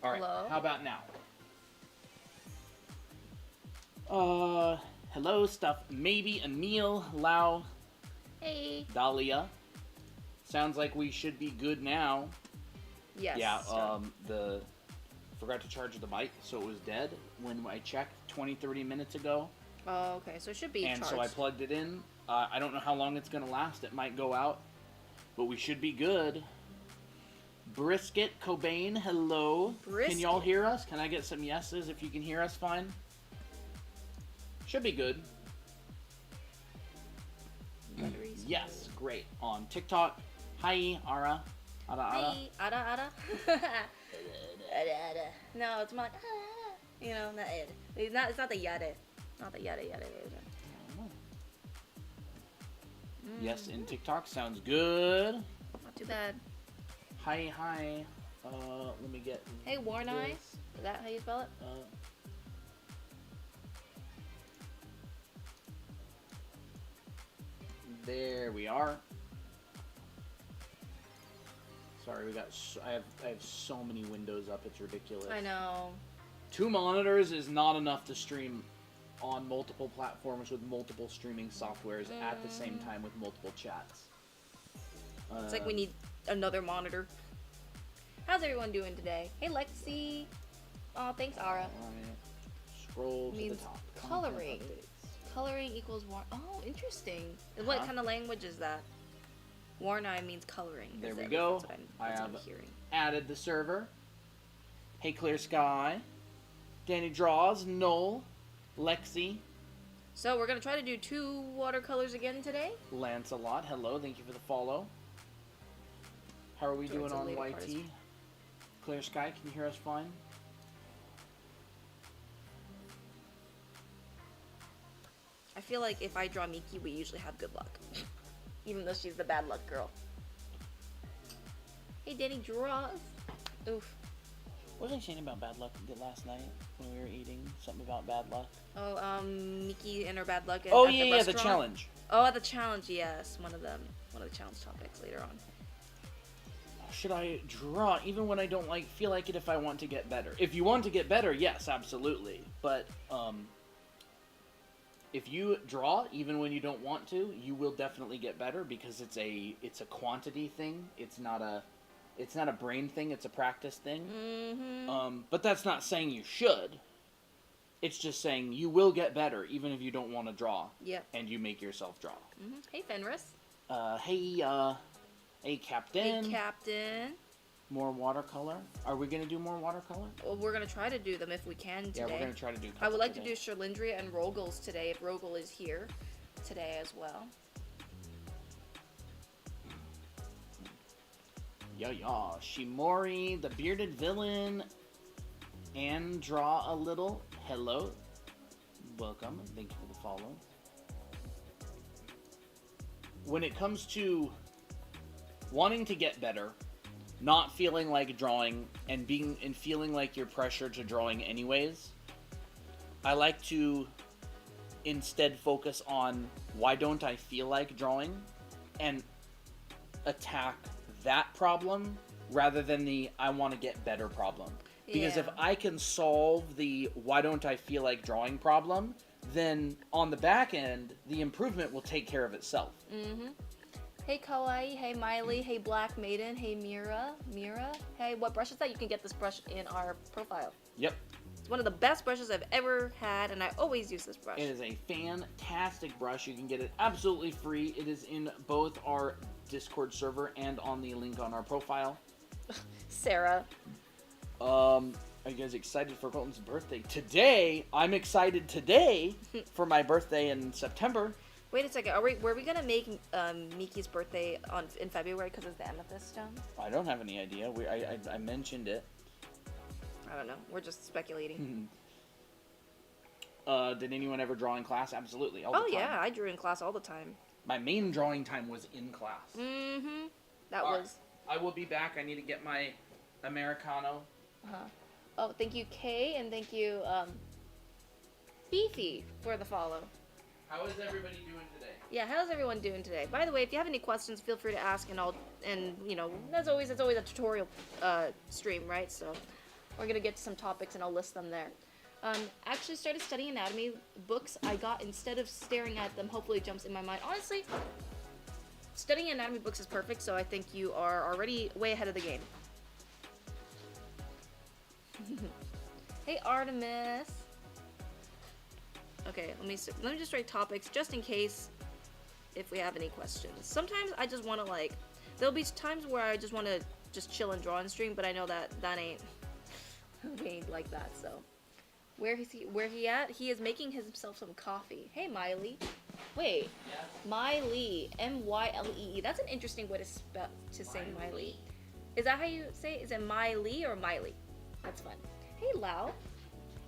All right. Hello? How about now? Hello, stuff. Maybe Emil, Lau, Hey. Dahlia. Sounds like we should be good now. Yes. Yeah, forgot to charge the mic, so it was dead when I checked 20-30 minutes ago. Oh, okay. So it should be And charged. so I plugged it in. I don't know how long it's going to last. It might go out. But we should be good. Brisket, Cobain, hello. Brisket. Can y'all hear us? Can I get some yeses if you can hear us fine? Should be good. Batteries. Yes, great. On TikTok, hi, Ara. Ara, Ara. Hey. Ada. Ada. No, it's more like, you know, not it. It's not the yada. Not the yada. Yes, in TikTok sounds good. Not too bad. Hi. Let me get. Hey, Warn Eye. this. Is that how you spell it? There we are. Sorry, we got. I have so many windows up. It's ridiculous. I know. 2 monitors is not enough to stream on multiple platforms with multiple streaming softwares at the same time with multiple chats. It's like we need another monitor. How's everyone doing today? Hey, Lexi. Oh, thanks, Ara. Scroll to the Means top. coloring. Content updates. Coloring equals warn. Oh, interesting. What kind of language is that? Warn Eye means coloring. There Is we that- go. That's what I'm, I that's what have I'm hearing. added the server. Hey, Clear Sky. Danny Draws. Noel. Lexi. So we're gonna try to do 2 watercolors again today. Lancelot. Hello. Thank you for the follow. How are we Join doing some on later YT? parties. Clear Sky, can you hear us fine? I feel like if I draw Miki, we usually have good luck. Even though she's the bad luck girl. Hey, Danny draws. Oof. What was I saying about bad luck last night when we were eating? Something about bad luck? Oh, Miki and her bad luck at, Oh, at the yeah, the restaurant. challenge. Oh, at the challenge, yes. One of the challenge topics later on. Should I draw even when I don't feel like it if I want to get better? If you want to get better, yes, absolutely. But if you draw even when you don't want to, you will definitely get better because it's a quantity thing. It's not a brain thing, it's a practice thing. Mm-hmm. But that's not saying you should. It's just saying you will get better even if you don't want to draw. Yep. And you make yourself draw. Mm-hmm. Hey, Fenris. Hey, Captain. Hey, Captain. More watercolor. Are we going to do more watercolor? Well, we're going to try to do them if we can today. Yeah, we're going to try to do a couple I would like today. to do Sherlindria and Rogel's today if Rogel is here today as well. Yeah. Shimori, the bearded villain, and draw a little. Hello. Welcome. Thank you for the follow. When it comes to wanting to get better, not feeling like drawing, and feeling like you're pressured to drawing anyways, I like to instead focus on why don't I feel like drawing and attack that problem rather than the I want to get better problem. Because if I can solve the why don't I feel like drawing problem, then on the back end, the improvement will take care of itself. Mm-hmm. Hey, Kawaii. Hey, Miley. Hey, Black Maiden. Hey, Mira. Hey, what brush is that? You can get this brush in our profile. Yep. It's one of the best brushes I've ever had, and I always use this brush. It is a fantastic brush. You can get it absolutely free. It is in both our Discord server and on the link on our profile. Sarah. Are you guys excited for Colton's birthday? Today, I'm excited today for my birthday in September. Wait a second. Were we gonna make Miki's birthday in February because it's the amethyst stone? I don't have any idea. I mentioned it. I don't know. We're just speculating. Did anyone ever draw in class? Absolutely. All the time. Yeah, I drew in class all the time. My main drawing time was in class. Mm-hmm. That All was. right. I will be back. I need to get my Americano. Oh, thank you, Kay, and thank you, Beefy, for the follow. How is everybody doing today? Yeah, how's everyone doing today? By the way, if you have any questions, feel free to ask, and you know, as always, it's always a tutorial stream, right? So, We're gonna get to some topics and I'll list them there. Actually started studying anatomy books. I got, instead of staring at them, hopefully it jumps in my mind. Honestly, studying anatomy books is perfect, so I think you are already way ahead of the game. Hey Artemis. Okay, let me just write topics just in case if we have any questions. Sometimes I just want to like, there'll be times where I just want to just chill and draw and stream, but I know that ain't we ain't like that. So where he at? He is making himself some coffee. Hey Miley. Wait. Yeah. Miley. M-Y-L-E-E. That's an interesting way to say Miley. Is that how you say it? Is it Miley or Miley? That's fun. Hey Lau.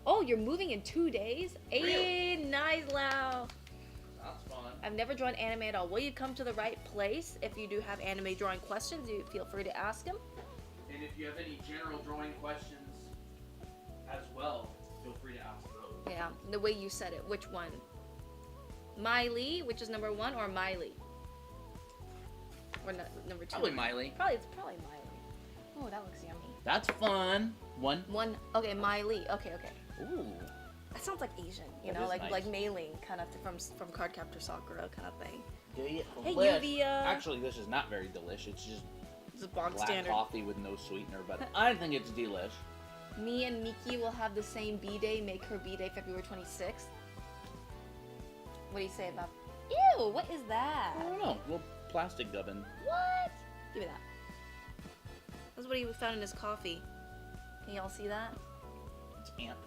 Oh, you're moving in 2 days? Hey, Really? nice Lau. That's fun. I've never drawn anime at all. Will you come to the right place? If you do have anime drawing questions, you feel free to ask him. And if you have any general drawing questions as well, feel free to ask those. Yeah, the way you said it. Which one? Miley, which is number 1, or Miley? Or number 2? Probably Miley. It's probably Miley. Oh, that looks yummy. That's fun. One. Okay, Miley. Okay. Ooh. That sounds like Asian, you That know, is like nice. like mailing kind of from Cardcaptor Sakura kind of thing. Hey, Delish. Yuvia. Actually, this is not very delish. It's just This is bog black standard. coffee with no sweetener, but I think it's delish. Me and Miki will have the same B-Day. Make her B-Day February 26th. What do you say about... Ew, what is that? I don't know. Little plastic gubbin. What? Give me that. That's what he found in his coffee. Can y'all see that? It's Ant.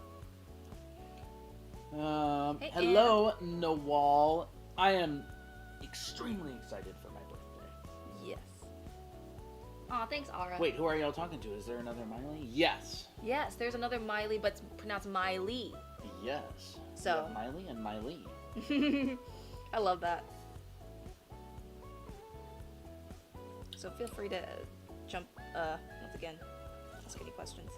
Hey, Hello, Nawal. I am extremely excited for my birthday. Yes. Aw, thanks, Ara. Wait, who are y'all talking to? Is there another Miley? Yes. Yes, there's another Miley, but it's pronounced Miley. Yes. So. We have Miley and Miley. I love that. So feel free to jump, once again, ask any questions.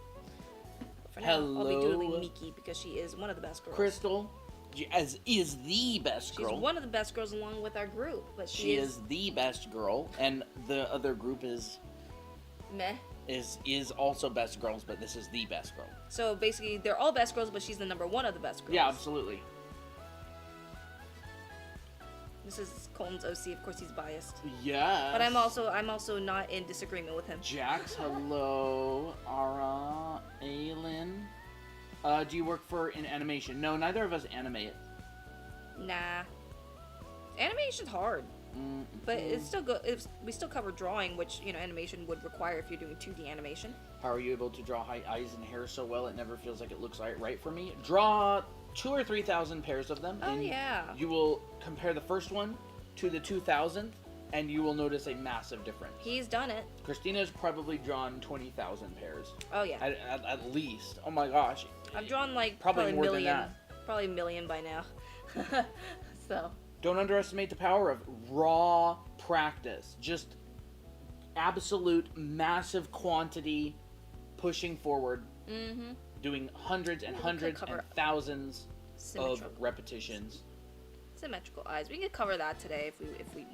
But for now, I'll be doodling Miki because she is one of the best girls. Crystal, is the best She's girl. one of the best girls along with our group, but She is the best girl, and the other group is meh. is also best girls, but this is the best girl. So basically, they're all best girls, but she's the number 1 of the best girls. Yeah, absolutely. This is Colton's OC. Of course, he's biased. Yes. But I'm also not in disagreement with him. Jax, hello. Ara, Aylin. Do you work in animation? No, neither of us animate. Nah. Animation's hard. But it's still good. We still cover drawing, which, you know, animation would require if you're doing 2D animation. How are you able to draw eyes and hair so well it never feels like it looks right for me? Draw 2,000 or 3,000 pairs of them. Oh, and yeah. You will compare the first one to the 2,000th, and you will notice a massive difference. He's done it. Christina's probably drawn 20,000 pairs. Oh, yeah. At least. Oh my gosh. I've drawn, like, Probably probably a more than million. that. Probably a million by now. So. Don't underestimate the power of raw practice. Just absolute massive quantity pushing forward. Mm-hmm. Doing hundreds and hundreds and thousands of repetitions. Symmetrical eyes. We can cover that today if we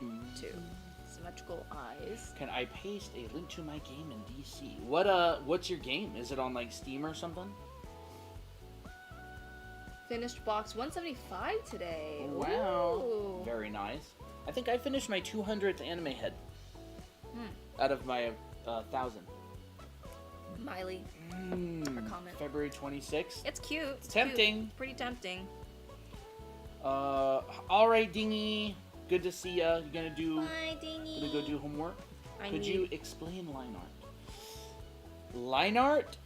want to. Symmetrical eyes. Can I paste a link to my game in DC? What's your game? Is it on like Steam or something? Finished box 175 today. Wow. Ooh. Very nice. I think I finished my 200th anime head. Out of my 1,000. Miley. Her comment. February 26th. It's cute. It's tempting. Cute. Pretty tempting. Alright, Dingy. Good to see ya. You gonna do... Bye, Dingy. Gonna go do homework? Could need... you explain line art? Line art?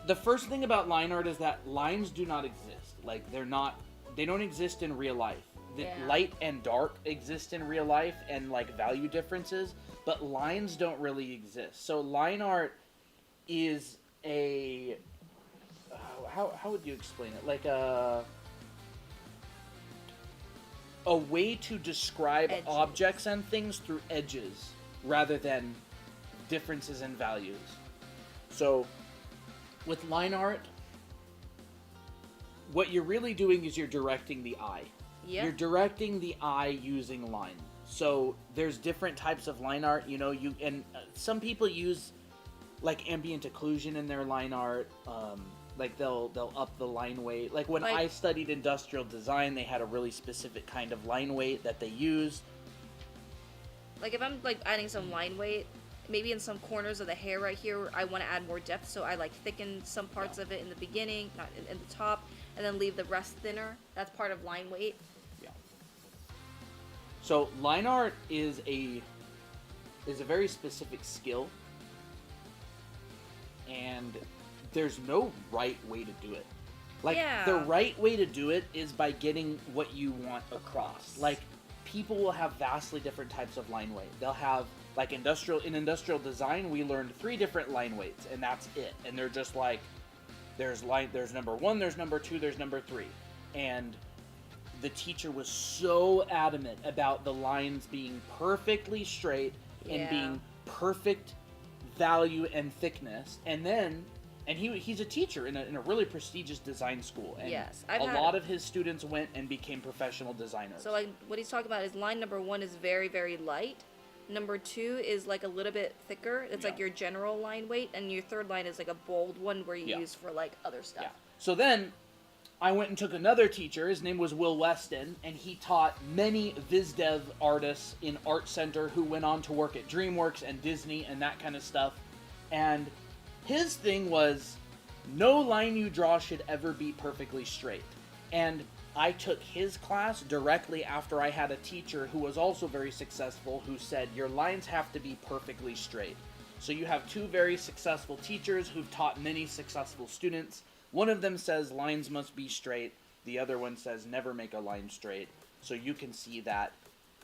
The first thing about line art is that lines do not exist. Like, they don't exist in real life. The light and dark exist in real life and, like, value differences, but lines don't really exist. So line art is a... how would you explain it? Like a way to describe edges. Objects and things through edges rather than differences in values. So with line art, what you're really doing is you're directing the eye. Yeah. You're directing the eye using line. So there's different types of line art, you know, and some people use like ambient occlusion in their line art. Like they'll up the line weight. Like when Like- I studied industrial design, they had a really specific kind of line weight that they used. Like if I'm like adding some line weight, maybe in some corners of the hair right here, I want to add more depth, so I like thicken some parts of it in the beginning, not in the top, and then leave the rest thinner. That's part of line weight. Yeah. So line art is a very specific skill, and there's no right way to do it. Like Yeah. the right way to do it is by getting what you want across. Like people will have vastly different types of line weight. They'll have like in industrial design, we learned 3 different line weights, and that's it. And they're just like there's number 1, there's number 2, there's number 3. And the teacher was so adamant about the lines being perfectly straight and Yeah. being perfect value and thickness. And he's a teacher in a really prestigious design school. And Yes, a lot of his students went and became professional designers. So like what he's talking about is line number 1 is very, very light. Number 2 is like a little bit thicker. It's like Yeah. your general line weight, and your third line is like a bold one where you Yeah. use for like other stuff. Yeah. So then I went and took another teacher. His name was Will Weston, and he taught many VizDev artists in Art Center who went on to work at DreamWorks and Disney and that kind of stuff. And his thing was, no line you draw should ever be perfectly straight. And I took his class directly after I had a teacher who was also very successful who said, your lines have to be perfectly straight. So you have 2 very successful teachers who've taught many successful students. One of them says lines must be straight. The other one says never make a line straight. So you can see that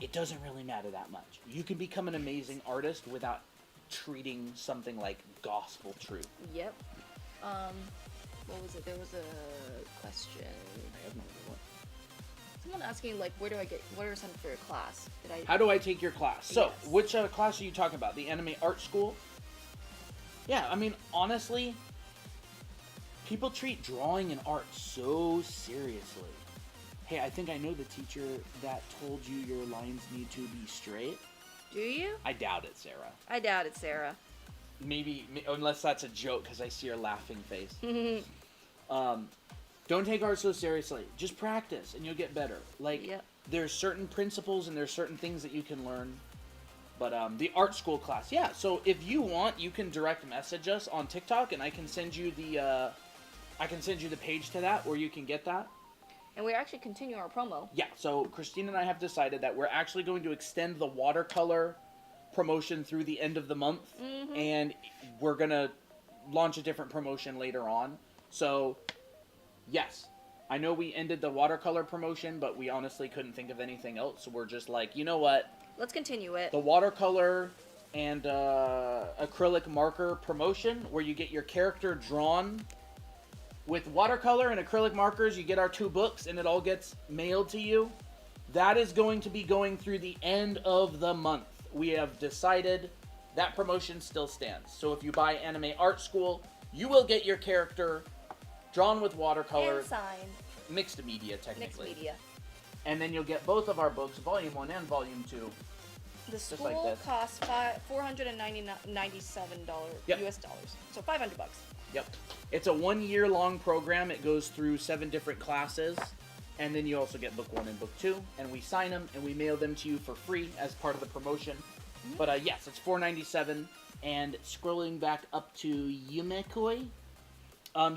it doesn't really matter that much. You can become an amazing artist without treating something like gospel truth. Yep. What was it? There was a question. I have no idea what. Someone asking like, what are some for your class? Did I? How do I take your class? So, Yes. which class are you talking about? The anime art school? Yeah, I mean, honestly, people treat drawing and art so seriously. Hey, I think I know the teacher that told you your lines need to be straight. Do you? I doubt it, Sarah. I doubt it, Sarah. Maybe, unless that's a joke, because I see your laughing face. Don't take art so seriously. Just practice, and you'll get better. Like, Yep. there's certain principles and there's certain things that you can learn. But the art school class, yeah. So if you want, you can direct message us on TikTok, and I can send you the page to that, where you can get that. And we're actually continuing our promo. Yeah. So Christine and I have decided that we're actually going to extend the watercolor promotion through the end of the month, and we're gonna launch a different promotion later on. So, yes, I know we ended the watercolor promotion, but we honestly couldn't think of anything else. So we're just like, you know what? Let's continue it. The watercolor and acrylic marker promotion, where you get your character drawn with watercolor and acrylic markers. You get our 2 books, and it all gets mailed to you. That is going to be going through the end of the month. We have decided that promotion still stands. So if you buy Anime Art School, you will get your character drawn with watercolor, And signed. mixed media technically. Mixed media. And then you'll get both of our books, Volume 1 and Volume 2. The Just school like this. costs $497 Yep. US dollars. So $500. Yep. It's a 1-year-long program. It goes through 7 different classes. And then you also get book 1 and book 2. And we sign them and we mail them to you for free as part of the promotion. But yes, it's $497. And scrolling back up to Yumekoi.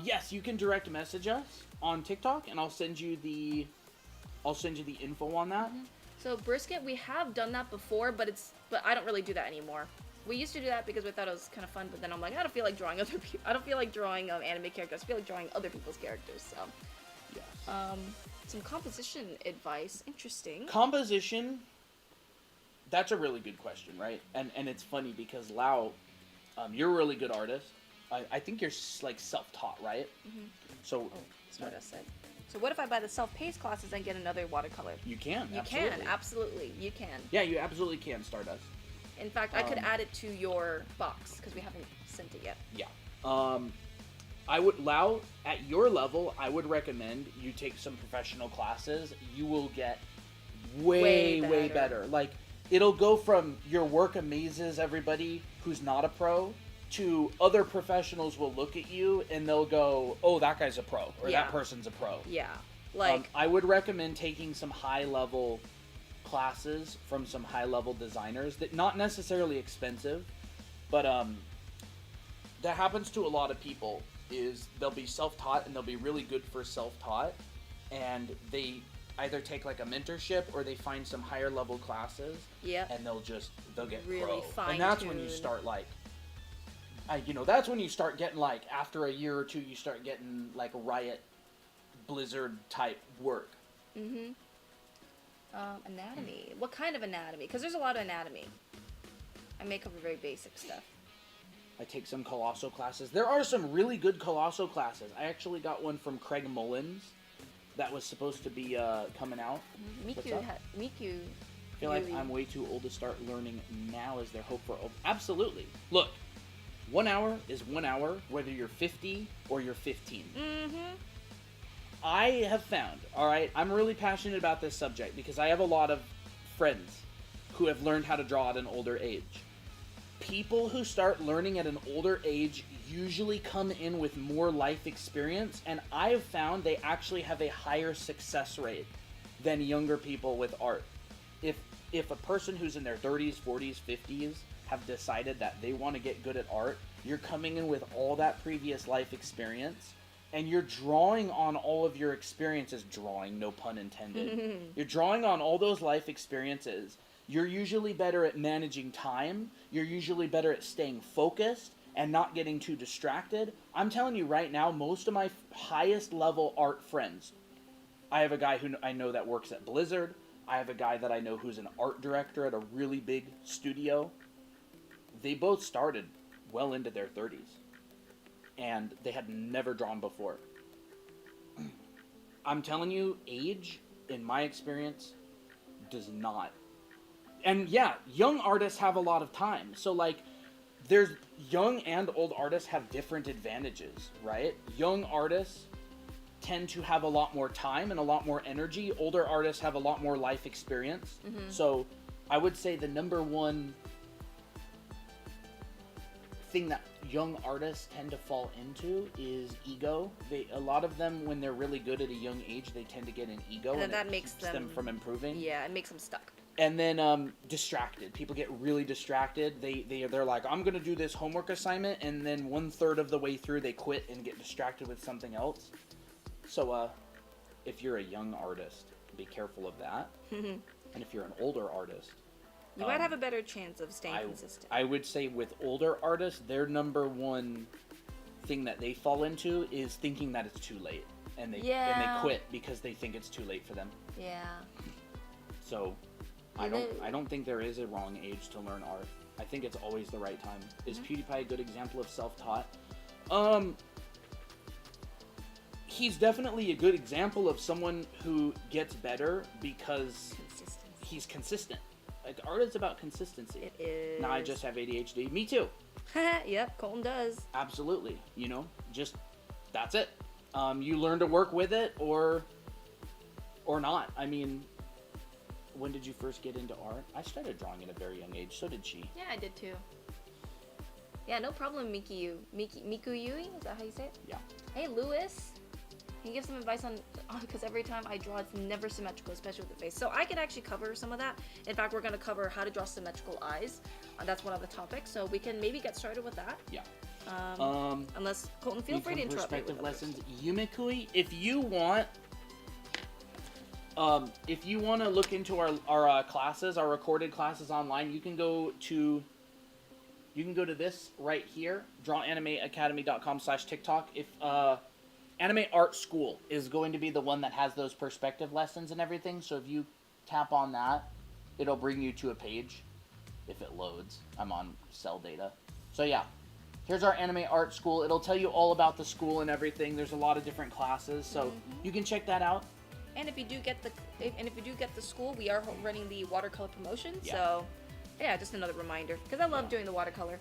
Yes, you can direct message us on TikTok, and I'll send you the info on that. So brisket, we have done that before, but I don't really do that anymore. We used to do that because we thought it was kind of fun, but then I'm like, I don't feel like drawing other people. I don't feel like drawing anime characters. I feel like drawing other people's characters. So, Yes. some composition advice. Interesting. Composition. That's a really good question, right? And it's funny because Lau, you're a really good artist. I think you're like self-taught, right? So Oh, that's what I said. So what if I buy the self-paced classes and get another watercolor? you can. You absolutely. can, absolutely, you can. Yeah, you absolutely can, Stardust. In fact, I could add it to your box because we haven't sent it yet. Yeah. I would, Lau, at your level, I would recommend you take some professional classes. You will get way Way better. Like, it'll go from your work amazes everybody who's not a pro to other professionals will look at you and they'll go, oh, that guy's a pro, or Yeah. that person's a pro. Yeah. Like, I would recommend taking some high-level classes from some high-level designers that not necessarily expensive, but that happens to a lot of people. Is they'll be self-taught and they'll be really good for self-taught, and they either take like a mentorship or they find some higher-level classes. yeah. And they'll get Really pro, and that's when you fine-tuned. start like. That's when you start getting like after a year or two, you start getting like Riot, Blizzard type work. Mm-hmm. Anatomy. What kind of anatomy? Because there's a lot of anatomy. I may cover very basic stuff. I take some Colosso classes. There are some really good Colosso classes. I actually got one from Craig Mullins that was supposed to be coming out. What's up? Miku. I feel like I'm way too old to start learning now. Is there hope for... Absolutely. Look, 1 hour is 1 hour, whether you're 50 or you're 15. Mm-hmm. I have found, all right, I'm really passionate about this subject because I have a lot of friends who have learned how to draw at an older age. People who start learning at an older age usually come in with more life experience, and I have found they actually have a higher success rate than younger people with art. If a person who's in their 30s, 40s, 50s have decided that they want to get good at art, you're coming in with all that previous life experience, and you're drawing on all of your experiences. Drawing, no pun intended. You're drawing on all those life experiences. You're usually better at managing time. You're usually better at staying focused and not getting too distracted. I'm telling you right now, most of my highest level art friends, I have a guy who I know that works at Blizzard. I have a guy that I know who's an art director at a really big studio. They both started well into their 30s. And they had never drawn before. I'm telling you, age, in my experience, does not. And yeah, young artists have a lot of time. So like, there's young and old artists have different advantages, right? Young artists tend to have a lot more time and a lot more energy. Older artists have a lot more life experience. Mm-hmm. So I would say the number one thing that young artists tend to fall into is ego. A lot of them, when they're really good at a young age, they tend to get an ego, and that it makes keeps them from improving. Yeah, it makes them stuck. And then distracted. People get really distracted. They're like, I'm gonna do this homework assignment, and then 1/3 of the way through they quit and get distracted with something else. So if you're a young artist, be careful of that. And if you're an older artist, you might have a better chance of staying consistent. I would say with older artists, their number one thing that they fall into is thinking that it's too late, and they quit because they think it's too late for them. Yeah. So I don't think there is a wrong age to learn art. I think it's always the right time. Is PewDiePie a good example of self-taught? He's definitely a good example of someone who gets better because he's consistent. Like, art is about consistency. It is. Now I just have ADHD. Me too. Yep, Colton does. Absolutely. Just that's it. You learn to work with it or not. I mean, when did you first get into art? I started drawing at a very young age. So did she. Yeah, I did too. Yeah, no problem, Miku Yui? Is that how you say it? Yeah. Hey, Lewis. Can you give some advice on because every time I draw, it's never symmetrical, especially with the face. So I can actually cover some of that. In fact, we're going to cover how to draw symmetrical eyes. That's one of the topics. So we can maybe get started with that. Yeah. Unless, Colton, feel free to interrupt me. Perspective lessons. Yumikui, if you want to look into our classes, our recorded classes online, you can go to this right here, drawanimeacademy.com/TikTok. If Anime Art School is going to be the one that has those perspective lessons and everything. So if you tap on that, it'll bring you to a page if it loads. I'm on cell data. So yeah, here's our Anime Art School. It'll tell you all about the school and everything. There's a lot of different classes, so you can check that out. And if you do get the school, we are running the watercolor promotion. Yeah. So yeah, just another reminder because I love doing the watercolor.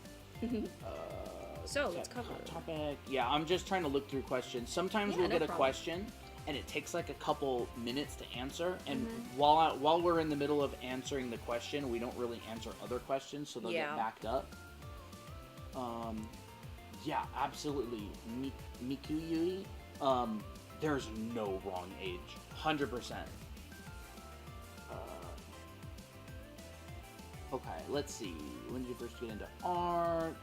So let's cover topic. Yeah, I'm just trying to look through questions. Sometimes we'll get a question, and it takes like a couple minutes to answer. And while we're in the middle of answering the question, we don't really answer other questions, so they'll get backed up. Yeah, absolutely. Mikuyui, there's no wrong age. 100%. Okay, let's see. When did you first get into art?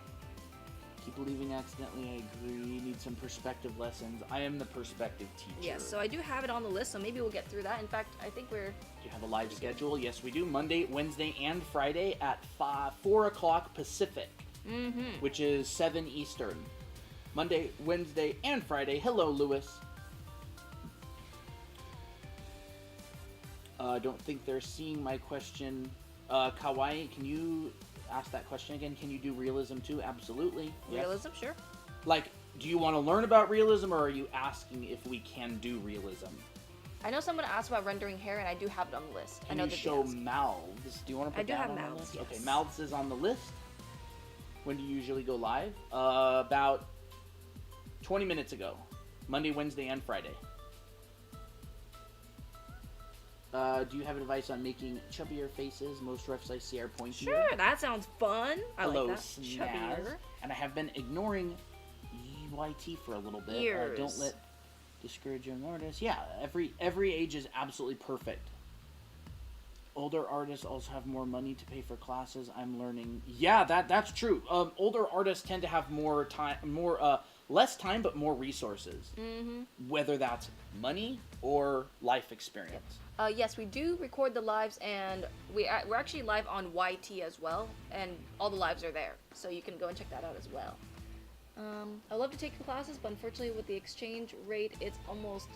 Keep believing accidentally, I agree. Need some perspective lessons. I am the perspective teacher. Yes, so I do have it on the list, so maybe we'll get through that. In fact, I think we're... Do you have a live schedule? Yes, we do. Monday, Wednesday, and Friday at 4 o'clock Pacific, which is 7 Eastern. Monday, Wednesday, and Friday. Hello, Lewis. Don't think they're seeing my question. Kawaii, can you ask that question again? Can you do realism too? Absolutely. Yes. Realism, sure. Like, do you want to learn about realism, or are you asking if we can do realism? I know someone asked about rendering hair, and I do have it on the list. Can I know you that show mouths? Do you want to put that on the mouths, list? yes. Okay, mouths is on the list. When do you usually go live? About 20 minutes ago. Monday, Wednesday, and Friday. Do you have advice on making chubbier faces? Most refs I see are pointier. Sure, that sounds fun. I Hello, like that. Snaz. Chubbier. And I have been ignoring YT for a little bit. Years. Don't let discourage young artists. Yeah, every age is absolutely perfect. Older artists also have more money to pay for classes. I'm learning. Yeah, that's true. Older artists tend to have more time, less time, but more resources. Whether that's money or life experience. Yes, we do record the lives, and we're actually live on YT as well, and all the lives are there, so you can go and check that out as well. I love to take the classes, but unfortunately with the exchange rate, it's almost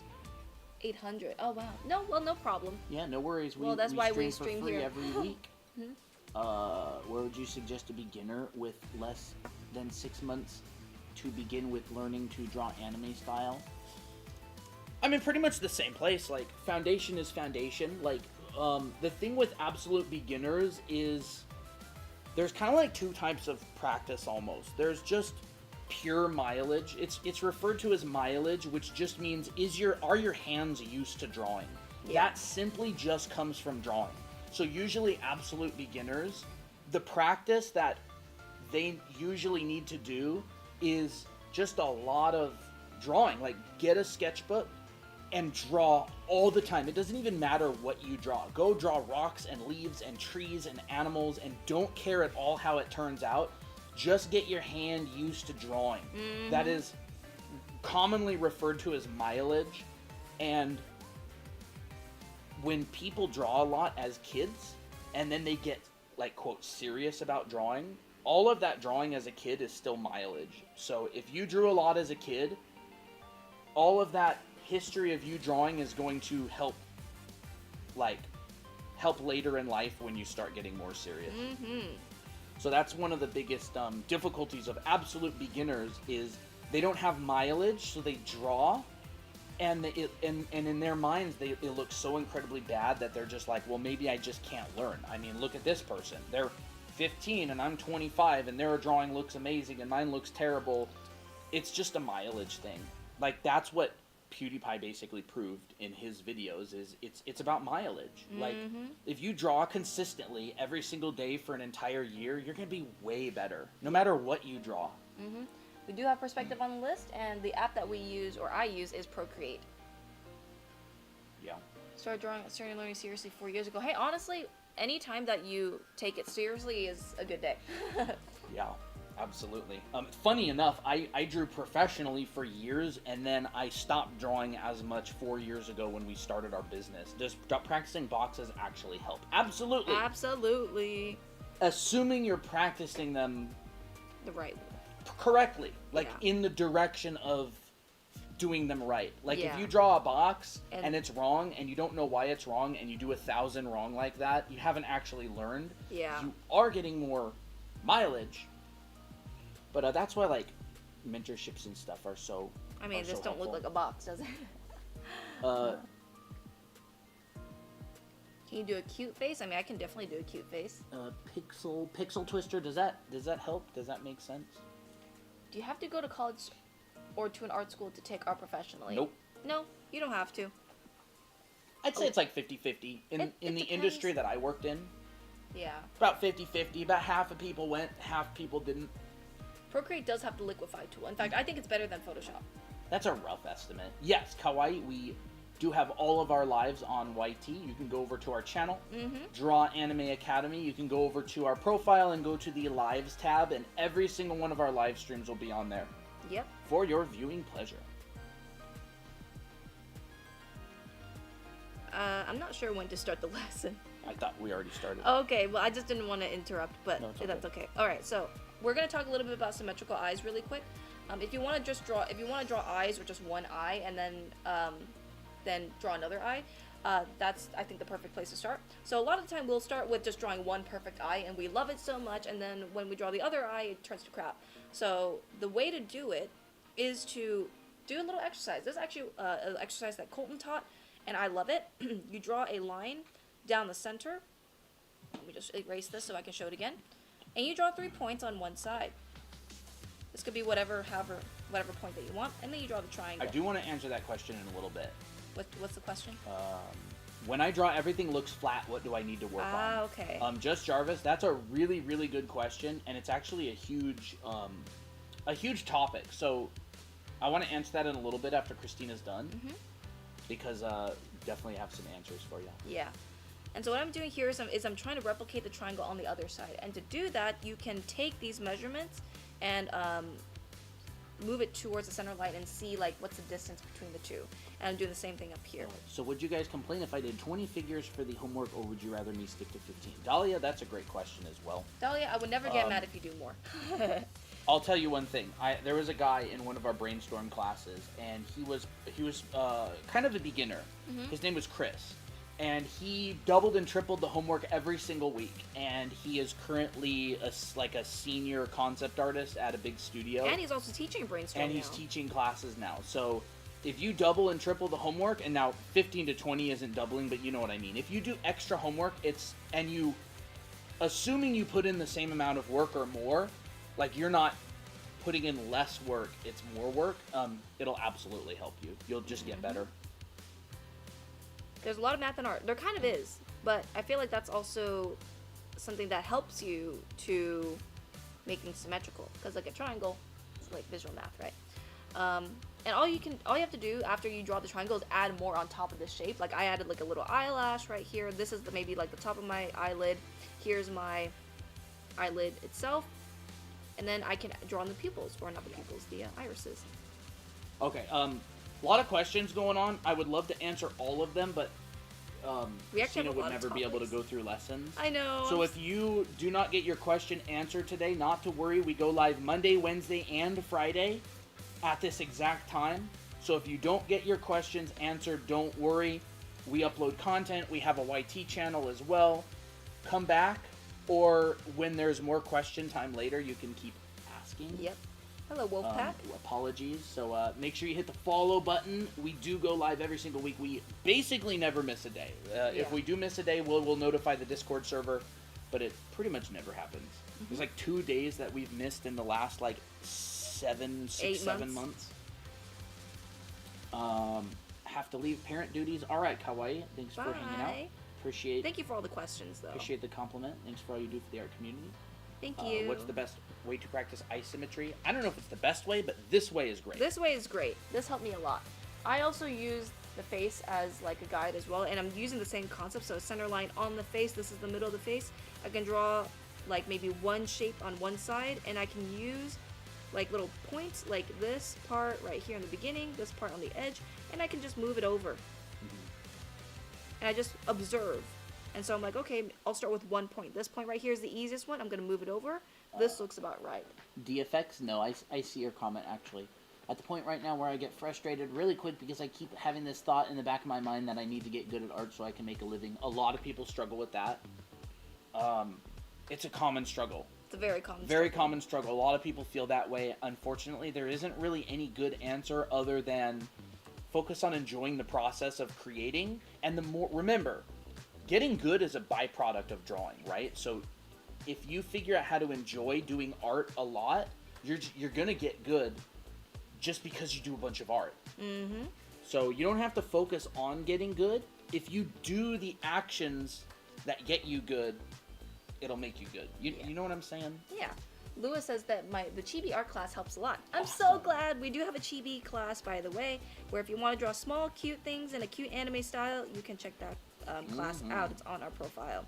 800. Oh wow. No problem. Yeah, no worries. Well, that's why we stream stream for free here. every week. Where would you suggest a beginner with less than 6 months to begin with learning to draw anime style? I mean, pretty much the same place. Like, foundation is foundation. Like, the thing with absolute beginners is there's kind of like two types of practice almost. There's just pure mileage. It's referred to as mileage, which just means are your hands used to drawing? Yeah. That simply just comes from drawing. So usually absolute beginners, the practice that they usually need to do is just a lot of drawing. Like, get a sketchbook and draw all the time. It doesn't even matter what you draw. Go draw rocks and leaves and trees and animals, and don't care at all how it turns out. Just get your hand used to drawing. That is commonly referred to as mileage. And when people draw a lot as kids, and then they get, like, quote, serious about drawing, all of that drawing as a kid is still mileage. So if you drew a lot as a kid, all of that history of you drawing is going to help later in life when you start getting more serious. So that's one of the biggest difficulties of absolute beginners is they don't have mileage, so they draw, and in their minds it looks so incredibly bad that they're just like, well, maybe I just can't learn. I mean, look at this person. They're 15 and I'm 25, and their drawing looks amazing and mine looks terrible. It's just a mileage thing. Like, that's what PewDiePie basically proved in his videos is it's about mileage. Like, if you draw consistently every single day for an entire year, you're gonna be way better no matter what you draw. We do have perspective on the list, and the app that we use, or I use, is Procreate. Yeah. Started learning seriously 4 years ago. Hey, honestly, any time that you take it seriously is a good day. Yeah. Absolutely. Funny enough, I drew professionally for years, and then I stopped drawing as much 4 years ago when we started our business. Does practicing boxes actually help? Absolutely. Absolutely. Assuming you're practicing them The right way. correctly, like Yeah. in the direction of doing them right. Like, Yeah. if you draw a box And- and it's wrong and you don't know why it's wrong and you do 1,000 wrong like that, you haven't actually learned. Yeah. You are getting more mileage. But that's why, like, mentorships and stuff are so. I mean, are this so don't look like helpful. a box, does it? Can you do a cute face? I mean, I can definitely do a cute face. Pixel twister. Does that help? Does that make sense? Do you have to go to college or to an art school to take art professionally? Nope. No, you don't have to. I'd say it's like 50-50 in It the depends. industry that I worked in. Yeah. About 50-50. About half of people went, half people didn't. Procreate does have the liquify tool. In fact, I think it's better than Photoshop. That's a rough estimate. Yes, Kawaii, we do have all of our lives on YT. You can go over to our channel, Draw Anime Academy. You can go over to our profile and go to the Lives tab, and every single one of our live streams will be on there. Yep. For your viewing pleasure. I'm not sure when to start the lesson. I thought we already started. Okay, well, I just didn't want to interrupt, but No, it's okay. that's okay. All right, so we're gonna talk a little bit about symmetrical eyes really quick. If you want to draw eyes with just one eye and then draw another eye, that's, I think, the perfect place to start. So a lot of the time we'll start with just drawing one perfect eye and we love it so much, and then when we draw the other eye it turns to crap. So the way to do it is to do a little exercise. This is actually an exercise that Colton taught, and I love it. You draw a line down the center. Let me just erase this so I can show it again. And you draw 3 points on one side. This could be whatever point that you want, and then you draw the triangle. I do want to answer that question in a little bit. What's the question? When I draw everything looks flat, what do I need to work on? Okay. Just Jarvis, that's a really, really good question, and it's actually a huge topic. So I want to answer that in a little bit after Christina's done, because definitely have some answers for you. Yeah. And so what I'm doing here is I'm trying to replicate the triangle on the other side. And to do that, you can take these measurements and move it towards the center line and see like what's the distance between the two. And I'm doing the same thing up here. So would you guys complain if I did 20 figures for the homework, or would you rather me stick to 15? Dahlia, that's a great question as well. Dahlia, I would never get mad if you do more. I'll tell you one thing. There was a guy in one of our brainstorm classes, and he was kind of a beginner. His name was Chris, and he doubled and tripled the homework every single week. And he is currently a senior concept artist at a big studio. And he's also teaching brainstorm. And he's teaching classes now. So if you double and triple the homework, and now 15 to 20 isn't doubling, but you know what I mean. If you do extra homework, assuming you put in the same amount of work or more, like you're not putting in less work, it's more work, it'll absolutely help you. You'll just get better. There's a lot of math and art. There kind of is, but I feel like that's also something that helps you to making symmetrical, because like a triangle, it's like visual math, right? And all you have to do after you draw the triangle is add more on top of this shape. Like I added like a little eyelash right here. This is maybe like the top of my eyelid. Here's my eyelid itself. And then I can draw on the pupils, or not the pupils, the irises. Okay, a lot of questions going on. I would love to answer all of them, but Christina would never be able to go through lessons. I know. So if you do not get your question answered today, not to worry. We go live Monday, Wednesday, and Friday at this exact time. So if you don't get your questions answered, don't worry. We upload content. We have a YT channel as well. Come back, or when there's more question time later, you can keep asking. Yep. Hello, Wolfpack. Apologies. So make sure you hit the follow button. We do go live every single week. We basically never miss a day. If we do miss a day, we'll notify the Discord server, but it pretty much never happens. There's like 2 days that we've missed in the last like 7 months. Have to leave parent duties. All right, Kawaii. Thanks for hanging out. Thank you for all the questions, though. Appreciate the compliment. Thanks for all you do for the art community. Thank you. What's the best way to practice eye symmetry? I don't know if it's the best way, but this way is great. This way is great. This helped me a lot. I also use the face as like a guide as well, and I'm using the same concept. So a center line on the face. This is the middle of the face. I can draw like maybe one shape on one side, and I can use like little points like this part right here in the beginning, this part on the edge, and I can just move it over. And I just observe. And so I'm like, okay, I'll start with 1 point. This point right here is the easiest one. I'm going to move it over. This looks about right. DFX? No, I see your comment, actually. At the point right now where I get frustrated really quick because I keep having this thought in the back of my mind that I need to get good at art so I can make a living. A lot of people struggle with that. It's a common struggle. It's a very common common struggle. A lot of people feel that way. Unfortunately, there isn't really any good answer other than focus on enjoying the process of creating. And remember, getting good is a byproduct of drawing, right? So if you figure out how to enjoy doing art a lot, you're gonna get good just because you do a bunch of art. So you don't have to focus on getting good. If you do the actions that get you good, it'll make you good. You know what I'm saying? Yeah. Lewis says that the Chibi art class helps a lot. I'm so glad we do have a Chibi class, by the way, where if you want to draw small, cute things in a cute anime style, you can check that class out. It's on our profile,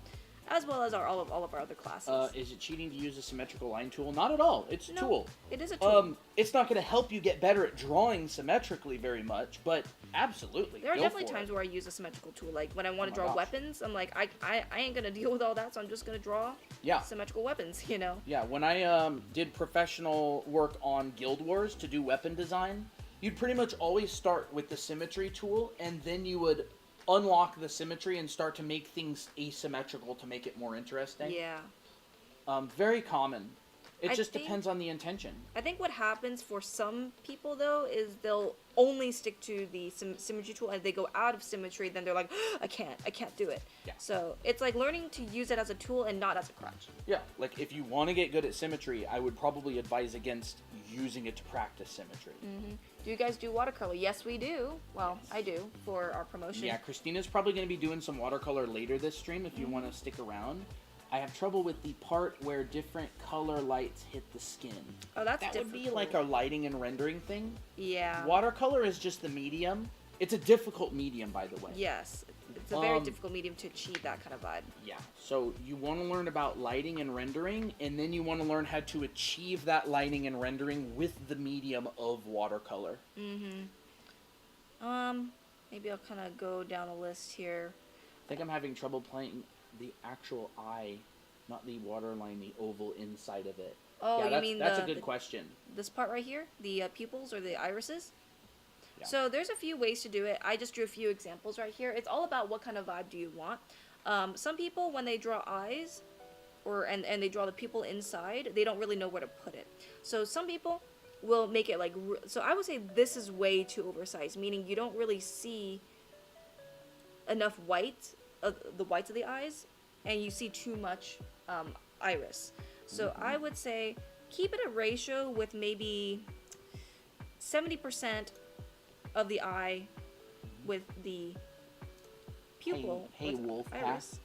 as well as all of our other classes. Is it cheating to use a symmetrical line tool? Not at all. It's a tool. It is a tool. It's not going to help you get better at drawing symmetrically very much, but absolutely. There are definitely times where I use a symmetrical tool. Like when I want to draw weapons, I'm like, I ain't gonna deal with all that, so I'm just gonna draw symmetrical weapons. You know. Yeah. When I did professional work on Guild Wars to do weapon design, you'd pretty much always start with the symmetry tool, and then you would unlock the symmetry and start to make things asymmetrical to make it more interesting. Yeah. Very common. It just depends on the intention. I think what happens for some people, though, is they'll only stick to the symmetry tool, and if they go out of symmetry, then they're like, I can't do it. Yeah. So it's like learning to use it as a tool and not as a crutch. Yeah, like if you want to get good at symmetry, I would probably advise against using it to practice symmetry. Mm-hmm. Do you guys do watercolor? Yes, we do. Well, I do for our promotion. Yeah, Christina's probably going to be doing some watercolor later this stream if you want to stick around. I have trouble with the part where different color lights hit the skin. Oh, that would be like a lighting and rendering thing. Yeah. Watercolor is just the medium. It's a difficult medium, by the way. Yes. It's a very difficult medium to achieve that kind of vibe. Yeah. So you want to learn about lighting and rendering, and then you want to learn how to achieve that lighting and rendering with the medium of watercolor. Mm-hmm. Maybe I'll kind of go down a list here. I think I'm having trouble playing the actual eye, not the waterline, the oval inside of it. Oh, yeah, you mean that's a good question. This part right here? The pupils or the irises? Yeah. So there's a few ways to do it. I just drew a few examples right here. It's all about what kind of vibe do you want. Some people, when they draw eyes, and they draw the pupil inside, they don't really know where to put it. So some people will make it like... So I would say this is way too oversized, meaning you don't really see enough white, the whites of the eyes, and you see too much iris. So I would say keep it a ratio with maybe 70% of the eye with the pupil wolf iris. pass.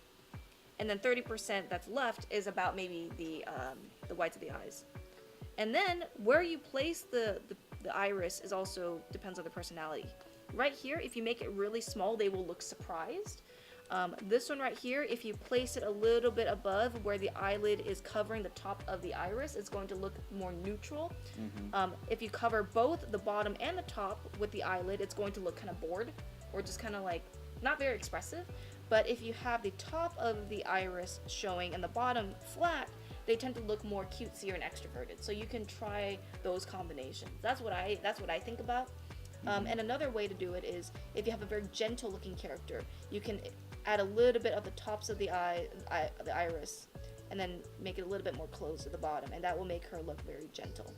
And then 30% that's left is about maybe the whites of the eyes. And then where you place the iris is also depends on the personality. Right here, if you make it really small, they will look surprised. This one right here, if you place it a little bit above where the eyelid is covering the top of the iris, it's going to look more neutral. If you cover both the bottom and the top with the eyelid, it's going to look kind of bored or just kind of like not very expressive. But if you have the top of the iris showing and the bottom flat, they tend to look more cutesy and extroverted. So you can try those combinations. That's what I think about. And another way to do it is if you have a very gentle looking character, you can add a little bit of the tops of the the iris, and then make it a little bit more closed at the bottom, and that will make her look very gentle.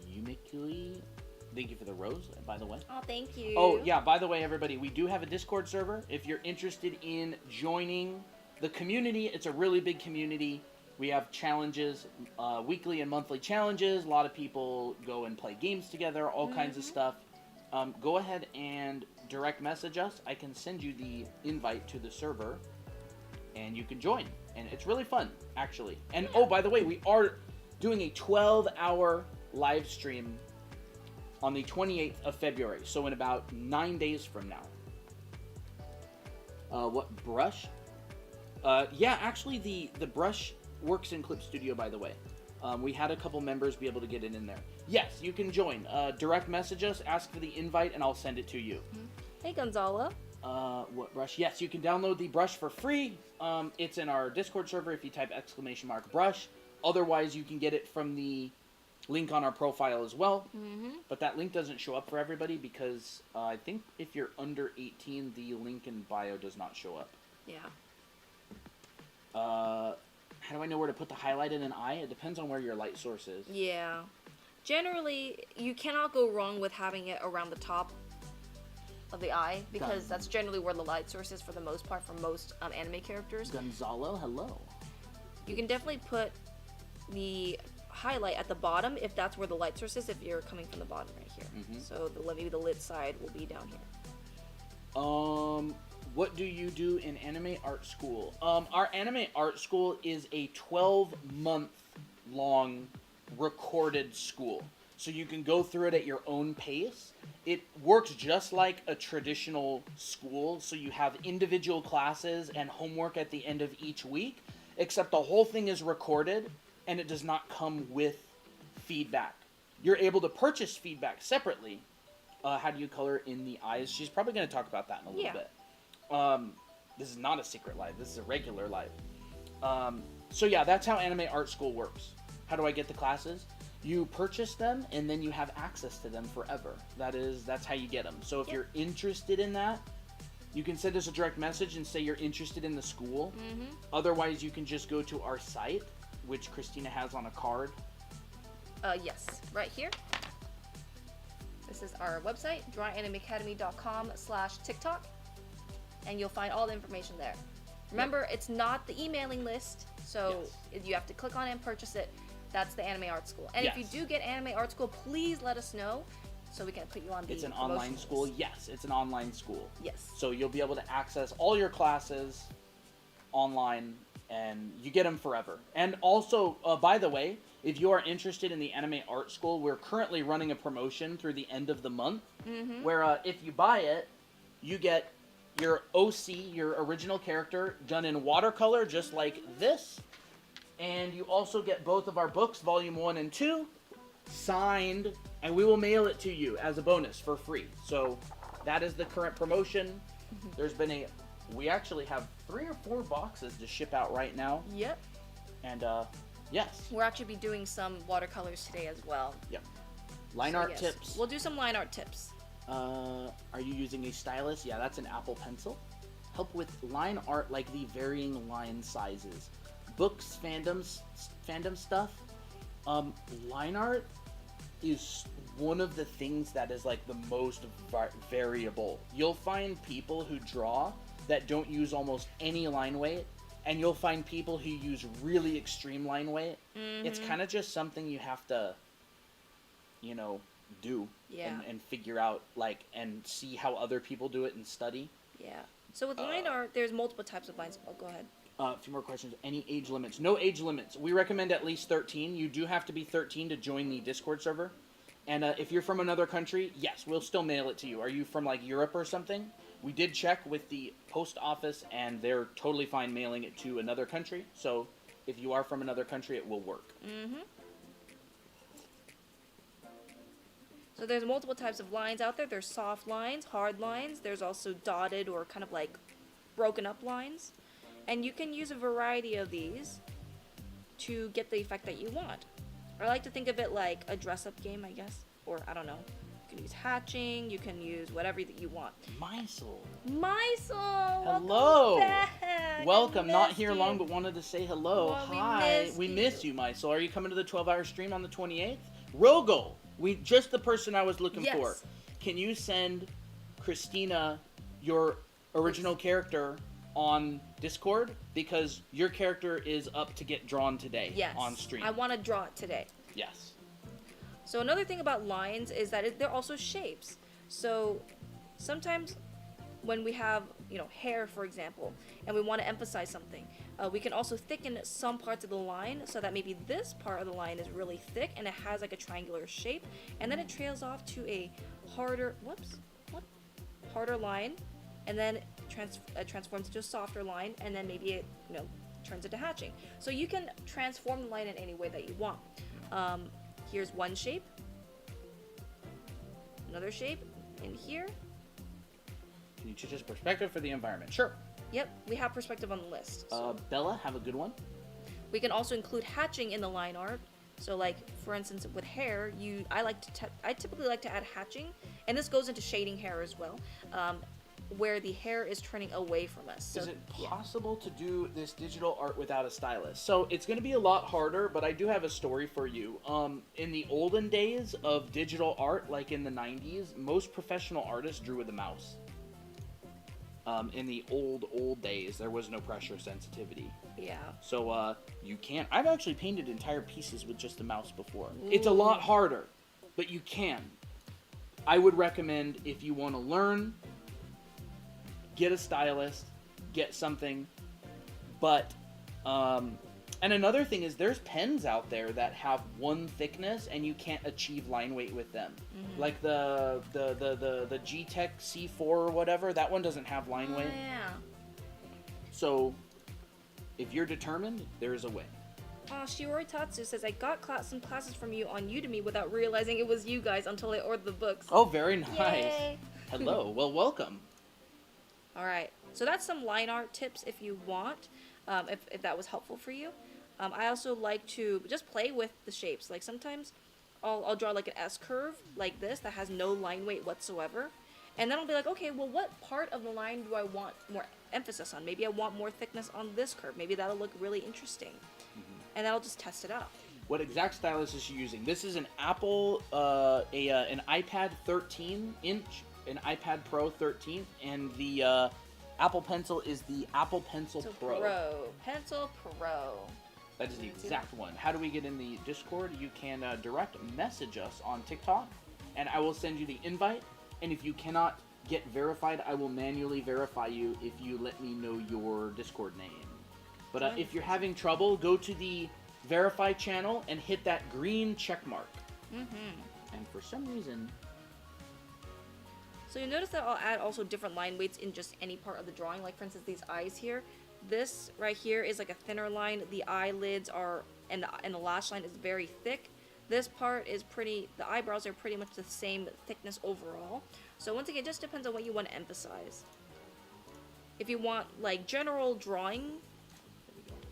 Yumikui, thank you for the rose, by the way. Oh, thank you. Oh, yeah, by the way, everybody, we do have a Discord server. If you're interested in joining the community, it's a really big community. We have challenges, weekly and monthly challenges. A lot of people go and play games together, all kinds of stuff. Go ahead and direct message us. I can send you the invite to the server, and you can join. And it's really fun, actually. And, oh, by the way, we are doing a 12-hour live stream on the 28th of February, so in about 9 days from now. What, brush? Yeah, actually, the brush works in Clip Studio, by the way. We had a couple members be able to get it in there. Yes, you can join. Direct message us, ask for the invite, and I'll send it to you. Hey, Gonzalo. What brush? Yes, you can download the brush for free. It's in our Discord server if you type !brush. Otherwise, you can get it from the link on our profile as well. But that link doesn't show up for everybody because I think if you're under 18, the link in bio does not show up. Yeah. How do I know where to put the highlight in an eye? It depends on where your light source is. Yeah. Generally, you cannot go wrong with having it around the top of the eye because that's generally where the light source is for the most part for most anime characters. Gonzalo, hello. You can definitely put the highlight at the bottom if that's where the light source is, if you're coming from the bottom right here. So maybe the lid side will be down here. What do you do in anime art school? Our anime art school is a 12-month long recorded school. So you can go through it at your own pace. It works just like a traditional school. So you have individual classes and homework at the end of each week, except the whole thing is recorded and it does not come with feedback. You're able to purchase feedback separately. How do you color in the eyes? She's probably going to talk about that in a little bit. This is not a secret life. This is a regular life. So yeah, that's how anime art school works. How do I get the classes? You purchase them, and then you have access to them forever. That's how you get them. So if you're interested in that, you can send us a direct message and say you're interested in the school. Mm-hmm. Otherwise, you can just go to our site, which Christina has on a card. Yes, right here. This is our website, drawinganimeacademy.com/TikTok, and you'll find all the information there. Remember, It's not the emailing list, so you have to click on it and purchase it. That's the Anime Art School. And if you do get Anime Art School, please let us know so we can put you on the It's an online school? Yes, it's an online school. Yes. So you'll be able to access all your classes online, and you get them forever. And also, by the way, if you are interested in the Anime Art School, we're currently running a promotion through the end of the month, where if you buy it, you get your OC, your original character, done in watercolor, just like this. And you also get both of our books, Volume 1 and 2, signed, and we will mail it to you as a bonus for free. So that is the current promotion. There's been we actually have 3 or 4 boxes to ship out right now. Yep. And, yes. We'll actually be doing some watercolors today as well. Yep. Line art tips. We'll do some line art tips. Are you using a stylus? Yeah, that's an Apple Pencil. Help with line art like the varying line sizes. Books, fandom stuff. Line art is one of the things that is like the most variable. You'll find people who draw that don't use almost any line weight, and you'll find people who use really extreme line weight. It's kind of just something you have to, do and figure out, and see how other people do it and study. Yeah. So with line art, there's multiple types of lines. Oh, go ahead. A few more questions. Any age limits? No age limits. We recommend at least 13. You do have to be 13 to join the Discord server. And if you're from another country, yes, we'll still mail it to you. Are you from Europe or something? We did check with the post office, and they're totally fine mailing it to another country. So if you are from another country, it will work. So there's multiple types of lines out there. There's soft lines, hard lines. There's also dotted or kind of broken up lines. And you can use a variety of these to get the effect that you want. I like to think of it like a dress-up game, I guess. Or, I don't know. You can use hatching. You can use whatever that you want. Mysel. Hello. Welcome. Not here long, but wanted to say hello. Well, Hi. We missed you, Mysel. Are you coming to the 12-hour stream on the 28th? Rogo. Just the person I was looking for. Can you send Christina your original character on Discord, because your character is up to get drawn today on stream. I want to draw it today. Yes. So another thing about lines is that they're also shapes. So sometimes when we have, hair, for example, and we want to emphasize something, we can also thicken some parts of the line so that maybe this part of the line is really thick and it has a triangular shape, and then it trails off to a harder line, and then transforms into a softer line, and then maybe it turns into hatching. So you can transform the line in any way that you want. Here's one shape, another shape in here. Can you choose perspective for the environment? Sure. Yep, we have perspective on the list. So. Bella, have a good one. We can also include hatching in the line art. So for instance, with hair, I typically like to add hatching, and this goes into shading hair as well, where the hair is turning away from us. So, is it possible to do this digital art without a stylus? So it's going to be a lot harder, but I do have a story for you. In the olden days of digital art, like in the 90s, most professional artists drew with a mouse. In the old days, there was no pressure sensitivity. Yeah. So you can't. I've actually painted entire pieces with just a mouse before. Ooh. It's a lot harder, but you can. I would recommend, if you want to learn, get a stylist, get something. But, and another thing is there's pens out there that have one thickness and you can't achieve line weight with them. Mm-hmm. Like the G-Tech C4 or whatever, that one doesn't have line weight. Yeah. So, if you're determined, there's a way. Shiori Tatsu says, I got some classes from you on Udemy without realizing it was you guys until I ordered the books. Oh, very nice. Yay. Hello. Well, welcome. Alright, so that's some line art tips if you want, if that was helpful for you. I also like to just play with the shapes. Like sometimes I'll draw like an S curve like this that has no line weight whatsoever. And then I'll be like, okay, well, what part of the line do I want more emphasis on? Maybe I want more thickness on this curve. Maybe that'll look really interesting. Mm-hmm. And then I'll just test it out. What exact stylus is she using? This is an Apple, an iPad 13-inch, an iPad Pro 13, and the Apple Pencil is the Apple Pencil Pro. Pencil Pro. That is the exact one. How do we get in the Discord? You can direct message us on TikTok, and I will send you the invite. And if you cannot get verified, I will manually verify you if you let me know your Discord name. But if you're having trouble, go to the verify channel and hit that green check mark. Mm-hmm. And for some reason... So you notice that I'll add also different line weights in just any part of the drawing. Like for instance, these eyes here. This right here is like a thinner line. The eyelids are, and the lash line is very thick. This part is pretty, the eyebrows are pretty much the same thickness overall. So once again, it just depends on what you want to emphasize. If you want like general drawing,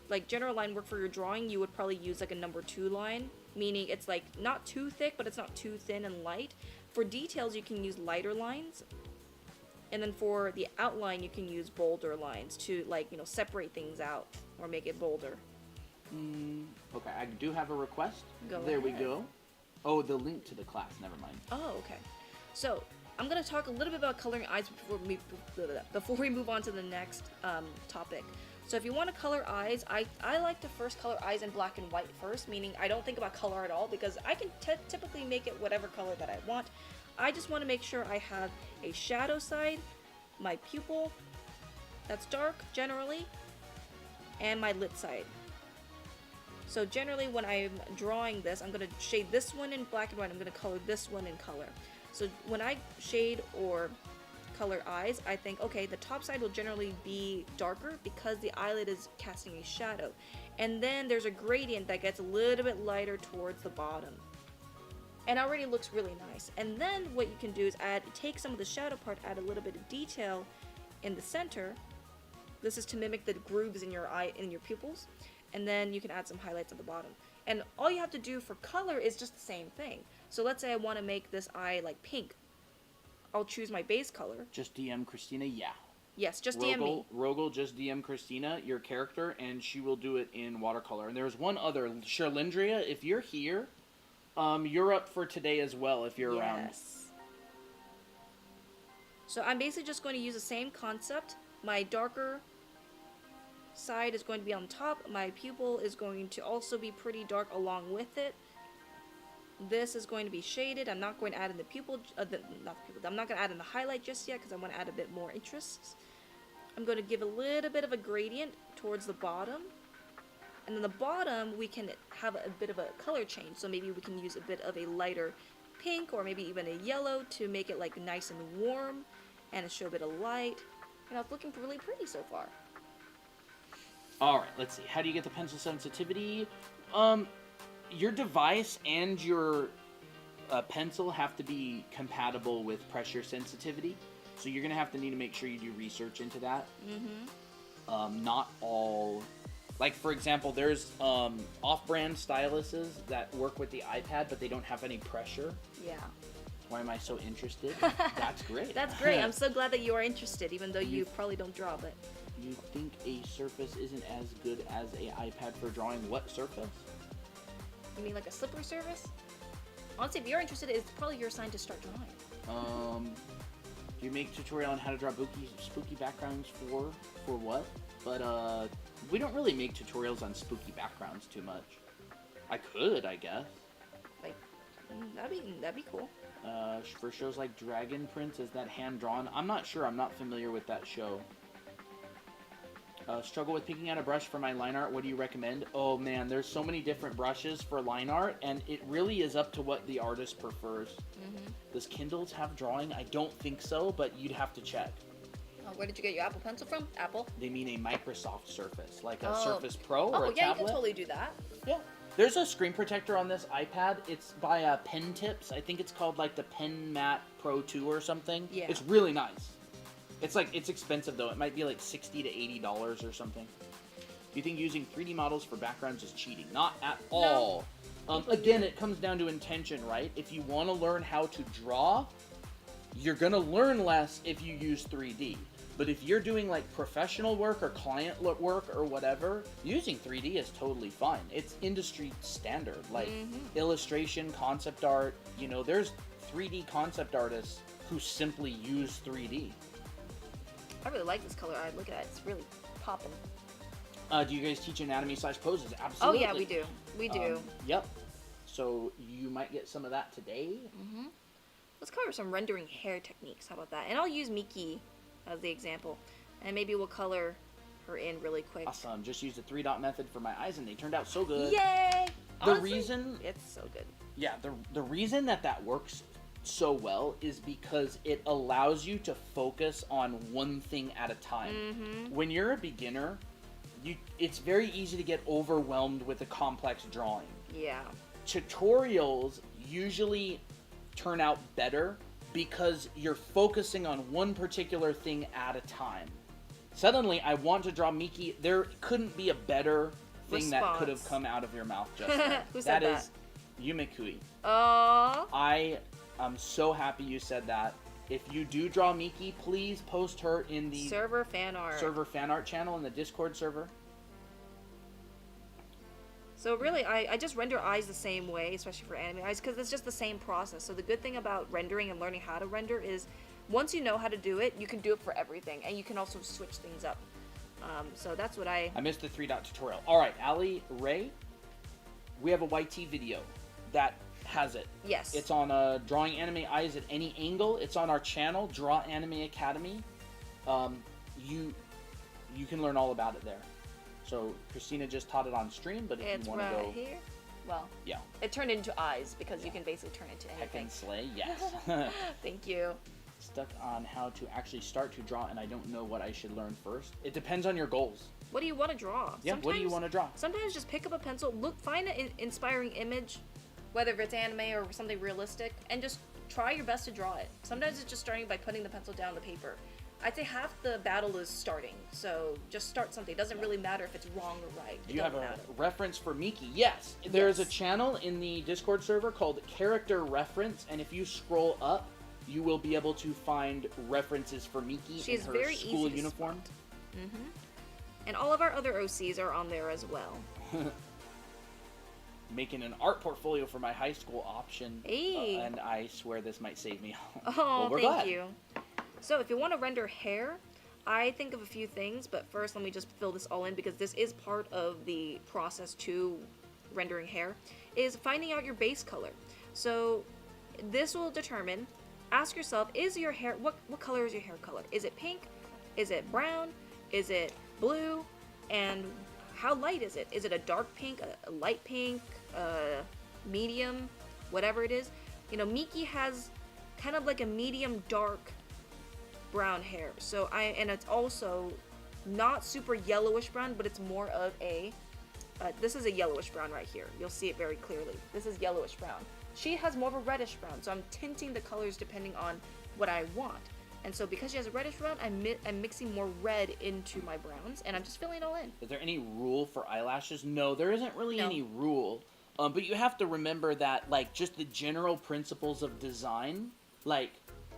like general line work for your drawing, you would probably use like a number 2 line, meaning it's like not too thick, but it's not too thin and light. For details, you can use lighter lines. And then for the outline, you can use bolder lines to like, you know, separate things out or make it bolder. Okay, I do have a request. Go there ahead. we go. Oh, the link to the class. Never mind. Oh, okay. So I'm gonna talk a little bit about coloring eyes before we move on to the next topic. So if you want to color eyes, I like to first color eyes in black and white first, meaning I don't think about color at all because I can typically make it whatever color that I want. I just want to make sure I have a shadow side, my pupil that's dark generally, and my lit side. So generally when I'm drawing this, I'm going to shade this one in black and white, I'm going to color this one in color. So when I shade or color eyes, I think, okay, the top side will generally be darker because the eyelid is casting a shadow. And then there's a gradient that gets a little bit lighter towards the bottom. And already looks really nice. And then what you can do is take some of the shadow part, add a little bit of detail in the center. This is to mimic the grooves in your eye, in your pupils. And then you can add some highlights at the bottom. And all you have to do for color is just the same thing. So let's say I want to make this eye like pink. I'll choose my base color. Just DM Christina, yeah. Yes, just DM me. Rogel, just DM Christina, your character, and she will do it in watercolor. And there's one other, Sherlindria, if you're here, you're up for today as well if you're around. Yes. So I'm basically just going to use the same concept. My darker side is going to be on top. My pupil is going to also be pretty dark along with it. This is going to be shaded. I'm not going to add in the pupil, I'm not going to add in the highlight just yet because I want to add a bit more interest. I'm going to give a little bit of a gradient towards the bottom. And then the bottom, we can have a bit of a color change. So maybe we can use a bit of a lighter pink or maybe even a yellow to make it like nice and warm and show a bit of light. And it's looking really pretty so far. Alright, let's see. How do you get the pencil sensitivity? Your device and your pencil have to be compatible with pressure sensitivity. So you're going to have to need to make sure you do research into that. Mm-hmm. Not all... Like, for example, there's off-brand styluses that work with the iPad, but they don't have any pressure. Yeah. Why am I so interested? That's great. That's great. I'm so glad that you are interested, even though you probably don't draw, but... You think a Surface isn't as good as a iPad for drawing what Surface? You mean like a slippery surface? Honestly, if you're interested, it's probably your sign to start drawing. Do you make tutorial on how to draw spooky backgrounds for what? But we don't really make tutorials on spooky backgrounds too much. I could, I guess. Like That'd be cool. For shows like Dragon Prince, is that hand drawn? I'm not sure. I'm not familiar with that show. Struggle with picking out a brush for my line art. What do you recommend? Oh man, there's so many different brushes for line art, and it really is up to what the artist prefers. Does Kindles have drawing? I don't think so, but you'd have to check. Where did you get your Apple Pencil from? Apple? They mean a Microsoft Surface, like a Surface Pro or a tablet. Yeah, you can totally do that. Yeah. There's a screen protector on this iPad. It's by Pen Tips. I think it's called like the Pen Mat Pro 2 or something. Yeah. It's really nice. It's expensive though. It might be like $60 to $80 or something. Do you think using 3D models for backgrounds is cheating? Not at all. Again, it comes down to intention, right? If you want to learn how to draw, you're going to learn less if you use 3D. But if you're doing like professional work or client work or whatever, using 3D is totally fine. It's industry standard. Like illustration, concept art, there's 3D concept artists who simply use 3D. I really like this color. I look at it. It's really popping. Do you guys teach anatomy/poses? Absolutely. Oh yeah, we do. We do. Yep. So you might get some of that today. Let's cover some rendering hair techniques. How about that? And I'll use Miki as the example, and maybe we'll color her in really quick. Awesome. Just used the 3-dot method for my eyes, and they turned out so good. Yay! The Honestly, reason it's so good. Yeah, the reason that works so well is because it allows you to focus on one thing at a time. When you're a beginner, it's very easy to get overwhelmed with a complex drawing. Yeah. Tutorials usually turn out better because you're focusing on one particular thing at a time. Suddenly, I want to draw Miki. There couldn't be a better thing that could have come out of your mouth just now. Who said that? That is Yumikui. Aww. I'm so happy you said that. If you do draw Miki, please post her in the server fan art channel in the Discord server. So really, I just render eyes the same way, especially for anime eyes, because it's just the same process. So the good thing about rendering and learning how to render is once you know how to do it, you can do it for everything, and you can also switch things up. So that's what I missed the 3-dot tutorial. All right, Ali Ray, we have a YT video that has it. Yes. It's on Drawing Anime Eyes at Any Angle. It's on our channel, Draw Anime Academy. You can learn all about it there. So Christina just taught it on stream, but if you want to go... It's right here. Well, yeah. It turned into eyes because you can basically turn it to anything. Heck and slay, yes. Thank you. Stuck on how to actually start to draw, and I don't know what I should learn first. It depends on your goals. What do you want to draw? Yeah, what do you want to draw? Sometimes just pick up a pencil, find an inspiring image, whether it's anime or something realistic, and just try your best to draw it. Sometimes it's just starting by putting the pencil down the paper. I'd say half the battle is starting, so just start something. It doesn't really matter if it's wrong or right. Do you have a reference for Miki? Yes. There's a channel in the Discord server called Character Reference, and if you scroll up, you will be able to find references for Miki in her very school easy to uniform. And all of our other OCs are on there as well. Making an art portfolio for my high school option. Hey. And I swear this might save me. Oh, well, thank you. So if you want to render hair, I think of a few things, but first let me just fill this all in because this is part of the process to rendering hair, is finding out your base color. So this will determine, ask yourself, is your hair, what color is your hair color? Is it pink? Is it brown? Is it blue? And how light is it? Is it a dark pink, a light pink, medium, whatever it is? You know, Miki has kind of like a medium dark brown hair. So and it's also not super yellowish brown, but it's more of a, this is a yellowish brown right here. You'll see it very clearly. This is yellowish brown. She has more of a reddish brown, so I'm tinting the colors depending on what I want. And so because she has a reddish brown, I'm mixing more red into my browns, and I'm just filling it all in. Is there any rule for eyelashes? No, there isn't really any rule. But you have to remember that, like, just the general principles of design, like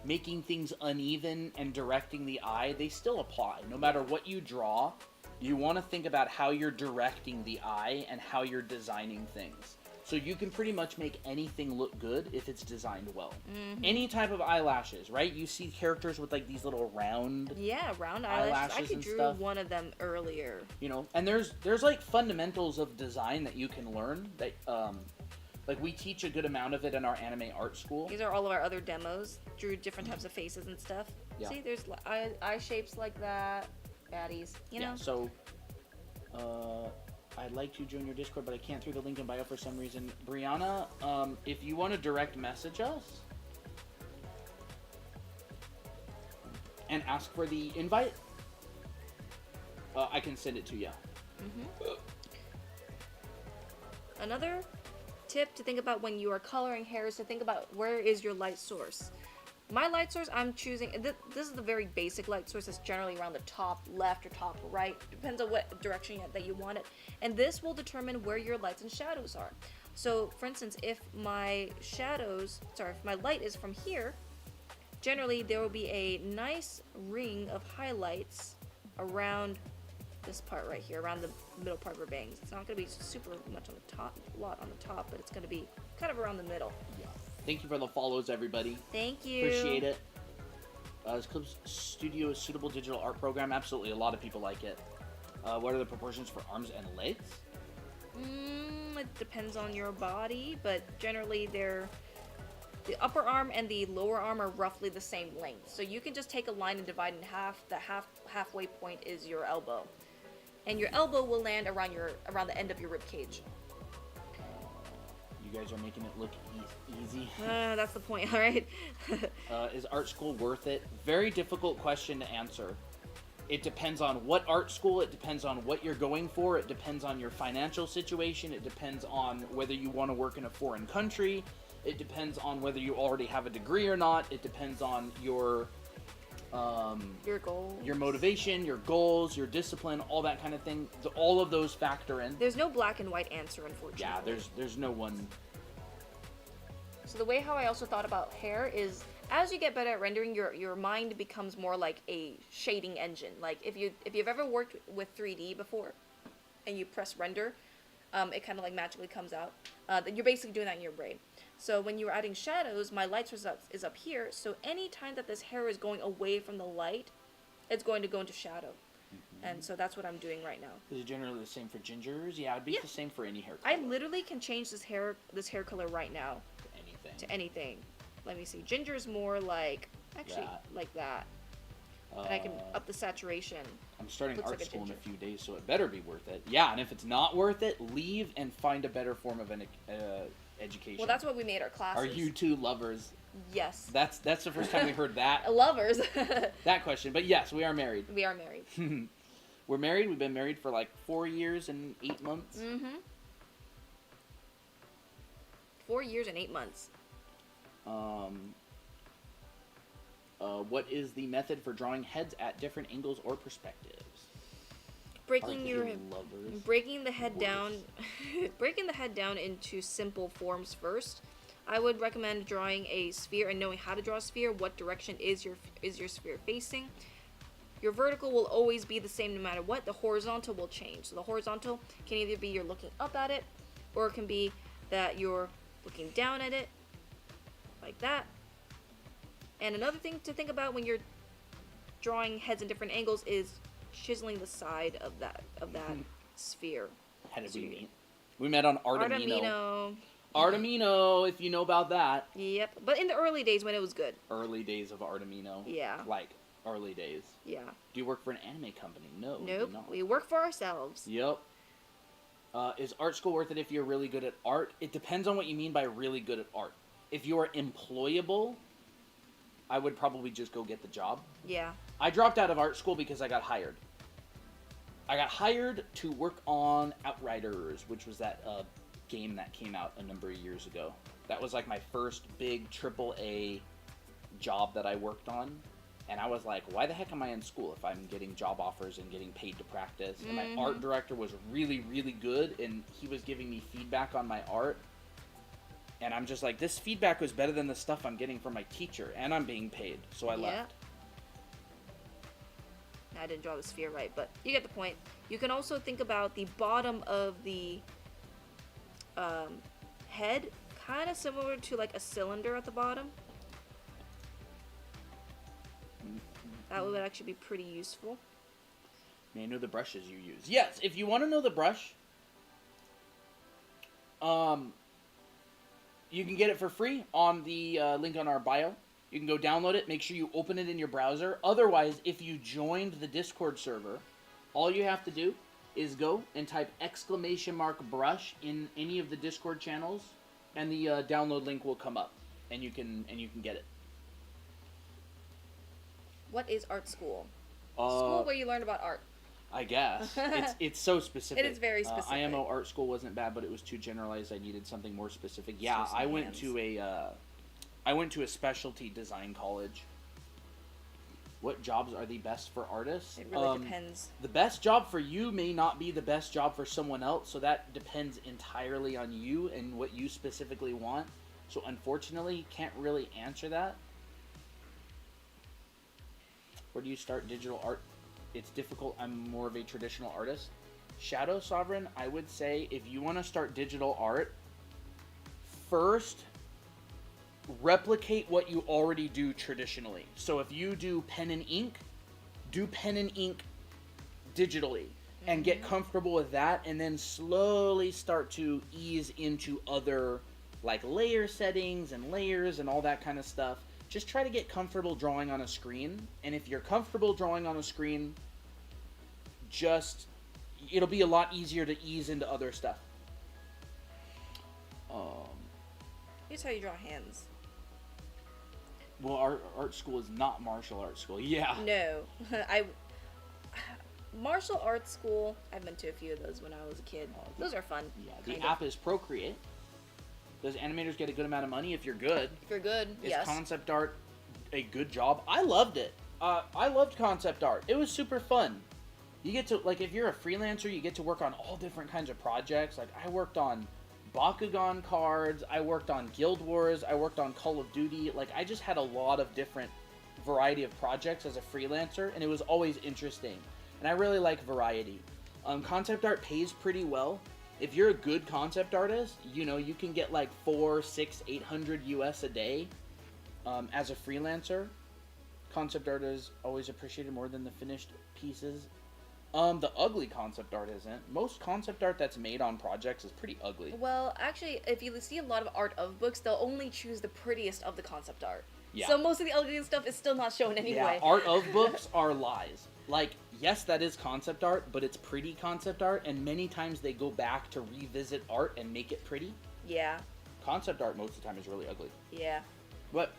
making things uneven and directing the eye, they still apply. No matter what you draw, you want to think about how you're directing the eye and how you're designing things. So you can pretty much make anything look good if it's designed well. Any type of eyelashes, right? You see characters with like these little round round eyelashes. I and drew stuff. one of them earlier. You know, and there's like fundamentals of design that you can learn that Like, we teach a good amount of it in our anime art school. These are all of our other demos. Drew different types of faces and stuff. Yeah. See, there's eye shapes like that. Baddies, you know? Yeah, so, I'd like to join your Discord, but I can't through the link in bio for some reason. Brianna, if you want to direct message us and ask for the invite, I can send it to you. Another tip to think about when you are coloring hair is to think about where is your light source. My light source, I'm choosing, this is the very basic light source. It's generally around the top left or top right. Depends on what direction that you want it. And this will determine where your lights and shadows are. So, for instance, if my light is from here, generally there will be a nice ring of highlights around this part right here, around the middle part of her bangs. It's not going to be super much on the top, a lot on the top, but it's going to be kind of around the middle. Yeah. Thank you for the follows, everybody. Thank you. Appreciate it. Is Clips Studio a suitable digital art program? Absolutely. A lot of people like it. What are the proportions for arms and legs? It depends on your body, but generally the upper arm and the lower arm are roughly the same length. So you can just take a line and divide in half. The halfway point is your elbow. And your elbow will land around the end of your rib cage. You guys are making it look easy. That's the point, all right? Is art school worth it? Very difficult question to answer. It depends on what art school, it depends on what you're going for, it depends on your financial situation, it depends on whether you want to work in a foreign country, it depends on whether you already have a degree or not, it depends on your goals, your motivation, your goals, your discipline, all that kind of thing. All of those factor in. There's no black and white answer, unfortunately. Yeah, there's no one. So the way how I also thought about hair is, as you get better at rendering, your mind becomes more like a shading engine. Like if you've ever worked with 3D before, and you press render, it kind of like magically comes out. You're basically doing that in your brain. So when you're adding shadows, my light source is up here. So any time that this hair is going away from the light, it's going to go into shadow. And so that's what I'm doing right now. Is it generally the same for gingers? Yeah, it'd be the same for any hair I color. literally can change this hair color right now. To anything. Let me see. Ginger is more like, actually, like that. And I can up the saturation. I'm starting art school in a few days, so it better be worth it. Yeah, and if it's not worth it, leave and find a better form of an education. Well, that's what we made our classes. Are you two lovers? Yes. That's the first time we heard that. Lovers. That question. But yes, we are married. We are married. We're married. We've been married for like 4 years and 8 months. 4 years and 8 months. What is the method for drawing heads at different angles or perspectives? Breaking the head down, breaking the head down into simple forms first. I would recommend drawing a sphere and knowing how to draw a sphere. What direction is your sphere facing? Your vertical will always be the same no matter what. The horizontal will change. So the horizontal can either be you're looking up at it, or it can be that you're looking down at it, like that. And another thing to think about when you're drawing heads in different angles is chiseling the side of that sphere. How did we meet? We met on Artemino. Artemino, if you know about that. Yep, but in the early days when it was good. Early days of Artemino. Yeah. Like, early days. Yeah. Do you work for an anime company? No. Nope. We work for ourselves. Yep. Is art school worth it if you're really good at art? It depends on what you mean by really good at art. If you are employable, I would probably just go get the job. Yeah. I dropped out of art school because I got hired. I got hired to work on Outriders, which was that game that came out a number of years ago. That was like my first big AAA job that I worked on. And I was like, why the heck am I in school if I'm getting job offers and getting paid to practice? And my art director was really, really good, and he was giving me feedback on my art. And I'm just like, this feedback was better than the stuff I'm getting from my teacher, and I'm being paid. So I left. I didn't draw the sphere right, but you get the point. You can also think about the bottom of the head, kind of similar to like a cylinder at the bottom. That would actually be pretty useful. May I know the brushes you use? Yes, if you want to know the brush, You can get it for free on the link on our bio. You can go download it. Make sure you open it in your browser. Otherwise, if you joined the Discord server, all you have to do is go and type !brush in any of the Discord channels, and the download link will come up, and you can get it. What is art school? School where you learn about art. I guess it's so specific. It is very specific. IMO art school wasn't bad, but it was too generalized. I needed something more specific. Yeah, I went to a specialty design college. What jobs are the best for artists? It really depends. The best job for you may not be the best job for someone else, so that depends entirely on you and what you specifically want. So unfortunately, can't really answer that. Where do you start digital art? It's difficult. I'm more of a traditional artist. Shadow Sovereign, I would say if you want to start digital art, first replicate what you already do traditionally. So if you do pen and ink, do pen and ink digitally and get comfortable with that, and then slowly start to ease into other like layer settings and layers and all that kind of stuff. Just try to get comfortable drawing on a screen, and if you're comfortable drawing on a screen, it'll be a lot easier to ease into other stuff. Here's how you draw hands. Well, art school is not martial arts school. Yeah. No. Martial arts school, I've been to a few of those when I was a kid. Those are fun. Yeah, the app is Procreate. Those animators get a good amount of money if you're good. If you're good, yes. Is concept art a good job? I loved it. I loved concept art. It was super fun. You get to, like, if you're a freelancer, you get to work on all different kinds of projects. Like, I worked on Bakugan cards, I worked on Guild Wars, I worked on Call of Duty. Like, I just had a lot of different variety of projects as a freelancer, and it was always interesting. And I really like variety. Concept art pays pretty well. If you're a good concept artist, you know, you can get like 400, 600, 800 US a day as a freelancer. Concept art is always appreciated more than the finished pieces. The ugly concept art isn't. Most concept art that's made on projects is pretty ugly. Well, actually, if you see a lot of art of books, they'll only choose the prettiest of the concept art. Yeah. So most of the ugly stuff is still not shown anyway. Yeah, art of books are lies. Like, yes, that is concept art, but it's pretty concept art, and many times they go back to revisit art and make it pretty. Yeah. Concept art most of the time is really ugly. Yeah. But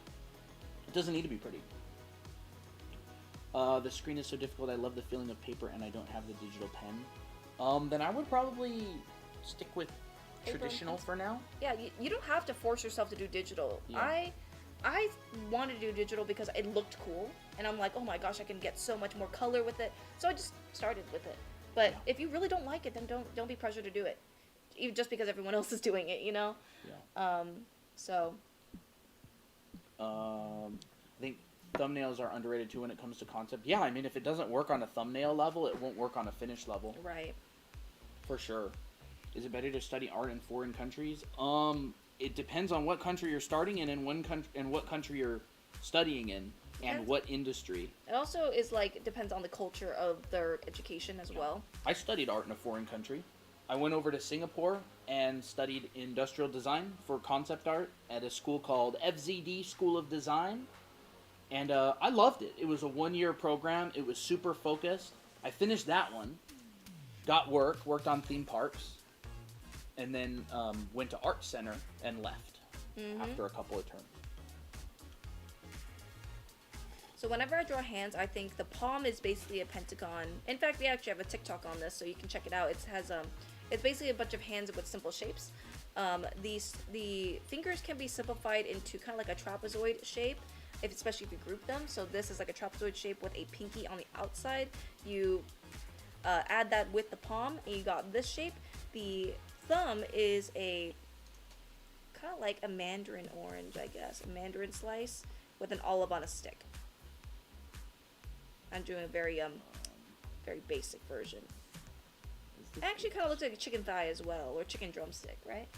it doesn't need to be pretty. The screen is so difficult, I love the feeling of paper, and I don't have the digital pen. Then I would probably stick with traditional for now. Yeah, you don't have to force yourself to do digital. Yeah. I wanted to do digital because it looked cool, and I'm like, oh my gosh, I can get so much more color with it. So I just started with it. But if you really don't like it, then don't be pressured to do it, even just because everyone else is doing it, you know. Yeah. So. I think thumbnails are underrated too when it comes to concept. Yeah, I mean, if it doesn't work on a thumbnail level, it won't work on a finished level. Right. For sure. Is it better to study art in foreign countries? It depends on what country you're starting in and what country you're studying in and what industry. It also is like depends on the culture of their education as well. I studied art in a foreign country. I went over to Singapore and studied industrial design for concept art at a school called FZD School of Design. And I loved it. It was a 1-year program. It was super focused. I finished that one. Got worked on theme parks. And then went to Art Center and left after a couple of terms. So whenever I draw hands, I think the palm is basically a pentagon. In fact, we actually have a TikTok on this, so you can check it out. It has it's basically a bunch of hands with simple shapes. The fingers can be simplified into kind of like a trapezoid shape, especially if you group them. So this is like a trapezoid shape with a pinky on the outside. You add that with the palm, and you got this shape. The thumb is a kind of like a mandarin orange, I guess, a mandarin slice with an olive on a stick. I'm doing a very basic version. It actually kind of looks like a chicken thigh as well, or chicken drumstick, right?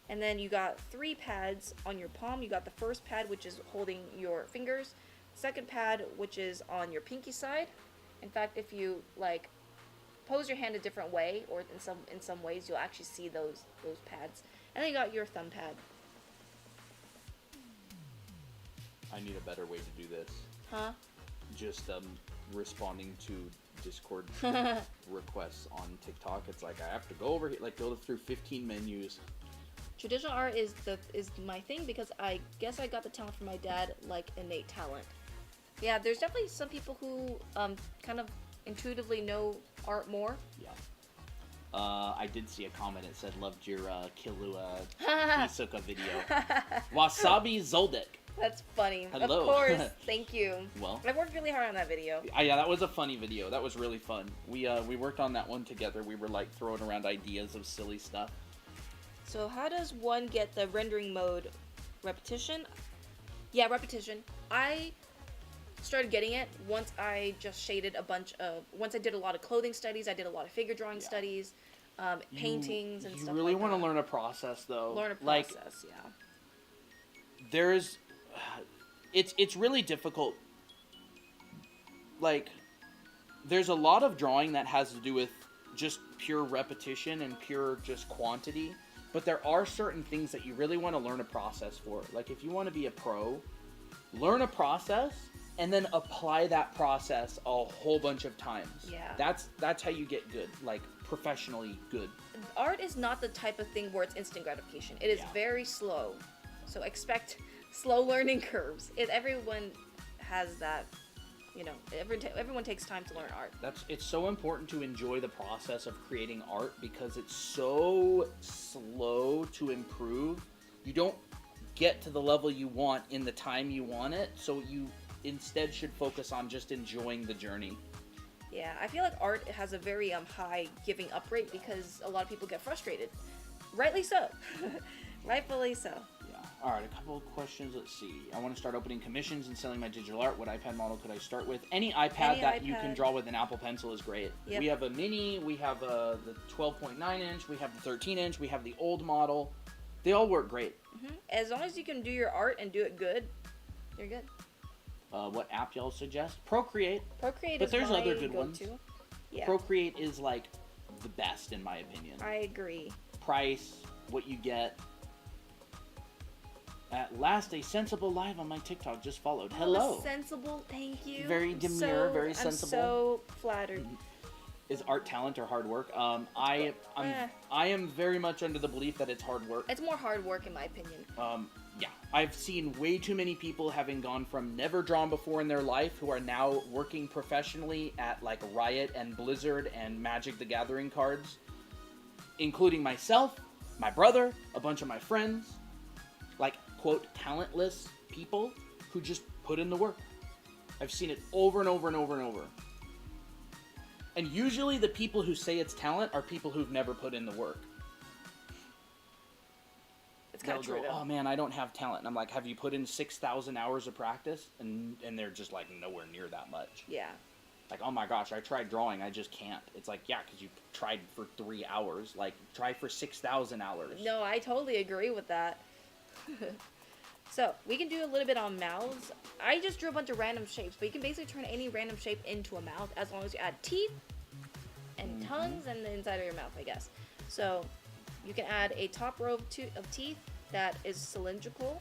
And then you got 3 pads on your palm. You got the first pad, which is holding your fingers. Second pad, which is on your pinky side. In fact, if you like pose your hand a different way, or in some ways, you'll actually see those pads. And then you got your thumb pad. I need a better way to do this. Huh? Just responding to Discord requests on TikTok. It's like I have to go over here, like go through 15 menus. Traditional art is my thing because I guess I got the talent from my dad, like innate talent. Yeah, there's definitely some people who kind of intuitively know art more. Yeah. I did see a comment. It said, "Loved your Killua Hisoka video." Wasabi Zoldyck. That's funny. Hello. Of course. Thank you. Well, I worked really hard on that video. Yeah, that was a funny video. That was really fun. We worked on that one together. We were like throwing around ideas of silly stuff. So how does one get the rendering mode? Repetition? Yeah, repetition. I started getting it once I just shaded once I did a lot of clothing studies, I did a lot of figure drawing studies, paintings and stuff like that. You really want to learn a process though. Learn a process, yeah. There's, it's really difficult. Like, there's a lot of drawing that has to do with just pure repetition and pure just quantity. But there are certain things that you really want to learn a process for. Like, if you want to be a pro, learn a process and then apply that process a whole bunch of times. Yeah. That's how you get good, like, professionally good. Art is not the type of thing where it's instant gratification. It is very slow. So expect slow learning curves. Everyone has that, you know, everyone takes time to learn art. It's so important to enjoy the process of creating art because it's so slow to improve. You don't get to the level you want in the time you want it, so you instead should focus on just enjoying the journey. Yeah, I feel like art has a very high giving up rate because a lot of people get frustrated. Rightly so. Rightfully so. Yeah. All right, a couple of questions. Let's see. I want to start opening commissions and selling my digital art. What iPad model could I start with? Any iPad you can draw with an Apple Pencil is great. Yep. We have a mini, we have the 12.9 inch, we have the 13 inch, we have the old model. They all work great. Mm-hmm. As long as you can do your art and do it good, you're good. What app y'all suggest? Procreate. Procreate but is there's my other good go-to. ones. Yeah. Procreate is like the best in my opinion. I agree. Price, what you get. At last, a sensible live on my TikTok just followed. Hello. Sensible, thank you. Very demure, very sensible. I'm so flattered. Is art talent or hard work? I am very much under the belief that it's hard work. It's more hard work in my opinion. Yeah, I've seen way too many people having gone from never drawn before in their life who are now working professionally at like Riot and Blizzard and Magic the Gathering cards, including myself, my brother, a bunch of my friends, like quote talentless people who just put in the work. I've seen it over and over and over and over. And usually the people who say it's talent are people who've never put in the work. It's kind of true. Oh man, I don't have talent. And I'm like, have you put in 6,000 hours of practice? And they're just like nowhere near that much. Yeah. Like, oh my gosh, I tried drawing, I just can't. It's like, yeah, because you tried for 3 hours. Like, try for 6,000 hours. No, I totally agree with that. So, we can do a little bit on mouths. I just drew a bunch of random shapes, but you can basically turn any random shape into a mouth as long as you add teeth and tongues and the inside of your mouth, I guess. So, you can add a top row of teeth that is cylindrical.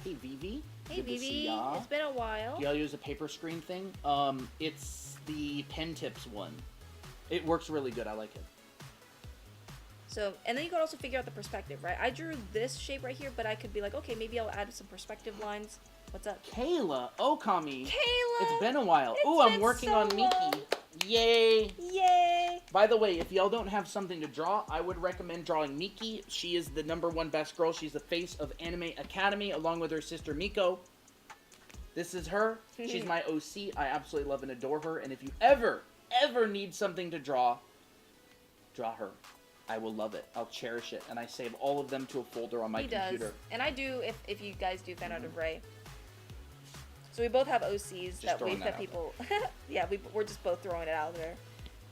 Hey, Vivi. Hey, Vivi. It's been a while. Do y'all use a paper screen thing? It's the pen tips one. It works really good. I like it. So, and then you can also figure out the perspective, right? I drew this shape right here, but I could be like, okay, maybe I'll add some perspective lines. What's up? Kayla Okami. Kayla! It's been a while. Ooh, I'm working on Miki. Yay! Yay! By the way, if y'all don't have something to draw, I would recommend drawing Miki. She is the #1 best girl. She's the face of Anime Academy, along with her sister Miko. This is her. She's my OC. I absolutely love and adore her. And if you ever need something to draw her. I will love it. I'll cherish it. And I save all of them to a folder on my computer. Does. And I do if you guys do fan art of Ray. So we both have OCs that people... yeah, we're just both throwing it out there.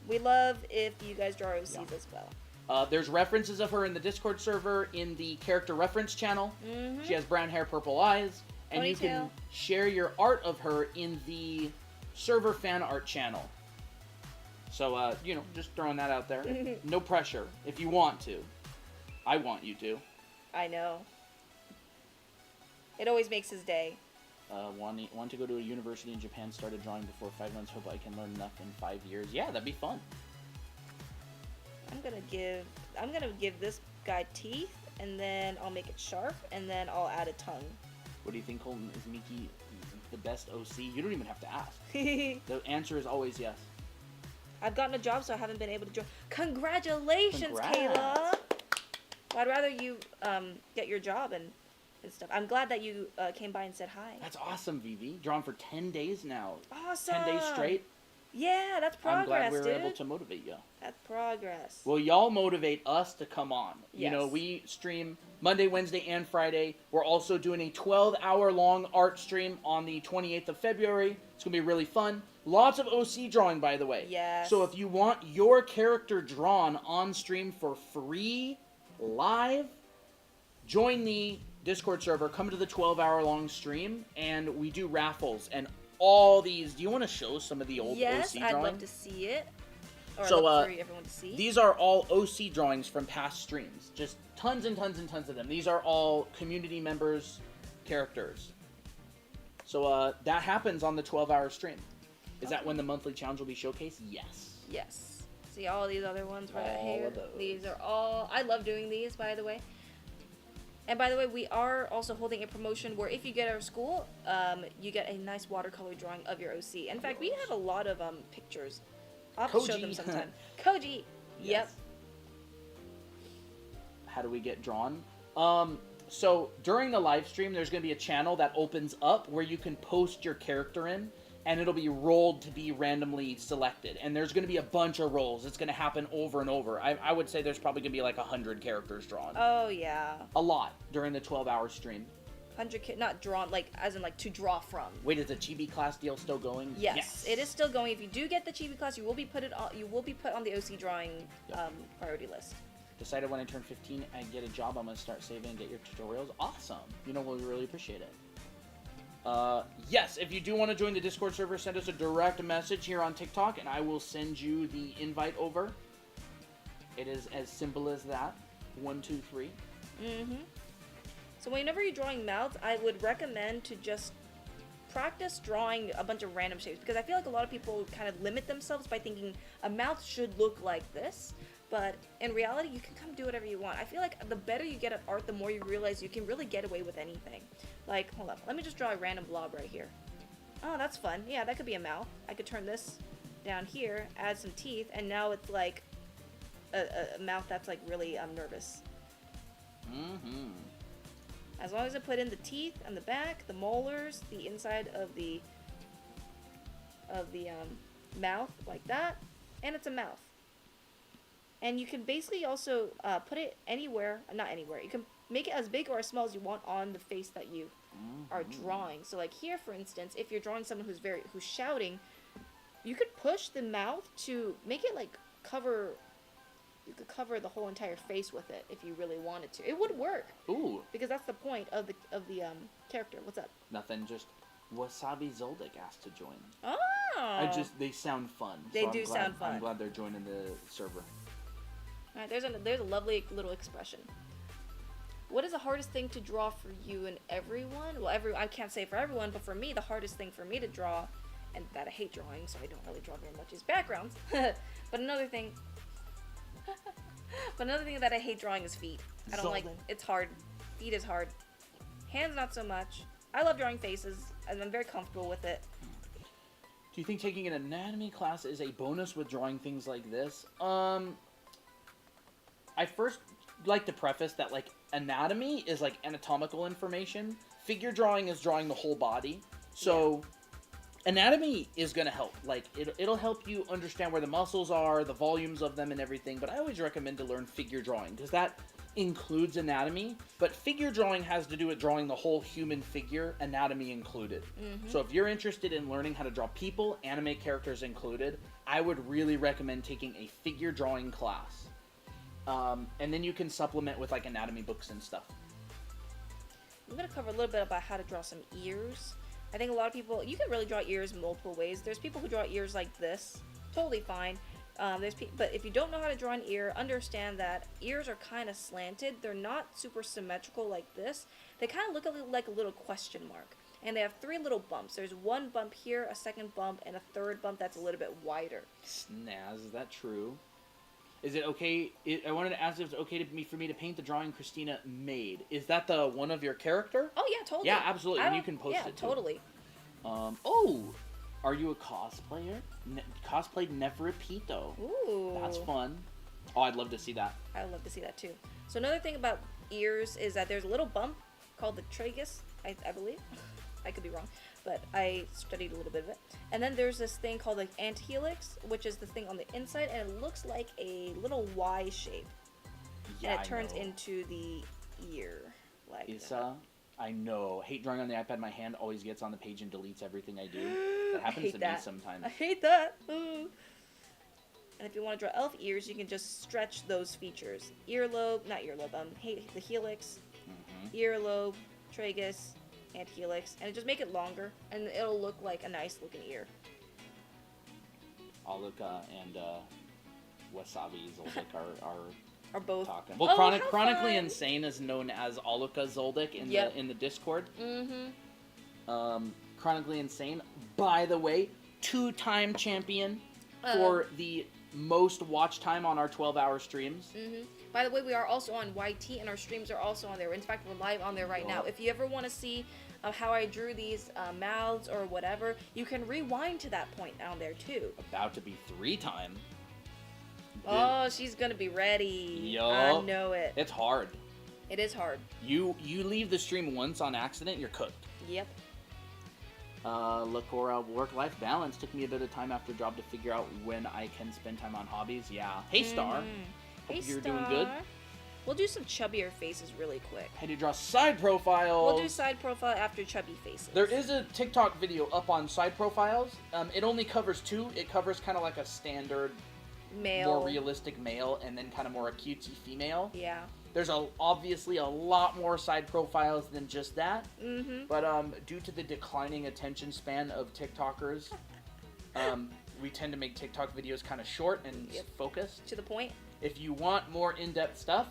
We love if you guys draw OCs as well. There's references of her in the Discord server, in the character reference channel. Mm-hmm. She has brown hair, purple eyes. And Ponytail. You can share your art of her in the server fan art channel. So, just throwing that out there. No pressure, if you want to. I want you to. I know. It always makes his day. Want to go to a university in Japan, started drawing before 5 months, hope I can learn enough in 5 years. Yeah, that'd be fun. I'm gonna give this guy teeth, and then I'll make it sharp, and then I'll add a tongue. What do you think, Colton? Is Miki the best OC? You don't even have to ask. The answer is always yes. I've gotten a job, so I haven't been able to join. Congratulations, Congrats. Kayla! Well, I'd rather you get your job and stuff. I'm glad that you came by and said hi. That's awesome, Vivi. Drawn for 10 days now. Awesome! 10 days straight. Yeah, that's progress, I'm glad we were dude. able to motivate you. That's progress. Well, y'all motivate us to come on. Yes. You know, we stream Monday, Wednesday, and Friday. We're also doing a 12-hour-long art stream on the 28th of February. It's going to be really fun. Lots of OC drawing, by the way. Yes. So if you want your character drawn on stream for free, live, join the Discord server, come to the 12-hour-long stream, and we do raffles and all these. Do you want to show some of the old yes, OC I'd drawings? love to see it. Or So, I'd love for everyone to see. These are all OC drawings from past streams. Just tons and tons and tons of them. These are all community members' characters. So that happens on the 12-hour stream. Is that when the monthly challenge will be showcased? Yes. Yes. See all these other ones right All here? of those. These are all... I love doing these, by the way. And by the way, we are also holding a promotion where if you get our school, you get a nice watercolor drawing of your OC. In fact, we have a lot of pictures. I'll have to show them Koji. sometime. Koji! Yep. How do we get drawn? So during the live stream, there's going to be a channel that opens up where you can post your character in, and it'll be rolled to be randomly selected. And there's going to be a bunch of rolls. It's going to happen over and over. I would say there's probably going to be like 100 characters drawn. Oh, yeah. A lot during the 12-hour stream. 100 not drawn, like, as in, like, to draw from. Wait, is the Chibi class deal still going? Yes, it is still going. If you do get the Chibi class, you will be put on the OC drawing priority list. Decided when I turn 15 I get a job, I'm going to start saving and get your tutorials. Awesome. You know, we really appreciate it. Yes, if you do want to join the Discord server, send us a direct message here on TikTok, and I will send you the invite over. It is as simple as that. 1, 2, 3. Mm-hmm. So whenever you're drawing mouths, I would recommend to just practice drawing a bunch of random shapes, because I feel like a lot of people kind of limit themselves by thinking a mouth should look like this, but in reality, you can kind of do whatever you want. I feel like the better you get at art, the more you realize you can really get away with anything. Like, hold up, let me just draw a random blob right here. Oh, that's fun. Yeah, that could be a mouth. I could turn this down here, add some teeth, and now it's like a mouth that's like really nervous. Mm-hmm. As long as I put in the teeth on the back, the molars, the inside of the mouth like that, and it's a mouth. And you can basically also put it anywhere, not anywhere. You can make it as big or as small as you want on the face that you are drawing. So like here, for instance, if you're drawing someone who's shouting, you could push the mouth to make it like cover. You could cover the whole entire face with it if you really wanted to. It would work. Ooh. Because that's the point of the character. What's up? Nothing, just Wasabi Zoldyck asked to join. Oh. They sound fun. They do sound fun. I'm glad they're joining the server. All right, there's a lovely little expression. What is the hardest thing to draw for you and everyone? Well, I can't say for everyone, but for me, the hardest thing for me to draw, and that I hate drawing, so I don't really draw very much, is backgrounds. But another thing that I hate drawing is feet. I don't like. It's hard. Feet is hard. Hands not so much. I love drawing faces, and I'm very comfortable with it. Do you think taking an anatomy class is a bonus with drawing things like this? I first like to preface that, like, anatomy is, like, anatomical information. Figure drawing is drawing the whole body. So, anatomy is going to help. Like, it'll help you understand where the muscles are, the volumes of them, and everything. But I always recommend to learn figure drawing, because that includes anatomy. But figure drawing has to do with drawing the whole human figure, anatomy included. Mm-hmm. So if you're interested in learning how to draw people, anime characters included, I would really recommend taking a figure drawing class. And then you can supplement with, like, anatomy books and stuff. I'm going to cover a little bit about how to draw some ears. I think a lot of people, you can really draw ears multiple ways. There's people who draw ears like this, totally fine. But if you don't know how to draw an ear, understand that ears are kind of slanted. They're not super symmetrical like this. They kind of look like a little question mark. And they have 3 little bumps. There's one bump here, a second bump, and a third bump that's a little bit wider. Snaz, is that true? Is it okay? I wanted to ask if it's okay for me to paint the drawing Christina made. Is that the one of your character? Oh yeah, totally. Yeah, absolutely. And you can post it too. Totally. Oh, are you a cosplayer? Cosplayed Neferipito. Ooh. That's fun. Oh, I'd love to see that. I'd love to see that too. So another thing about ears is that there's a little bump called the tragus, I believe. I could be wrong, but I studied a little bit of it. And then there's this thing called the antihelix, which is the thing on the inside, and it looks like a little Y shape. Yeah, and it turns into the ear. Like that. I know. Hate drawing on the iPad. My hand always gets on the page and deletes everything I do. That happens to me sometimes. I hate that. Ooh. And if you want to draw elf ears, you can just stretch those features. Not earlobe, the helix, earlobe, tragus, and helix, and just make it longer, and it'll look like a nice looking ear. Aluka and Wasabi Zoldyck are both talking. Well, Chronically Insane is known as Aluka Zoldyck in the Discord. Chronically Insane, by the way, 2-time champion for the most watch time on our 12-hour streams. By the way, we are also on YT, and our streams are also on there. In fact, we're live on there right now. If you ever want to see how I drew these mouths or whatever, you can rewind to that point down there too. About to be 3-time. Oh, she's gonna be ready. Yo, I know it. It's hard. It is hard. You leave the stream once on accident, you're cooked. Yep. Lacora, work-life balance. Took me a bit of time after job to figure out when I can spend time on hobbies. Yeah. Hey, Star. Hey, Hope you're Star. doing good. We'll do some chubbier faces really quick. How do you draw side profiles? We'll do side profile after chubby faces. There is a TikTok video up on side profiles. It only covers 2. It covers kind of like a standard male, more realistic male, and then kind of more a cutesy female. Yeah. There's obviously a lot more side profiles than just that. But due to the declining attention span of TikTokers, we tend to make TikTok videos kind of short and focused. To the point. If you want more in-depth stuff,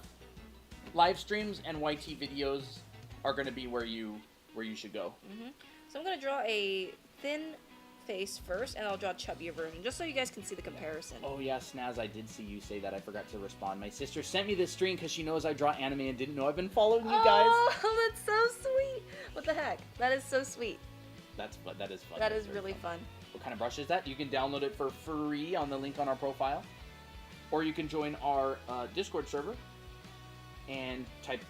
live streams and YT videos are going to be where you should go. So I'm going to draw a thin face first, and I'll draw a chubbier version, just so you guys can see the comparison. Oh yeah, Snaz, I did see you say that. I forgot to respond. My sister sent me this stream because she knows I draw anime and didn't know I've been following you guys. Oh, that's so sweet. What the heck? That is so sweet. That is fun. That is really fun. What kind of brush is that? You can download it for free on the link on our profile. Or you can join our Discord server and type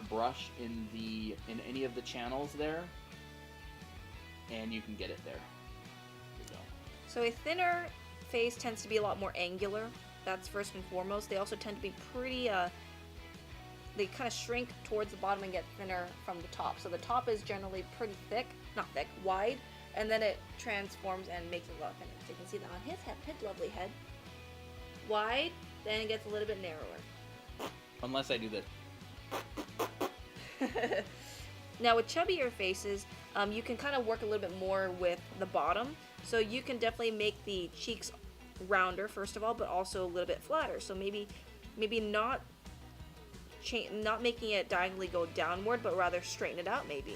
!brush in any of the channels there, and you can get it there. There you go. So a thinner face tends to be a lot more angular. That's first and foremost. They also tend to be pretty, they kind of shrink towards the bottom and get thinner from the top. So the top is generally pretty thick, not thick, wide, and then it transforms and makes it a lot thinner. So you can see that on his head, his lovely head. Wide, then it gets a little bit narrower. Unless I do this. Now with chubbier faces, you can kind of work a little bit more with the bottom. So you can definitely make the cheeks rounder, first of all, but also a little bit flatter. So maybe not making it diagonally go downward, but rather straighten it out maybe.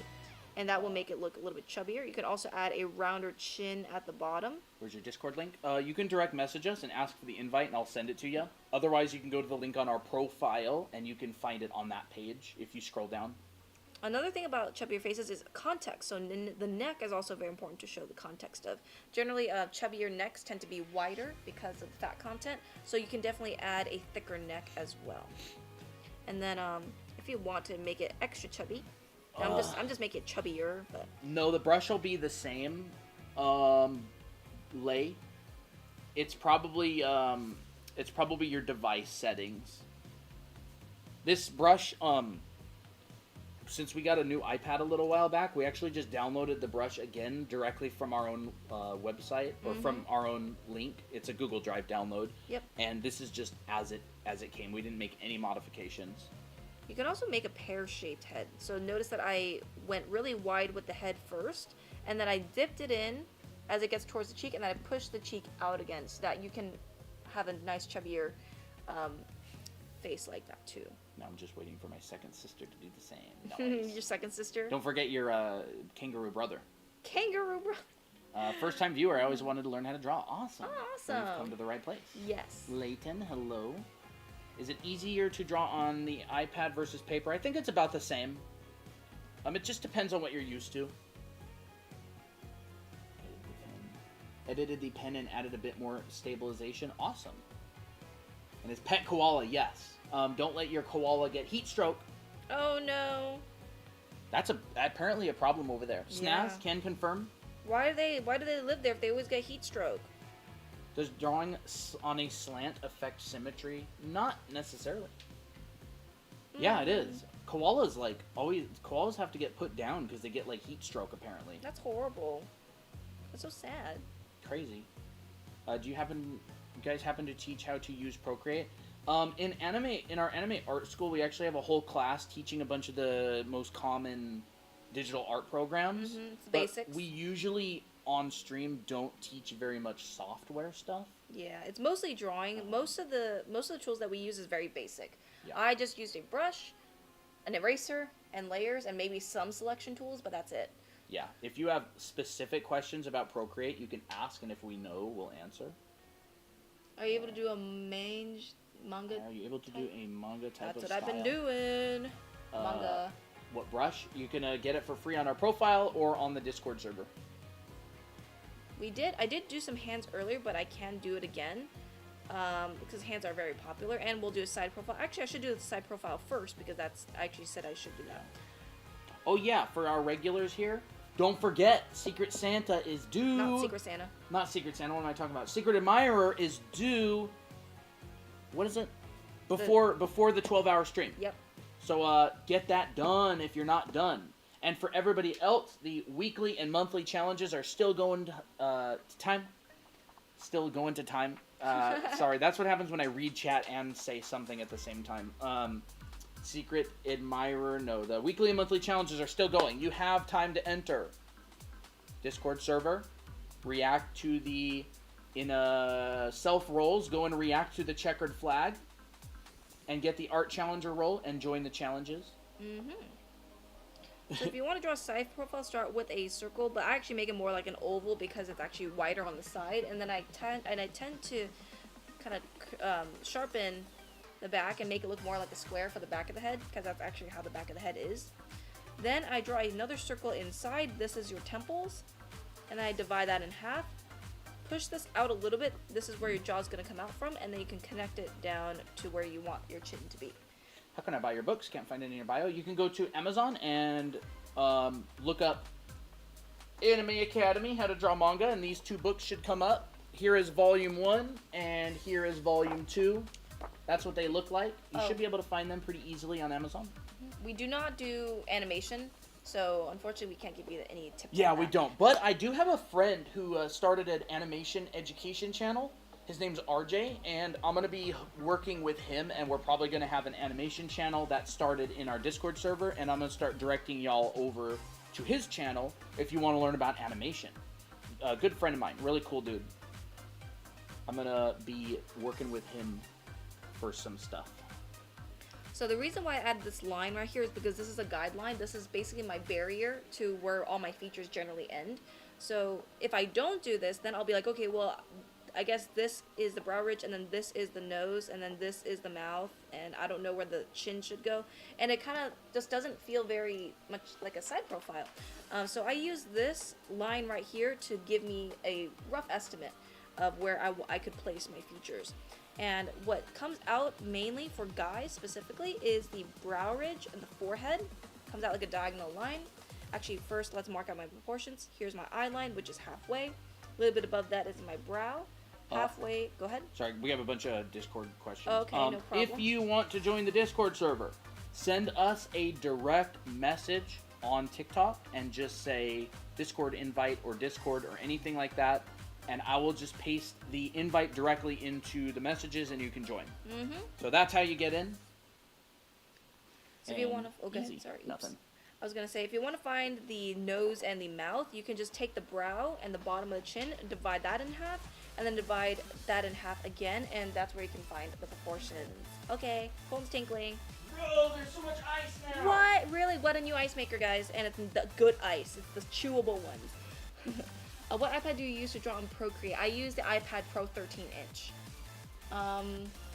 And that will make it look a little bit chubbier. You can also add a rounder chin at the bottom. Where's your Discord link? You can direct message us and ask for the invite, and I'll send it to you. Otherwise, you can go to the link on our profile, and you can find it on that page if you scroll down. Another thing about chubbier faces is context. So the neck is also very important to show the context of. Generally, chubbier necks tend to be wider because of the fat content. So you can definitely add a thicker neck as well. And then if you want to make it extra chubby, I'm just making it chubbier, but no, the brush will be the same. Lay. It's probably your device settings. This brush, since we got a new iPad a little while back, we actually just downloaded the brush again directly from our own website or from our own link. It's a Google Drive download. Yep. And this is just as it came. We didn't make any modifications. You can also make a pear-shaped head. So notice that I went really wide with the head first, and then I dipped it in as it gets towards the cheek, and then I pushed the cheek out again so that you can have a nice chubbier face like that too. Now I'm just waiting for my second sister to do the same. Nice. Your second sister? Don't forget your kangaroo brother. Kangaroo brother. First time viewer, I always wanted to learn how to draw. Awesome. Awesome. You've come to the right place. Yes. Layton, hello. Is it easier to draw on the iPad versus paper? I think it's about the same. It just depends on what you're used to. Edited the pen and added a bit more stabilization. Awesome. And his pet koala, yes. Don't let your koala get heat stroke. Oh no. That's apparently a problem over there. Snaz Yeah. can confirm. Why do they live there if they always get heat stroke? Does drawing on a slant affect symmetry? Not necessarily. Yeah, it is. Koalas koalas have to get put down because they get like heat stroke apparently. That's horrible. That's so sad. Crazy. Do you guys happen to teach how to use Procreate? In our anime art school, we actually have a whole class teaching a bunch of the most common digital art programs. It's the but basics. We usually on stream don't teach very much software stuff. Yeah, it's mostly drawing. Most of the tools that we use is very basic. Yeah. I just used a brush, an eraser, and layers, and maybe some selection tools, but that's it. Yeah, if you have specific questions about Procreate, you can ask, and if we know, we'll answer. Are you able to do a manga? Are you able to do a manga type That's of what I've been doing. Manga. What brush? You can get it for free on our profile or on the Discord server. I did do some hands earlier, but I can do it again. Because hands are very popular, and we'll do a side profile. Actually, I should do the side profile first, because I actually said I should do that. Oh yeah, for our regulars here, don't forget, Secret Santa is due. Not Secret Santa. Not Secret Santa, what am I talking about? Secret Admirer is due, what is it? Before the 12-hour stream. Yep. So get that done if you're not done. And for everybody else, the weekly and monthly challenges are still going to time. Still going to time. Sorry, that's what happens when I read chat and say something at the same time. Secret Admirer, no. The weekly and monthly challenges are still going. You have time to enter. Discord server. React to the... In self roles, go and react to the checkered flag. And get the art challenger role and join the challenges. Mm-hmm. So if you want to draw a side profile, start with a circle, but I actually make it more like an oval because it's actually wider on the side, and then I tend to kind of sharpen the back and make it look more like a square for the back of the head, because that's actually how the back of the head is. Then I draw another circle inside. This is your temples, and I divide that in half. Push this out a little bit. This is where your jaw is going to come out from, and then you can connect it down to where you want your chin to be. How can I buy your books? Can't find it in your bio. You can go to Amazon and look up Anime Academy, How to Draw Manga, and these two books should come up. Here is Volume 1, and here is Volume 2. That's what they look like. You should be able to find them pretty easily on Amazon. We do not do animation, so unfortunately we can't give you any tips. Yeah, on we that. don't. But I do have a friend who started an animation education channel. His name's RJ, and I'm going to be working with him, and we're probably going to have an animation channel that started in our Discord server, and I'm going to start directing y'all over to his channel if you want to learn about animation. A good friend of mine, really cool dude. I'm going to be working with him for some stuff. So the reason why I added this line right here is because this is a guideline. This is basically my barrier to where all my features generally end. So if I don't do this, then I'll be like, okay, well, I guess this is the brow ridge, and then this is the nose, and then this is the mouth, and I don't know where the chin should go. And it kind of just doesn't feel very much like a side profile. So I use this line right here to give me a rough estimate of where I could place my features. And what comes out mainly for guys specifically is the brow ridge and the forehead. Comes out like a diagonal line. Actually, first let's mark out my proportions. Here's my eye line, which is halfway. A little bit above that is my brow. Halfway, go ahead. Sorry, we have a bunch of Discord questions. Okay, no problem. If you want to join the Discord server, send us a direct message on TikTok and just say Discord invite or Discord or anything like that, and I will just paste the invite directly into the messages and you can join. Mm-hmm. So that's how you get in. So if you want to, okay, easy. sorry, oops. Nothing. I was gonna say, if you want to find the nose and the mouth, you can just take the brow and the bottom of the chin, and divide that in half, and then divide that in half again, and that's where you can find the proportions. Okay, phone's tinkling. Bro, there's so much ice now. What? Really? What a new ice maker, guys, and it's the good ice. It's the chewable ones. What iPad do you use to draw in Procreate? I use the iPad Pro 13-inch.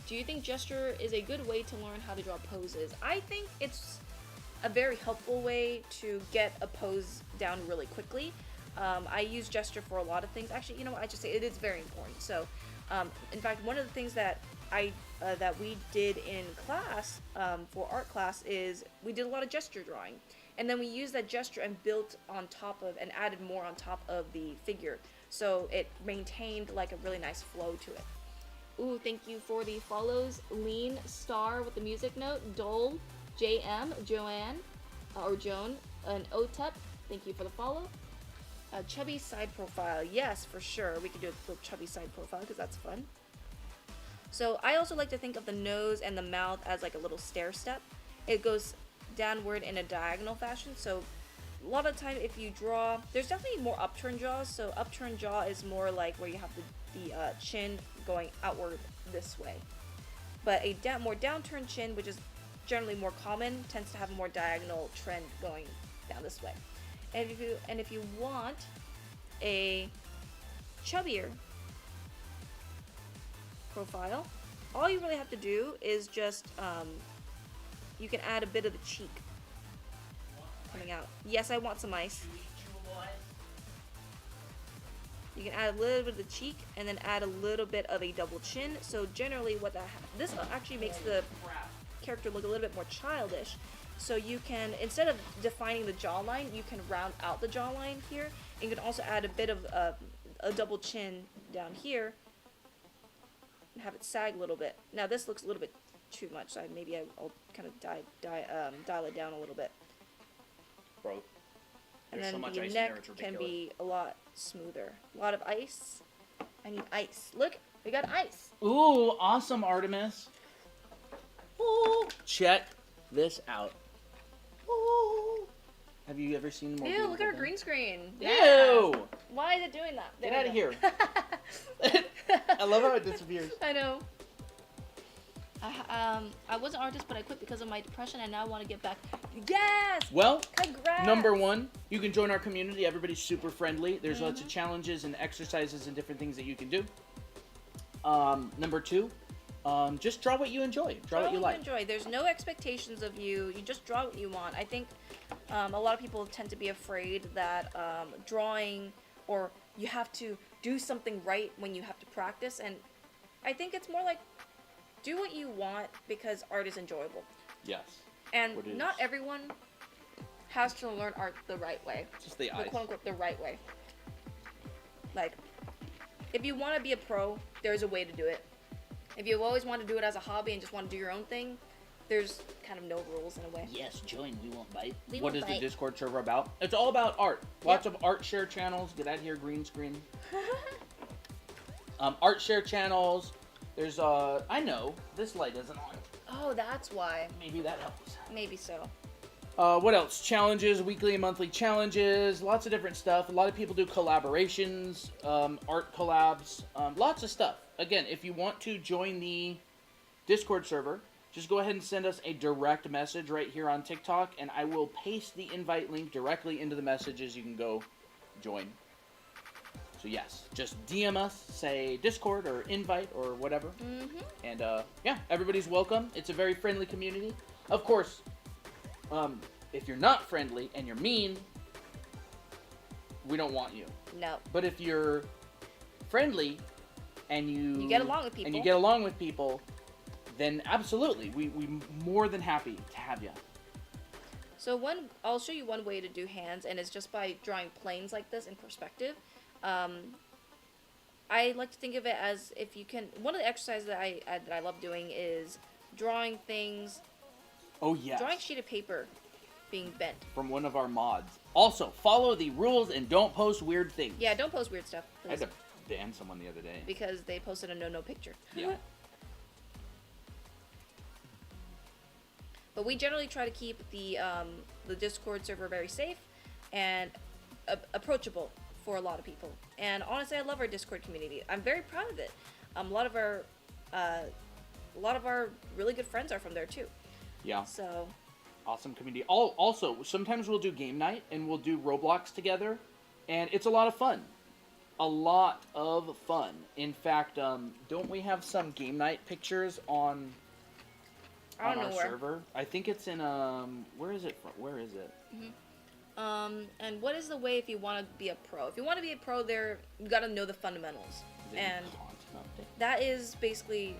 Do you think gesture is a good way to learn how to draw poses? I think it's a very helpful way to get a pose down really quickly. I use gesture for a lot of things. Actually, you know what? I just say it is very important. So, in fact, one of the things that that we did in class for art class is we did a lot of gesture drawing, and then we used that gesture and built on top of and added more on top of the figure, so it maintained like a really nice flow to it. Ooh, thank you for the follows. Lean Star with the music note. Dole, JM, Joanne, or Joan, and OTEP. Thank you for the follow. Chubby side profile. Yes, for sure. We could do a little chubby side profile because that's fun. So I also like to think of the nose and the mouth as like a little stair step. It goes downward in a diagonal fashion. So a lot of time if you draw, there's definitely more upturned jaws. So upturned jaw is more like where you have the chin going outward this way. But a more downturned chin, which is generally more common, tends to have a more diagonal trend going down this way. And if you want a chubbier profile, all you really have to do is just you can add a bit of the cheek coming out. Yes, I want some ice. You can add a little bit of the cheek and then add a little bit of a double chin. So generally what this actually makes the character look a little bit more childish. So you can, instead of defining the jawline, you can round out the jawline here. And you can also add a bit of a double chin down here and have it sag a little bit. Now this looks a little bit too much, so maybe I'll kind of dial it down a little bit. Bro, and there's then so much your ice in there, neck it's can ridiculous. be a lot smoother. A lot of ice. I need ice. Look, we got ice. Ooh, awesome, Artemis. Ooh, check this out. Ooh. Have you ever seen more? Ew, look at our thing? green screen. Ew! Why is it doing that? Get There out of we here. go. I love how it disappears. I know. I was an artist, but I quit because of my depression, and now I want to get back. Yes! Well, Congrats! number one, you can join our community. Everybody's super friendly. There's lots of challenges and exercises and different things that you can do. Number two, just draw what you enjoy. Draw what you like. Enjoy. There's no expectations of you. You just draw what you want. I think a lot of people tend to be afraid that drawing, or you have to do something right when you have to practice, and I think it's more like do what you want because art is enjoyable. Yes. And not everyone has to learn art the right way. Just the The eyes. quote unquote the right way. Like, if you want to be a pro, there's a way to do it. If you've always wanted to do it as a hobby and just want to do your own thing, there's kind of no rules in a way. Yes, join. We won't bite. We What won't is bite. the Discord server about? It's all about art. Lots of art share channels. Get out of here, green screen. Art share channels. There's I know this light isn't on. Oh, that's why. Maybe that helps. Maybe so. What else? Challenges, weekly and monthly challenges, lots of different stuff. A lot of people do collaborations, art collabs, lots of stuff. Again, if you want to join the Discord server, just go ahead and send us a direct message right here on TikTok, and I will paste the invite link directly into the messages. You can go join. So yes, just DM us, say Discord or invite or whatever. And yeah, everybody's welcome. It's a very friendly community. Of course, if you're not friendly and you're mean, we don't want you. No. But if you're friendly and you get along with people, then absolutely, we more than happy to have you. So I'll show you one way to do hands, and it's just by drawing planes like this in perspective. I like to think of it as if you can. One of the exercises that I love doing is drawing things. Oh yes. Drawing a sheet of paper being bent. From one of our mods. Also, follow the rules and don't post weird things. Yeah, don't post weird stuff. I had to ban someone the other day. Because they posted a no picture. Yeah. But we generally try to keep the Discord server very safe and approachable for a lot of people. And honestly, I love our Discord community. I'm very proud of it. A lot of our really good friends are from there too. Yeah. So Awesome community. Also, sometimes we'll do game night and we'll do Roblox together, and it's a lot of fun. A lot of fun. In fact, don't we have some game night pictures on our server? I think it's in where is it from? Where is it? And what is the way if you want to be a pro? If you want to be a pro, there you got to know the fundamentals, and that is basically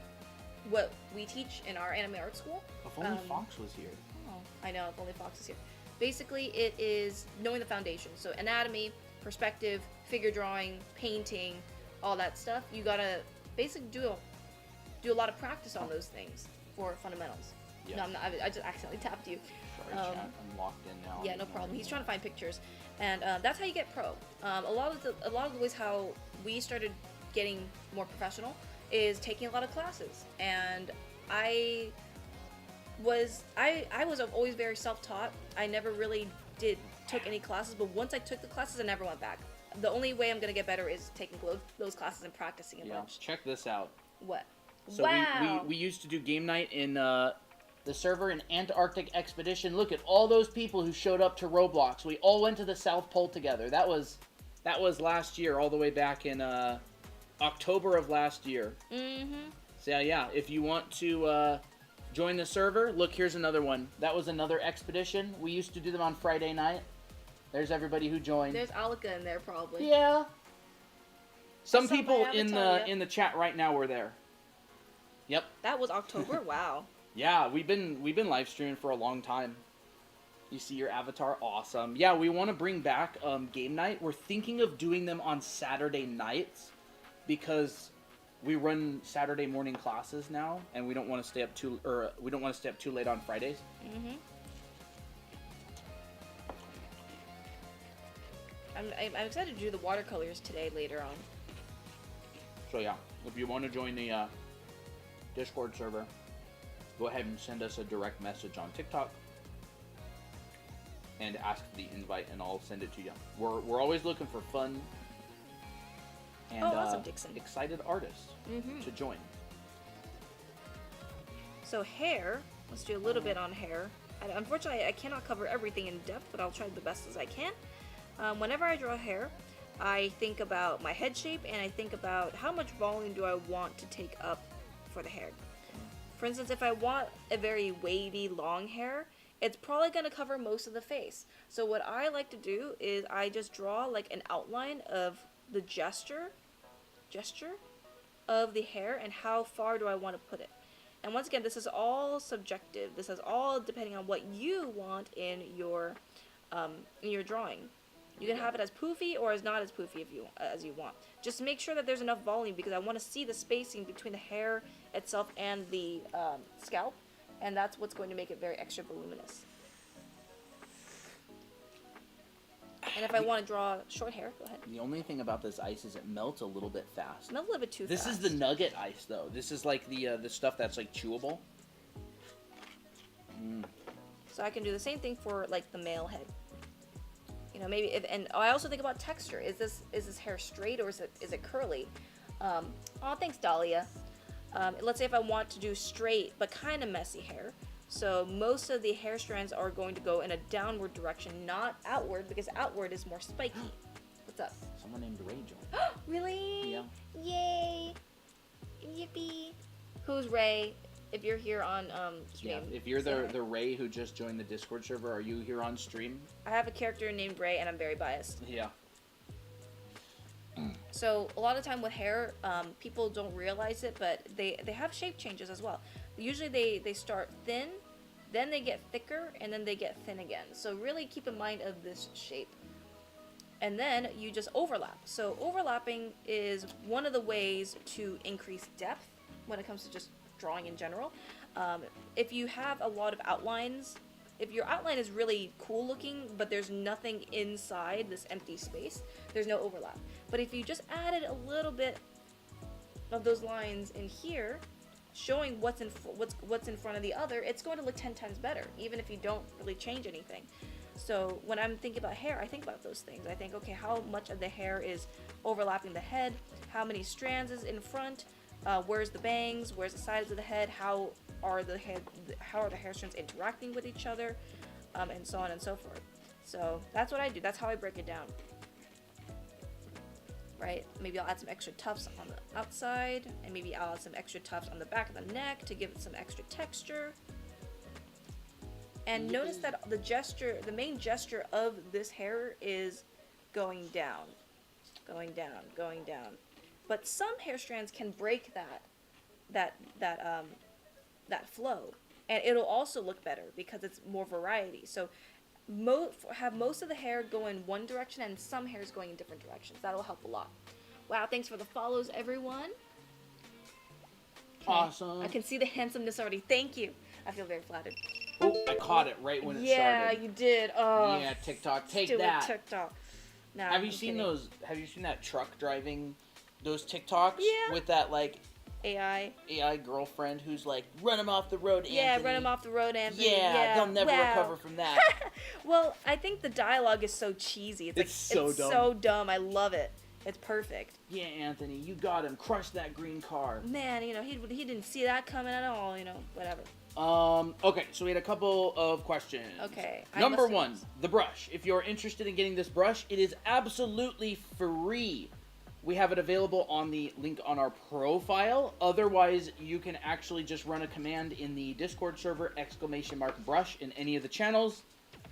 what we teach in our anime art school. If only Fox was here. Oh, I know. If only Fox is here. Basically, it is knowing the foundation. So anatomy, perspective, figure drawing, painting, all that stuff. You gotta basically do a lot of practice on those things for fundamentals. Yes. No, I'm not. I just accidentally tapped you. Sorry, chat. I'm locked in now. Yeah, no problem. He's trying to find pictures, and that's how you get pro. A lot of the ways how we started getting more professional is taking a lot of classes, and I was always very self-taught. I never really took any classes, but once I took the classes, I never went back. The only way I'm gonna get better is taking those classes and practicing a bunch. Check this out. What? So wow. we used to do game night in the server in Antarctic Expedition. Look at all those people who showed up to Roblox. We all went to the South Pole together. That was last year, all the way back in October of last year. Mm-hmm. So yeah, if you want to join the server, look, here's another one. That was another expedition. We used to do them on Friday night. There's everybody who joined. There's Alika in there probably. Yeah. Some people in the chat right now were there. Yep. That was October. Wow. Yeah, we've been live streaming for a long time. You see your avatar, awesome. Yeah, we want to bring back game night. We're thinking of doing them on Saturday nights because we run Saturday morning classes now, and we don't want to stay up too late on Fridays. Mhm. I'm excited to do the watercolors today later on. So yeah, if you want to join the Discord server, go ahead and send us a direct message on TikTok and ask for the invite, and I'll send it to you. We're always looking for fun and awesome, Dixon. Excited artists to join. So hair, let's do a little bit on hair. Unfortunately, I cannot cover everything in depth, but I'll try the best as I can. Whenever I draw hair, I think about my head shape, and I think about how much volume do I want to take up for the hair. For instance, if I want a very wavy, long hair, it's probably going to cover most of the face. So what I like to do is I just draw like an outline of the gesture of the hair and how far do I want to put it. And once again, this is all subjective. This is all depending on what you want in your drawing. You can have it as poofy or as not as poofy as you want. Just make sure that there's enough volume because I want to see the spacing between the hair itself and the scalp, and that's what's going to make it very extra voluminous. And if I want to draw short hair, go ahead. The only thing about this ice is it melts a little bit fast. It melts a little bit too fast. This is the nugget ice, though. This is like the stuff that's like chewable. So I can do the same thing for like the male head. You know, maybe and I also think about texture. Is this hair straight or is it curly? Oh, thanks, Dahlia. Let's say if I want to do straight but kind of messy hair. So most of the hair strands are going to go in a downward direction, not outward, because outward is more spiky. What's up? Someone named Ray joined. Really? Yeah. Yay! Yippee! Who's Ray? If you're here on stream. Yeah, if you're the Ray who just joined the Discord server, are you here on stream? I have a character named Ray, and I'm very biased. Yeah. So a lot of time with hair, people don't realize it, but they have shape changes as well. Usually they start thin, then they get thicker, and then they get thin again. So really keep in mind of this shape. And then you just overlap. So overlapping is one of the ways to increase depth when it comes to just drawing in general. If you have a lot of outlines, if your outline is really cool looking, but there's nothing inside this empty space, there's no overlap. But if you just added a little bit of those lines in here, showing what's in front of the other, it's going to look 10 times better, even if you don't really change anything. So when I'm thinking about hair, I think about those things. I think, okay, how much of the hair is overlapping the head? How many strands is in front? Where's the bangs? Where's the sides of the head? How are the hair strands interacting with each other? And so on and so forth. So that's what I do. That's how I break it down. Right? Maybe I'll add some extra tufts on the outside, and maybe I'll add some extra tufts on the back of the neck to give it some extra texture. And notice that the main gesture of this hair is going down, going down, going down. But some hair strands can break that flow, and it'll also look better because it's more variety. So have most of the hair go in one direction and some hairs going in different directions. That'll help a lot. Wow, thanks for the follows, everyone. Okay. Awesome. I can see the handsomeness already. Thank you. I feel very flattered. Oh, I caught it right when it started. Yeah, you did. Oh, yeah, TikTok, take stupid that. TikTok. Nah, Have you seen that truck driving, those TikToks? Yeah. With that, like, AI girlfriend who's like, run him off the road, Anthony. Yeah, run him off the road, Anthony. Yeah, they'll never recover from that. Well, I think the dialogue is so cheesy. It's so dumb. I love it. It's perfect. Yeah, Anthony, you got him. Crush that green car. Man, he didn't see that coming at all. Whatever. Okay, so we had a couple of questions. Okay. Number one, the brush. If you're interested in getting this brush, it is absolutely free. We have it available on the link on our profile. Otherwise, you can actually just run a command in the Discord server, !brush in any of the channels.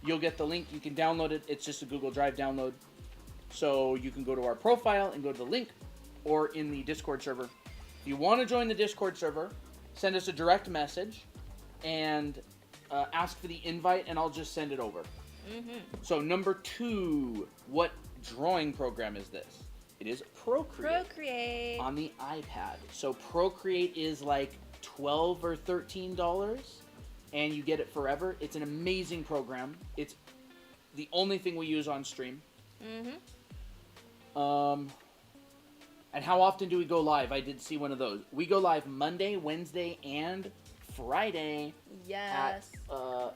You'll get the link. You can download it. It's just a Google Drive download. So you can go to our profile and go to the link, or in the Discord server. If you want to join the Discord server, send us a direct message and ask for the invite, and I'll just send it over. Mm-hmm. So number two, what drawing program is this? It is Procreate on the iPad. So Procreate is like $12 or $13, and you get it forever. It's an amazing program. It's the only thing we use on stream. Mm-hmm. And how often do we go live? I did see one of those. We go live Monday, Wednesday, and Friday. Yes. At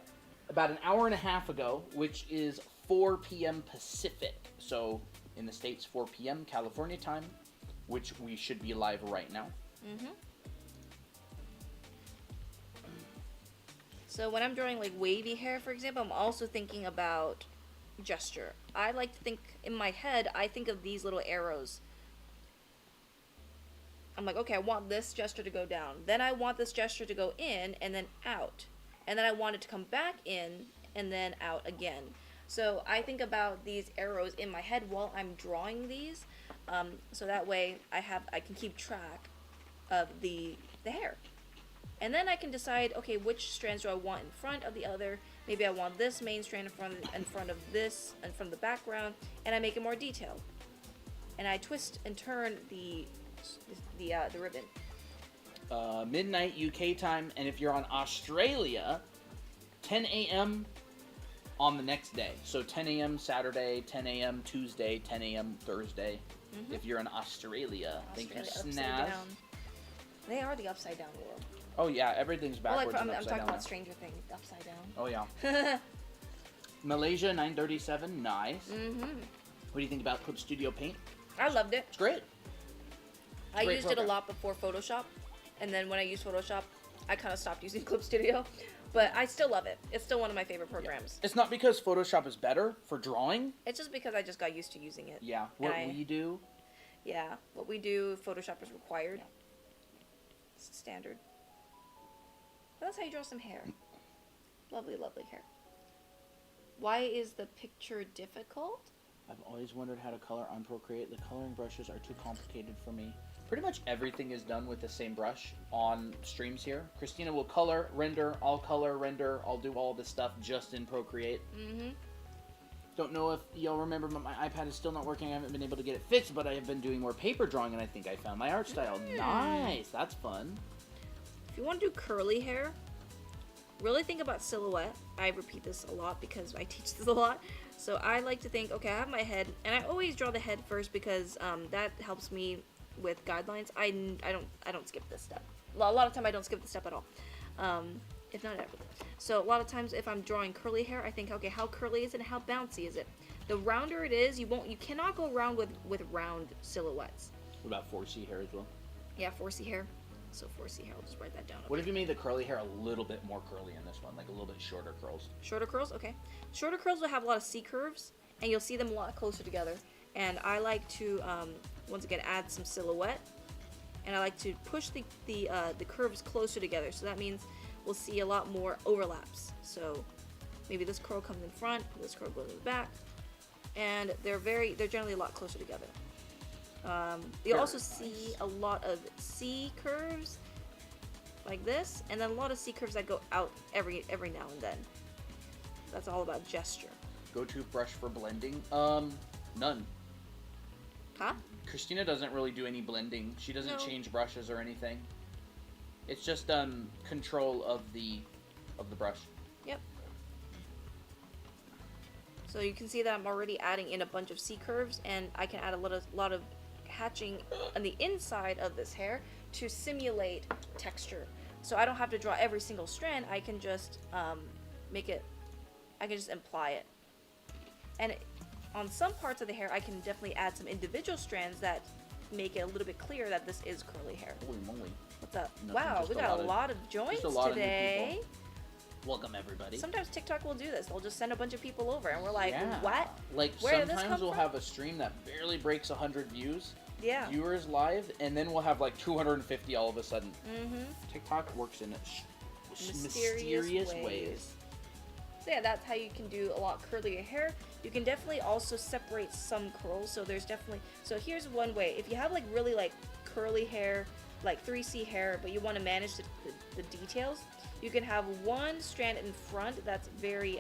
about an hour and a half ago, which is 4 p.m. Pacific. So in the States, 4 p.m. California time, which we should be live right now. Mm-hmm. So when I'm drawing like wavy hair, for example, I'm also thinking about gesture. I like to think, in my head, I think of these little arrows. I'm like, okay, I want this gesture to go down. Then I want this gesture to go in and then out. And then I want it to come back in and then out again. So I think about these arrows in my head while I'm drawing these. So that way I can keep track of the hair. And then I can decide, okay, which strands do I want in front of the other? Maybe I want this main strand in front of this, in front of the background, and I make it more detailed. And I twist and turn the ribbon. Midnight UK time, and if you're on Australia, 10 a.m. on the next day. So 10 a.m. Saturday, 10 a.m. Tuesday, 10 a.m. Thursday. Mm-hmm. If you're in Australia, thank you, Snaz. They are the upside down world. Oh yeah, everything's backwards. Well, I'm upside talking down about Stranger Things, upside down. Oh yeah. Malaysia 937, nice. Mm-hmm. What do you think about Clip Studio Paint? I loved it. It's great. I used it a lot before Photoshop, and then when I used Photoshop, I kind of stopped using Clip Studio, but I still love it. It's still one of my favorite programs. Yeah. It's not because Photoshop is better for drawing. It's just because I just got used to using it. Yeah, what we do. Yeah, what we do, Photoshop is required. Yeah. It's standard. But that's how you draw some hair. Lovely, lovely hair. Why is the picture difficult? I've always wondered how to color on Procreate. The coloring brushes are too complicated for me. Pretty much everything is done with the same brush on streams here. Christina will color, render, I'll do all this stuff just in Procreate. Mm-hmm. Don't know if y'all remember, but my iPad is still not working. I haven't been able to get it fixed, but I have been doing more paper drawing, and I think I found my art style. Nice! That's fun. If you want to do curly hair, really think about silhouette. I repeat this a lot because I teach this a lot. So I like to think, okay, I have my head, and I always draw the head first because that helps me with guidelines. I don't skip this step. A lot of time I don't skip the step at all. if not ever. So a lot of times if I'm drawing curly hair, I think, okay, how curly is it and how bouncy is it? The rounder it is, you cannot go around with round silhouettes. What about 4C hair as well? Yeah, 4C hair. So 4C hair, I'll just write that down. What if you made the curly hair a little bit more curly in this one, like a little bit shorter curls? Shorter curls, okay. Shorter curls will have a lot of C curves, and you'll see them a lot closer together. And I like to, once again, add some silhouette, and I like to push the curves closer together. So that means we'll see a lot more overlaps. So maybe this curl comes in front, this curl goes in the back, and they're generally a lot closer together. You'll also see a lot of C curves like this, and then a lot of C curves that go out every now and then. That's all about gesture. Go-to brush for blending? None. Huh? Christina doesn't really do any blending. She doesn't change brushes or anything. It's just control of the brush. Yep. So you can see that I'm already adding in a bunch of C curves, and I can add a lot of hatching on the inside of this hair to simulate texture. So I don't have to draw every single strand. I can just imply it. And on some parts of the hair, I can definitely add some individual strands that make it a little bit clearer that this is curly hair. Holy moly. What's up? Nothing, wow, we got a lot of joints today. Welcome, everybody. Sometimes TikTok will do this. They'll just send a bunch of people over, and we're like, yeah. what? Like, Where did this sometimes come we'll from? have a stream that barely breaks 100 views. Yeah. Viewers live, and then we'll have like 250 all of a sudden. Mm-hmm. TikTok works in Mysterious ways. So yeah, that's how you can do a lot curlier hair. You can definitely also separate some curls. So here's one way. If you have like really like curly hair, like 3C hair, but you want to manage the details, you can have one strand in front that's very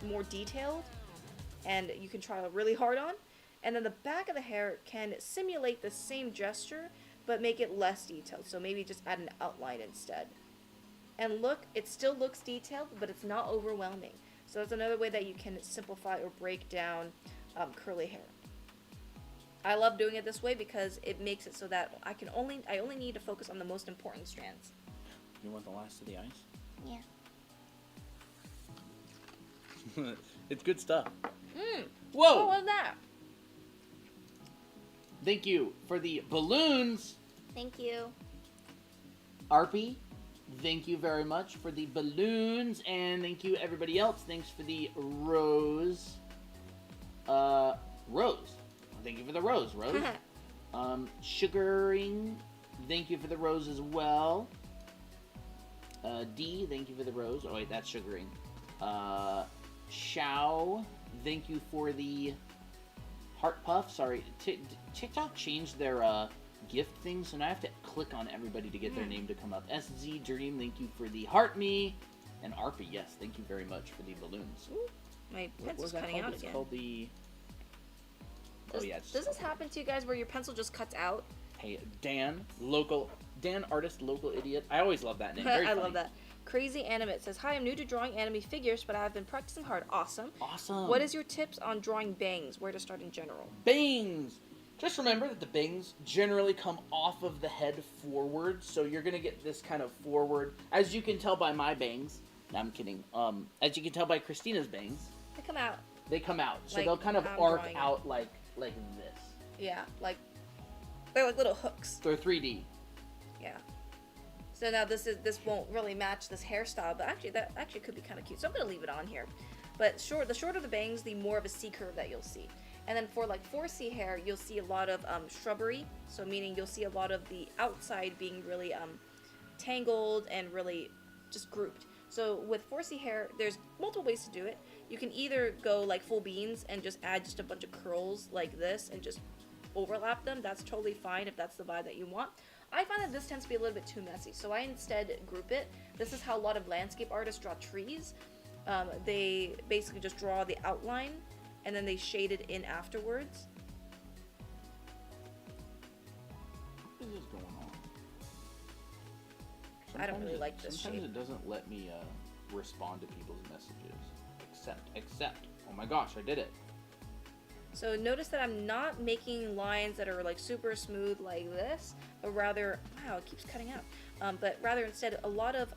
more detailed, and you can try really hard on. And then the back of the hair can simulate the same gesture, but make it less detailed. So maybe just add an outline instead. And look, it still looks detailed, but it's not overwhelming. So that's another way that you can simplify or break down curly hair. I love doing it this way because it makes it so that I only need to focus on the most important strands. You want the last of the ice? Yeah. It's good stuff. Whoa! What was that? Thank you for the balloons. Thank you. Arpy, thank you very much for the balloons, and thank you everybody else. Thanks for the rose. Rose. Thank you for the rose, Rose. Sugaring, thank you for the rose as well. D, thank you for the rose. Oh wait, that's sugaring. Shao, thank you for the heart puff. Sorry, TikTok changed their gift thing, so now I have to click on everybody to get their name to come up. SZ Dream, thank you for the heart me. And Arpy, yes, thank you very much for the balloons. Ooh, my pencil's cutting out It's again. called the... Does this happen to you guys where your pencil just cuts out? Hey, Dan artist, local idiot. I always love that name. Very I funny. love that. Crazy Animate says, hi, I'm new to drawing anime figures, but I have been practicing hard. Awesome. Awesome. What is your tips on drawing bangs? Where to start in general? Bangs! Just remember that the bangs generally come off of the head forward, so you're going to get this kind of forward. As you can tell by my bangs. No, I'm kidding. As you can tell by Christina's bangs. They come out. They come out. So Like they'll kind of I'm arc drawing out like this. Yeah, like, they're like little hooks. They're 3D. Yeah. So now this won't really match this hairstyle, but actually that actually could be kind of cute. So I'm gonna leave it on here. But the shorter the bangs, the more of a C curve that you'll see. And then for like 4C hair, you'll see a lot of shrubbery. So meaning you'll see a lot of the outside being really tangled and really just grouped. So with 4C hair, there's multiple ways to do it. You can either go like full beans and just add just a bunch of curls like this and just overlap them. That's totally fine if that's the vibe that you want. I find that this tends to be a little bit too messy, so I instead group it. This is how a lot of landscape artists draw trees. They basically just draw the outline and then they shade it in afterwards. What is going on? I don't really like this Sometimes shape. it doesn't let me respond to people's messages. Accept. Oh my gosh, I did it. So notice that I'm not making lines that are like super smooth like this, but rather, wow, it keeps cutting out. But rather instead a lot of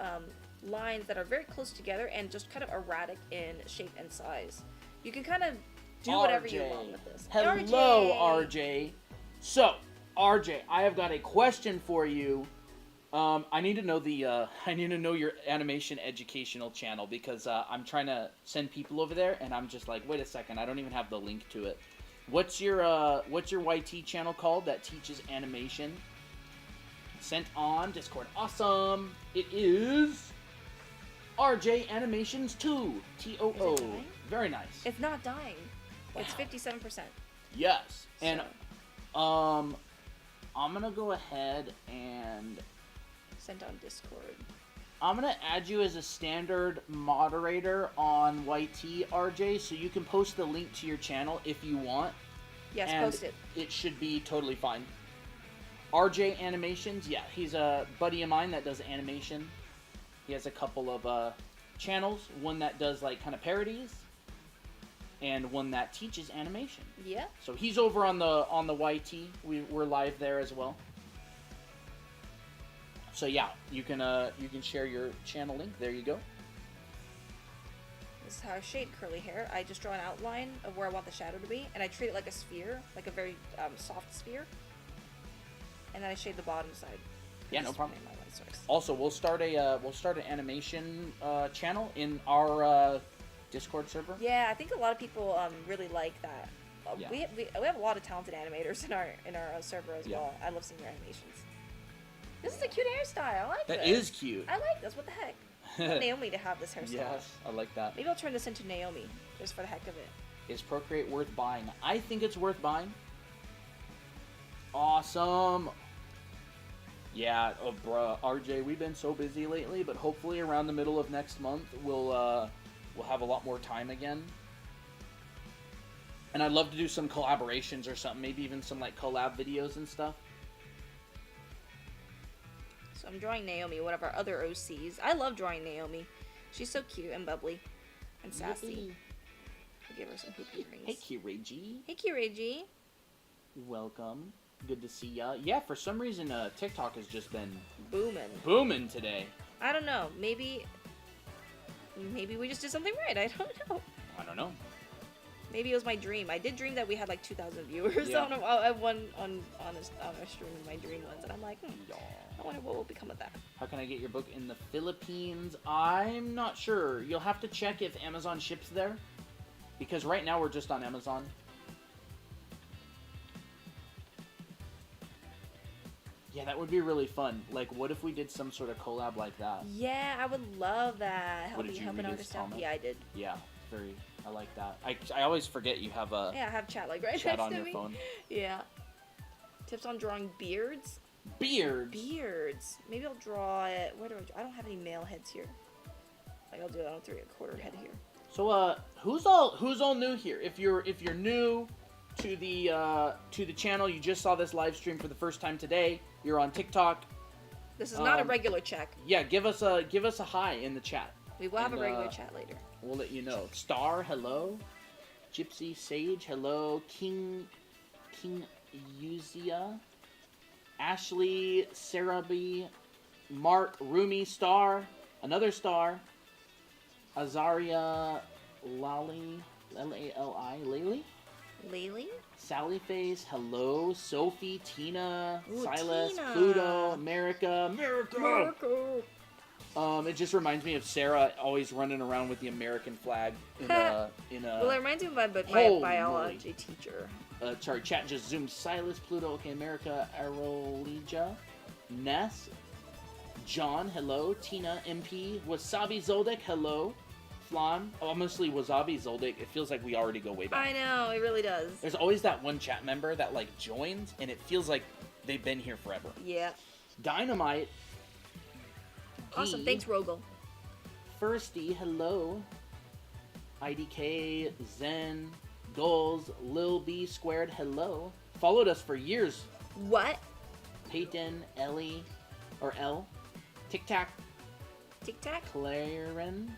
lines that are very close together and just kind of erratic in shape and size. You can kind of do whatever you want with this. Hello, RJ. So, RJ, I have got a question for you. I need to know your animation educational channel because I'm trying to send people over there, and I'm just like, wait a second, I don't even have the link to it. What's your YT channel called that teaches animation? Sent on Discord. Awesome. It is RJ Animations 2. TOO. Very nice. It's not dying. Wow. It's 57%. Yes. So. And I'm gonna go ahead and Sent on Discord. I'm gonna add you as a standard moderator on YT, RJ, so you can post the link to your channel if you want. Yes, and post it. It should be totally fine. RJ Animations, yeah, he's a buddy of mine that does animation. He has a couple of channels, one that does like kind of parodies, and one that teaches animation. Yeah. So he's over on the YT. We're live there as well. So yeah, you can share your channel link. There you go. This is how I shade curly hair. I just draw an outline of where I want the shadow to be, and I treat it like a sphere, like a very soft sphere. And then I shade the bottom side. Yeah, no problem. My light source. Also, we'll start an animation channel in our Discord server. Yeah, I think a lot of people really like that. Yeah. We have a lot of talented animators in our server as Yeah. well. I love seeing your animations. This is a cute hairstyle. I like That this. is cute. I like this. What the heck? I want Naomi to have this hairstyle. Yes, I like that. Maybe I'll turn this into Naomi, just for the heck of it. Is Procreate worth buying? I think it's worth buying. Awesome. Yeah, oh, bruh, RJ, we've been so busy lately, but hopefully around the middle of next month we'll have a lot more time again. And I'd love to do some collaborations or something, maybe even some like collab videos and stuff. So I'm drawing Naomi, one of our other OCs. I love drawing Naomi. She's so cute and bubbly and sassy. I'll give her some hoopy rings. Hey, Kireji. Hey, Kireji. Welcome. Good to see ya. Yeah, for some reason, TikTok has just been Booming today. I don't know. Maybe we just did something right. I don't know. I don't know. Maybe it was my dream. I did dream that we had like 2,000 viewers Yeah. on one on our stream in my dream once, and I'm like, I wonder what will become of that. How can I get your book in the Philippines? I'm not sure. You'll have to check if Amazon ships there, because right now we're just on Amazon. Yeah, that would be really fun. Like, what if we did some sort of collab like that? Yeah, I would love that. What, did you Help read an his artist out. comment? Yeah, I did. Yeah, I like that. I always forget you have a Yeah, I have chat like right chat next on to your me. phone. Yeah. Tips on drawing beards. Beards. Beards. Maybe I'll draw it. Where do I draw? I don't have any male heads here. Like I'll do it on 3/4 head here. So who's all new here? If you're new to the channel, you just saw this live stream for the first time today. You're on TikTok. This is not a regular check. Yeah, give us a hi in the chat. We will have And, a regular chat later. We'll let you know. Star, hello. Gypsy Sage, hello. King Uzia. Ashley, Sarabi, Mark, Rumi, Star, another Star. Azaria, Lali, L-A-L-I, Lily. Lily? Sally Face, hello. Sophie, Tina, Ooh, Silas, Tina. Pluto, America. It just reminds me of Sarah always running around with the American flag in a. Well, it reminds me of my Holy biology teacher. Sorry, chat just zoomed. Silas, Pluto, okay, America, Arolija, Ness, John, hello. Tina, MP, Wasabi Zoldyck, hello. Flan, honestly, Wasabi Zoldyck, it feels like we already go way back. I know, it really does. There's always that one chat member that like joins, and it feels like they've been here forever. Yeah. Dynamite. Awesome, Gee, thanks, Rogel. Firsty, hello. IDK, Zen, Goals, Lil B Squared, hello. Followed us for years. What? Peyton, Ellie, or L. Tic Tac, Tic Tac? Claren,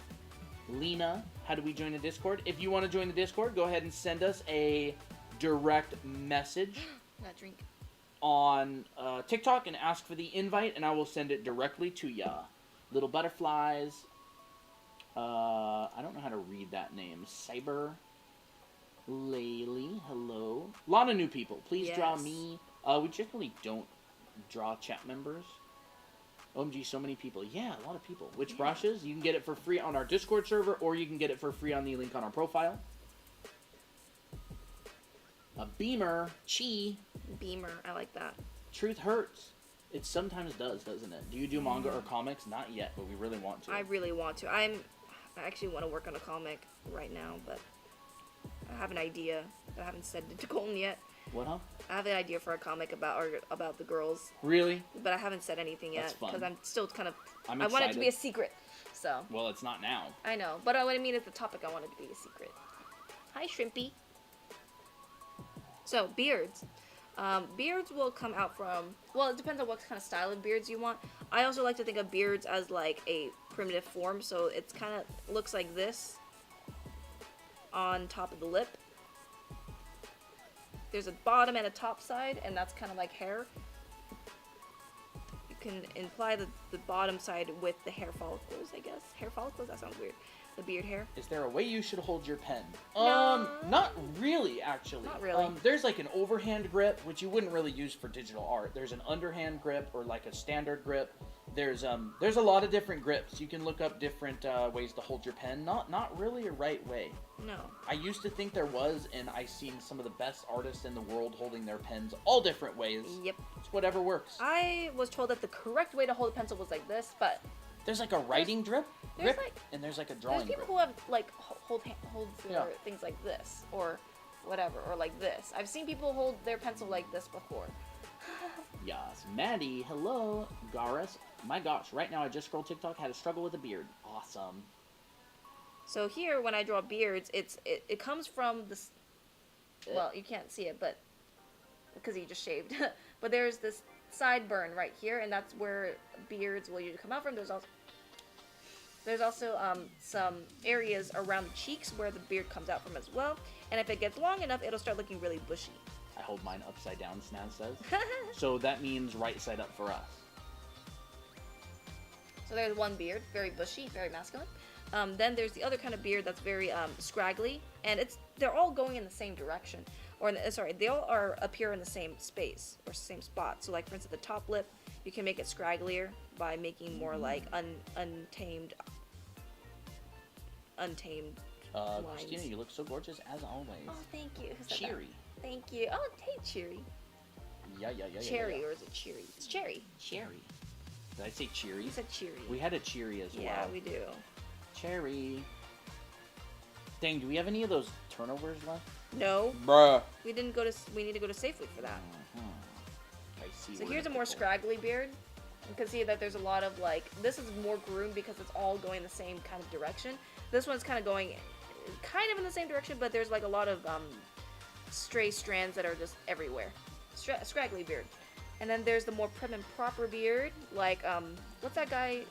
Lena. How do we join the Discord? If you want to join the Discord, go ahead and send us a direct message Not drink. on TikTok and ask for the invite, and I will send it directly to ya. little butterflies. I don't know how to read that name. Cyber. Laylee, hello. A lot of new people. Please draw me. We generally don't draw chat members. OMG, so many people. Yeah, a lot of people. Which brushes? You can get it for free on our Discord server, or you can get it for free on the link on our profile. A beamer. Chi. Beamer, I like that. Truth hurts. It sometimes does, doesn't it? Do you do manga or comics? Not yet, but we really want to. I really want to. I actually want to work on a comic right now, but I have an idea. I haven't said it to Colton yet. What, huh? I have an idea for a comic about the girls. Really? But I haven't said anything yet because I'm still kind of. I'm I excited. want it to be a secret. So. Well, it's not now. I know, but what I mean is the topic. I want it to be a secret. Hi, Shrimpy. So beards. Beards will come out from, well, it depends on what kind of style of beards you want. I also like to think of beards as like a primitive form, so it's kind of looks like this on top of the lip. There's a bottom and a top side, and that's kind of like hair. You can imply the bottom side with the hair follicles, I guess. Hair follicles? That sounds weird. The beard hair. Is there a way you should hold your pen? No. Not really, actually. Not really. There's like an overhand grip, which you wouldn't really use for digital art. There's an underhand grip, or like a standard grip. There's a lot of different grips. You can look up different ways to hold your pen. Not really a right way. No. I used to think there was, and I've seen some of the best artists in the world holding their pens all different ways. Yep. It's whatever works. I was told that the correct way to hold a pencil was like this, but there's like a writing grip, like, and there's like a drawing there's people grip. who have like hold their things like this or whatever, or like this. I've seen people hold their pencil like this before. Yes, Maddie, hello, Garis. My gosh, right now I just scrolled TikTok, had a struggle with a beard. Awesome. So here, when I draw beards, it comes from this. Well, you can't see it, but because you just shaved. But there's this sideburn right here, and that's where beards will usually come out from. There's also some areas around the cheeks where the beard comes out from as well. And if it gets long enough, it'll start looking really bushy. I hold mine upside down, Snaz says. So that means right side up for us. So there's one beard, very bushy, very masculine. Then there's the other kind of beard that's very scraggly, and they're all going in the same direction, they all appear in the same space or same spot. So like for instance, the top lip, you can make it scragglier by making more like untamed lines. Christina, you look so gorgeous as always. Oh, thank you. Who said Cheery. that? Thank you. Oh, hey, Cheery. Yeah. Cherry, or is it Cheery? It's Cherry. Cherry. Did I say cheery? You said Cheery. We had a cheery as well. Yeah, we do. Cherry. Dang, do we have any of those turnovers left? No. Bruh. We need to go to Safeway for that. I see. So here's a more scraggly beard. You can see that there's a lot of like, this is more groomed because it's all going the same kind of direction. This one's kind of going kind of in the same direction, but there's like a lot of stray strands that are just everywhere. Scraggly beard. And then there's the more prim and proper beard, like what's that guy's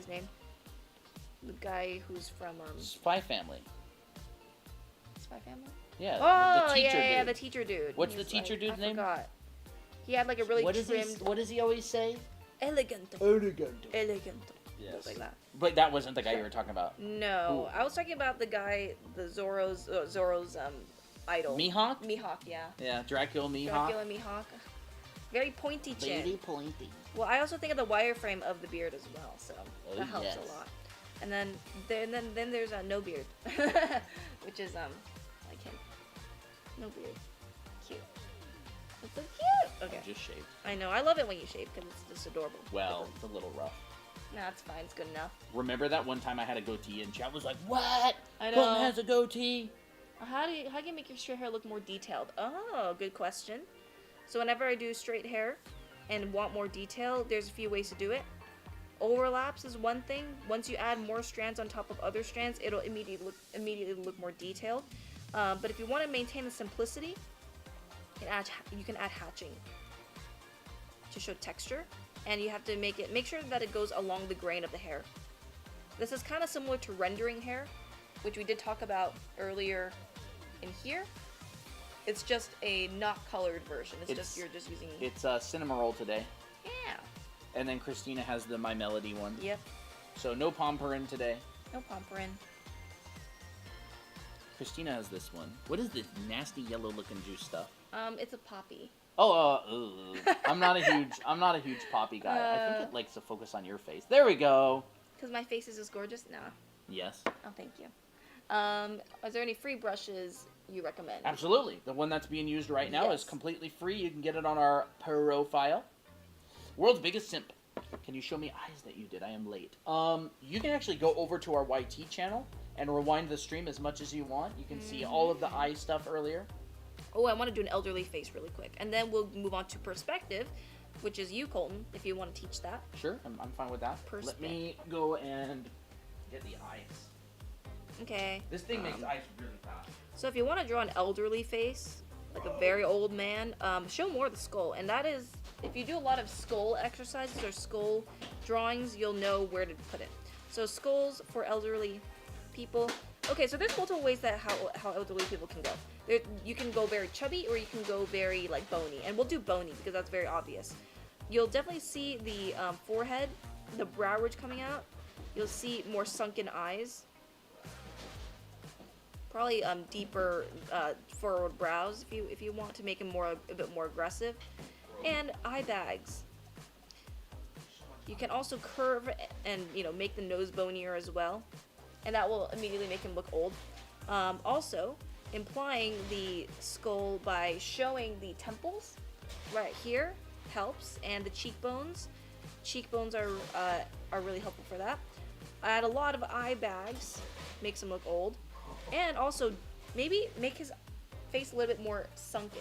name? The guy who's from Spy Family. Spy Family? Yeah. Oh, the teacher yeah, dude. the teacher dude. What's the teacher dude's name? I forgot. He had like a really trimmed. What does he always say? Elegant. Elegant. Yes. Like that. But that wasn't the guy you were talking about. No, I was talking about the guy, Zorro's idol. Mihawk? Mihawk, yeah. Yeah, Dracula Mihawk. Dracula Mihawk. Very pointy chin. Very pointy. Well, I also think of the wireframe of the beard as well, so that helps yes. a lot. And then there's no beard, which is like him. No beard. Cute. It's so cute. Okay. I just shaved. I know. I love it when you shave because it's just adorable. Well, it's a little rough. Nah, it's fine. It's good enough. Remember that one time I had a goatee and chat was like, "What? I know. Colton has a goatee." How do you make your straight hair look more detailed? Oh, good question. So whenever I do straight hair and want more detail, there's a few ways to do it. Overlaps is one thing. Once you add more strands on top of other strands, it'll immediately look more detailed. But if you want to maintain the simplicity, you can add hatching to show texture, and you have to make sure that it goes along the grain of the hair. This is kind of similar to rendering hair, which we did talk about earlier in here. It's just a not colored version. You're just using. It's cinema roll today. Yeah. And then Christina has the My Melody one. Yep. So no Pomperin today. No Pomperin. Christina has this one. What is this nasty yellow looking juice stuff? It's a poppy. Oh, I'm not a huge poppy guy. I think it likes to focus on your face. There we go. Because my face is just gorgeous? Nah. Yes. Oh, thank you. Is there any free brushes you recommend? Absolutely. The one that's being used right now is completely free. You can get it on our profile. World's biggest simp. Can you show me eyes that you did? I am late. You can actually go over to our YT channel and rewind the stream as much as you want. You can see all of the eye stuff earlier. Oh, I want to do an elderly face really quick. And then we'll move on to perspective, which is you, Colton, if you want to teach that. Sure, I'm fine with that. Let me go and get the eyes. Okay. This thing makes eyes really fast. So if you want to draw an elderly face, like a very old man, show more of the skull. And that is, if you do a lot of skull exercises or skull drawings, you'll know where to put it. So skulls for elderly people. Okay, so there's multiple ways that how elderly people can go. You can go very chubby, or you can go very like bony, and we'll do bony because that's very obvious. You'll definitely see the forehead, the brow ridge coming out. You'll see more sunken eyes. Probably deeper furrowed brows if you want to make him a bit more aggressive, and eye bags. You can also curve and make the nose bonier as well, and that will immediately make him look old. Also, implying the skull by showing the temples right here helps, and the cheekbones. Cheekbones are really helpful for that. Add a lot of eye bags, makes him look old, and also maybe make his face a little bit more sunken.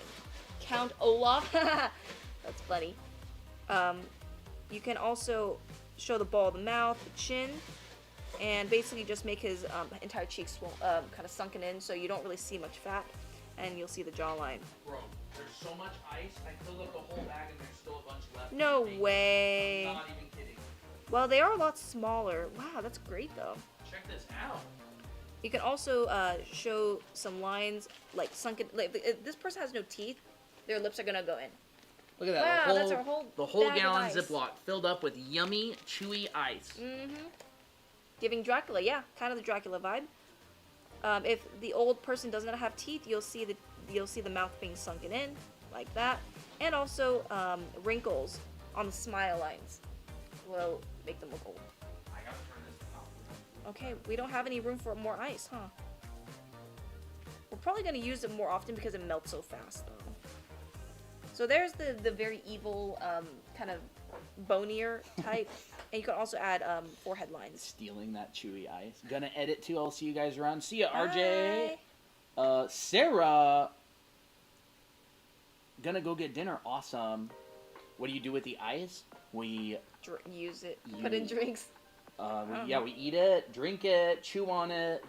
Count Olaf. That's funny. You can also show the ball of the mouth, the chin, and basically just make his entire cheeks kind of sunken in, so you don't really see much fat, and you'll see the jawline. Bro, there's so much ice. I filled up the whole bag, and there's still a bunch left. No way. I'm not even kidding. Well, they are a lot smaller. Wow, that's great though. Check this out. You can also show some lines like sunken. Like if this person has no teeth, their lips are gonna go in. Look at that. Wow, that's our whole the whole bag of gallon ice. Ziploc filled up with yummy, chewy ice. Mm-hmm. Giving Dracula, yeah, kind of the Dracula vibe. If the old person does not have teeth, you'll see the mouth being sunken in like that, and also wrinkles on the smile lines will make them look old. I gotta turn this off. Okay, we don't have any room for more ice, huh? We're probably gonna use it more often because it melts so fast, though. So there's the very evil kind of bonier type, and you can also add forehead lines. Stealing that chewy ice. Gonna edit too. I'll see you guys around. See ya, RJ. Sarah. Gonna go get dinner. Awesome. What do you do with the ice? We use it. Put in drinks. We eat it, drink it, chew on it.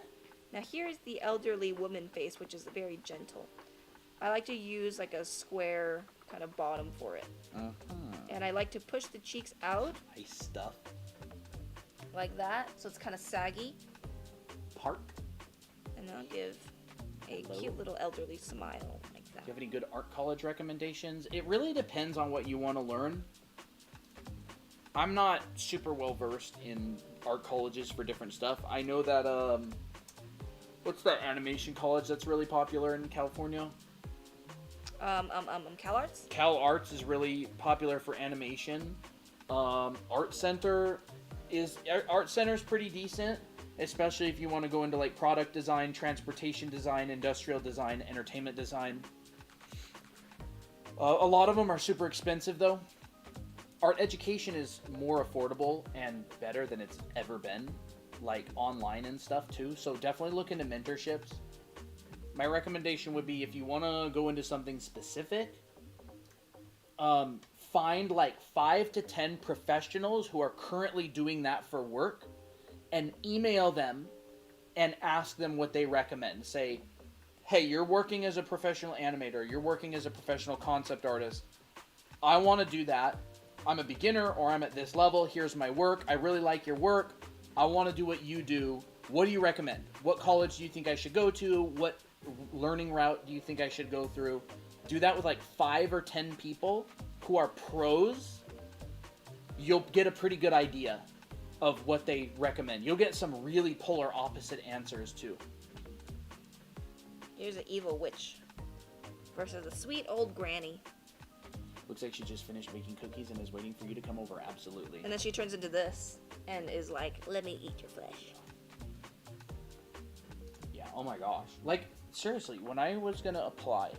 Now here's the elderly woman face, which is very gentle. I like to use like a square kind of bottom for it. And I like to push the cheeks out. Ice stuff. Like that, so it's kind of saggy. Park. And then I'll give a cute little elderly smile like that. Do you have any good art college recommendations? It really depends on what you want to learn. I'm not super well versed in art colleges for different stuff. I know that, what's that animation college that's really popular in California? CalArts? CalArts is really popular for animation. Art Center's pretty decent, especially if you want to go into like product design, transportation design, industrial design, entertainment design. A lot of them are super expensive though. Art education is more affordable and better than it's ever been, like online and stuff too. So definitely look into mentorships. My recommendation would be if you want to go into something specific, find like 5 to 10 professionals who are currently doing that for work and email them and ask them what they recommend. Say, hey, you're working as a professional animator, you're working as a professional concept artist. I want to do that. I'm a beginner or I'm at this level. Here's my work. I really like your work. I want to do what you do. What do you recommend? What college do you think I should go to? What learning route do you think I should go through? Do that with like 5 or 10 people who are pros you'll get a pretty good idea of what they recommend. You'll get some really polar opposite answers too. Here's an evil witch versus a sweet old granny. Looks like she just finished baking cookies and is waiting for you to come over. Absolutely. And then she turns into this and is like, let me eat your flesh. Yeah, oh my gosh. Like, seriously, when I was going to apply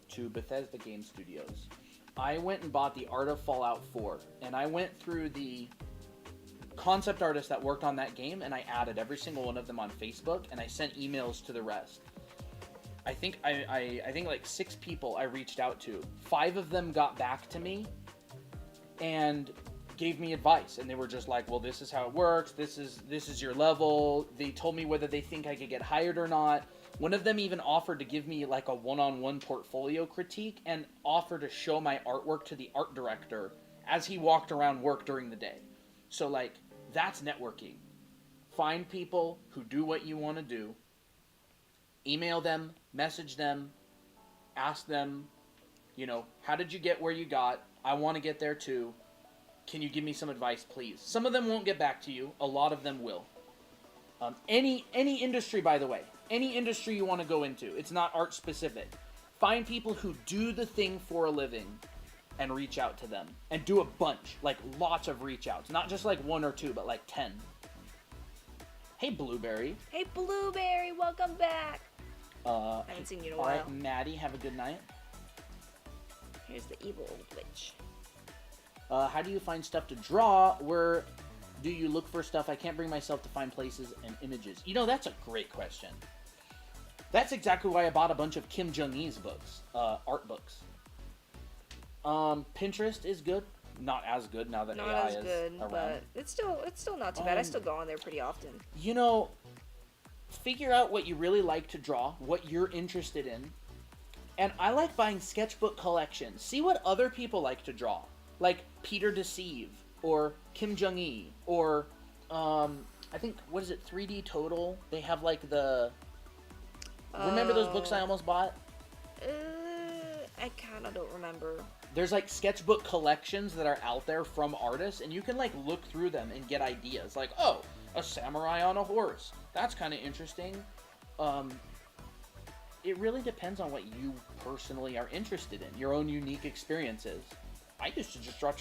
to Bethesda Game Studios, I went and bought the Art of Fallout 4, and I went through the concept artists that worked on that game, and I added every single one of them on Facebook, and I sent emails to the rest. I think I think like 6 people I reached out to. 5 of them got back to me and gave me advice, and they were just like, well, this is how it works, this is your level. They told me whether they think I could get hired or not. One of them even offered to give me like a one-on-one portfolio critique and offer to show my artwork to the art director as he walked around work during the day. So like, that's networking. Find people who do what you want to do, email them, message them, ask them, you know, how did you get where you got? I want to get there too. Can you give me some advice, please? Some of them won't get back to you. A lot of them will. Any industry, by the way, any industry you want to go into, it's not art specific. Find people who do the thing for a living and reach out to them. And do a bunch, like lots of reach outs. Not just like 1 or 2, but like 10. Hey, Blueberry. Hey, Blueberry, welcome back. I haven't seen you in a while. Alright, Maddie, have a good night. Here's the evil old witch. How do you find stuff to draw? Where do you look for stuff? I can't bring myself to find places and images. You know, that's a great question. That's exactly why I bought a bunch of Kim Jung-Ee's books, art books. Pinterest is good. Not as good now that AI is good, around. but it's still not too bad. I still go on there pretty often. You know, figure out what you really like to draw, what you're interested in. And I like buying sketchbook collections. See what other people like to draw. Like Peter Deceive, or Kim Jung-Ee, or, I think, what is it, 3D Total? They have, like, the... Remember those books I almost bought? I kind of don't remember. There's, like, sketchbook collections that are out there from artists, and you can, like, look through them and get ideas. Like, oh, a samurai on a horse. That's kind of interesting. It really depends on what you personally are interested in, your own unique experiences. I used to just draw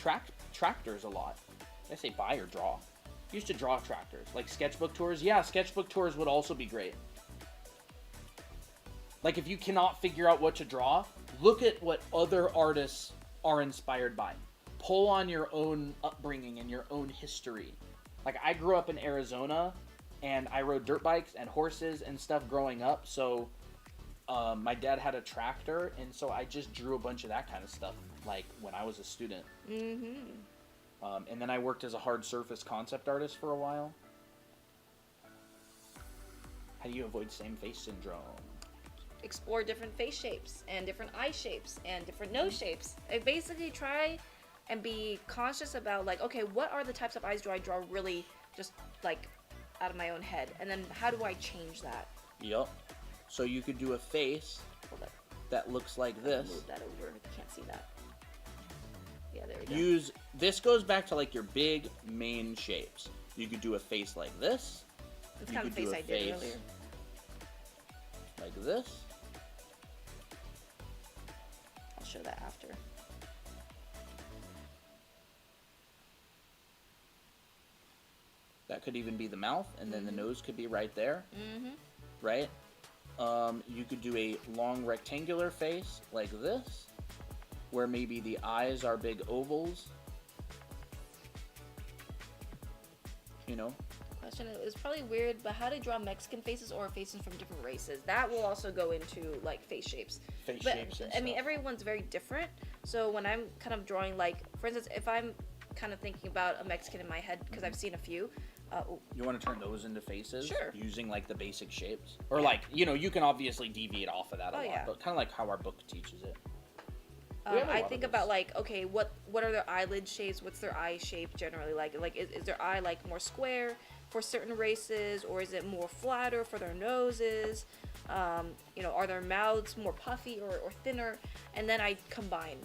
tractors a lot. I say buy or draw. I used to draw tractors. Like sketchbook tours. Yeah, sketchbook tours would also be great. Like if you cannot figure out what to draw, look at what other artists are inspired by. Pull on your own upbringing and your own history. Like I grew up in Arizona and I rode dirt bikes and horses and stuff growing up. So my dad had a tractor, and so I just drew a bunch of that kind of stuff, like when I was a student. Mm-hmm. And then I worked as a hard surface concept artist for a while. How do you avoid same face syndrome? Explore different face shapes and different eye shapes and different nose shapes. I basically try and be conscious about like, okay, what are the types of eyes do I draw really just like out of my own head, and then how do I change that? Yep. So you could do a face that looks like this. Move that over. I can't see that. Yeah, there we go. This goes back to like your big main shapes. You could do a face like this. That's kind of the face I did earlier. Like this. I'll show that after. That could even be the mouth, and then the nose could be right there. Mm-hmm. Right? You could do a long rectangular face like this, where maybe the eyes are big ovals. You know? Question, it was probably weird, but how to draw Mexican faces or faces from different races? That will also go into like face shapes. Shapes and I mean, stuff. everyone's very different. So when I'm kind of drawing, like, for instance, if I'm kind of thinking about a Mexican in my head, because I've seen a few. You want to turn those into faces? Sure. Using like the basic shapes? Or like, you know, you can obviously deviate off of that a lot, but kind of like how our book teaches it. I think about like, okay, what are their eyelid shapes? What's their eye shape generally like? Like, is their eye like more square for certain races, or is it more flatter for their noses? You know, are their mouths more puffy or thinner? And then I combine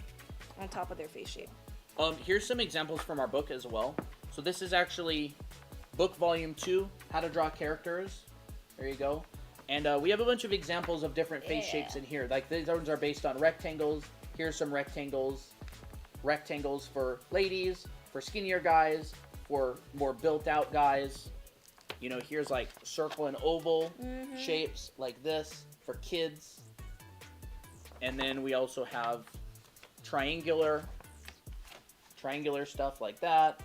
on top of their face shape. Here's some examples from our book as well. So this is actually book volume 2, How to Draw Characters. There you go. And we have a bunch of examples of different face shapes in here. Like these ones are based on rectangles. Here's some rectangles. Rectangles for ladies, for skinnier guys, for more built out guys. You know, here's like circle and oval shapes like this for kids. And then we also have triangular stuff like that.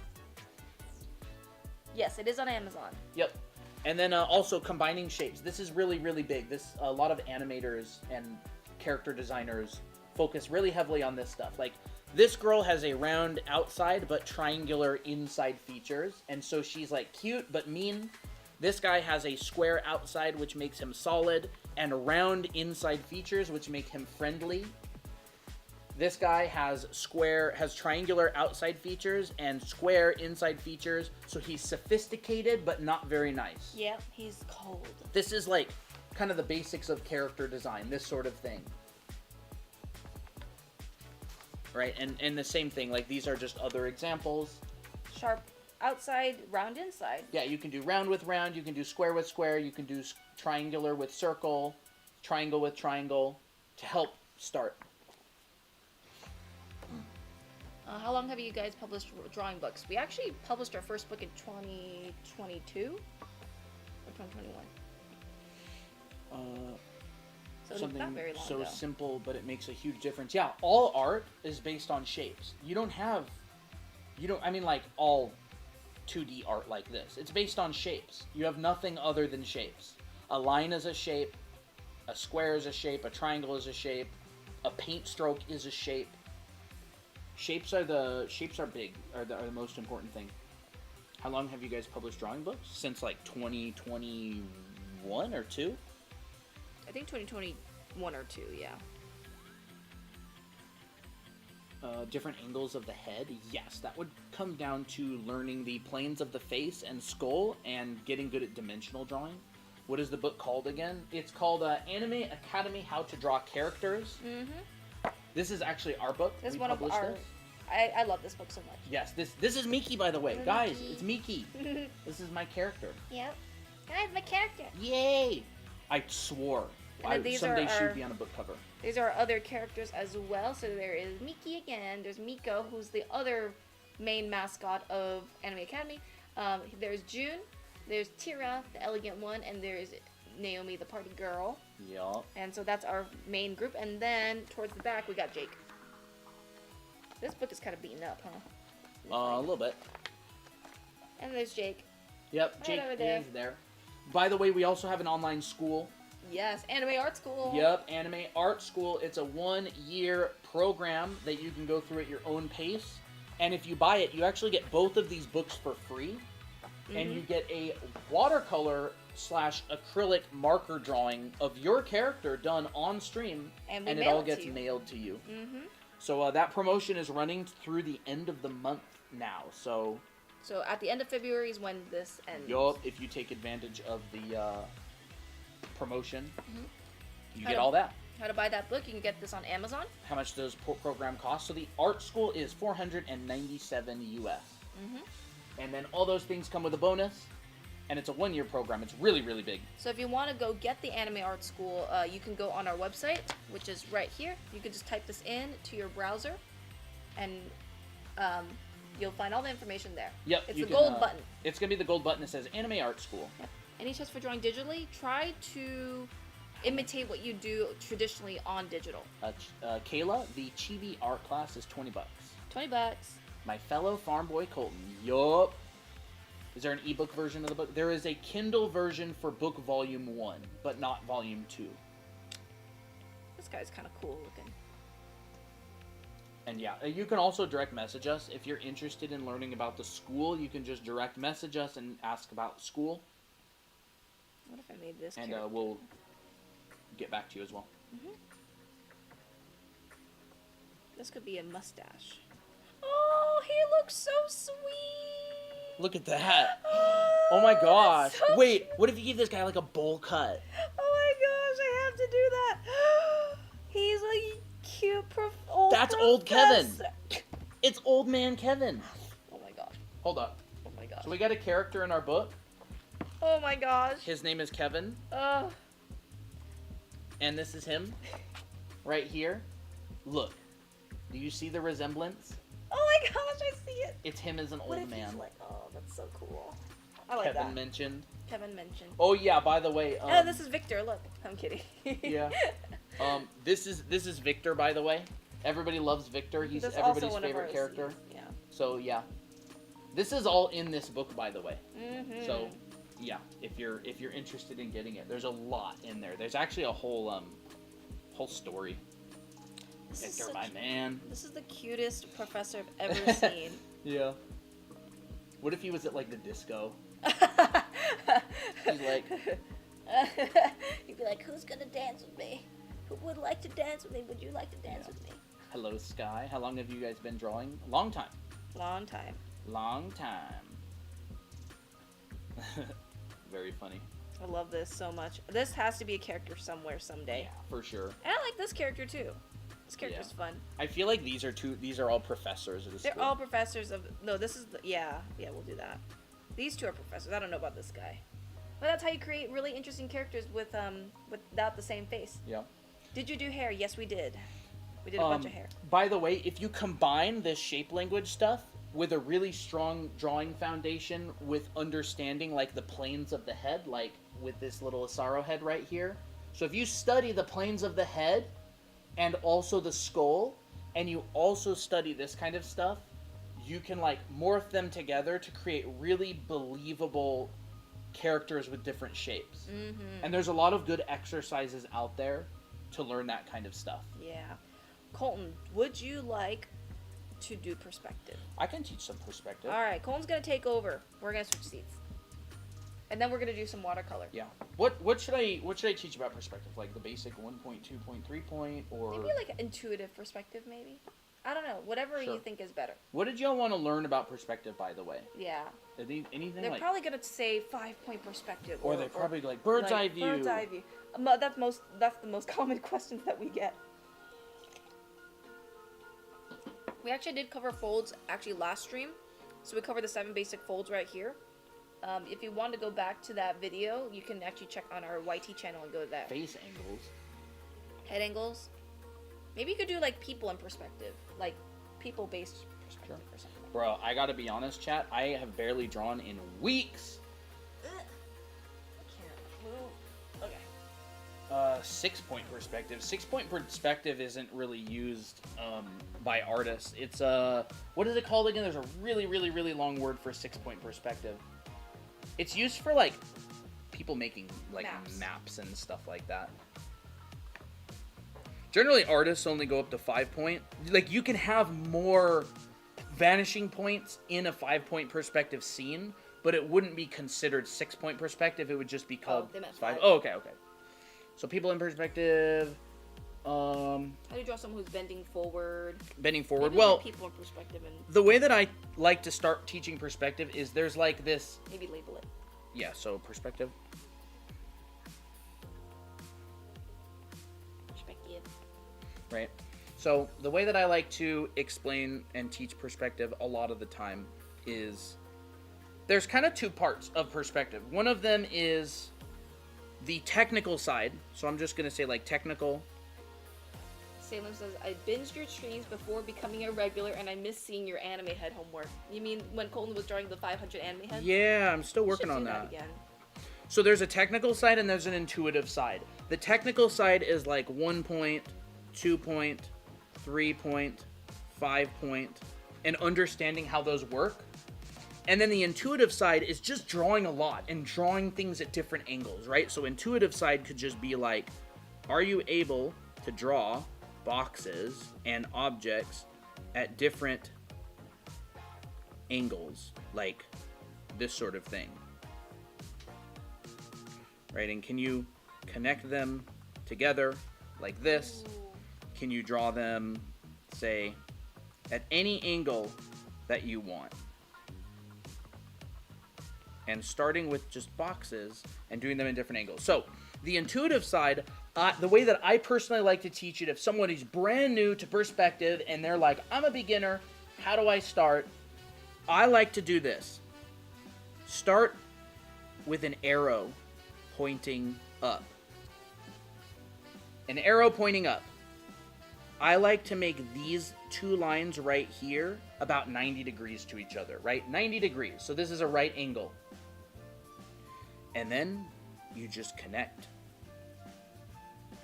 Yes, it is on Amazon. Yep. And then also combining shapes. This is really, really big. A lot of animators and character designers focus really heavily on this stuff. Like, this girl has a round outside but triangular inside features, and so she's like cute but mean. This guy has a square outside, which makes him solid, and round inside features, which make him friendly. This guy has triangular outside features and square inside features, so he's sophisticated but not very nice. Yeah, he's cold. This is like kind of the basics of character design, this sort of thing. Right, and the same thing, like these are just other examples. Sharp outside, round inside. Yeah, you can do round with round, you can do square with square, you can do triangular with circle, triangle with triangle, to help start. How long have you guys published drawing books? We actually published our first book in 2022 or 2021. So not very long ago. Simple, but it makes a huge difference. Yeah, all art is based on shapes. I mean like all 2D art like this. It's based on shapes. You have nothing other than shapes. A line is a shape, a square is a shape, a triangle is a shape, a paint stroke is a shape. Shapes are big, are the most important thing. How long have you guys published drawing books? Since like 2021 or 2? I think 2021 or 2, yeah. Different angles of the head? Yes, that would come down to learning the planes of the face and skull and getting good at dimensional drawing. What is the book called again? It's called Anime Academy How to Draw Characters. Mm-hmm. This is actually our book. This is one of our... I love this book so much. Yes, this is Miki, by the way. Guys, it's Miki. This is my character. Yep. Guys, my character. Yay! I swore someday she would be on a book cover. These are other characters as well. So there is Miki again. There's Miko, who's the other main mascot of Anime Academy. There's June. There's Tira, the elegant one, and there's Naomi, the party girl. Yup. And so that's our main group. And then towards the back, we got Jake. This book is kind of beaten up, huh? A little bit. And there's Jake. Yep, right Jake there. is there. By the way, we also have an online school. Yes, Anime Art School. Yep, Anime Art School. It's a 1-year program that you can go through at your own pace. And if you buy it, you actually get both of these books for free. Mm-hmm. And you get a watercolor/acrylic marker drawing of your character done on stream. And it all gets mailed to you. Mm-hmm. So that promotion is running through the end of the month now. So at the end of February is when this ends. Yup, if you take advantage of the promotion, you get all that. How to buy that book? You can get this on Amazon. How much does program cost? So the art school is $497 US. Mm-hmm. And then all those things come with a bonus. And it's a 1-year program. It's really, really big. So if you want to go get the Anime Art School, you can go on our website, which is right here. You can just type this in to your browser, and you'll find all the information there. Yep. It's the gold button. It's going to be the gold button that says Anime Art School. Yep. Any tips for drawing digitally? Try to imitate what you do traditionally on digital. Kayla, the Chibi art class is $20. $20. My fellow farm boy Colton. Yup. Is there an ebook version of the book? There is a Kindle version for book volume 1, but not volume 2. This guy's kind of cool looking. And yeah, you can also direct message us. If you're interested in learning about the school, you can just direct message us and ask about school. What if I made this And character? we'll get back to you as well. Mm-hmm. This could be a mustache. Oh, he looks so sweet. Look at that. Oh my gosh. So Wait, what if you give this guy like a bowl cut? Oh my gosh, I have to do that. He's like cute old That's old Kevin. It's Old Man Kevin. Oh my gosh. Hold up. Oh my gosh. So we got a character in our book. Oh my gosh. His name is Kevin. Ugh. And this is him. Right here. Look. Do you see the resemblance? Oh my gosh, I see it. It's him as an What old if man. he's like, oh, that's so cool. I like Kevin that. mentioned. Kevin mentioned. Oh yeah, by the way. Oh, this is Victor. Look, I'm kidding. Yeah. This is Victor, by the way. Everybody loves Victor. He's That's everybody's also one of favorite ours, character. Yeah. So yeah. This is all in this book, by the way. Mm-hmm. So yeah, if you're interested in getting it, there's a lot in there. There's actually a whole story. Victor, my man. This is the cutest professor I've ever seen. Yeah. What if he was at like the disco? He's like, he'd be like, "Who's gonna dance with me? Who would like to dance with me? Would you like to dance with me?" hello, Sky. How long have you guys been drawing? Long time. Long time. Long time. Very funny. I love this so much. This has to be a character somewhere someday. Yeah, for sure. And I like this character too. This character's fun. I feel like these are all professors of the They're school. all professors of. No, this is the. Yeah, we'll do that. These two are professors. I don't know about this guy. But that's how you create really interesting characters without the same face. Yeah. Did you do hair? Yes, we did. We did a bunch of hair. By the way, if you combine this shape language stuff with a really strong drawing foundation with understanding like the planes of the head, like with this little Asaro head right here. So if you study the planes of the head and also the skull, and you also study this kind of stuff, you can like morph them together to create really believable characters with different shapes. Mm-hmm. And there's a lot of good exercises out there to learn that kind of stuff. Yeah. Colton, would you like to do perspective? I can teach some perspective. All right, Colton's gonna take over. We're gonna switch seats, and then we're gonna do some watercolor. Yeah. What should I teach about perspective? Like the basic 1.2.3 point, or Maybe like intuitive perspective, maybe. I don't know. Whatever Sure. you think is better. What did y'all want to learn about perspective, by the way? Yeah. Anything They're like, probably gonna say 5-point perspective, or they're probably like bird's eye view. Bird's eye view. That's the most common questions that we get. We actually did cover folds last stream, so we covered the 7 basic folds right here. If you want to go back to that video, you can actually check on our YT channel and go there. Face angles. Head angles. Maybe you could do like people in perspective, like people-based perspective or something. Bro, I gotta be honest, chat. I have barely drawn in weeks. I can't move. Okay. 6-point perspective. 6-point perspective isn't really used by artists. It's what is it called again? There's a really, really, really long word for 6-point perspective. It's used for like people making like maps and stuff like that. Generally, artists only go up to 5-point. Like, you can have more vanishing points in a 5-point perspective scene, but it wouldn't be considered 6-point perspective. It would just be called they meant 5. 5. Oh, okay. So people in perspective. How do you draw someone who's bending forward? Bending forward. Maybe Well, people in perspective and the way that I like to start teaching perspective is there's like this. maybe label it. Yeah. So perspective. Perspective. Right. So the way that I like to explain and teach perspective a lot of the time is there's kind of 2 parts of perspective. One of them is the technical side. So I'm just going to say like technical. Salem says, I binged your streams before becoming a regular and I miss seeing your anime head homework. You mean when Colton was drawing the 500 anime heads? Yeah, I'm still You working should on do that. again. So there's a technical side and there's an intuitive side. The technical side is like 1 point, 2 point, 3 point, 5 point, and understanding how those work. And then the intuitive side is just drawing a lot and drawing things at different angles, right? So intuitive side could just be like, are you able to draw boxes and objects at different angles, like this sort of thing, right? And can you connect them together like this? Can you draw them, say, at any angle that you want? And starting with just boxes and doing them in different angles. So the intuitive side, the way that I personally like to teach it, if someone is brand new to perspective and they're like, I'm a beginner, how do I start? I like to do this. Start with an arrow pointing up. An arrow pointing up. I like to make these two lines right here about 90 degrees to each other, right? 90 degrees. So this is a right angle. And then you just connect.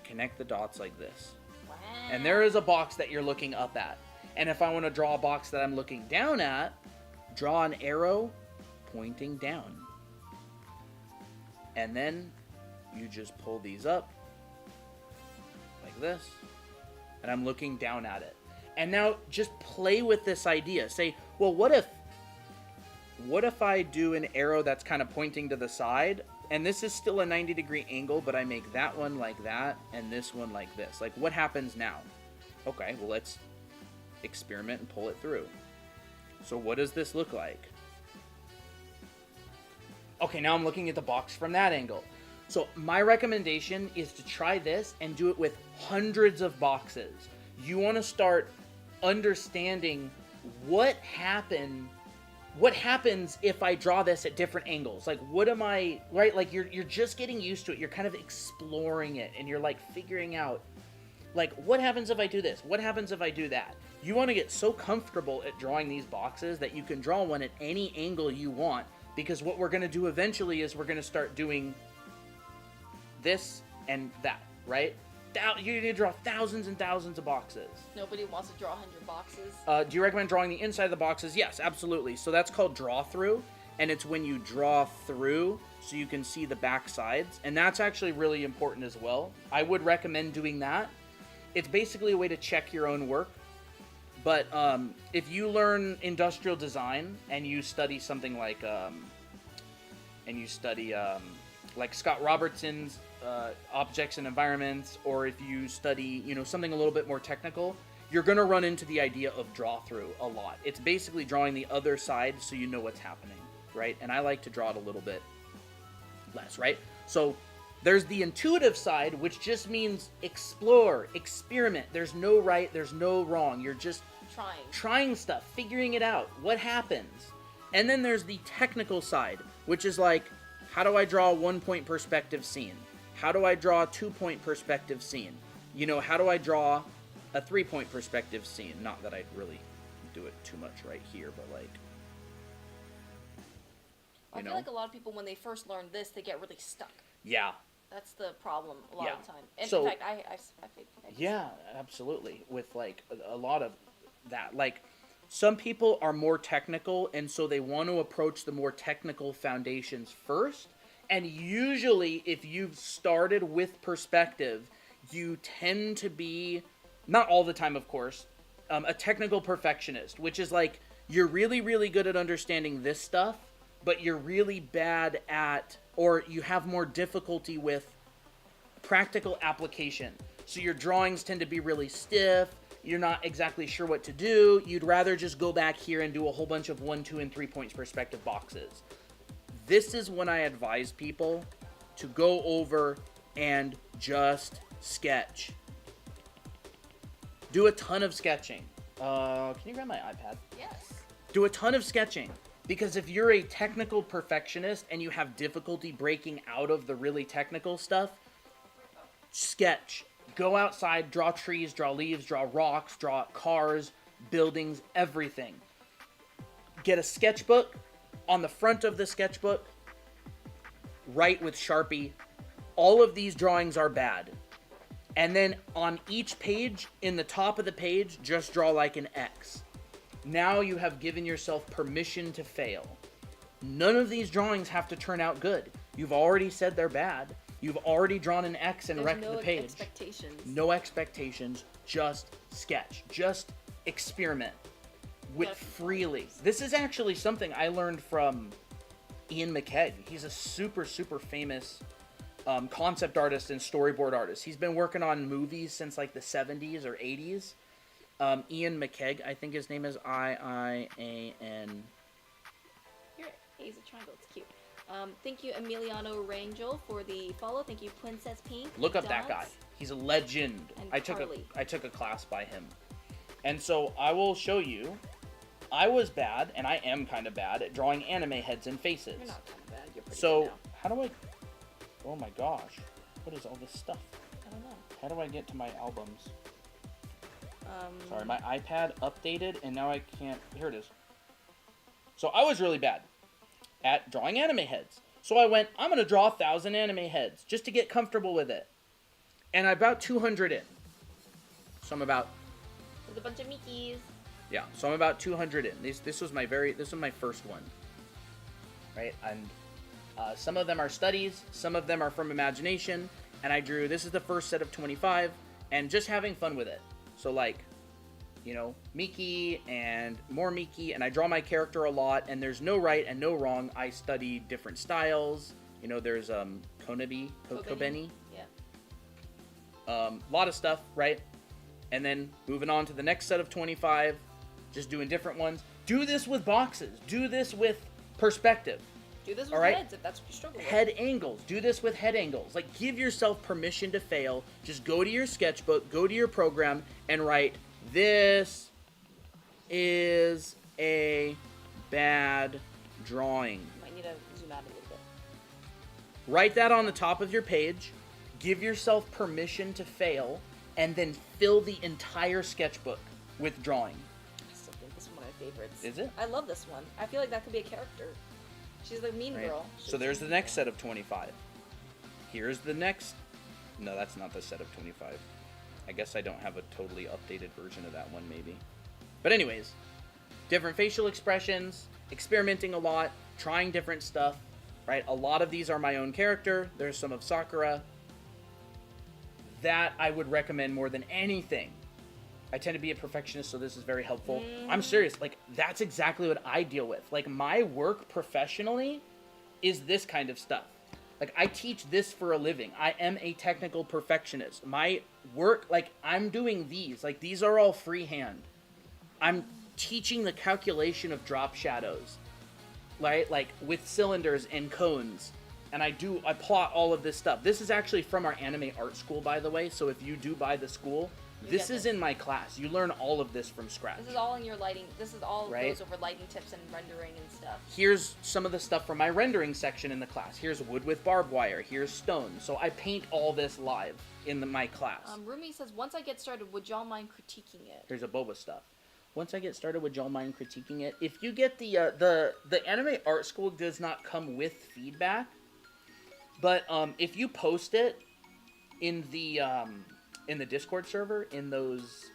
Connect the dots like this. Wow. And there is a box that you're looking up at. And if I want to draw a box that I'm looking down at, draw an arrow pointing down. And then you just pull these up like this. And I'm looking down at it. And now just play with this idea. Say, well, what if I do an arrow that's kind of pointing to the side, and this is still a 90-degree angle, but I make that one like that and this one like this. Like, what happens now? Okay, well, let's experiment and pull it through. So what does this look like? Okay, now I'm looking at the box from that angle. So my recommendation is to try this and do it with hundreds of boxes. You want to start understanding what happens if I draw this at different angles. Like, what am I, right? Like, you're just getting used to it. You're kind of exploring it, and you're, like, figuring out, like, what happens if I do this? What happens if I do that? You want to get so comfortable at drawing these boxes that you can draw one at any angle you want, because what we're going to do eventually is we're going to start doing this and that, right? You're going to draw thousands and thousands of boxes. Nobody wants to draw 100 boxes. Do you recommend drawing the inside of the boxes? Yes, absolutely. So that's called draw through, and it's when you draw through so you can see the back sides, and that's actually really important as well. I would recommend doing that. It's basically a way to check your own work, but if you learn industrial design and you study something like Scott Robertson's objects and environments, or if you study, something a little bit more technical, you're going to run into the idea of draw through a lot. It's basically drawing the other side so you know what's happening, right? And I like to draw it a little bit less, right? So there's the intuitive side, which just means explore, experiment. There's no right, there's no wrong. You're just trying stuff, figuring it out. What happens? And then there's the technical side, which is like, how do I draw a 1-point perspective scene? How do I draw a 2-point perspective scene? How do I draw a 3-point perspective scene? Not that I'd really do it too much right here, but like, I feel like a lot of people, when they first learn this, they get really stuck. Yeah. That's the problem a lot of the time. And so, in fact, I yeah, absolutely. With like a lot of that, like some people are more technical, and so they want to approach the more technical foundations first. And usually, if you've started with perspective, you tend to be, not all the time, of course, a technical perfectionist, which is like, you're really, really good at understanding this stuff, but you're really bad at, or you have more difficulty with practical application. So your drawings tend to be really stiff. You're not exactly sure what to do. You'd rather just go back here and do a whole bunch of 1, 2, and 3 points perspective boxes. This is when I advise people to go over and just sketch. Do a ton of sketching. Can you grab my iPad? Yes. Do a ton of sketching. Because if you're a technical perfectionist and you have difficulty breaking out of the really technical stuff, sketch. Go outside, draw trees, draw leaves, draw rocks, draw cars, buildings, everything. Get a sketchbook. On the front of the sketchbook, write with Sharpie, all of these drawings are bad. And then on each page, in the top of the page, just draw like an X. Now you have given yourself permission to fail. None of these drawings have to turn out good. You've already said they're bad. You've already drawn an X and wrecked the page. No expectations. Just sketch. Just experiment. With freely. This is actually something I learned from Ian McKegg. He's a super, super famous concept artist and storyboard artist. He's been working on movies since like the 70s or 80s. Ian McKegg, I think his name is I-I-A-N. Here, he's a triangle. It's cute. Thank you, Emiliano Rangel, for the follow. Thank you, Princess Pink. Look up that guy. He's a legend. And I took a class by him. And so I will show you I was bad, and I am kind of bad at drawing anime heads and faces. You're not kind of bad. You're pretty So good now. how do I? Oh my gosh, what is all this stuff? I don't know. How do I get to my albums? Sorry, my iPad updated, and now I can't. Here it is. So I was really bad at drawing anime heads. So I went, I'm gonna draw 1,000 anime heads just to get comfortable with it. And I about 200 in. So I'm about. There's a bunch of Mickeys. Yeah, so I'm about 200 in. This was my first one, right? And some of them are studies, some of them are from imagination, and I drew. This is the first set of 25, and just having fun with it. So like, you know, Miki and more Miki, and I draw my character a lot, and there's no right and no wrong. I study different styles. You know, there's Kobeni. Yeah. A lot of stuff, right? And then moving on to the next set of 25. Just doing different ones. Do this with boxes. Do this with perspective. Do this with all right? heads if that's what you struggle with. Head angles. Do this with head angles. Like, give yourself permission to fail. Just go to your sketchbook, go to your program, and write, this is a bad drawing. Might need to zoom out a little bit. Write that on the top of your page. Give yourself permission to fail, and then fill the entire sketchbook with drawing. This is one of my favorites. Is it? I love this one. I feel like that could be a character. She's the mean girl. So there's the next set of 25. Here's the next. No, that's not the set of 25. I guess I don't have a totally updated version of that one, maybe. But anyways, different facial expressions, experimenting a lot, trying different stuff, right? A lot of these are my own character. There's some of Sakura. That I would recommend more than anything. I tend to be a perfectionist, so this is very helpful. I'm serious. Like, that's exactly what I deal with. Like, my work professionally is this kind of stuff. Like, I teach this for a living. I am a technical perfectionist. My work, like, I'm doing these. Like, these are all freehand. I'm teaching the calculation of drop shadows, right? Like, with cylinders and cones. And I plot all of this stuff. This is actually from our anime art school, by the way. So if you do buy the school, this is in my class. You learn all of this from scratch. This is all in your lighting. This is all right? goes over lighting tips and rendering and stuff. Here's some of the stuff from my rendering section in the class. Here's wood with barbed wire. Here's stone. So I paint all this live in my class. Rumi says, once I get started, would y'all mind critiquing it? Here's a boba stuff. Once I get started, would y'all mind critiquing it? If you get the anime art school does not come with feedback, but if you post it in the Discord server, in those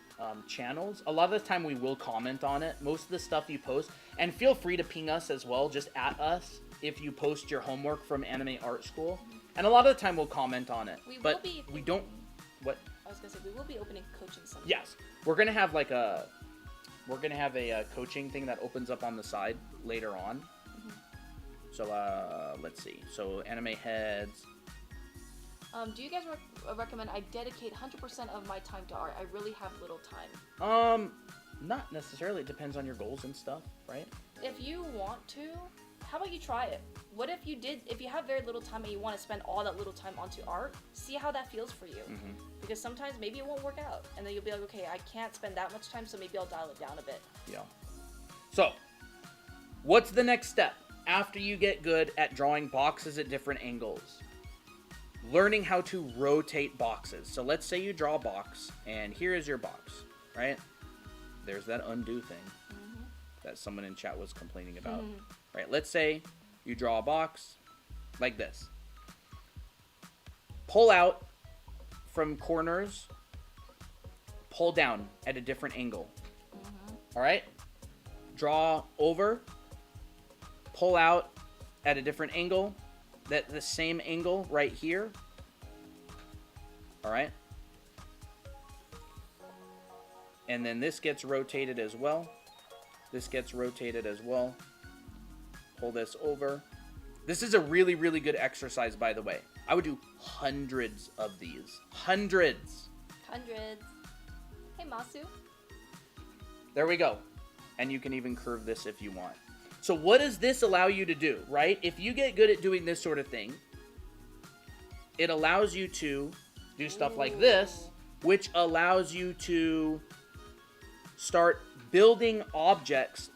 channels, a lot of the time we will comment on it. Most of the stuff you post, and feel free to ping us as well, just at us, if you post your homework from Anime Art School. And a lot of the time we'll comment on it. We don't... What? I was going to say, we will be opening coaching sometime. Yes. We're going to have like a... We're going to have a coaching thing that opens up on the side later on. So, let's see. So, anime heads... do you guys recommend I dedicate 100% of my time to art? I really have little time. Not necessarily. It depends on your goals and stuff, right? If you want to, how about you try it? What if you have very little time and you want to spend all that little time onto art, see how that feels for you. Because sometimes maybe it won't work out. And then you'll be like, okay, I can't spend that much time, so maybe I'll dial it down a bit. Yeah. So, what's the next step after you get good at drawing boxes at different angles? Learning how to rotate boxes. So let's say you draw a box, and here is your box, right? There's that undo thing that someone in chat was complaining about. Right, let's say you draw a box like this. Pull out from corners, pull down at a different angle. All right? Draw over, pull out at a different angle. The same angle right here. All right. And then this gets rotated as well. This gets rotated as well. Pull this over. This is a really, really good exercise, by the way. I would do hundreds of these. Hundreds. Hey, Masu. There we go. And you can even curve this if you want. So what does this allow you to do, right? If you get good at doing this sort of thing, it allows you to do stuff like this, which allows you to start building objects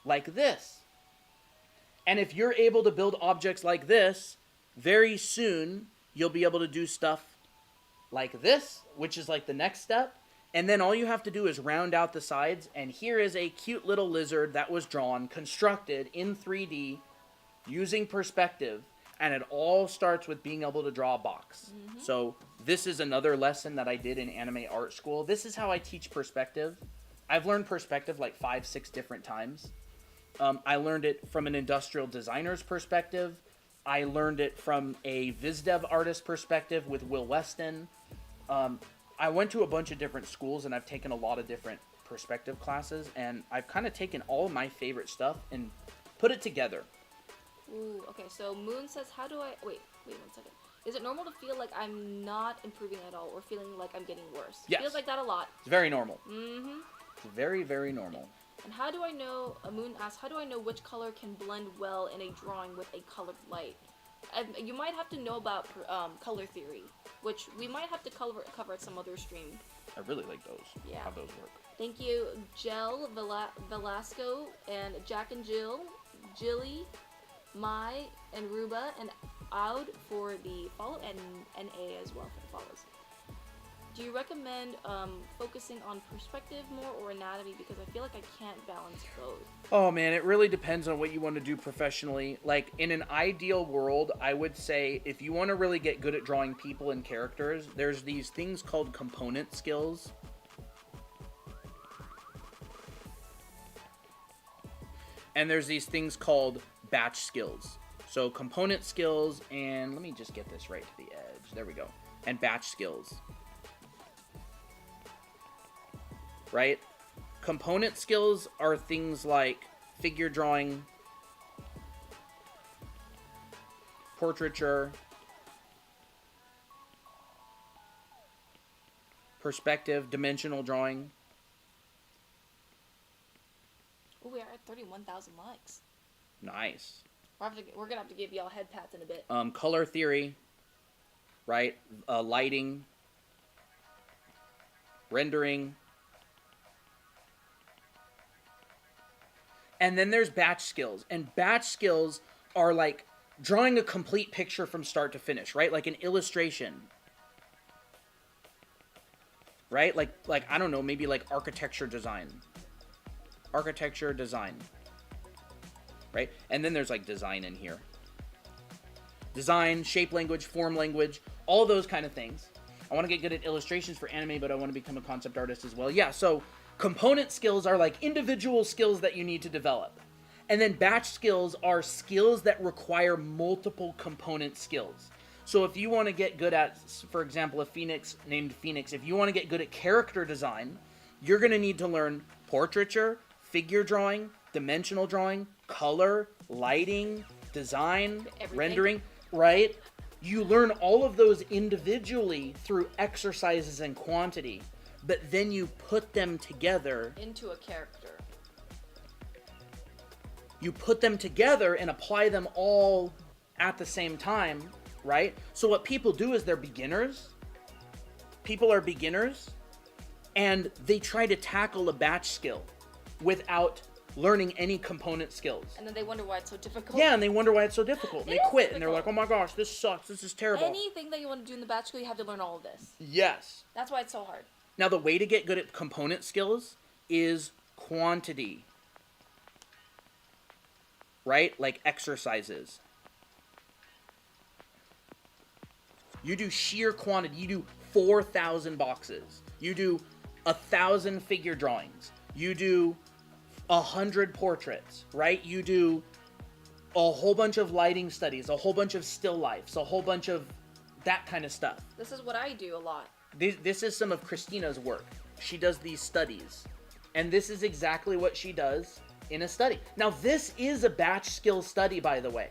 like this. And if you're able to build objects like this, very soon you'll be able to do stuff like this, which is like the next step. And then all you have to do is round out the sides, and here is a cute little lizard that was drawn, constructed in 3D, using perspective, and it all starts with being able to draw a box. Mm-hmm. So this is another lesson that I did in anime art school. This is how I teach perspective. I've learned perspective like 5-6 different times. I learned it from an industrial designer's perspective. I learned it from a VizDev artist perspective with Will Weston. I went to a bunch of different schools, and I've taken a lot of different perspective classes, and I've kind of taken all of my favorite stuff and put it together. Ooh, okay, so Moon says, how do I... Wait 1 second. Is it normal to feel like I'm not improving at all, or feeling like I'm getting worse? Yes. Feels like that a lot. It's very normal. Mm-hmm. It's very, very normal. And how do I know... Moon asks, how do I know which color can blend well in a drawing with a colored light? You might have to know about color theory, which we might have to cover at some other stream. I really like those. Yeah. How those work. Thank you, Jel, Velasco, and Jack and Jill, Jilly, Mai, and Ruba, and Aud for the follow, and NA as well for the follows. Do you recommend focusing on perspective more or anatomy? Because I feel like I can't balance both. Oh man, it really depends on what you want to do professionally. Like, in an ideal world, I would say if you want to really get good at drawing people and characters, there's these things called component skills. And there's these things called batch skills. So component skills, and let me just get this right to the edge. There we go. And batch skills. Right? Component skills are things like figure drawing, portraiture, perspective, dimensional drawing. Oh, we are at 31,000 likes. Nice. We're gonna have to give y'all head pats in a bit. Color theory, right? Lighting, rendering. And then there's batch skills. And batch skills are like drawing a complete picture from start to finish, right? Like an illustration. Right? Like I don't know, maybe like architecture design. Architecture design. Right? And then there's like design in here. Design, shape language, form language, all those kind of things. I want to get good at illustrations for anime, but I want to become a concept artist as well. Yeah, so component skills are like individual skills that you need to develop. And then batch skills are skills that require multiple component skills. So if you want to get good at, for example, a Phoenix named Phoenix, if you want to get good at character design, you're going to need to learn portraiture, figure drawing, dimensional drawing, color, lighting, design, rendering, right? You learn all of those individually through exercises and quantity. But then you put them together into a character. You put them together and apply them all at the same time, right? So what people do is they're beginners. People are beginners, and they try to tackle a batch skill without learning any component skills. And then they wonder why it's so difficult. Yeah, and they wonder why it's so difficult. They quit, and they're like, oh my gosh, this sucks. This is terrible. Anything that you want to do in the batch skill, you have to learn all of this. Yes. That's why it's so hard. Now, the way to get good at component skills is quantity. Right? Like exercises. You do sheer quantity. You do 4,000 boxes. You do 1,000 figure drawings. You do 100 portraits, right? You do a whole bunch of lighting studies, a whole bunch of still lifes, a whole bunch of that kind of stuff. This is what I do a lot. This is some of Christina's work. She does these studies. And this is exactly what she does in a study. Now, this is a batch skill study, by the way,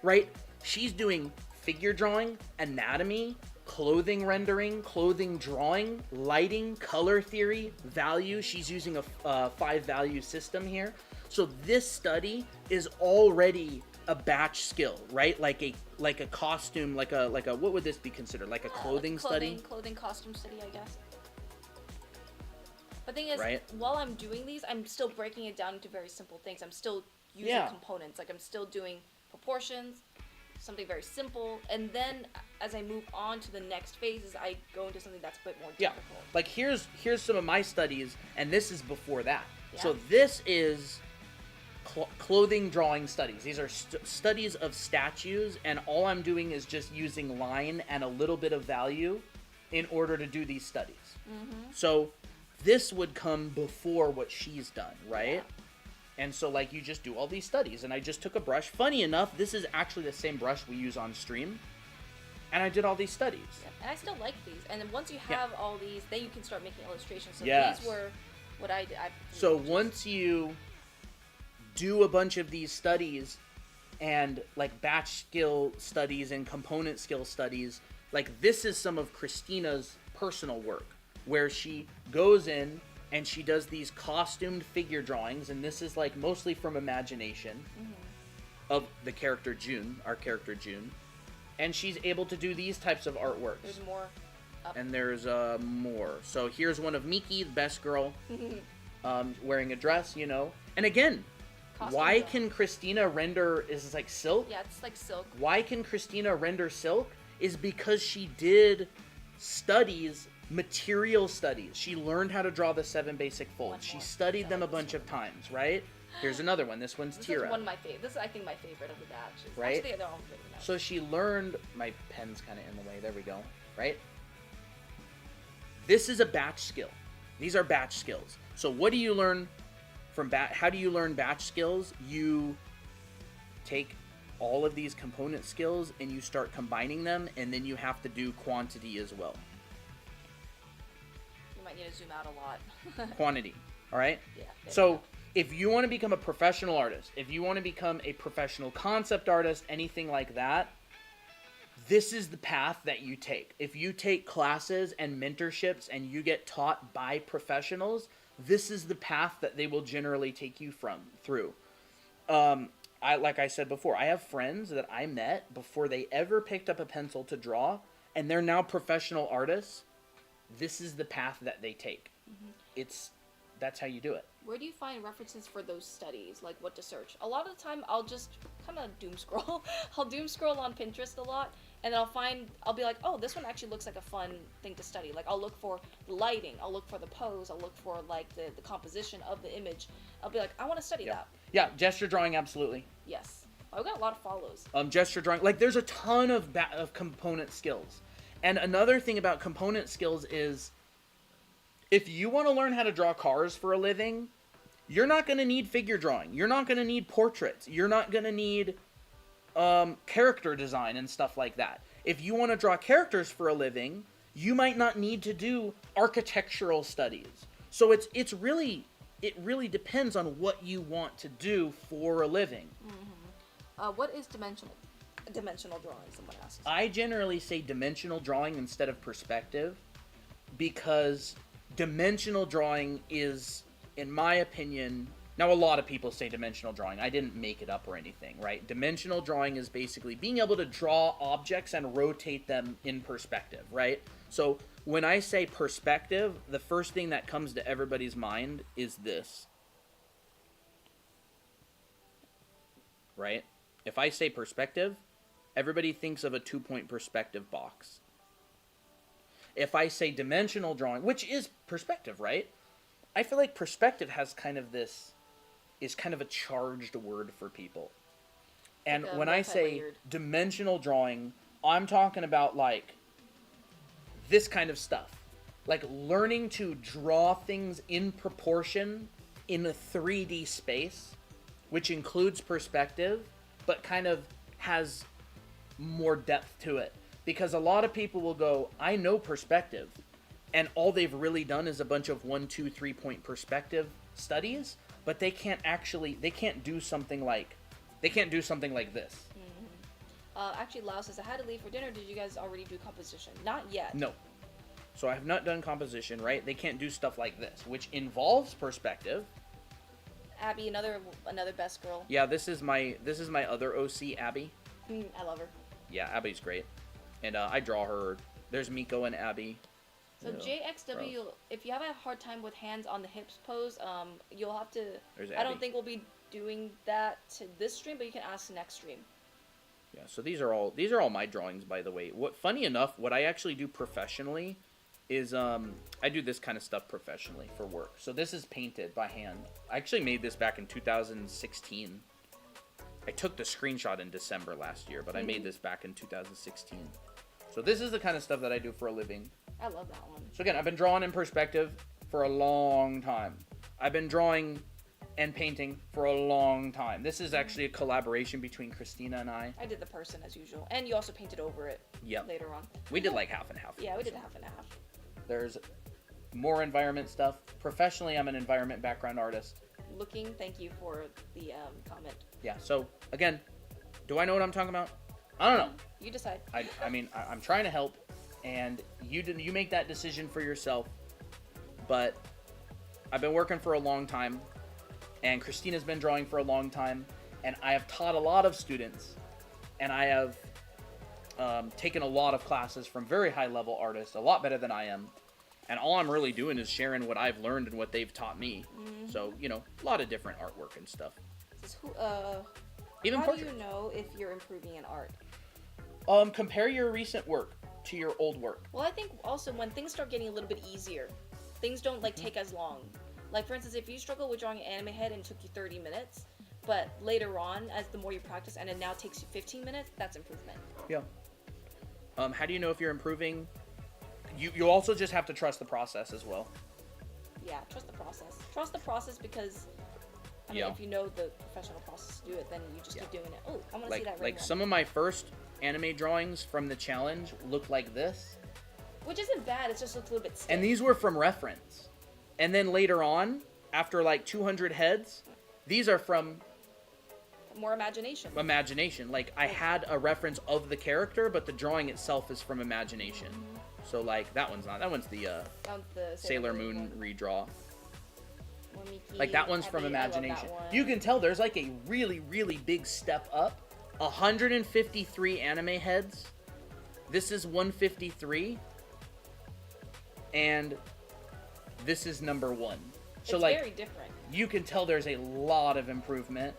right? She's doing figure drawing, anatomy, clothing rendering, clothing drawing, lighting, color theory, value. She's using a 5-value system here. So this study is already a batch skill, right? Like a costume, like a what would this be considered? Like a clothing study? Clothing costume study, I guess. But the thing is, right? while I'm doing these, I'm still breaking it down into very simple things. I'm still using Yeah. components. Like I'm still doing proportions, something very simple, and then as I move on to the next phases, I go into something that's a bit more Yeah. difficult. Like here's some of my studies, and this is before that. Yeah. So this is clothing drawing studies. These are studies of statues, and all I'm doing is just using line and a little bit of value in order to do these studies. Mm-hmm. So this would come before what she's done, right? Yeah. And so, like, you just do all these studies, and I just took a brush. Funny enough, this is actually the same brush we use on stream, and I did all these studies. Yeah. And I still like these. And then once you have all these, then you can start making illustrations. So Yes. these were what I did. So once you do a bunch of these studies, and, like, batch skill studies and component skill studies, like, this is some of Christina's personal work, where she goes in and she does these costumed figure drawings, and this is like mostly from imagination of the character June, our character June, and she's able to do these types of artworks. There's more. And there's more. So here's one of Miki, the best girl, wearing a dress, you know. And again, Costume why drawing. can Christina render, is this like silk? Yeah, it's like silk. Why can Christina render silk? Is because she did studies, material studies. She learned how to draw the 7 basic folds. Much She more studied them a bunch intelligent. of times, right? Here's another one. This one's This Tira. is one of my favorite. This is, I think, my favorite of the batches. Right? Actually, they're all favorite batches. So she learned, my pen's kind of in the way, there we go, right? This is a batch skill. These are batch skills. So what do you learn from how do you learn batch skills? You take all of these component skills and you start combining them, and then you have to do quantity as well. You might need to zoom out a lot. Quantity, all right? Yeah. there So we go. if you want to become a professional artist, if you want to become a professional concept artist, anything like that, this is the path that you take. If you take classes and mentorships and you get taught by professionals, this is the path that they will generally take you through. Like I said before, I have friends that I met before they ever picked up a pencil to draw, and they're now professional artists. This is the path that they take. That's how you do it. Where do you find references for those studies? Like what to search? A lot of the time, I'll just kind of doom scroll. I'll doom scroll on Pinterest a lot, and then I'll be like, oh, this one actually looks like a fun thing to study. Like I'll look for the lighting, I'll look for the pose, I'll look for like the composition of the image. I'll be like, I want to study that. Yeah, gesture drawing, absolutely. Yes. I've got a lot of follows. Gesture drawing, like there's a ton of component skills. And another thing about component skills is, if you want to learn how to draw cars for a living, you're not going to need figure drawing. You're not going to need portraits. You're not going to need character design and stuff like that. If you want to draw characters for a living, you might not need to do architectural studies. So it really depends on what you want to do for a living. What is dimensional drawing? Someone asks. I generally say dimensional drawing instead of perspective, because dimensional drawing is, in my opinion, now a lot of people say dimensional drawing. I didn't make it up or anything, right? Dimensional drawing is basically being able to draw objects and rotate them in perspective, right? So when I say perspective, the first thing that comes to everybody's mind is this, right? If I say perspective, everybody thinks of a 2-point perspective box. If I say dimensional drawing, which is perspective, right? I feel like perspective has is kind of a charged word for people. And like when I say multi-layered. dimensional drawing, I'm talking about like this kind of stuff. Like learning to draw things in proportion in a 3D space, which includes perspective, but kind of has more depth to it. Because a lot of people will go, I know perspective, and all they've really done is a bunch of 1, 2, 3 point perspective studies, but they can't do something like this. Actually, Lau says, I had to leave for dinner. Did you guys already do composition? Not yet. No. So I have not done composition, right? They can't do stuff like this, which involves perspective. Abby, another best girl. Yeah, this is my other OC, Abby. I love her. Yeah, Abby's great. And I draw her. There's Miko and Abby. So Ew, JXW, gross. if you have a hard time with hands on the hips pose, you'll have to. There's I don't Abby. think we'll be doing that to this stream, but you can ask next stream. Yeah, so these are all my drawings, by the way. What funny enough, what I actually do professionally is I do this kind of stuff professionally for work. So this is painted by hand. I actually made this back in 2016. I took the screenshot in December last year, but I made this back in 2016. So this is the kind of stuff that I do for a living. I love that one. So again, I've been drawing in perspective for a long time. I've been drawing and painting for a long time. This is actually a collaboration between Christina and I. I did the person as usual, and you also painted over it. Yep. Later on. We did like half and half. Yeah, we did half and half. There's more environment stuff. Professionally, I'm an environment background artist. Thank you for the comment. Yeah, so again, do I know what I'm talking about? I don't know. You decide. I mean, I'm trying to help, and you make that decision for yourself. But I've been working for a long time, and Christina's been drawing for a long time, and I have taught a lot of students, and I have taken a lot of classes from very high-level artists, a lot better than I am. And all I'm really doing is sharing what I've learned and what they've taught me. Mm-hmm. So, you know, a lot of different artwork and stuff. Even how portrait. do you know if you're improving in art? Compare your recent work to your old work. Well, I think also when things start getting a little bit easier, things don't like take as long. Like for instance, if you struggle with drawing an anime head and it took you 30 minutes, but later on, as the more you practice and it now takes you 15 minutes, that's improvement. Yeah. How do you know if you're improving? You also just have to trust the process as well. Yeah, trust the process. Trust the process because, I mean, Yeah. if you know the professional process to do it, then you just keep doing it. Oh, I want to see that red Like one. some of my first anime drawings from the challenge looked like this. Which isn't bad, it just looks a little bit stiff. And these were from reference. And then later on, after like 200 heads, these are from more imagination. imagination. Like I had a reference of the character, but the drawing itself is from imagination. So like that one's not. That one's the Sailor Moon redraw. Like that one's from imagination. You can tell there's like a really, really big step up. 153 anime heads. This is 153. And this is number 1. So it's like very different. You can tell there's a lot of improvement.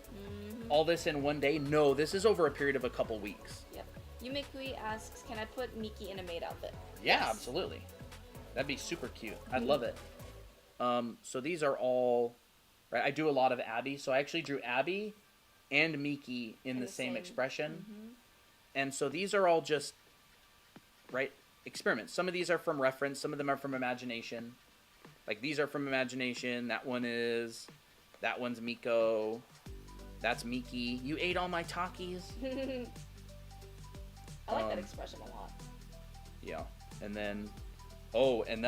All this in one day? No, this is over a period of a couple weeks. Yep. Yumekui asks, can I put Miki in a maid outfit? Yeah, Yes. absolutely. That'd be super cute. I'd love it. So these are all, right? I do a lot of Abby. So I actually drew Abby and Miki in the same expression. And so these are all just, right, experiments. Some of these are from reference. Some of them are from imagination. Like these are from imagination. That one's Miko. That's Miki. You ate all my Takis. I like that expression a lot. Yeah. And then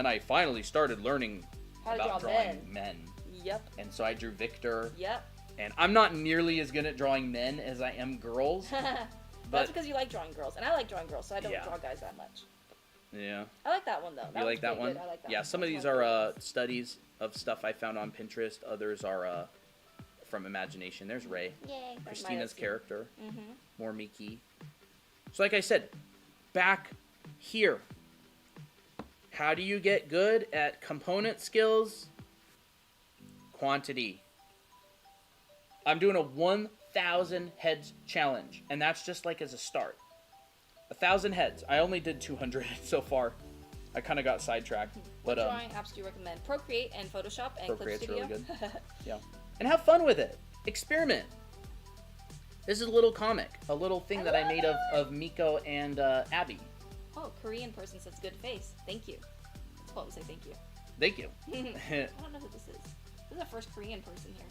I finally started learning How to about draw drawing men. Yep. And so I drew Victor. Yep. And I'm not nearly as good at drawing men as I am girls. That's because you like drawing girls, and I like drawing girls, so I don't draw guys that much. Yeah. I like that one though. You like that one? I like that Yeah, one. some of these are studies of stuff I found on Pinterest. Others are from imagination. There's Ray. Yay. Christina's character. Mm-hmm. More Miki. So like I said, back here. How do you get good at component skills? Quantity. I'm doing a 1,000 heads challenge, and that's just like as a start. 1,000 heads. I only did 200 so far. I kind of got sidetracked. What But drawing apps do you recommend? Procreate and Photoshop and Clip Procreate's Studio. really good. Yeah. And have fun with it. Experiment. This is a little comic. A little thing that I made of Miko and Abby. Oh, Korean person says good face. Thank you. It's supposed to say thank you. Thank you. I don't know who this is. This is the first Korean person here.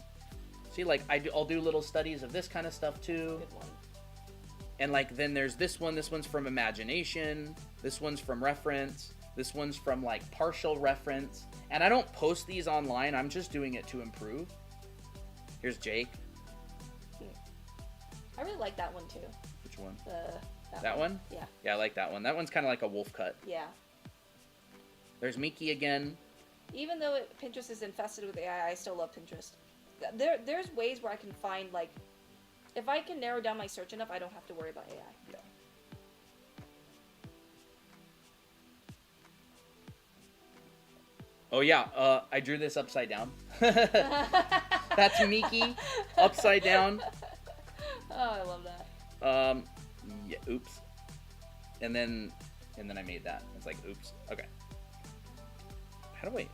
See, like, I'll do little studies of this kind of stuff, too. Good one. And, like, then there's this one. This one's from imagination. This one's from reference. This one's from, like, partial reference. And I don't post these online. I'm just doing it to improve. Here's Jake. I really like that one, too. Which one? That one? Yeah. Yeah, I like that one. That one's kind of like a wolf cut. Yeah. There's Miki again. Even though Pinterest is infested with AI, I still love Pinterest. There's ways where I can find, like, if I can narrow down my search enough, I don't have to worry about AI. Yeah. Oh yeah, I drew this upside down. That's Miki, upside down. Oh, I love that. Yeah, oops. And then I made that. It's like, oops. Okay. How do I?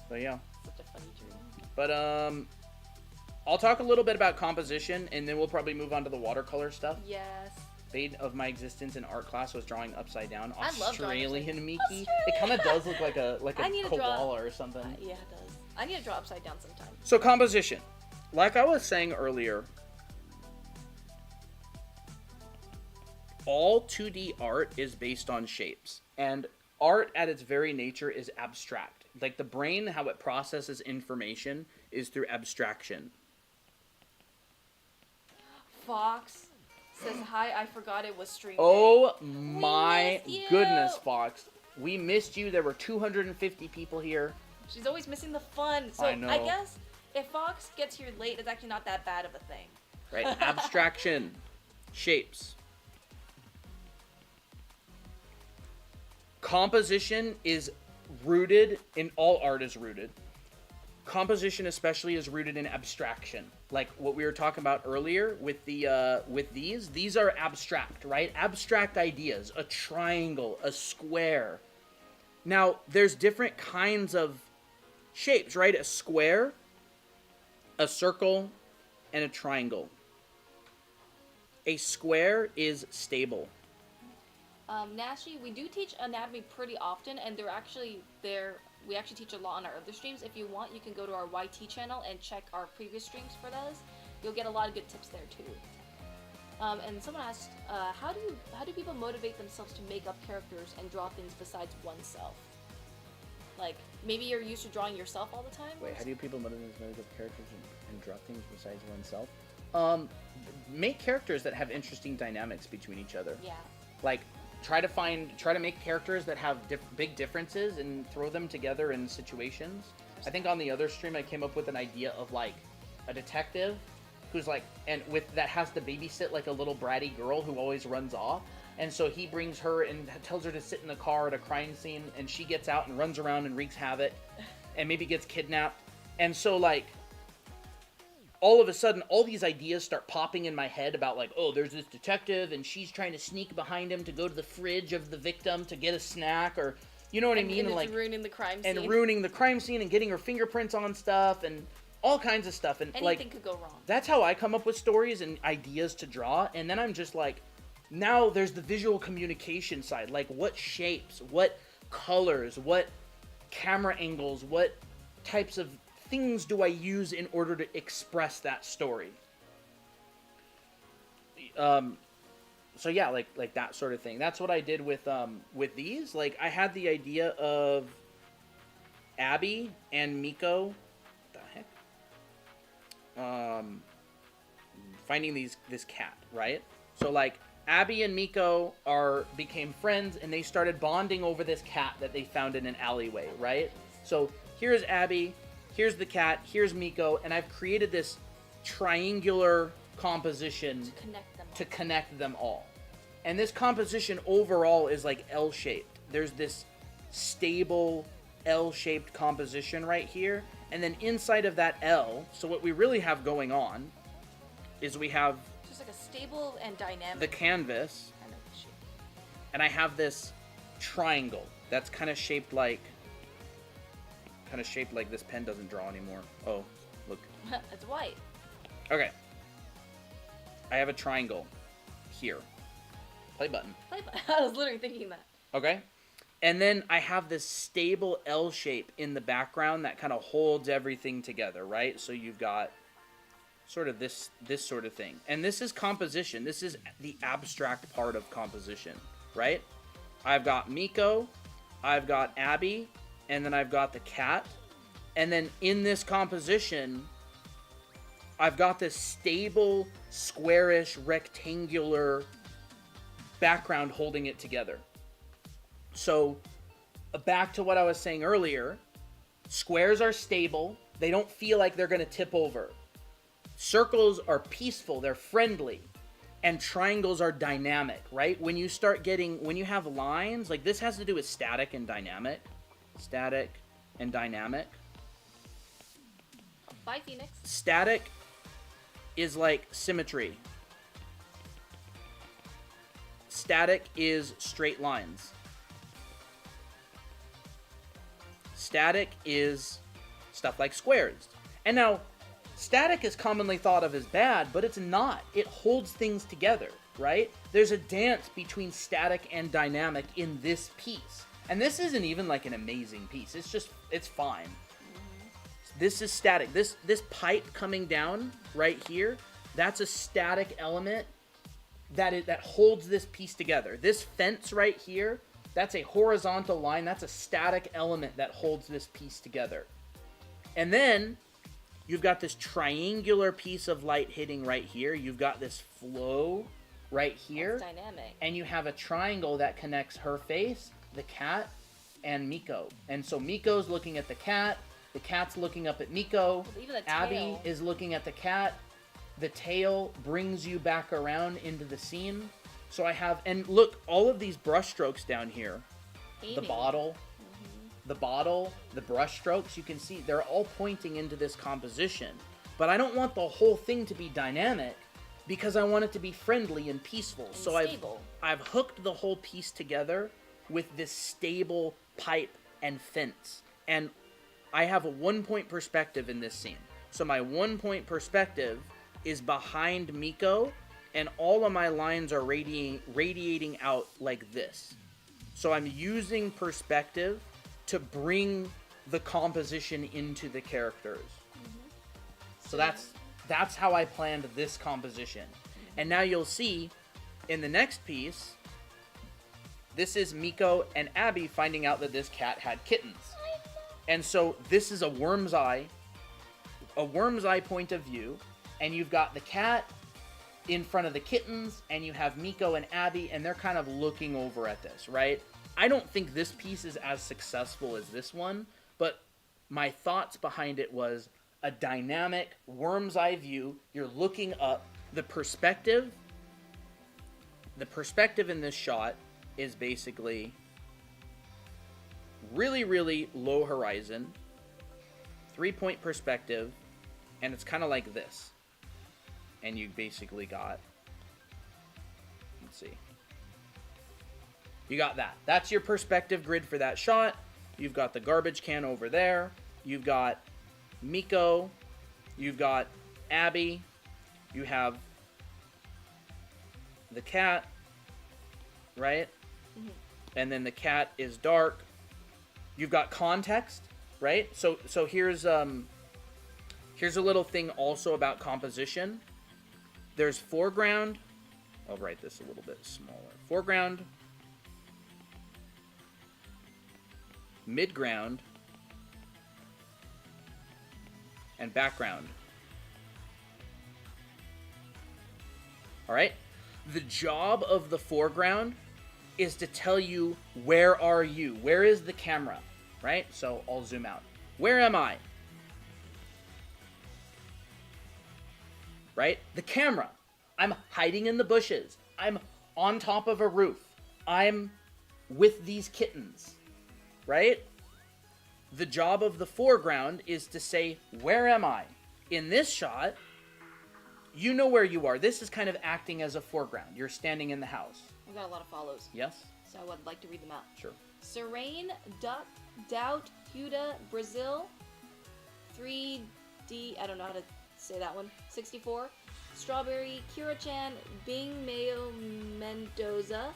So yeah. Such a funny dream. But I'll talk a little bit about composition, and then we'll probably move on to the watercolor stuff. Yes. Fate of my existence in art class was drawing upside down. I love drawing Australian Miki. Australian. It kind of does look like a I need to koala or something. Yeah, it does. I need to draw upside down sometime. So composition, like I was saying earlier, all 2D art is based on shapes, and art at its very nature is abstract. Like the brain, how it processes information is through abstraction. Fox says, hi, I forgot it was stream Oh day. my We missed you. goodness, Fox. We missed you. There were 250 people here. She's always missing the fun. So I know. I guess if Fox gets here late, it's actually not that bad of a thing. Right? Abstraction. Shapes. Composition is rooted in all art is rooted. Composition especially is rooted in abstraction. Like what we were talking about earlier with the with these are abstract, right? Abstract ideas, a triangle, a square. Now, there's different kinds of shapes, right? A square, a circle, and a triangle. A square is stable. Nashi, we do teach anatomy pretty often, and we actually teach a lot on our other streams. If you want, you can go to our YT channel and check our previous streams for those. You'll get a lot of good tips there too. And someone asked, how do people motivate themselves to make up characters and draw things besides oneself? Like, maybe you're used to drawing yourself all the time? Wait, how do people motivate themselves to make up characters and draw things besides oneself? Make characters that have interesting dynamics between each other. Yeah. Like, try to make characters that have big differences and throw them together in situations. I think on the other stream I came up with an idea of like a detective who's like, and that has to babysit like a little bratty girl who always runs off. And so he brings her and tells her to sit in the car at a crime scene, and she gets out and runs around and wreaks havoc and maybe gets kidnapped. And so like all of a sudden, all these ideas start popping in my head about like, oh, there's this detective and she's trying to sneak behind him to go to the fridge of the victim to get a snack, or you know what I mean? And like ruining the crime scene. And ruining the crime scene and getting her fingerprints on stuff and all kinds of stuff. And anything could go wrong. That's how I come up with stories and ideas to draw. And then I'm just like, now there's the visual communication side. Like what shapes, what colors, what camera angles, what types of things do I use in order to express that story? So yeah, like that sort of thing. That's what I did with these. Like I had the idea of Abby and Miko. What the heck? Finding this cat, right? So like Abby and Miko became friends, and they started bonding over this cat that they found in an alleyway, right? So here's Abby. Here's the cat, here's Miko, and I've created this triangular composition to connect them all. And this composition overall is like L-shaped. There's this stable L-shaped composition right here, and then inside of that L, so what we really have going on is we have just like a stable and dynamic the canvas, kind of shape. And I have this triangle that's kind of shaped like this pen doesn't draw anymore. Oh, look. It's white. Okay. I have a triangle here. Play button. I was literally thinking that. Okay. And then I have this stable L shape in the background that kind of holds everything together, right? So you've got sort of this sort of thing. And this is composition. This is the abstract part of composition, right? I've got Miko, I've got Abby, and then I've got the cat. And then in this composition, I've got this stable, squarish, rectangular background holding it together. So, back to what I was saying earlier, squares are stable. They don't feel like they're going to tip over. Circles are peaceful. They're friendly. and triangles are dynamic, right? When you have lines, like this has to do with static and dynamic. Static and dynamic. Bye, Phoenix. Static is like symmetry. Static is straight lines. Static is stuff like squares. And now, static is commonly thought of as bad, but it's not. It holds things together, right? There's a dance between static and dynamic in this piece. And this isn't even like an amazing piece. It's fine. This is static. This pipe coming down right here, that's a static element that holds this piece together. This fence right here, that's a horizontal line. That's a static element that holds this piece together. And then you've got this triangular piece of light hitting right here. You've got this flow right here. That's dynamic. And you have a triangle that connects her face, the cat, and Miko. And so Miko's looking at the cat's looking up at Miko. Even the Abby tail. is looking at the cat. The tail brings you back around into the scene. So I have, and look, all of these brush strokes down here. Amy. The bottle, the brush strokes, you can see they're all pointing into this composition. But I don't want the whole thing to be dynamic because I want it to be friendly and peaceful. And so stable. I've hooked the whole piece together with this stable pipe and fence. And I have a 1-point perspective in this scene. So my 1-point perspective is behind Miko, and all of my lines are radiating out like this. So I'm using perspective to bring the composition into the characters. So that's how I planned this composition. And now you'll see in the next piece, this is Miko and Abby finding out that this cat had kittens. And so this is a worm's eye point of view, and you've got the cat in front of the kittens, and you have Miko and Abby, and they're kind of looking over at this, right? I don't think this piece is as successful as this one, but my thoughts behind it was a dynamic worm's eye view. You're looking up. The perspective in this shot is basically really, really low horizon, 3-point perspective, and it's kind of like this. And you basically got, let's see, you got that. That's your perspective grid for that shot. You've got the garbage can over there. You've got Miko. You've got Abby. You have the cat, right? Mm-hmm. And then the cat is dark. You've got context, right? So here's a little thing also about composition. There's foreground. I'll write this a little bit smaller. Foreground, midground, and background. All right? The job of the foreground is to tell you, where are you? Where is the camera? Right? So I'll zoom out. Where am I? Right? The camera. I'm hiding in the bushes. I'm on top of a roof. I'm with these kittens. Right? The job of the foreground is to say, where am I? In this shot, you know where you are. This is kind of acting as a foreground. You're standing in the house. We got a lot of follows. Yes? So I would like to read them out. Sure. Serene, Duck, Doubt, Huda, Brazil, 3D, I don't know how to say that one, 64, Strawberry, Kira-chan, Bing, Mayo, Mendoza,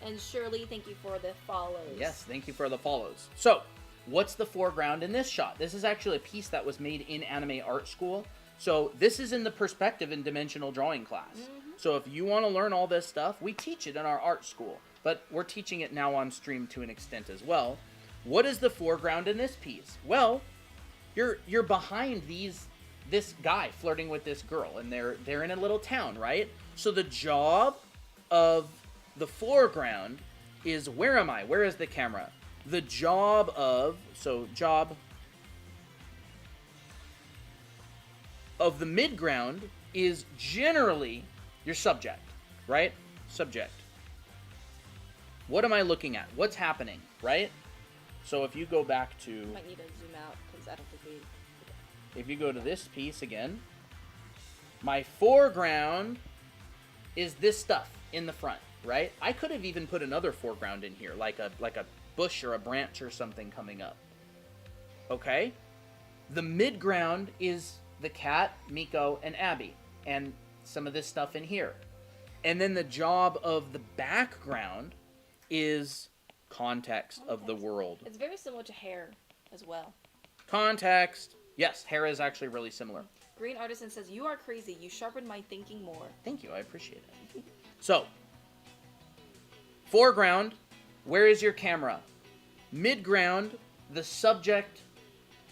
and Shirley, thank you for the follows. Yes, thank you for the follows. So, what's the foreground in this shot? This is actually a piece that was made in anime art school. So this is in the perspective and dimensional drawing class. Mm-hmm. So if you want to learn all this stuff, we teach it in our art school. But we're teaching it now on stream to an extent as well. What is the foreground in this piece? Well, you're behind this guy flirting with this girl, and they're in a little town, right? So the job of the foreground is, where am I? Where is the camera? The job of the midground is generally your subject. right? Subject. What am I looking at? What's happening, right? So if you go back to... I might need to zoom out because I don't think we... If you go to this piece again, my foreground is this stuff in the front, right? I could have even put another foreground in here, like a bush or a branch or something coming up. Okay? The midground is the cat, Miko, and Abby, and some of this stuff in here. And then the job of the background is context of the world. It's very similar to hair as well. Context. Yes, hair is actually really similar. Green Artisan says, "You are crazy. You sharpened my thinking more." Thank you. I appreciate it. So, foreground, where is your camera? Midground, the subject,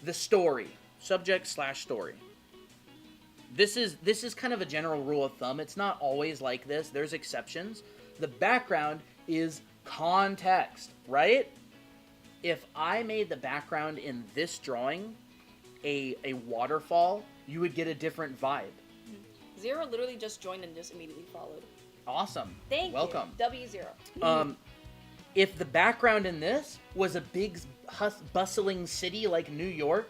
the story. Subject/story. This is kind of a general rule of thumb. It's not always like this. There's exceptions. The background is context, right? If I made the background in this drawing a waterfall, you would get a different vibe. Zero literally just joined and just immediately followed. Awesome. Thank Welcome. you. W0. If the background in this was a big bustling city like New York,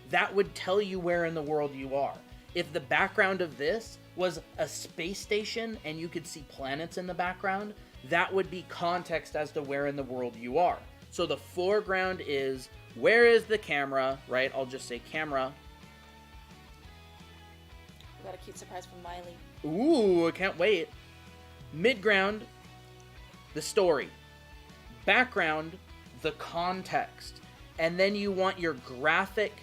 that would tell you where in the world you are. If the background of this was a space station and you could see planets in the background, that would be context as to where in the world you are. So the foreground is, where is the camera, right? I'll just say camera. We got a cute surprise from Miley. Ooh, I can't wait. Midground, the story. Background, the context. And then you want your graphic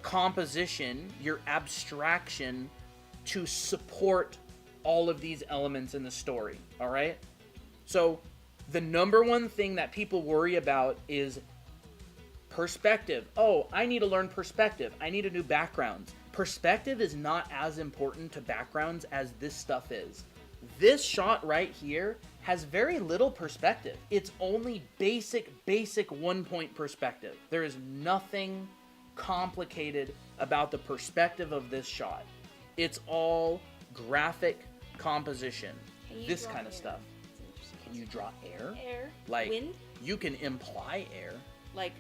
composition, your abstraction, to support all of these elements in the story, all right? So the number one thing that people worry about is perspective. Oh, I need to learn perspective. I need a new background. Perspective is not as important to backgrounds as this stuff is. This shot right here has very little perspective. It's only basic 1-point perspective. There is nothing complicated about the perspective of this shot. It's all graphic composition. This kind of stuff. Can you draw air? Air. Like, wind? You can imply air. Like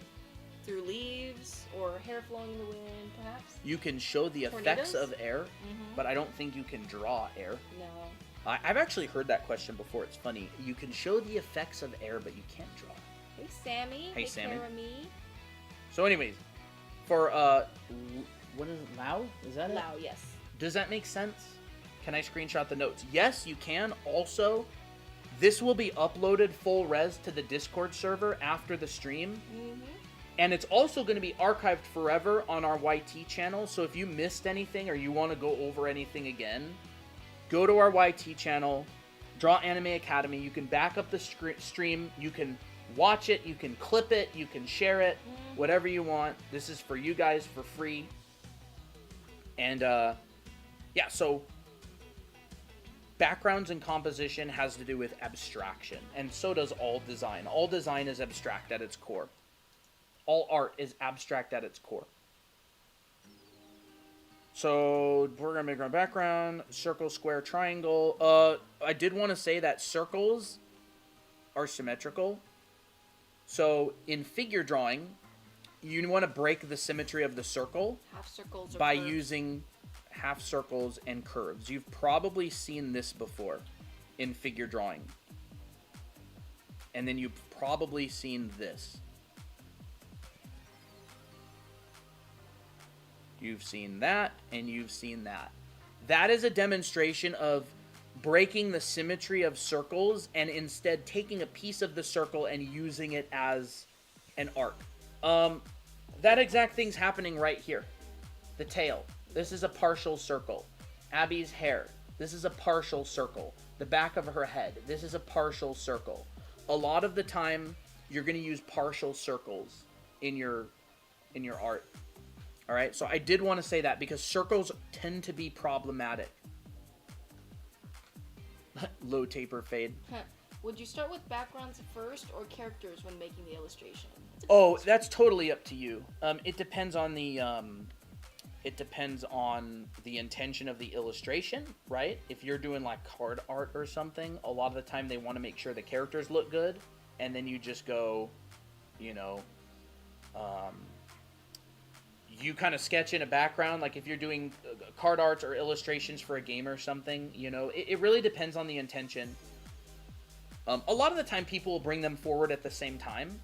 through leaves or hair flowing in the wind, perhaps? You can show the effects of air, but I don't think you can draw air. No. I've actually heard that question before. It's funny. You can show the effects of air, but you can't draw. Hey, Sammy. Hey, Sammy. Care of me. So anyways, for, what is it, Lao? Is that it? Lao, yes. Does that make sense? Can I screenshot the notes? Yes, you can. Also, this will be uploaded full res to the Discord server after the stream. And it's also going to be archived forever on our YT channel. So if you missed anything or you want to go over anything again, go to our YT channel, Draw Anime Academy. You can back up the stream. You can watch it. You can clip it. You can share it. Whatever you want. This is for you guys for free. And, yeah, so backgrounds and composition has to do with abstraction. And so does all design. All design is abstract at its core. All art is abstract at its core. So, we're going to make our background. Circle, square, triangle. I did want to say that circles are symmetrical. So, in figure drawing, you want to break the symmetry of the circle Half circles or by curves. using half circles and curves. You've probably seen this before in figure drawing. And then you've probably seen this. You've seen that, and you've seen that. That is a demonstration of breaking the symmetry of circles and instead taking a piece of the circle and using it as an arc. That exact thing's happening right here. The tail. This is a partial circle. Abby's hair. This is a partial circle. The back of her head. This is a partial circle. A lot of the time, you're going to use partial circles in your art. All right, so I did want to say that because circles tend to be problematic. Low taper fade. Would you start with backgrounds first or characters when making the illustration? Oh, that's totally up to you. It depends on the It depends on the intention of the illustration, right? If you're doing like card art or something, a lot of the time they want to make sure the characters look good, and then you just go, you know, you kind of sketch in a background. Like if you're doing card arts or illustrations for a game or something, you know, it really depends on the intention. A lot of the time people will bring them forward at the same time.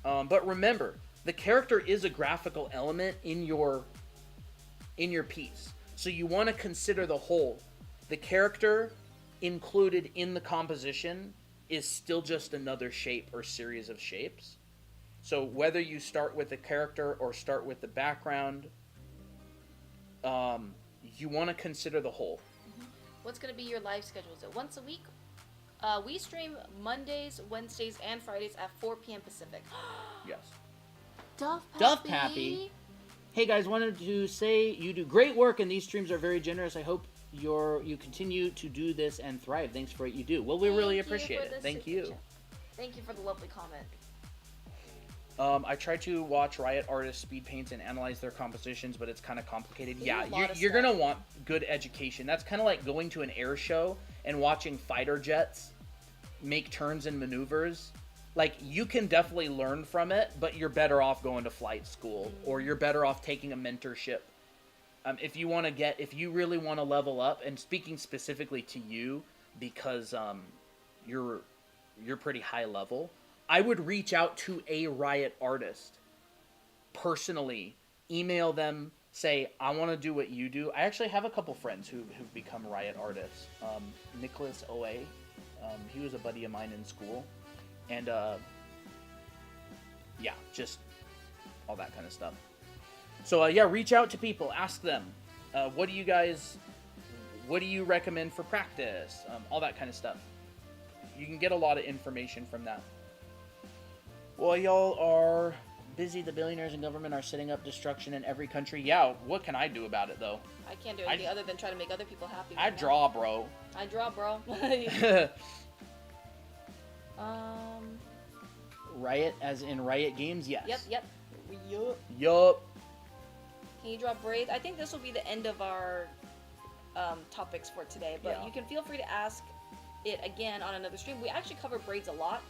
But remember, the character is a graphical element in your piece. So you want to consider the whole. The character included in the composition is still just another shape or series of shapes. So whether you start with the character or start with the background, you want to consider the whole. What's going to be your live schedule? Is it once a week? We stream Mondays, Wednesdays, and Fridays at 4 p.m. Pacific. Yes. Duff Pappy. Hey guys, wanted to say you do great work and these streams are very generous. I hope you continue to do this and thrive. Thanks for what you do. Well, we really appreciate it. Thank you. Thank you for the lovely comment. I try to watch Riot artists speed paints and analyze their compositions, but it's kind of complicated. Yeah, you're going to want good education. That's kind of like going to an air show and watching fighter jets make turns and maneuvers. Like, you can definitely learn from it, but you're better off going to flight school, or you're better off taking a mentorship. If you really want to level up, and speaking specifically to you, because you're pretty high level, I would reach out to a Riot artist personally, email them, say, I want to do what you do. I actually have a couple friends who've become Riot artists. Nicholas O.A., he was a buddy of mine in school. And, yeah, just all that kind of stuff. So, yeah, reach out to people. Ask them, what do you recommend for practice? All that kind of stuff. You can get a lot of information from that. Well, y'all are busy. The billionaires and government are setting up destruction in every country. Yeah, what can I do about it, though? I can't do anything other than try to make other people happy. I draw, bro. Riot, as in Riot Games? Yes. Yep. Yup. Can you draw braids? I think this will be the end of our topics for today, but you can feel free to ask it again on another stream. We actually cover braids a lot.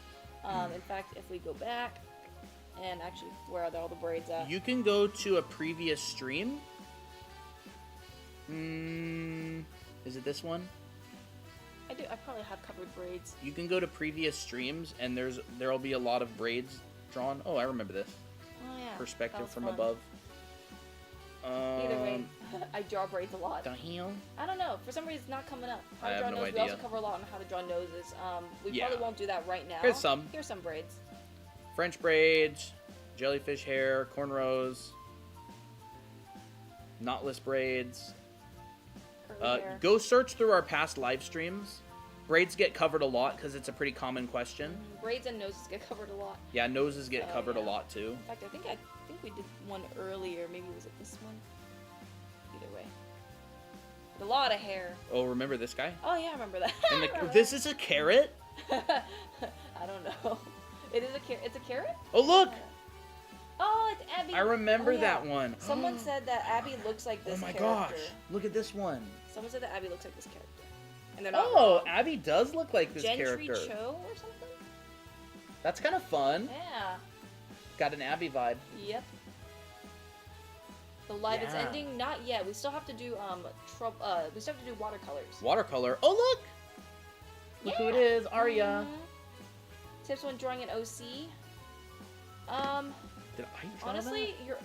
In fact, if we go back and actually, where are all the braids at? You can go to a previous stream. Is it this one? I probably have covered braids. You can go to previous streams, and there'll be a lot of braids drawn. Oh, I remember this. Oh yeah. Perspective from fun. above. Either way, I draw braids a lot. The hell? I don't know. For some reason, it's not coming up. I have no idea. We also cover a lot on how to draw noses. We probably won't do that right now. Here's some. Here's some braids. French braids, jellyfish hair, cornrows, knotless braids. Go search through our past live streams. Braids get covered a lot because it's a pretty common question. Braids and noses get covered a lot. Yeah, noses get covered a lot too. In fact, I think we did one earlier. Maybe was it this one? Either way, a lot of hair. Oh, remember this guy? Oh yeah, I remember that. And this is a carrot. I don't know. It is a carrot. It's a carrot. Oh look. Oh, it's Abby. I remember that one. Someone said that Abby looks like this character. Oh my gosh. Look at this one. Someone said that Abby looks like this character. And they're not wrong. Abby does look like this Gentry character. Cho or something? That's kind of fun. Yeah. Got an Abby vibe. Yep. The live is ending? Not yet. We still have to do we still have to do watercolors. Watercolor. Oh look! Look who it is, Arya. Tips when drawing an OC. Did I draw honestly, that?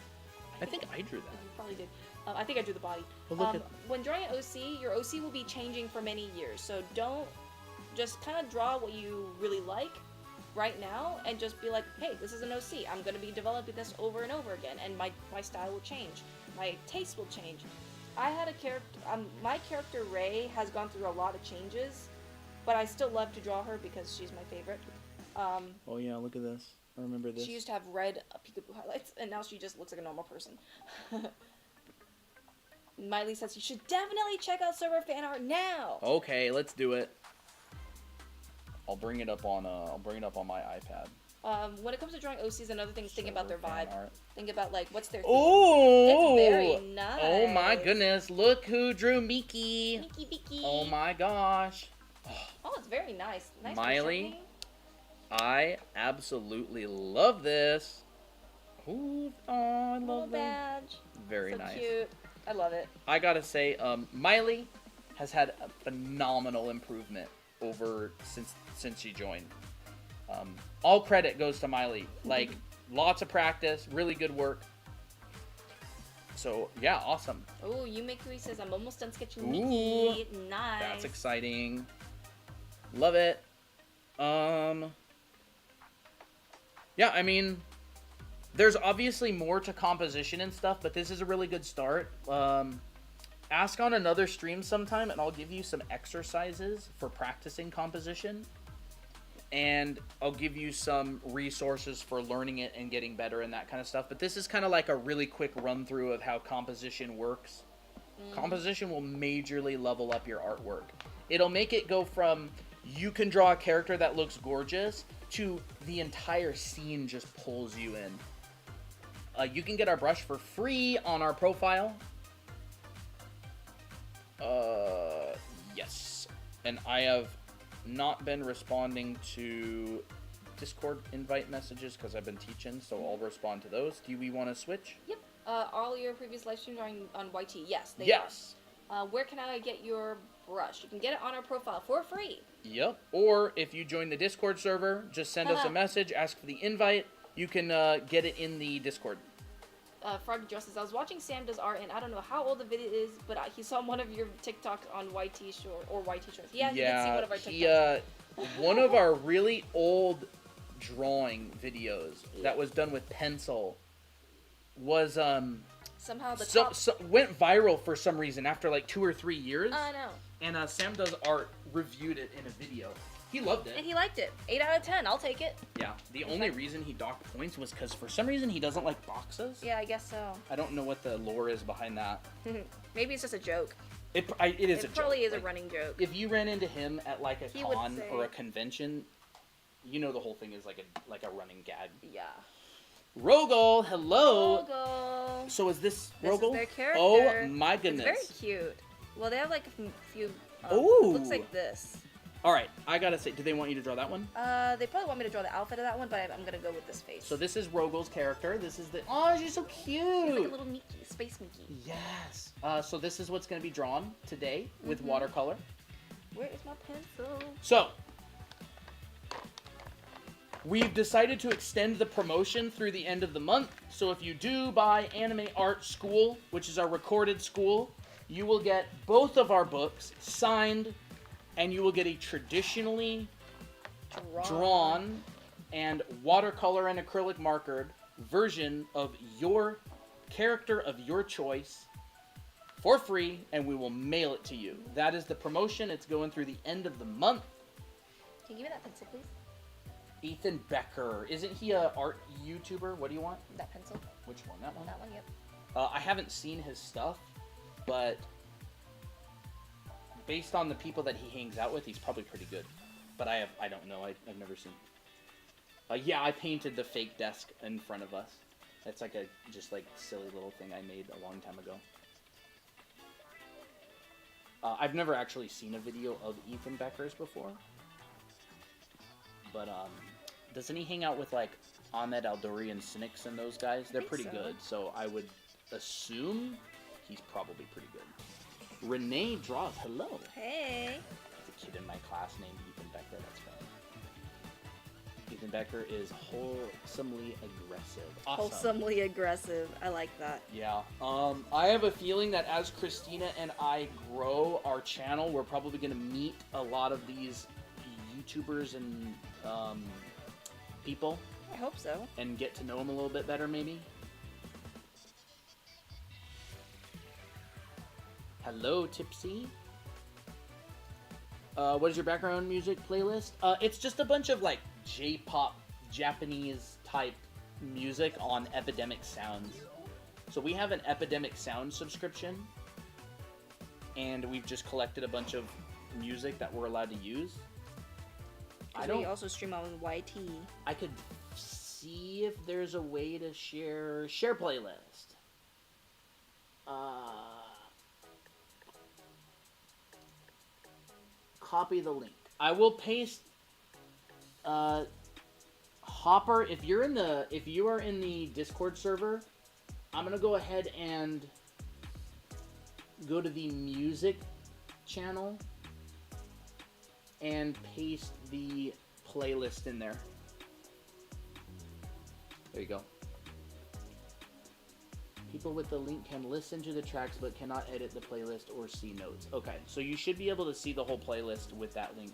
I think I drew that. You probably did. I think I drew the body. Oh, look when drawing an OC, your OC will be changing for many years. So don't just kind of draw what you really like right now and just be like, hey, this is an OC. I'm going to be developing this over and over again, and my style will change. My taste will change. I had a character, my character Ray has gone through a lot of changes, but I still love to draw her because she's my favorite. Oh yeah, look at this. I remember this. She used to have red peekaboo highlights, and now she just looks like a normal person. Miley says you should definitely check out server fan art now. Okay, let's do it. I'll bring it up on my iPad. When it comes to drawing OCs and other things, think about their Fan vibe. art. Think about like what's their theme. Oh, It's very nice. Oh my goodness! Look who drew Miki. Miki. Oh my gosh. Oh, it's very nice. Nice Miley. foreshadowing. I absolutely love this. Ooh, oh, I Little love that. badge. Very So nice. cute. I love it. I gotta say, Miley has had a phenomenal improvement over since she joined. All credit goes to Miley. Like, lots of practice, really good work. So yeah, awesome. Oh, Yumekui says I'm almost done sketching Ooh, Miki. Nice. That's exciting. Love it. Yeah, I mean, there's obviously more to composition and stuff, but this is a really good start. Ask on another stream sometime, and I'll give you some exercises for practicing composition. And I'll give you some resources for learning it and getting better and that kind of stuff. But this is kind of like a really quick run through of how composition works. Composition will majorly level up your artwork. It'll make it go from you can draw a character that looks gorgeous to the entire scene just pulls you in. You can get our brush for free on our profile. Yes. And I have not been responding to Discord invite messages because I've been teaching, so I'll respond to those. Do we want to switch? Yep. All your previous live streams are on YT. Yes, they Yes. are. Where can I get your brush? You can get it on our profile for free. Yep. Or if you join the Discord server, just send us a message, ask for the invite. You can get it in the Discord. Froggy Justice, I was watching Sam does art, and I don't know how old the video is, but he saw one of your TikToks on YT Short or YT Shorts. Yeah, he did see one of our TikToks. One of our really old drawing videos that was done with pencil was somehow the top... went viral for some reason after like 2 or 3 years. I know. And Sam Does Art reviewed it in a video. He loved it. And he liked it. 8 out of 10. I'll take it. Yeah. The only reason he docked points was because for some reason he doesn't like boxes. Yeah, I guess so. I don't know what the lore is behind that. Maybe it's just a joke. It is a joke. It probably is a running joke. If you ran into him at like a He would con say- or a convention, you know the whole thing is like a running gag. Yeah. Rogol, hello. Rogol. So is this This Rogol? is their character. Oh my goodness. It's very cute. Well, they have like a few... Ooh. Looks like this. All right, I gotta say, do they want you to draw that one? They probably want me to draw the outfit of that one, but I'm gonna go with this face. So this is Rogol's character. This is the... Oh, she's so cute. It's like a little Mickey, space Mickey. Yes. So this is what's gonna be drawn today with watercolor. Where is my pencil? So, we've decided to extend the promotion through the end of the month. So if you do buy Anime Art School, which is our recorded school, you will get both of our books signed, and you will get a traditionally drawn and watercolor and acrylic markered version of your character of your choice for free, and we will mail it to you. That is the promotion. It's going through the end of the month. Can you give me that pencil, please? Ethan Becker. Isn't he a art YouTuber? What do you want? That pencil. Which one? That one? That one, yep. I haven't seen his stuff, but based on the people that he hangs out with, he's probably pretty good. But I don't know. I've never seen. Yeah, I painted the fake desk in front of us. That's like a just like silly little thing I made a long time ago. I've never actually seen a video of Ethan Becker's before. But doesn't he hang out with like Ahmed Aldouri and Cynics and those guys? They're pretty good, so I would assume he's probably pretty good. Renee Draws, hello. Hey. There's a kid in my class named Ethan Becker. That's funny. Ethan Becker is wholesomely aggressive. Awesome. Wholesomely aggressive. I like that. Yeah. I have a feeling that as Christina and I grow our channel, we're probably going to meet a lot of these YouTubers and people. I hope so. And get to know them a little bit better, maybe. Hello, Tipsy. What is your background music playlist? It's just a bunch of like J-pop, Japanese type music on Epidemic Sounds. So we have an Epidemic Sound subscription, and we've just collected a bunch of music that we're allowed to use. We also stream on YT. I could see if there's a way to share playlist. Copy the link. I will paste Hopper, if you are in the Discord server, I'm gonna go ahead and go to the music channel and paste the playlist in there. There you go. People with the link can listen to the tracks but cannot edit the playlist or see notes. Okay, so you should be able to see the whole playlist with that link.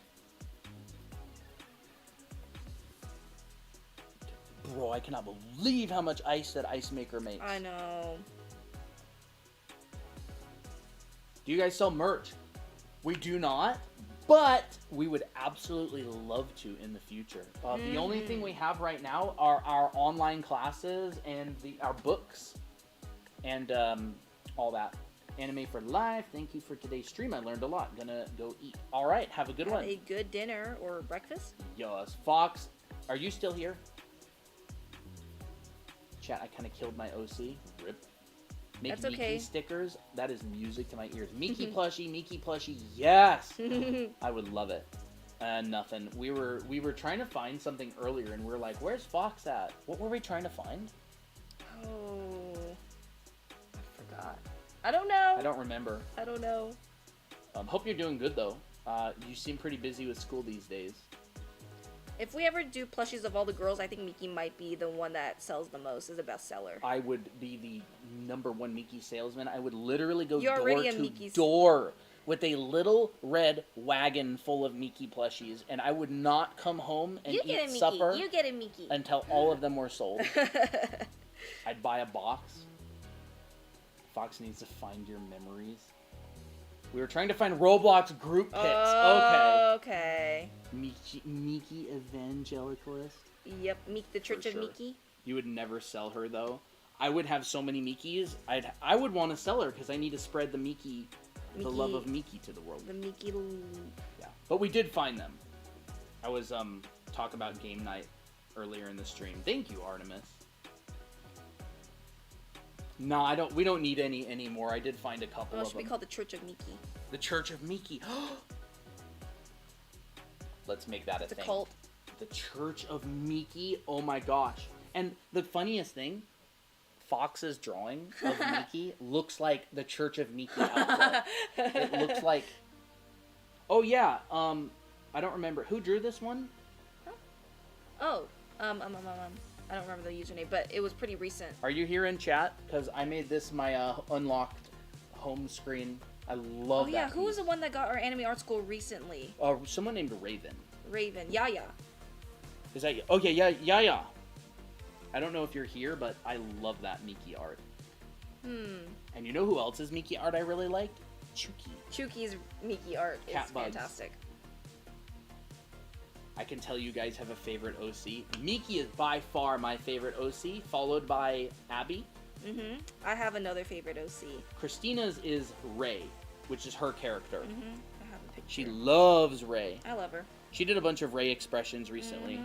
Bro, I cannot believe how much ice that ice maker makes. I know. Do you guys sell merch? We do not, but we would absolutely love to in the future. The only thing we have right now are our online classes and our books and all that. Anime for life. Thank you for today's stream. I learned a lot. Gonna go eat. All right, have a good one. A good dinner or breakfast. Yes. Fox, are you still here? Chat, I kind of killed my OC. Rip. Make That's okay. Miki stickers. That is music to my ears. Miki plushie, yes! I would love it. Nothing. We were trying to find something earlier, and we were like, where's Fox at? What were we trying to find? Oh, I forgot. I don't know. I don't remember. I don't know. Hope you're doing good, though. You seem pretty busy with school these days. If we ever do plushies of all the girls, I think Miki might be the one that sells the most, is a bestseller. I would be the #1 Miki salesman. I would literally go You're door already a to Miki door with a little red wagon full of Miki plushies, and I would not come home and eat supper You get a Miki. until all of them were sold. I'd buy a box. Fox needs to find your memories. We were trying to find Roblox group pics. Okay. Miki Evangelicalist. Yep, the Church of sure. Miki. You would never sell her, though. I would have so many Mikis. I would want to sell her because I need to spread the Miki, the love of Miki to the world. The Miki. Yeah, but we did find them. I was talking about game night earlier in the stream. Thank you, Artemis. No, we don't need any anymore. I did find a couple of them. It should be called the Church of Miki. The Church of Miki. Let's make that a thing. It's a cult. The Church of Miki. Oh my gosh. And the funniest thing, Fox's drawing of Miki looks like the Church of Miki outfit. It looks like... Oh yeah, I don't remember. Who drew this one? Huh? Oh, I don't remember the username, but it was pretty recent. Are you here in chat? Because I made this my unlocked home screen. I love that. Oh yeah, who was the one that got our anime art school recently? Someone named Raven. Raven, Yaya. Is that... Okay, yeah. I don't know if you're here, but I love that Miki art. And you know who else's Miki art I really liked? Chuki. Chuki's Miki art is fantastic. I can tell you guys have a favorite OC. Miki is by far my favorite OC, followed by Abby. I have another favorite OC. Christina's is Ray, which is her character. I have a picture. She loves Ray. I love her. She did a bunch of Ray expressions recently.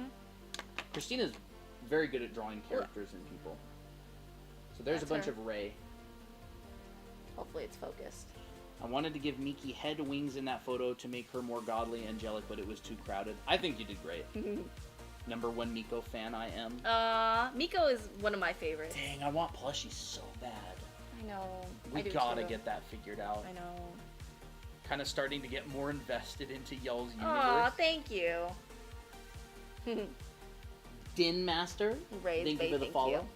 Christina's very good at drawing characters and people. So there's a bunch of Ray. Hopefully it's focused. I wanted to give Miki head wings in that photo to make her more godly, angelic, but it was too crowded. I think you did great. #1 Miko fan I am. Miko is one of my favorites. Dang, I want plushies so bad. I know. We gotta get that figured out. I know. Kind of starting to get more invested into y'all's universe. Aw, thank you. Din Master, thank you for the follow.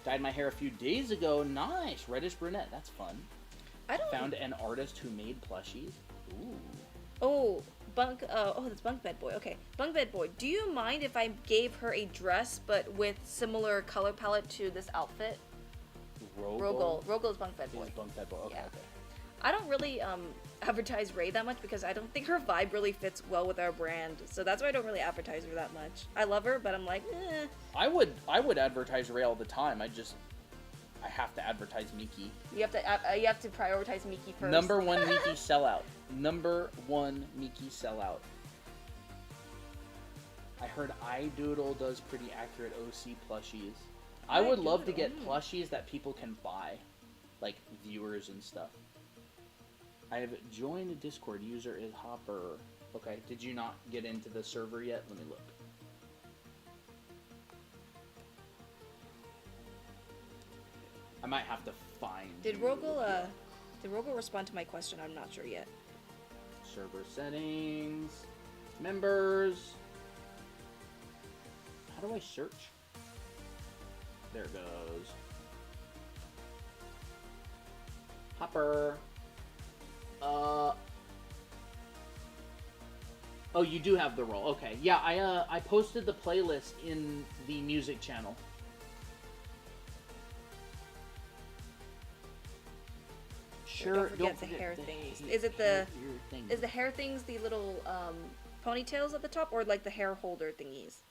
Dyed my hair a few days ago. Nice, reddish brunette. That's fun. Found an artist who made plushies. Ooh. Oh, that's Bunk Bed Boy. Okay, Bunk Bed Boy. Do you mind if I gave her a dress but with similar color palette to this outfit? Rogol's Bunk Bed Boy. Bunk Bed Boy. Okay. I don't really advertise Ray that much because I don't think her vibe really fits well with our brand. So that's why I don't really advertise her that much. I love her, but I'm like, eh. I would advertise Ray all the time. I have to advertise Miki. You have to prioritize Miki first. #1 Miki sellout. #1 Miki sellout. I heard iDoodle does pretty accurate OC plushies. I would love to get plushies that people can buy, like viewers and stuff. I have joined a Discord. User is Hopper. Okay, did you not get into the server yet? Let me look. I might have to find. Did Rogel respond to my question? I'm not sure yet. Server settings, members. How do I search? There it goes. Hopper. Oh, you do have the role. Okay. Yeah, I posted the playlist in the music channel. Sure. Don't forget the hair things. Is the hair things the little ponytails at the top, or like the hair holder thingies?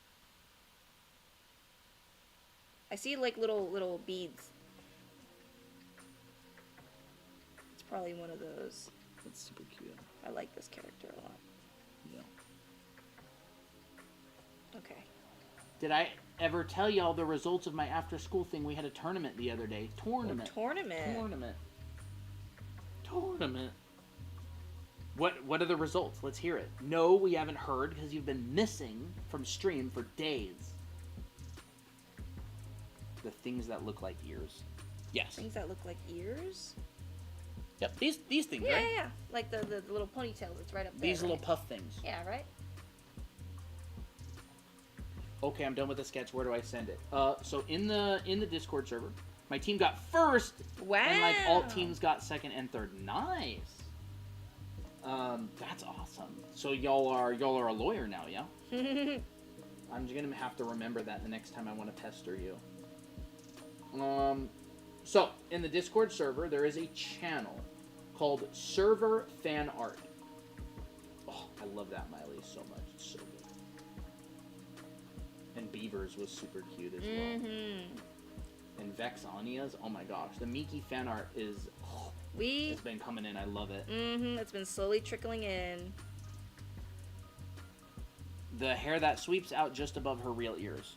I see like little beads. It's probably one of those. That's super cute. I like this character a lot. Yeah. Okay. Did I ever tell y'all the results of my after school thing? We had a tournament the other day. Tournament. What are the results? Let's hear it. No, we haven't heard because you've been missing from stream for days. The things that look like ears. Yes. Things that look like ears? Yep, these things, yeah, right? Yeah. Like the little ponytails. It's right up there. These little puff things. Yeah, right? Okay, I'm done with the sketch. Where do I send it? So in the Discord server, my team got first. Wow. And like all teams got second and third. Nice. That's awesome. So y'all are a lawyer now, yeah? I'm just gonna have to remember that the next time I want to pester you. So in the Discord server, there is a channel called Server Fan Art. Oh, I love that Miley so much. It's so good. And Beavers was super cute as well. And Vexania's, oh my gosh, the Miki fan art is. It's been coming in. I love it. It's been slowly trickling in. The hair that sweeps out just above her real ears.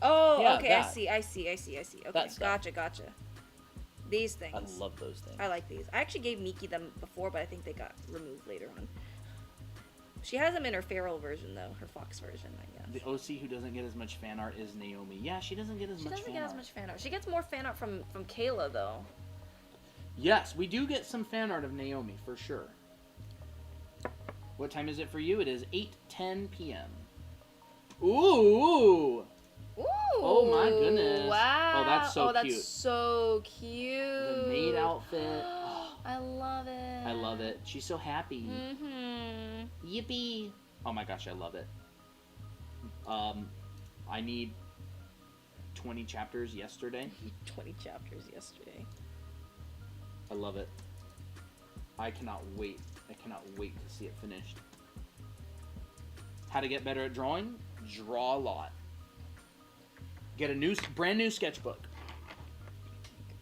Oh, yeah, okay, that. I see. Okay, gotcha. These things. I love those things. I like these. I actually gave Miki them before, but I think they got removed later on. She has them in her feral version, though. Her fox version, I guess. The OC who doesn't get as much fan art is Naomi. Yeah, she doesn't get as much fan art. She gets more fan art from Kayla, though. Yes, we do get some fan art of Naomi, for sure. What time is it for you? It is 8:10 p.m. Ooh! Oh my goodness. Wow. Oh, that's so cute. That's so cute. The maid outfit. Oh, I love it. I love it. She's so happy. Yippee. Oh my gosh, I love it. I need 20 chapters yesterday. 20 chapters yesterday. I love it. I cannot wait. I cannot wait to see it finished. How to get better at drawing? Draw a lot. Get a brand new sketchbook.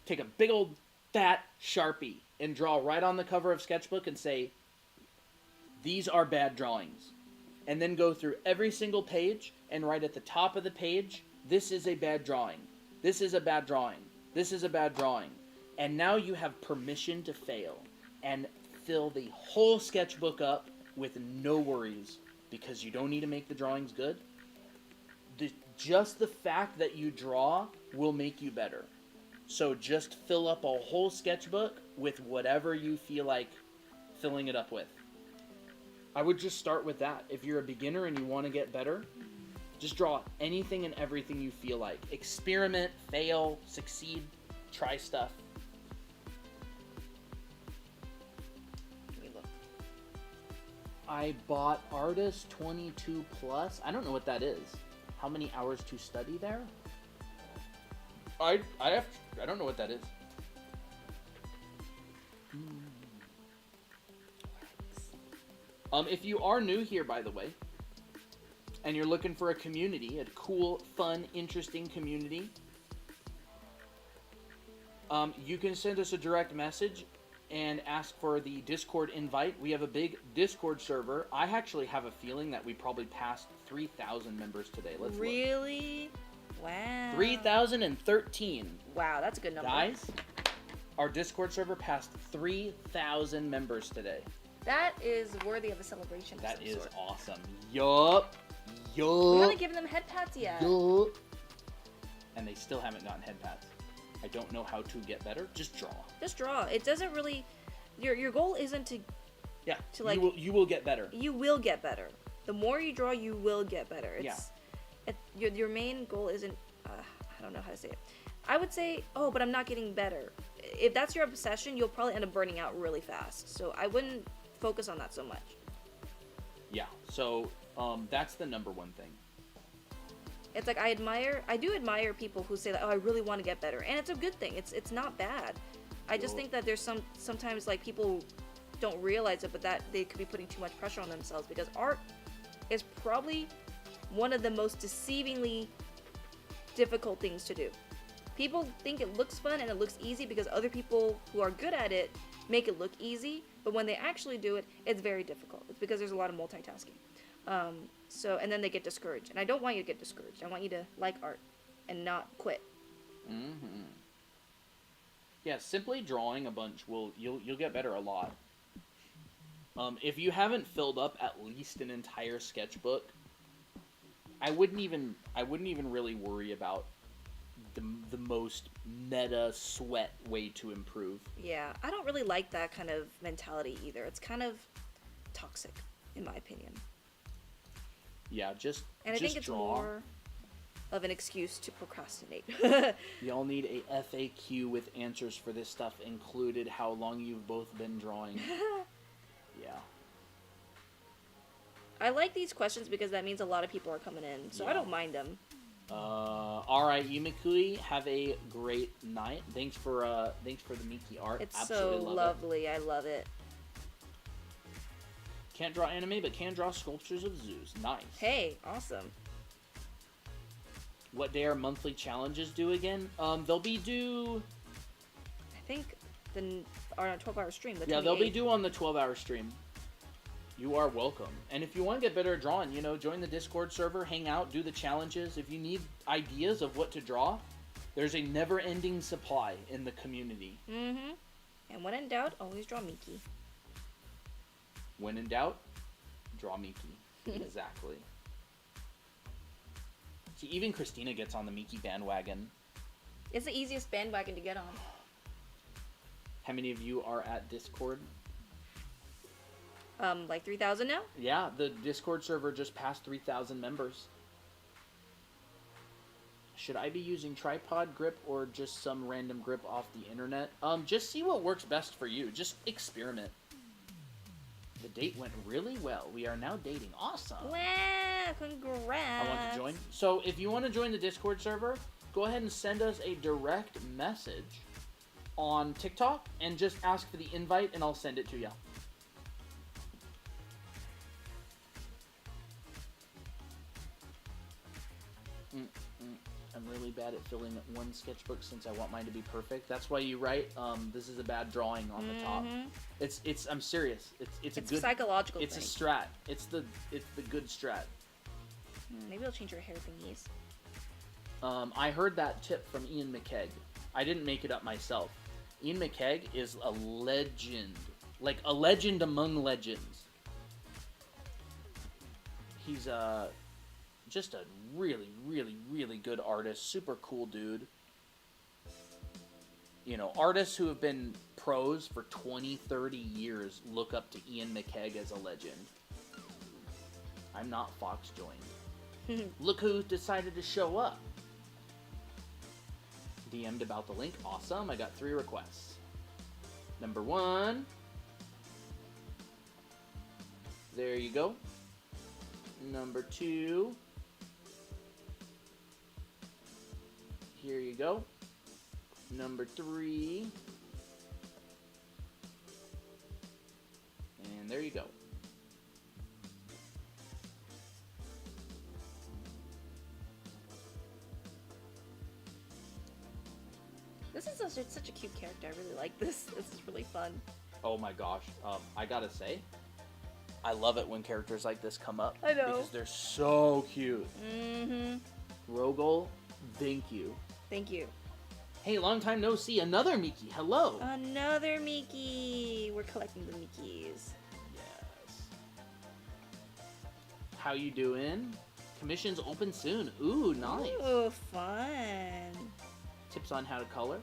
Take a big old fat Sharpie and draw right on the cover of sketchbook and say, these are bad drawings. And then go through every single page and write at the top of the page, this is a bad drawing. This is a bad drawing. This is a bad drawing. And now you have permission to fail and fill the whole sketchbook up with no worries because you don't need to make the drawings good. Just the fact that you draw will make you better. So just fill up a whole sketchbook with whatever you feel like filling it up with. I would just start with that. If you're a beginner and you want to get better, just draw anything and everything you feel like. Experiment, fail, succeed, try stuff. Let me look. I bought Artist 22 Plus. I don't know what that is. How many hours to study there? I don't know what that is. If you are new here, by the way, and you're looking for a community, a cool, fun, interesting community, you can send us a direct message and ask for the Discord invite. We have a big Discord server. I actually have a feeling that we probably passed 3,000 members today. Let's look. Really? Wow. 3,013. Wow, that's a good number. Guys, our Discord server passed 3,000 members today. That is worthy of a celebration. That is sort. awesome. Yup. We Yup. haven't given them head pats yet. Yup. And they still haven't gotten head pats. I don't know how to get better. Just draw. Just draw. It doesn't really. Your goal isn't to. Yeah. To like. You will get better. You will get better. The more you draw, you will get better. Your main goal isn't. I don't know how to say it. I would say, oh, but I'm not getting better. If that's your obsession, you'll probably end up burning out really fast. So I wouldn't focus on that so much. Yeah. So that's the number one thing. It's like I do admire people who say that, oh, I really want to get better, and it's a good thing. It's not bad. I just think that there's sometimes like people don't realize it, but that they could be putting too much pressure on themselves, because art is probably one of the most deceivingly difficult things to do. People think it looks fun and it looks easy because other people who are good at it make it look easy, but when they actually do it, it's very difficult. It's because there's a lot of multitasking. And then they get discouraged. And I don't want you to get discouraged. I want you to like art and not quit. Mm-hmm. Yeah, simply drawing a bunch you'll get better a lot. If you haven't filled up at least an entire sketchbook, I wouldn't even really worry about the most meta sweat way to improve. Yeah, I don't really like that kind of mentality either. It's kind of toxic, in my opinion. Yeah, just And I just think it's draw. more of an excuse to procrastinate. Y'all need a FAQ with answers for this stuff included, how long you've both been drawing. Yeah. I like these questions because that means a lot of people are coming in, so I don't mind them. Alright, Yumikui, have a great night. Thanks for the Miki art. It's Absolutely so love lovely. I love it. Can't draw anime, but can draw sculptures of zoos. Nice. Hey, awesome. What day are monthly challenges due again? They'll be due... I think our 12-hour stream. The Yeah, they'll 28th. be due on the 12-hour stream. You are welcome. And if you want to get better at drawing, join the Discord server, hang out, do the challenges. If you need ideas of what to draw, there's a never-ending supply in the community. Mm-hmm. And when in doubt, always draw Miki. When in doubt, draw Miki. Exactly. See, even Christina gets on the Miki bandwagon. It's the easiest bandwagon to get on. How many of you are at Discord? Like 3,000 now? Yeah, the Discord server just passed 3,000 members. Should I be using tripod grip or just some random grip off the internet? Just see what works best for you. Just experiment. The date went really well. We are now dating. Awesome. Wow, congrats. I want to join. So if you want to join the Discord server, go ahead and send us a direct message on TikTok and just ask for the invite and I'll send it to you. I'm really bad at filling one sketchbook since I want mine to be perfect. That's why you write, this is a bad drawing on the top. It's I'm serious. It's a good psychological It's thing. a strat. It's the good strat. Maybe I'll change your hair thingies. I heard that tip from Ian McKegg. I didn't make it up myself. Ian McKegg is a legend. Like a legend among legends. He's just a really, really, really good artist. Super cool dude. Artists who have been pros for 20, 30 years look up to Ian McKegg as a legend. I'm not Fox joined. Look who decided to show up. DM'd about the link. Awesome. I got 3 requests. Number 1. There you go. Number 2. Here you go. Number 3. And there you go. This is such a cute character. I really like this. This is really fun. Oh my gosh. I gotta say, I love it when characters like this come up. I know. Because they're so cute. Mm-hmm. Rogol, thank you. Thank you. Hey, long time no see. Another Miki. Hello. Another Mickey. We're collecting the Mickeys. Yes. How you doing? Commissions open soon. Ooh, nice. Ooh, fun. Tips on how to color.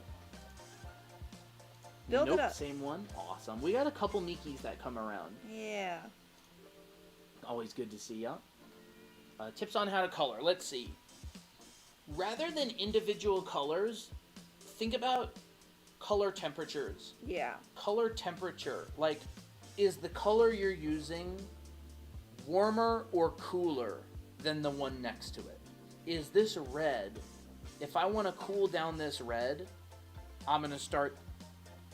Build nope, it up. Same one. Awesome. We got a couple Mikis that come around. Yeah. Always good to see ya. Tips on how to color. Let's see. Rather than individual colors, think about color temperatures. Yeah. Color temperature. Like, is the color you're using warmer or cooler than the one next to it? Is this red? If I want to cool down this red, I'm going to start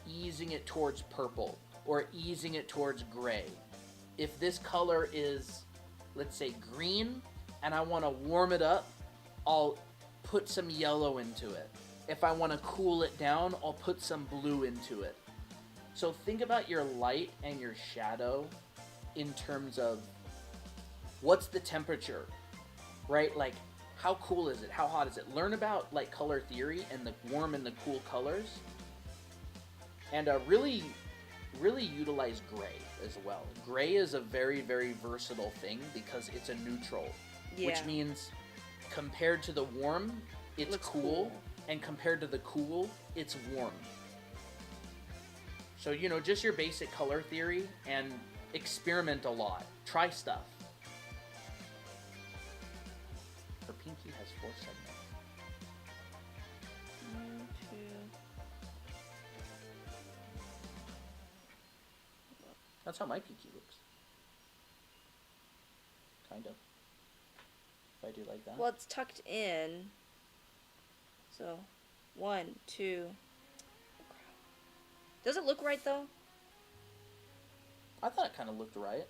easing it towards purple or easing it towards gray. If this color is, let's say, green, and I want to warm it up, I'll put some yellow into it. If I want to cool it down, I'll put some blue into it. So think about your light and your shadow in terms of what's the temperature, right? Like, how cool is it? How hot is it? Learn about, like, color theory and the warm and the cool colors. And really utilize gray as well. Gray is a very, very versatile thing because it's a neutral. Yeah. Which means compared to the warm, it's Looks cool. And compared to the cool, it's warm. So, you know, just your basic color theory and experiment a lot. Try stuff. Her pinky has 4 segments. 1, 2. That's how my pinky looks. Kind of. If I do like that. Well, it's tucked in. So, 1, 2. Does it look right though? I thought it kind of looked right.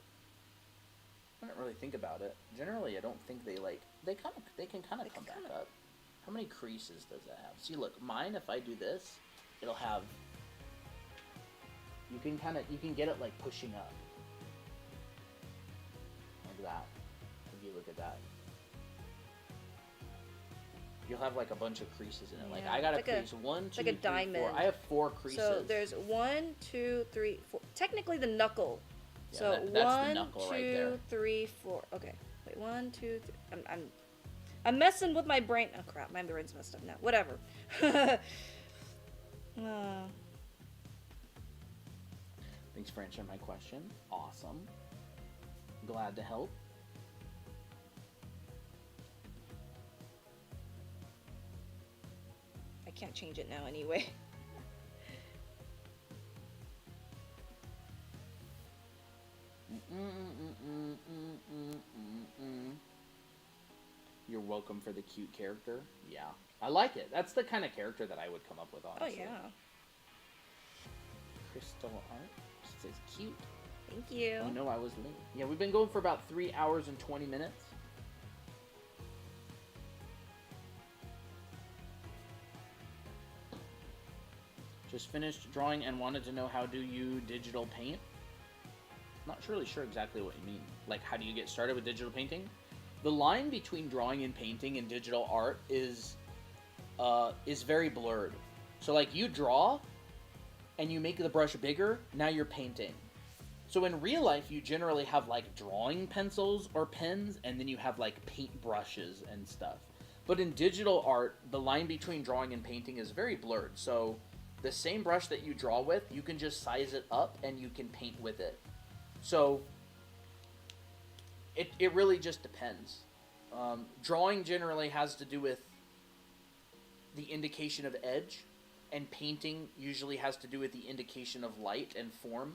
I didn't really think about it. Generally, I don't think they can kind of come back up. How many creases does that have? See, look, mine. If I do this, it'll have. You can get it like pushing up, like that. If you look at that, you'll have like a bunch of creases in it. Like, I got a crease. 1, 2, like a 3, diamond. 4. I have 4 creases. So there's 1, 2, 3, 4. Technically the knuckle. Yeah, so that's the 1, knuckle 2, right there. 3, 4. Okay. Wait, 1, 2, 3. I'm messing with my brain. Oh crap, my brain's messed up now. Whatever. Thanks for answering my question. Awesome. Glad to help. I can't change it now anyway. You're welcome for the cute character. Yeah. I like it. That's the kind of character that I would come up with, honestly. Oh, yeah. Crystal art. It says cute. Thank you. Oh, no, I was late. Yeah, we've been going for about 3 hours and 20 minutes. Just finished drawing and wanted to know how do you digital paint. Not really sure exactly what you mean. Like, how do you get started with digital painting? The line between drawing and painting and digital art is very blurred. So, like, you draw and you make the brush bigger, now you're painting. So in real life, you generally have, like, drawing pencils or pens, and then you have, like, paint brushes and stuff. But in digital art, the line between drawing and painting is very blurred. So the same brush that you draw with, you can just size it up and you can paint with it. So it really just depends. Drawing generally has to do with the indication of edge, and painting usually has to do with the indication of light and form.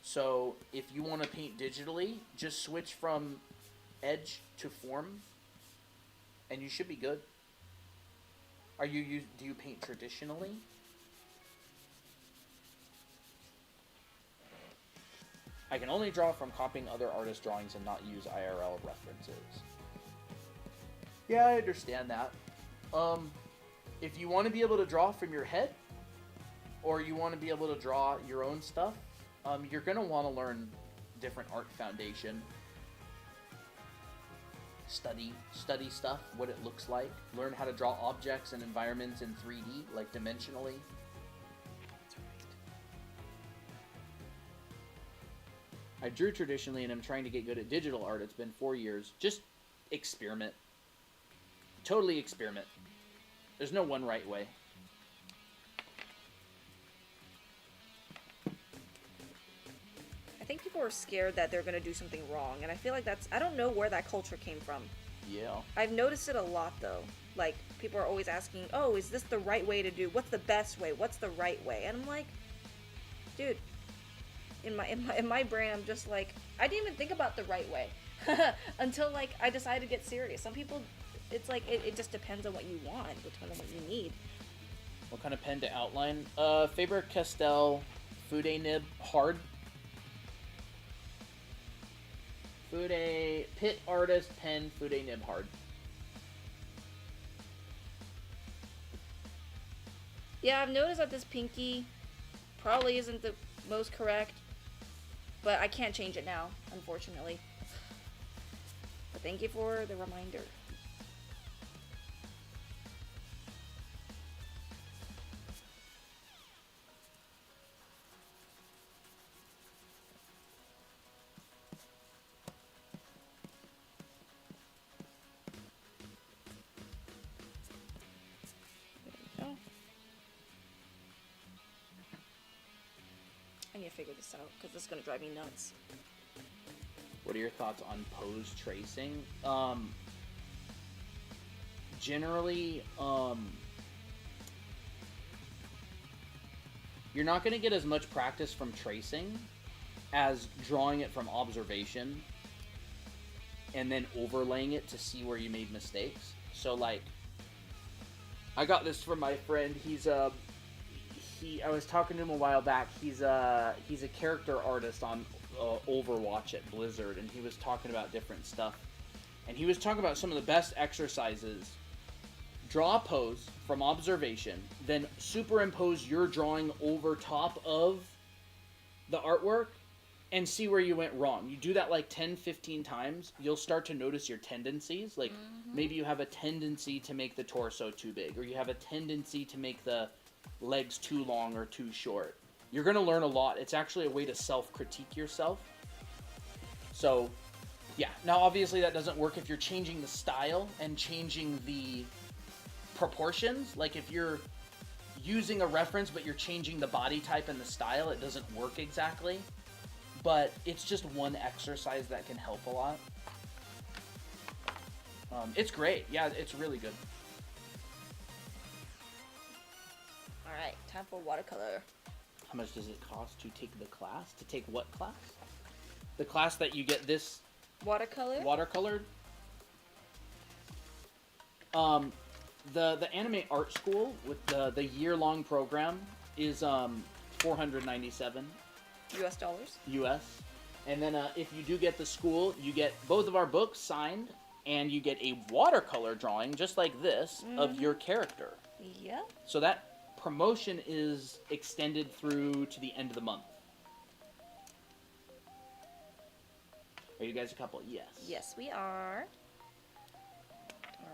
So if you want to paint digitally, just switch from edge to form, and you should be good. Do you paint traditionally? I can only draw from copying other artists' drawings and not use IRL references. Yeah, I understand that. If you want to be able to draw from your head, or you want to be able to draw your own stuff, you're going to want to learn different art foundation. Study stuff, what it looks like. Learn how to draw objects and environments in 3D, like dimensionally. That's right. I drew traditionally and I'm trying to get good at digital art. It's been 4 years. Just experiment. Totally experiment. There's no one right way. I think people are scared that they're gonna do something wrong, and I feel like I don't know where that culture came from. Yeah. I've noticed it a lot though. Like, people are always asking, oh, is this the right way to do? What's the best way? What's the right way? And I'm like, dude, in my brain, I'm just like, I didn't even think about the right way until like I decided to get serious. Some people, it's like it just depends on what you want, depends on what you need. What kind of pen to outline? Faber-Castell Fude Nib Hard. Pit Artist Pen Fude Nib Hard. Yeah, I've noticed that this pinky probably isn't the most correct, but I can't change it now, unfortunately. But thank you for the reminder. I need to figure this out because this is gonna drive me nuts. What are your thoughts on pose tracing? Generally, you're not going to get as much practice from tracing as drawing it from observation and then overlaying it to see where you made mistakes. So, like, I got this from my friend. I was talking to him a while back. He's a character artist on Overwatch at Blizzard, and he was talking about different stuff. And he was talking about some of the best exercises. Draw a pose from observation, then superimpose your drawing over top of the artwork and see where you went wrong. You do that like 10, 15 times, you'll start to notice your tendencies. Like, maybe you have a tendency to make the torso too big, or you have a tendency to make the legs too long or too short. You're going to learn a lot. It's actually a way to self-critique yourself. So, yeah. Now, obviously, that doesn't work if you're changing the style and changing the proportions. Like, if you're using a reference but you're changing the body type and the style, it doesn't work exactly. But it's just one exercise that can help a lot. It's great. Yeah, it's really good. Alright, time for watercolor. How much does it cost to take the class? To take what class? The class that you get this Watercolor? watercolored? The anime art school with the year-long program is $497 US. US. And then if you do get the school, you get both of our books signed, and you get a watercolor drawing just like this of your character. Yeah. So that promotion is extended through to the end of the month. Are you guys a couple? Yes. Yes, we are.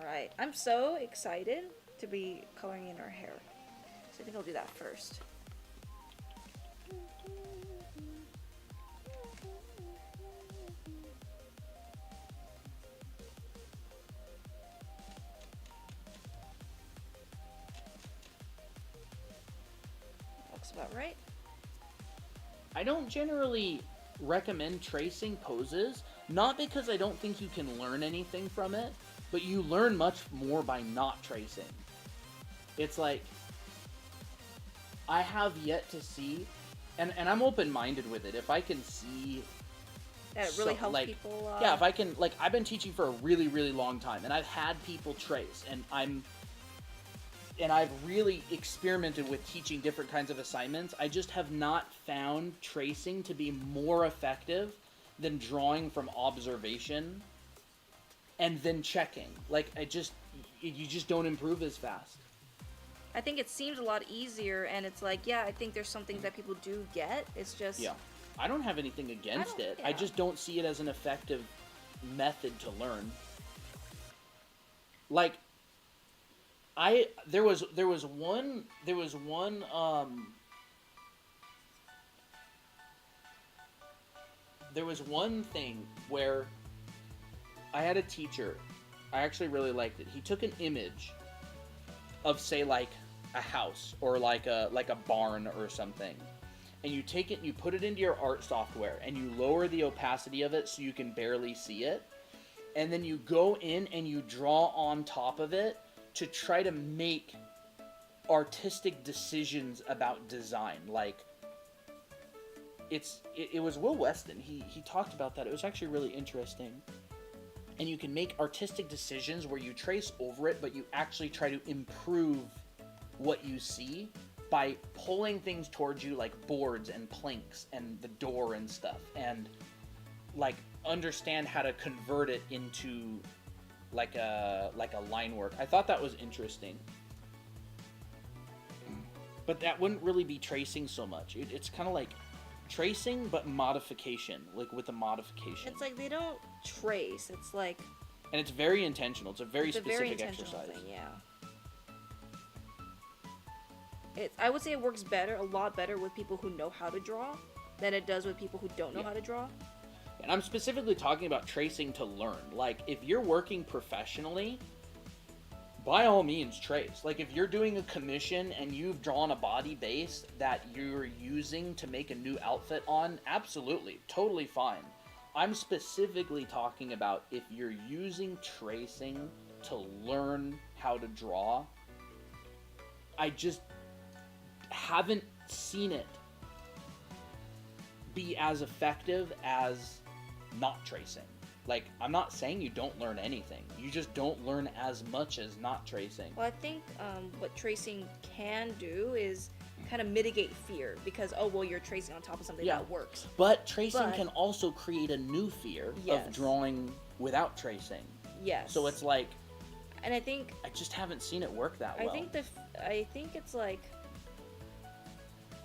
Alright. I'm so excited to be coloring in our hair. So I think I'll do that first. Looks about right. I don't generally recommend tracing poses, not because I don't think you can learn anything from it, but you learn much more by not tracing. It's like, I have yet to see, and I'm open-minded with it, if I can see That it really helps people. Yeah, if I can, like, I've been teaching for a really, really long time, and I've had people trace, and I've really experimented with teaching different kinds of assignments. I just have not found tracing to be more effective than drawing from observation and then checking. Like, you just don't improve as fast. I think it seems a lot easier, and it's like, yeah, I think there's some things that people do get. It's just... Yeah. I don't have anything against it. yeah. I just don't see it as an effective method to learn. Like, there was one thing where I had a teacher. I actually really liked it. He took an image of, say, like a house or like a barn or something, and you take it and you put it into your art software and you lower the opacity of it so you can barely see it, and then you go in and you draw on top of it to try to make artistic decisions about design. Like, it was Will Weston. He talked about that. It was actually really interesting. And you can make artistic decisions where you trace over it, but you actually try to improve what you see by pulling things towards you, like boards and planks and the door and stuff, and like understand how to convert it into like a line work. I thought that was interesting. But that wouldn't really be tracing so much. It's kind of like tracing, but modification, like with a modification. It's like they don't trace. It's like... And it's very intentional. It's a very specific intentional exercise. Thing, yeah. I would say it works a lot better with people who know how to draw than it does with people who don't know how to draw. And I'm specifically talking about tracing to learn. Like, if you're working professionally, by all means, trace. Like, if you're doing a commission and you've drawn a body base that you're using to make a new outfit on, absolutely, totally fine. I'm specifically talking about if you're using tracing to learn how to draw. I just haven't seen it be as effective as not tracing. Like, I'm not saying you don't learn anything. You just don't learn as much as not tracing. Well, I think what tracing can do is kind of mitigate fear, because, oh, well, you're tracing on top of something that works. But tracing can also create a new fear of drawing without tracing. Yes. So it's like... And I think... I just haven't seen it work that well. I think it's like...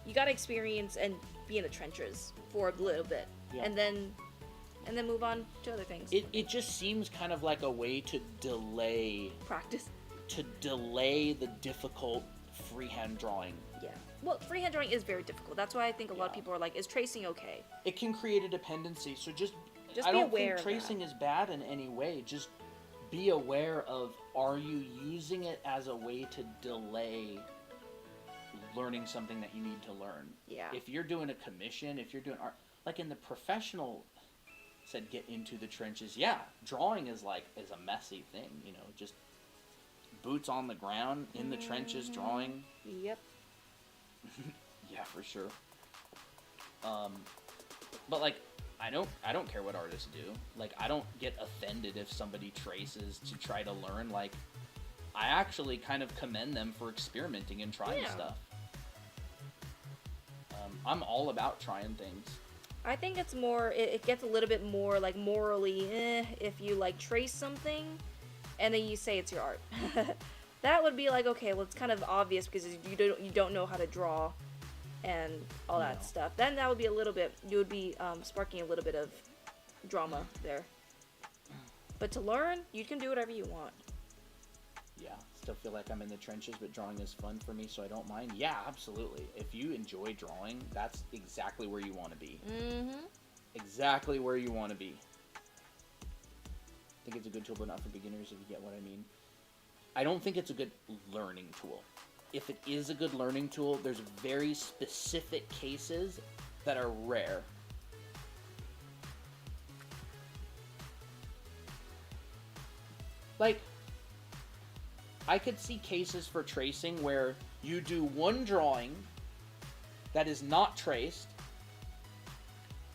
You gotta experience and be in the trenches for a little bit. Yeah. And then move on to other things. It just seems kind of like a way to delay... Practice. To delay the difficult freehand drawing. Yeah. Well, freehand drawing is very difficult. That's why I think a lot of people are like, is tracing okay? It can create a dependency, so just I don't think tracing is bad in any way. Just be aware of, are you using it as a way to delay learning something that you need to learn? Yeah. If you're doing a commission, if you're doing art, like in the professional, said get into the trenches, drawing is a messy thing, you know, just boots on the ground, in the trenches, drawing. Yep. Yeah, for sure. But like, I don't care what artists do. Like, I don't get offended if somebody traces to try to learn. Like, I actually kind of commend them for experimenting and trying stuff. I'm all about trying things. I think it's more, it gets a little bit more like morally if you like trace something and then you say it's your art. That would be like, okay, well, it's kind of obvious because you don't know how to draw and all that stuff. Then that would be a little bit, you would be sparking a little bit of drama there. But to learn, you can do whatever you want. Yeah, still feel like I'm in the trenches, but drawing is fun for me, so I don't mind. Yeah, absolutely. If you enjoy drawing, that's exactly where you want to be. Mm-hmm. Exactly where you want to be. I think it's a good tool, but not for beginners, if you get what I mean. I don't think it's a good learning tool. If it is a good learning tool, there's very specific cases that are rare. Like, I could see cases for tracing where you do one drawing that is not traced,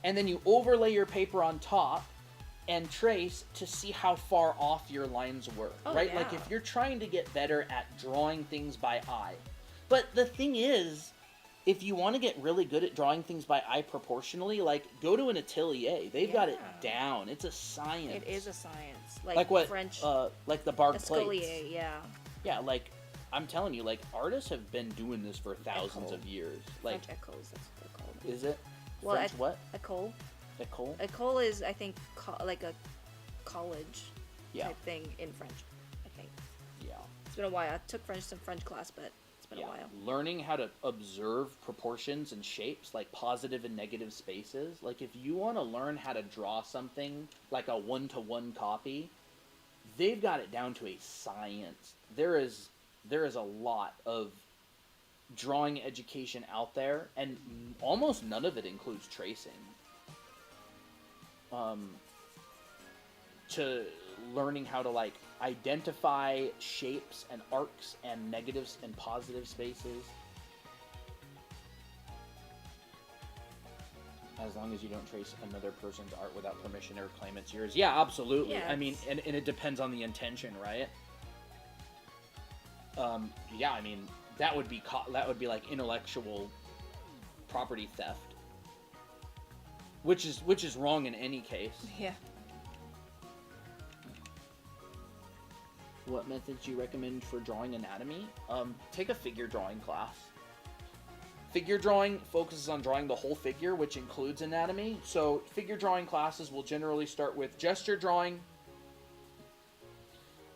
and then you overlay your paper on top and trace to see how far off your lines were, right? Yeah. Like, if you're trying to get better at drawing things by eye. But the thing is, if you want to get really good at drawing things by eye proportionally, like, go to an atelier. They've got it down. It's a science. It is a science. Like what, French... like the bark plates. yeah. Yeah, like, I'm telling you, like, artists have been doing this for thousands of years. Like, French écoles, that's what they're called. is it? Well, French what? École. École? École is, I think, like a college Yeah. type thing in French, I think. Yeah. It's been a while. I took some French class, but it's been a while. Learning how to observe proportions and shapes, like positive and negative spaces. Like, if you want to learn how to draw something like a one-to-one copy, they've got it down to a science. There is a lot of drawing education out there, and almost none of it includes tracing. To learning how to, like, identify shapes and arcs and negatives and positive spaces. As long as you don't trace another person's art without permission or claim it's yours. Yeah, absolutely. Yeah, I mean, and it depends on the intention, right? Yeah, I mean, that would be like intellectual property theft. Which is wrong in any case. Yeah. What methods do you recommend for drawing anatomy? Take a figure drawing class. Figure drawing focuses on drawing the whole figure, which includes anatomy. So figure drawing classes will generally start with gesture drawing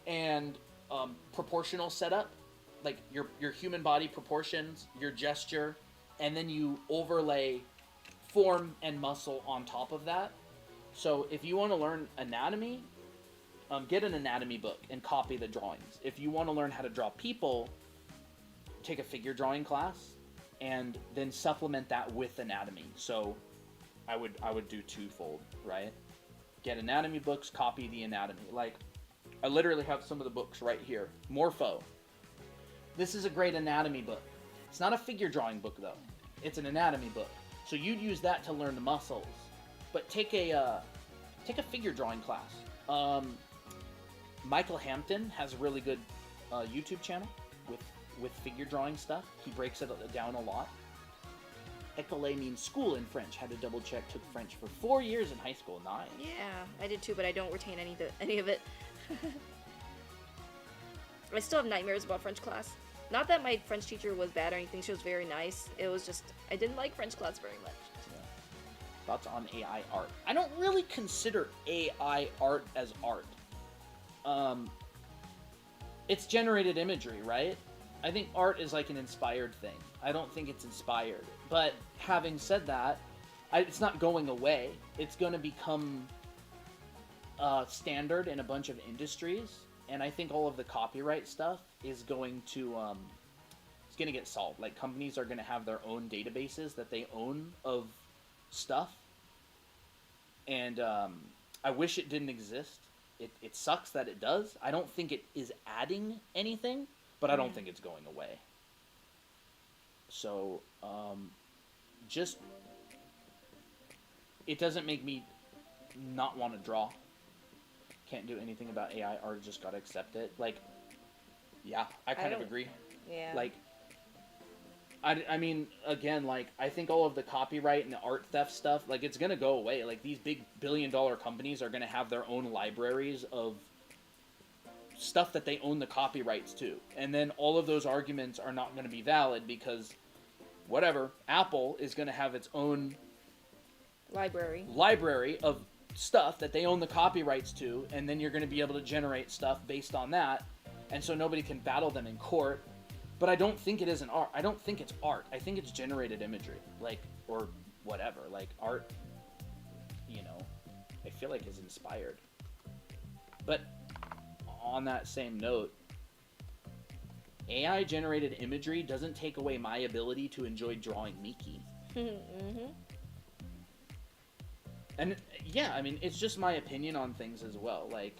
and proportional setup, like your human body proportions, your gesture, and then you overlay form and muscle on top of that. So if you want to learn anatomy, get an anatomy book and copy the drawings. If you want to learn how to draw people, take a figure drawing class and then supplement that with anatomy. So I would do twofold, right? Get anatomy books, copy the anatomy. Like, I literally have some of the books right here. Morpho. This is a great anatomy book. It's not a figure drawing book though. It's an anatomy book. So you'd use that to learn the muscles. But take a figure drawing class. Michael Hampton has a really good YouTube channel with figure drawing stuff. He breaks it down a lot. École means school in French. Had to double check. Took French for 4 years in high school. Nice. Yeah, I did too, but I don't retain any of it. I still have nightmares about French class. Not that my French teacher was bad or anything. She was very nice. It was just, I didn't like French class very much. Yeah. Thoughts on AI art? I don't really consider AI art as art. It's generated imagery, right? I think art is like an inspired thing. I don't think it's inspired. But having said that, it's not going away. It's going to become standard in a bunch of industries, and I think all of the copyright stuff is going to it's going to get solved. Like, companies are going to have their own databases that they own of stuff, and I wish it didn't exist. It sucks that it does. I don't think it is adding anything, but I don't think it's going away. So, just, it doesn't make me not want to draw. Can't do anything about AI art, just gotta accept it. Like, yeah, I kind of agree. Yeah. Like, I mean, again, like, I think all of the copyright and the art theft stuff, like, it's gonna go away. Like, these big billion-dollar companies are gonna have their own libraries of stuff that they own the copyrights to. And then all of those arguments are not gonna be valid because, whatever, Apple is gonna have its own library of stuff that they own the copyrights to, and then you're gonna be able to generate stuff based on that, and so nobody can battle them in court. But I don't think it is an art. I don't think it's art. I think it's generated imagery, like, or whatever. Like, art, you know, I feel like is inspired. But on that same note, AI generated imagery doesn't take away my ability to enjoy drawing Miki. Mm-hmm. And yeah, I mean, it's just my opinion on things as well. Like,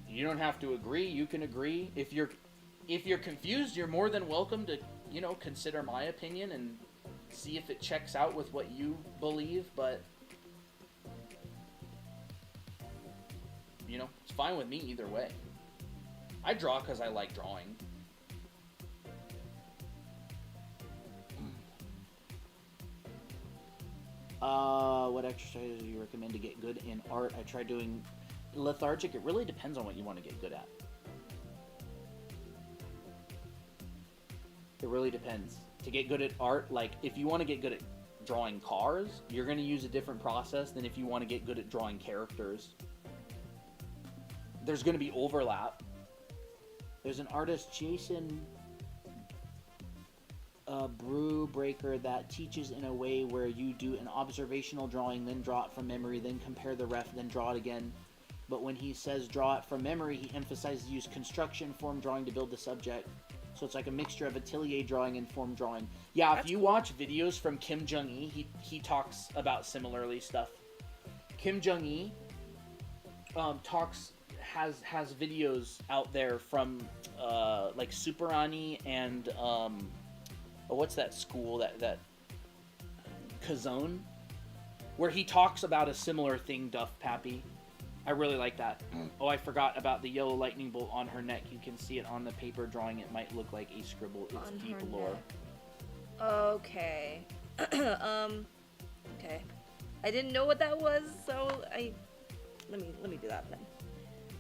you don't have to agree. You can agree. If you're confused, you're more than welcome to, you know, consider my opinion and see if it checks out with what you believe, but, you know, it's fine with me either way. I draw because I like drawing. What exercises do you recommend to get good in art? I tried doing lethargic. It really depends on what you want to get good at. It really depends. To get good at art, like if you want to get good at drawing cars, you're going to use a different process than if you want to get good at drawing characters. There's going to be overlap. There's an artist, Jason Brewbreaker, that teaches in a way where you do an observational drawing, then draw it from memory, then compare the ref, then draw it again. But when he says draw it from memory, he emphasizes use construction form drawing to build the subject. So it's like a mixture of atelier drawing and form drawing. Yeah, if you watch videos from Kim Jung-Yi, he talks about similarly stuff. Kim Jung-Yi has videos out there from like Superani and what's that school that Kazone, where he talks about a similar thing, Duff Pappy. I really like that. Oh, I forgot about the yellow lightning bolt on her neck. You can see it on the paper drawing. It might look like a scribble. It's On deep her lore. neck. Okay. Okay. I didn't know what that was, so let me do that then.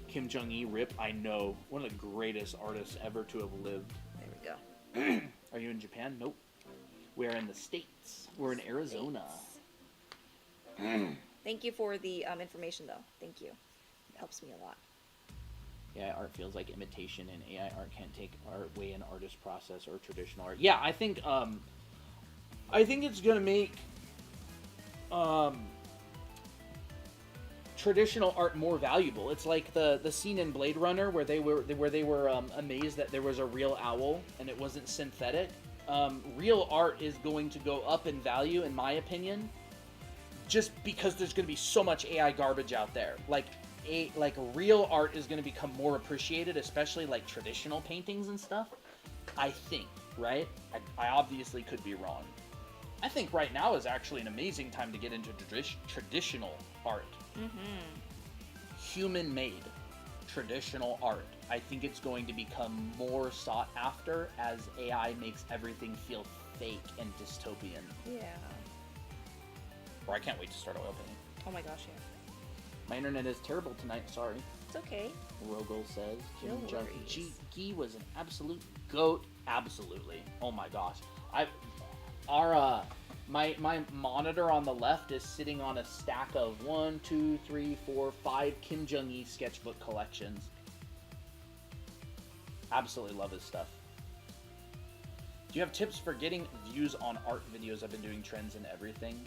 Kim Jung-Yi, rip, I know. One of the greatest artists ever to have lived. There we go. Are you in Japan? Nope. We're in the States. We're in Arizona. Thank you for the information, though. Thank you. It helps me a lot. Yeah, art feels like imitation, and AI art can't take away an artist process or traditional art. Yeah, I think it's gonna make traditional art more valuable. It's like the scene in Blade Runner where they were amazed that there was a real owl and it wasn't synthetic. Real art is going to go up in value, in my opinion, just because there's going to be so much AI garbage out there. Like real art is going to become more appreciated, especially like traditional paintings and stuff. I think, right? I obviously could be wrong. I think right now is actually an amazing time to get into traditional art. Human-made traditional art. I think it's going to become more sought after as AI makes everything feel fake and dystopian. Yeah. Or I can't wait to start oil painting. Oh my gosh, yeah. My internet is terrible tonight, sorry. It's okay. Rogel says. No Kim worries. Jung-Gi was an absolute goat. Absolutely. Oh my gosh. My monitor on the left is sitting on a stack of 5 Kim Jung-Gi sketchbook collections. Absolutely love his stuff. Do you have tips for getting views on art videos? I've been doing trends and everything.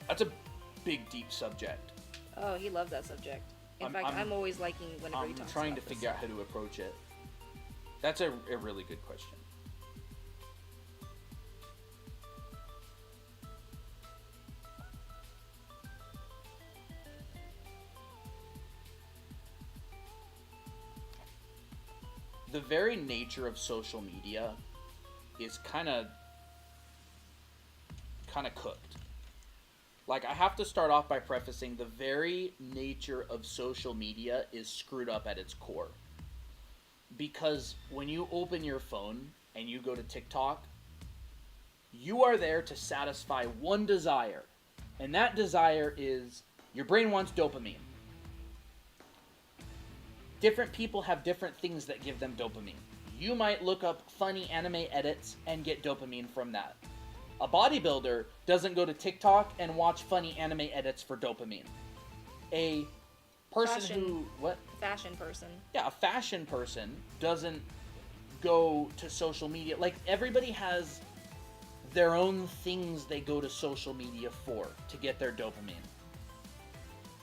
That's a big, deep subject. Oh, he loves that subject. In fact, I'm always liking whenever he talks about I'm trying to figure out how to approach it. That's a really good question. The very nature of social media is kind of cooked. Like, I have to start off by prefacing the very nature of social media is screwed up at its core. Because when you open your phone and you go to TikTok, you are there to satisfy one desire. And that desire is your brain wants dopamine. Different people have different things that give them dopamine. You might look up funny anime edits and get dopamine from that. A bodybuilder doesn't go to TikTok and watch funny anime edits for dopamine. A person fashion person. Yeah, a fashion person doesn't go to social media. Like, everybody has their own things they go to social media for to get their dopamine.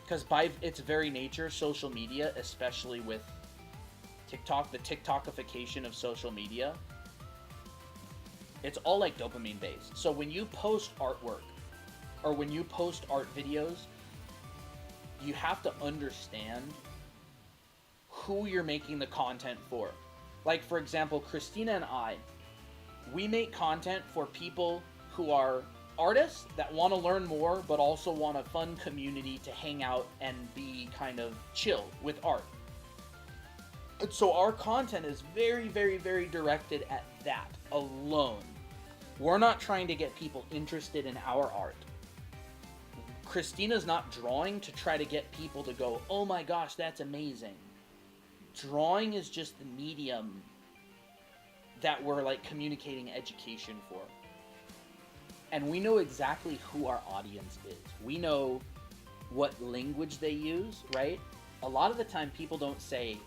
Because by its very nature, social media, especially with TikTok, the TikTokification of social media, it's all like dopamine based. So when you post artwork or when you post art videos, you have to understand who you're making the content for. Like, for example, Christina and I, we make content for people who are artists that want to learn more, but also want a fun community to hang out and be kind of chill with art. So our content is very, very, very directed at that alone. We're not trying to get people interested in our art. Christina's not drawing to try to get people to go, oh my gosh, that's amazing. drawing is just the medium that we're like communicating education for. And we know exactly who our audience is. We know what language they use, right? A lot of the time people don't say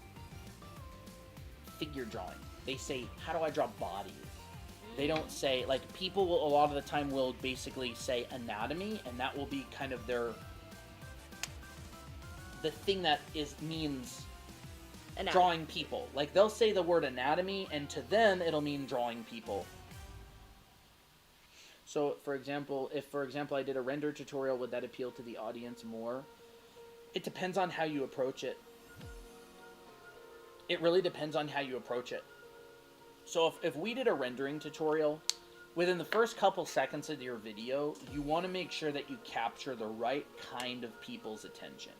figure drawing. They say, how do I draw bodies? They don't say, like, people will, a lot of the time will basically say anatomy, and that will be kind of the thing that means Anatomy. drawing people. Like, they'll say the word anatomy, and to them, it'll mean drawing people. So, for example, if I did a render tutorial, would that appeal to the audience more? It depends on how you approach it. It really depends on how you approach it. So if we did a rendering tutorial, within the first couple seconds of your video, you want to make sure that you capture the right kind of people's attention.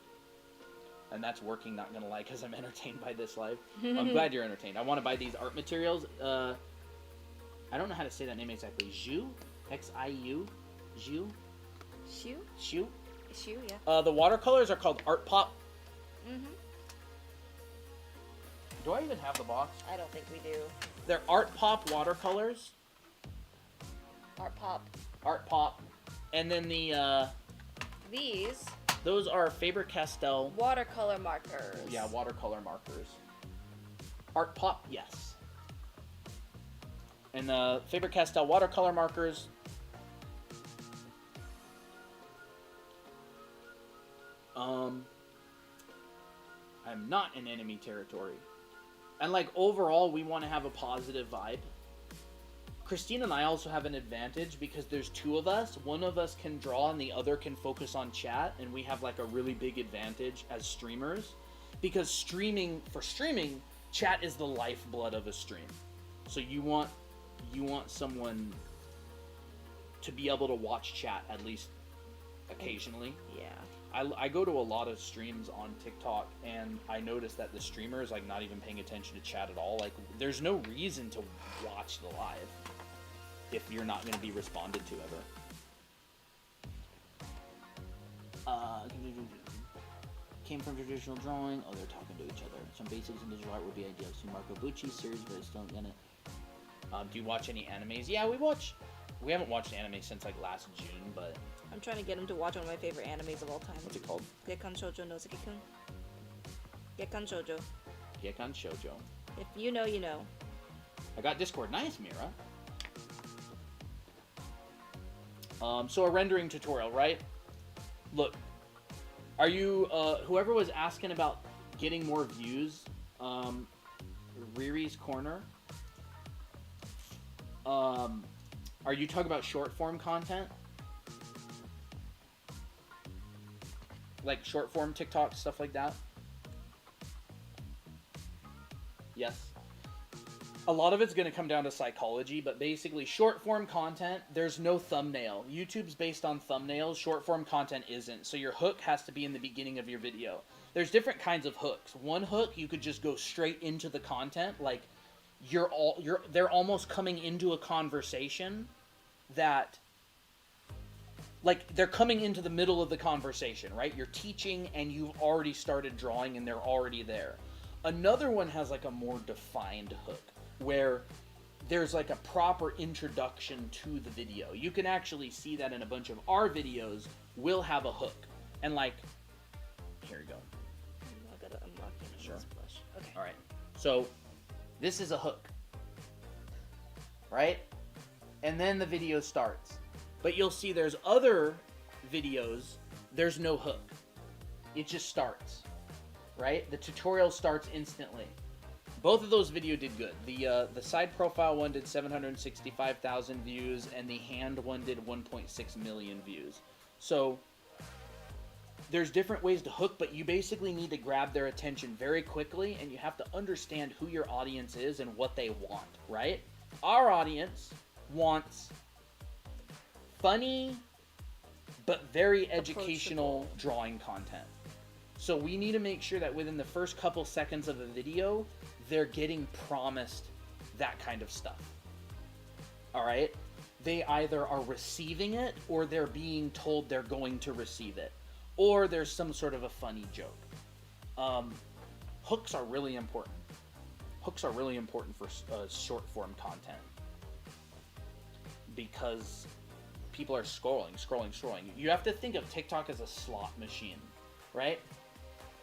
And that's working, not gonna lie, because I'm entertained by this live. I'm glad you're entertained. I want to buy these art materials. I don't know how to say that name exactly. Xiu? Xiu? Xiu? Shoe? Xiu? Shoe, yeah. The watercolors are called Art Pop. Mm-hmm. Do I even have the box? I don't think we do. They're Art Pop watercolors. Art Pop. Art Pop. And then These. those are Faber-Castell. Watercolor markers. Yeah, watercolor markers. Art Pop, yes. And the Faber-Castell watercolor markers. I'm not in enemy territory. And, like, overall, we want to have a positive vibe. Christine and I also have an advantage because there's two of us. One of us can draw and the other can focus on chat, and we have, like, a really big advantage as streamers. Because for streaming, chat is the lifeblood of a stream. So you want someone to be able to watch chat at least occasionally. Yeah. I go to a lot of streams on TikTok, and I notice that the streamer is, like, not even paying attention to chat at all. Like, there's no reason to watch the live if you're not going to be responded to ever. Came from traditional drawing. Oh, they're talking to each other. Some basics in digital art would be ideal. See Marco Bucci's series, but it's still gonna... do you watch any animes? Yeah, we haven't watched anime since, like, last June, but... I'm trying to get him to watch one of my favorite animes of all time. What's it called? Gekkan Shoujo Nozuki-kun. Gekkan Shoujo. Gekkan Shoujo. If you know, you know. I got Discord. Nice, Mira. So a rendering tutorial, right? Look, are you, whoever was asking about getting more views, Riri's Corner, are you talking about short form content? Like short form TikTok, stuff like that? Yes. A lot of it's going to come down to psychology, but basically short form content, there's no thumbnail. YouTube's based on thumbnails, short form content isn't. So your hook has to be in the beginning of your video. There's different kinds of hooks. One hook, you could just go straight into the content, like they're almost coming into a conversation that, like, they're coming into the middle of the conversation, right? You're teaching and you've already started drawing and they're already there. Another one has like a more defined hook where there's like a proper introduction to the video. You can actually see that in a bunch of our videos. We'll have a hook. And like, here you go. I gotta unlock it. Sure. Blush. Okay. All right. So this is a hook, right? And then the video starts. But you'll see there's other videos, there's no hook. It just starts, right? The tutorial starts instantly. Both of those videos did good. The side profile one did 765,000 views, and the hand one did 1.6 million views. So there's different ways to hook, but you basically need to grab their attention very quickly, and you have to understand who your audience is and what they want, right? Our audience wants funny but very educational drawing content. So we need to make sure that within the first couple seconds of a video, they're getting promised that kind of stuff. All right? They either are receiving it or they're being told they're going to receive it. Or there's some sort of a funny joke. hooks are really important. Hooks are really important for short form content because people are scrolling. You have to think of TikTok as a slot machine, right?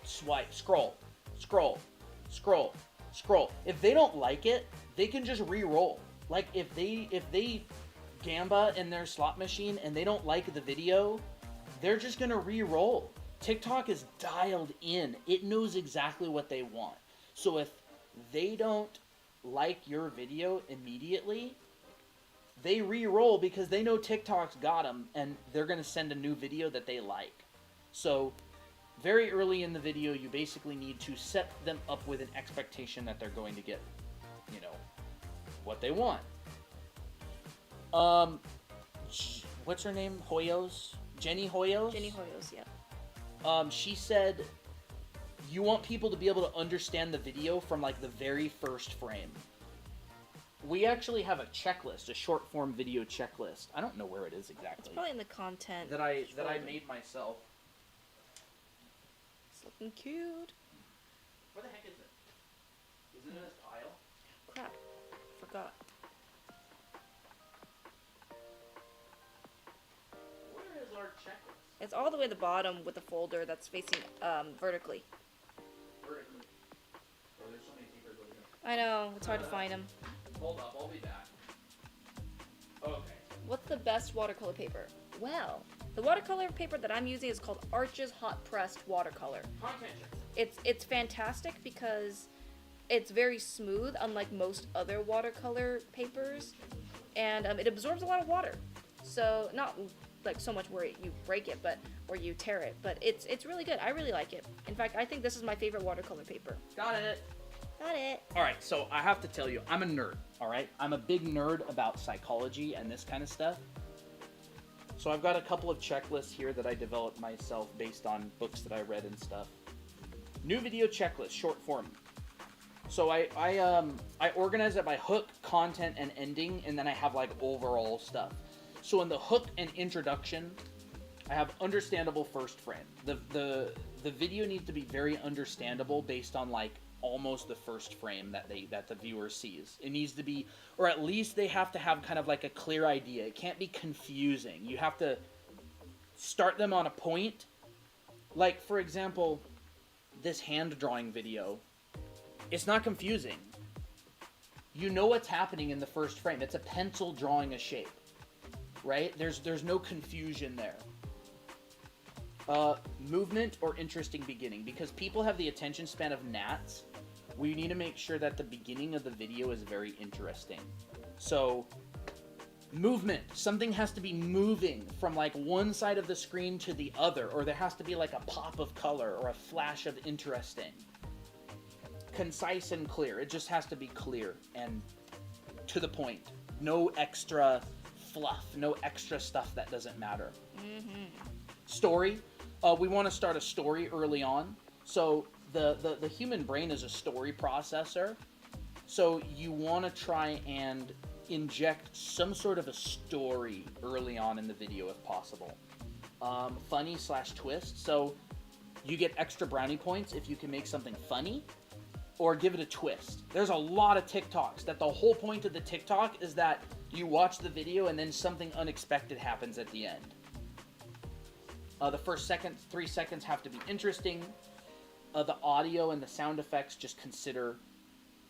Swipe, scroll. If they don't like it, they can just re-roll. Like if they gamba in their slot machine and they don't like the video, they're just gonna re-roll. TikTok is dialed in. It knows exactly what they want. So if they don't like your video immediately, they re-roll because they know TikTok's got them and they're gonna send a new video that they like. So very early in the video, you basically need to set them up with an expectation that they're going to get, what they want. What's her name? Hoyos? Jenny Hoyos? Jenny Hoyos, yeah. She said, you want people to be able to understand the video from, like, the very first frame. We actually have a checklist, a short-form video checklist. I don't know where it is exactly. It's probably in the content. That I made myself. It's looking cute. Where the heck is it? Is it in this pile? Crap. Forgot. Where is our checklist? It's all the way at the bottom with the folder that's facing vertically. Vertically. Oh, there's so many papers over here. I know. It's hard to find them. Hold up. I'll be back. Okay. What's the best watercolor paper? Well, the watercolor paper that I'm using is called Arches Hot Pressed Watercolor. Content check. It's fantastic because it's very smooth, unlike most other watercolor papers, and it absorbs a lot of water. So not like so much where you break it, but or you tear it, but it's really good. I really like it. In fact, I think this is my favorite watercolor paper. Got it. Got it. All right, so I have to tell you, I'm a nerd, all right? I'm a big nerd about psychology and this kind of stuff. So I've got a couple of checklists here that I developed myself based on books that I read and stuff. New video checklist, short form. So I organize it by hook, content, and ending, and then I have like overall stuff. So in the hook and introduction, I have understandable first frame. The video needs to be very understandable based on like almost the first frame that the viewer sees. It needs to be, or at least they have to have kind of like a clear idea. It can't be confusing. You have to start them on a point. Like, for example, this hand drawing video, it's not confusing. You know what's happening in the first frame. It's a pencil drawing a shape, right? There's no confusion there. Movement or interesting beginning, because people have the attention span of gnats. We need to make sure that the beginning of the video is very interesting. So, movement. Something has to be moving from like one side of the screen to the other, or there has to be like a pop of color or a flash of interesting. Concise and clear. It just has to be clear and to the point. No extra fluff, no extra stuff that doesn't matter. Mm-hmm. Story. We want to start a story early on. So the human brain is a story processor. So you want to try and inject some sort of a story early on in the video if possible. Funny / twist. So you get extra brownie points if you can make something funny or give it a twist. There's a lot of TikToks that the whole point of the TikTok is that you watch the video and then something unexpected happens at the end. The first 3 seconds have to be interesting. The audio and the sound effects, just consider,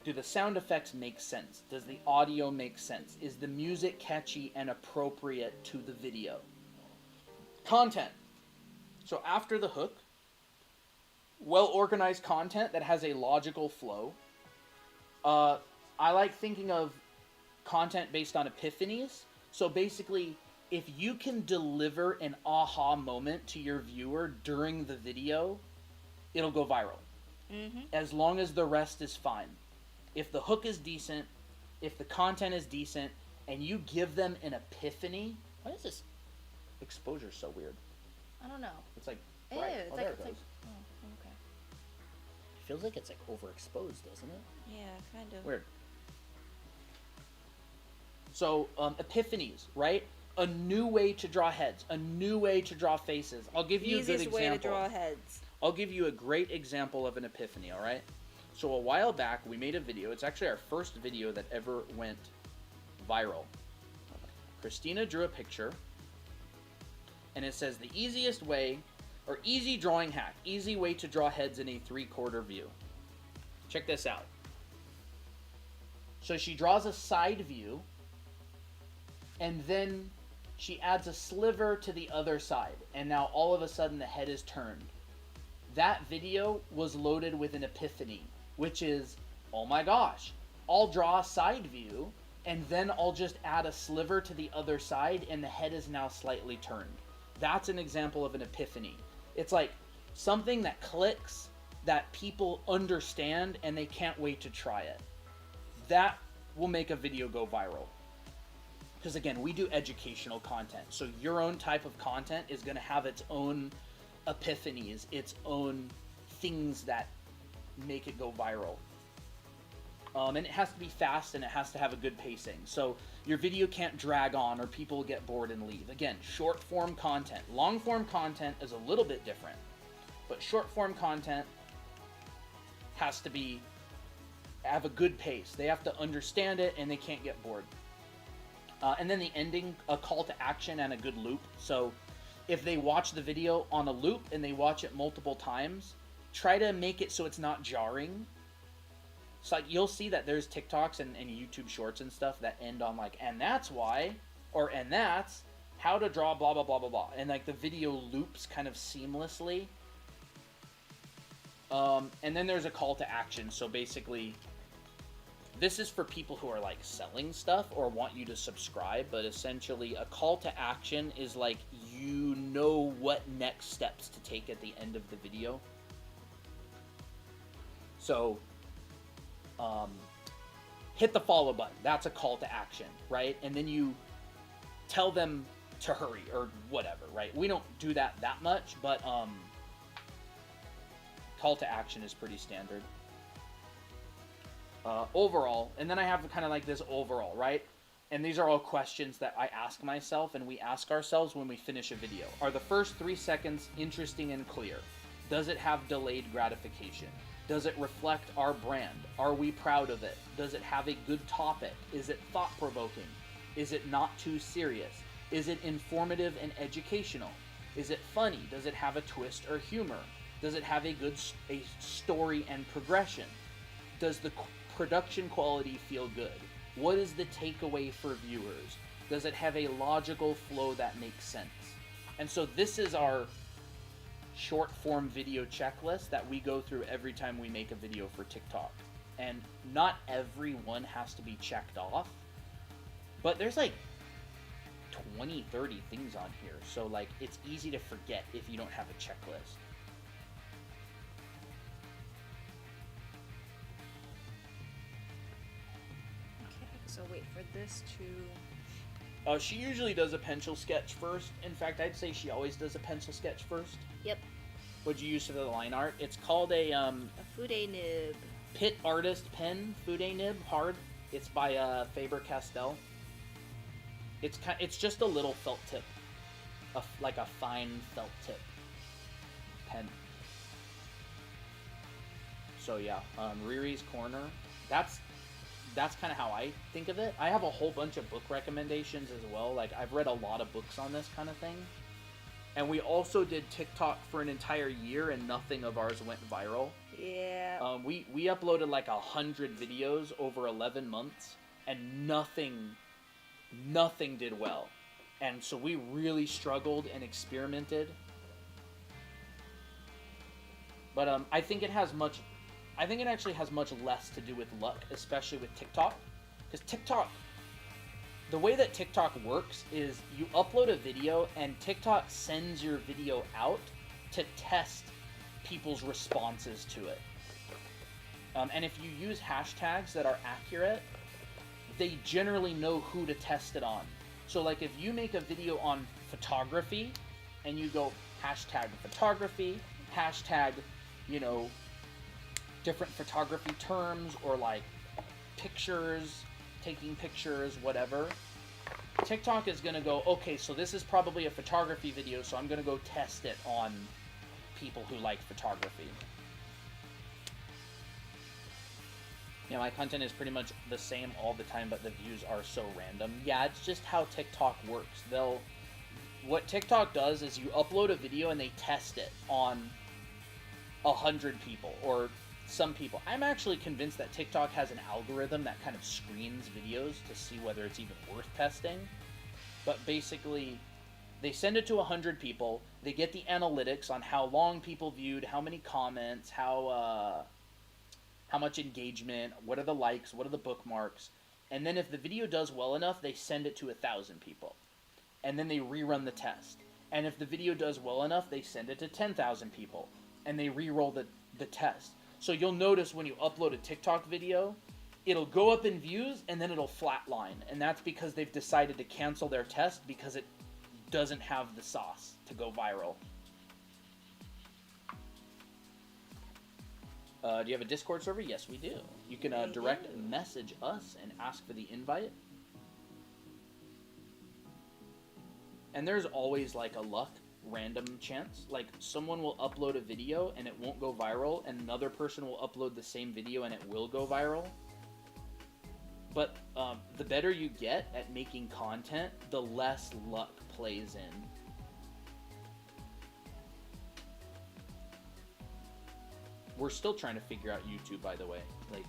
do the sound effects make sense? Does the audio make sense? Is the music catchy and appropriate to the video? Content. So after the hook, well-organized content that has a logical flow. I like thinking of content based on epiphanies. So basically, if you can deliver an aha moment to your viewer during the video, it'll go viral. Mm-hmm. As long as the rest is fine. If the hook is decent, if the content is decent, and you give them an epiphany... Why is this exposure so weird? I don't know. It's like... Ew, bright. it's Oh, like, there it's it like, goes. oh, okay. It feels like it's like overexposed, doesn't it? Yeah, kind of. Weird. So, epiphanies, right? A new way to draw heads, a new way to draw faces. I'll give you a good Easiest example. way to draw heads. I'll give you a great example of an epiphany, all right? So a while back, we made a video. It's actually our first video that ever went viral. Christina drew a picture, and it says the easiest way, or easy drawing hack, easy way to draw heads in a 3/4 view. Check this out. So she draws a side view, and then she adds a sliver to the other side, and now all of a sudden the head is turned. That video was loaded with an epiphany, which is, oh my gosh, I'll draw a side view, and then I'll just add a sliver to the other side, and the head is now slightly turned. That's an example of an epiphany. It's like something that clicks, that people understand, and they can't wait to try it. That will make a video go viral. Because again, we do educational content, so your own type of content is going to have its own epiphanies, its own things that make it go viral. And it has to be fast, and it has to have a good pacing. So your video can't drag on or people get bored and leave. Again, short form content. Long form content is a little bit different, but short form content has to have a good pace. They have to understand it, and they can't get bored. And then the ending, a call to action and a good loop. So if they watch the video on a loop and they watch it multiple times, try to make it so it's not jarring. So like you'll see that there's TikToks and YouTube shorts and stuff that end on like, and that's why, or and that's how to draw blah blah blah blah blah, and like the video loops kind of seamlessly. And then there's a call to action. So basically, this is for people who are like selling stuff or want you to subscribe, but essentially a call to action is like you know what next steps to take at the end of the video. So hit the follow button. That's a call to action, right? And then you tell them to hurry or whatever, right? We don't do that much, but call to action is pretty standard. Overall, and then I have kind of like this overall, right? And these are all questions that I ask myself and we ask ourselves when we finish a video. Are the first 3 seconds interesting and clear? Does it have delayed gratification? Does it reflect our brand? Are we proud of it? Does it have a good topic? Is it thought-provoking? Is it not too serious? Is it informative and educational? Is it funny? Does it have a twist or humor? Does it have a story and progression? Does the production quality feel good? What is the takeaway for viewers? Does it have a logical flow that makes sense? And so this is our short form video checklist that we go through every time we make a video for TikTok. And not every one has to be checked off, but there's like 20, 30 things on here. So like it's easy to forget if you don't have a checklist. So wait for this to... She usually does a pencil sketch first. In fact, I'd say she always does a pencil sketch first. Yep. What'd you use for the line art? It's called a Fude nib. Pit Artist Pen Fude nib hard. It's by Faber-Castell. It's just a little felt tip, like a fine felt tip pen. So yeah, Riri's Corner. That's kind of how I think of it. I have a whole bunch of book recommendations as well. Like, I've read a lot of books on this kind of thing. And we also did TikTok for an entire year, and nothing of ours went viral. Yeah. We uploaded like 100 videos over 11 months, and nothing did well. And so we really struggled and experimented. But I think it actually has much less to do with luck, especially with TikTok. Because TikTok, the way that TikTok works is you upload a video and TikTok sends your video out to test people's responses to it. And if you use hashtags that are accurate, they generally know who to test it on. So like if you make a video on photography and you go hashtag photography, hashtag, different photography terms, or like pictures, taking pictures, whatever, TikTok is going to go, okay, so this is probably a photography video, so I'm going to go test it on people who like photography. You know, my content is pretty much the same all the time, but the views are so random. Yeah, it's just how TikTok works. What TikTok does is you upload a video and they test it on 100 people or some people. I'm actually convinced that TikTok has an algorithm that kind of screens videos to see whether it's even worth testing. But basically, they send it to 100 people. They get the analytics on how long people viewed, how many comments, how much engagement, what are the likes, what are the bookmarks. And then if the video does well enough, they send it to 1,000 people. And then they rerun the test. And if the video does well enough, they send it to 10,000 people. And they re-roll the test. So you'll notice when you upload a TikTok video, it'll go up in views and then it'll flatline. And that's because they've decided to cancel their test because it doesn't have the sauce to go viral. Do you have a Discord server? Yes, we do. You can direct message us and ask for the invite. And there's always like a luck random chance. Like someone will upload a video and it won't go viral, and another person will upload the same video and it will go viral. But the better you get at making content, the less luck plays in. We're still trying to figure out YouTube, by the way. Like,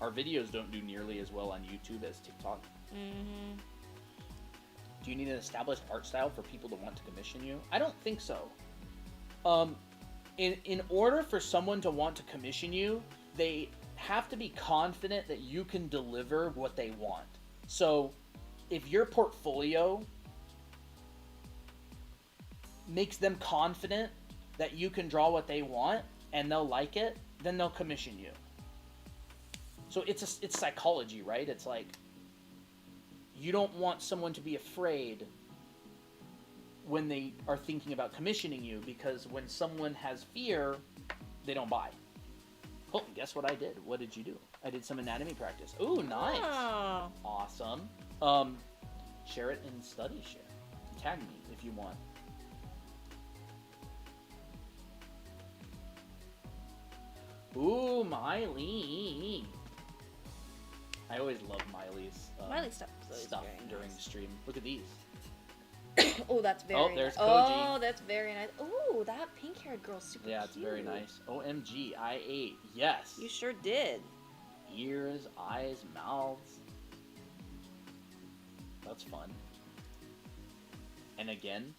our videos don't do nearly as well on YouTube as TikTok. Mm-hmm. Do you need an established art style for people to want to commission you? I don't think so. In order for someone to want to commission you, they have to be confident that you can deliver what they want. So, if your portfolio makes them confident that you can draw what they want, and they'll like it, then they'll commission you. So it's psychology, right? It's like, you don't want someone to be afraid when they are thinking about commissioning you, because when someone has fear, they don't buy. Oh, guess what I did? What did you do? I did some anatomy practice. Ooh, nice. Oh. Awesome. Share it in study share. Tag me if you want. Ooh, Miley. I always love Miley's Miley stuff during the stream. Look at these. Oh, that's very Oh, there's nice. Koji. Oh, that's very nice. Oh, that pink-haired girl's super cute. Yeah, it's very nice. OMG, I ate. Yes. You sure did. Ears, eyes, mouths. That's fun. And again,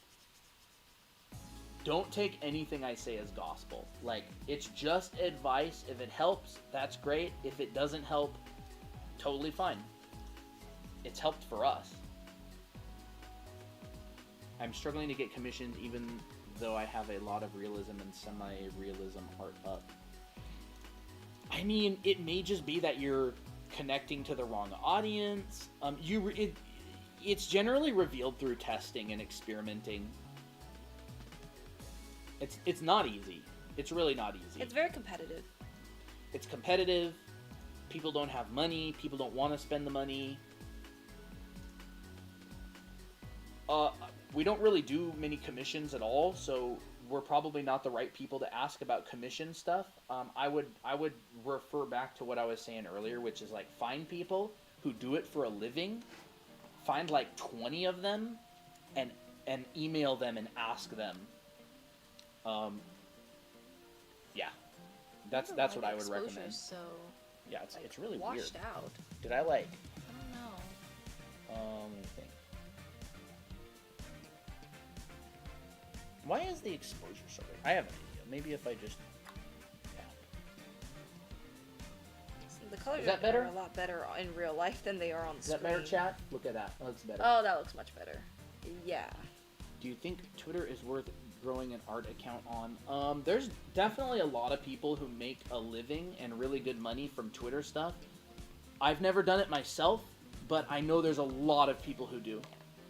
don't take anything I say as gospel. Like, it's just advice. If it helps, that's great. If it doesn't help, totally fine. It's helped for us. I'm struggling to get commissioned even though I have a lot of realism and semi-realism art up. I mean, it may just be that you're connecting to the wrong audience. It's generally revealed through testing and experimenting. It's not easy. It's really not easy. It's very competitive. It's competitive. People don't have money. People don't want to spend the money. We don't really do many commissions at all, so we're probably not the right people to ask about commission stuff. I would refer back to what I was saying earlier, which is like, find people who do it for a living. Find like 20 of them, and email them and ask them. Yeah, that's what I would recommend. So yeah, it's really washed weird. Out. Did I like? I don't know. Let me think. Why is the exposure so big? I have an idea. Maybe if I just. Yeah. The colors Is that better? are a lot better in real life than they are on the screen. Is that better, chat? Look at that. That looks better. Oh, that looks much better. Yeah. Do you think Twitter is worth growing an art account on? There's definitely a lot of people who make a living and really good money from Twitter stuff. I've never done it myself, but I know there's a lot of people who do.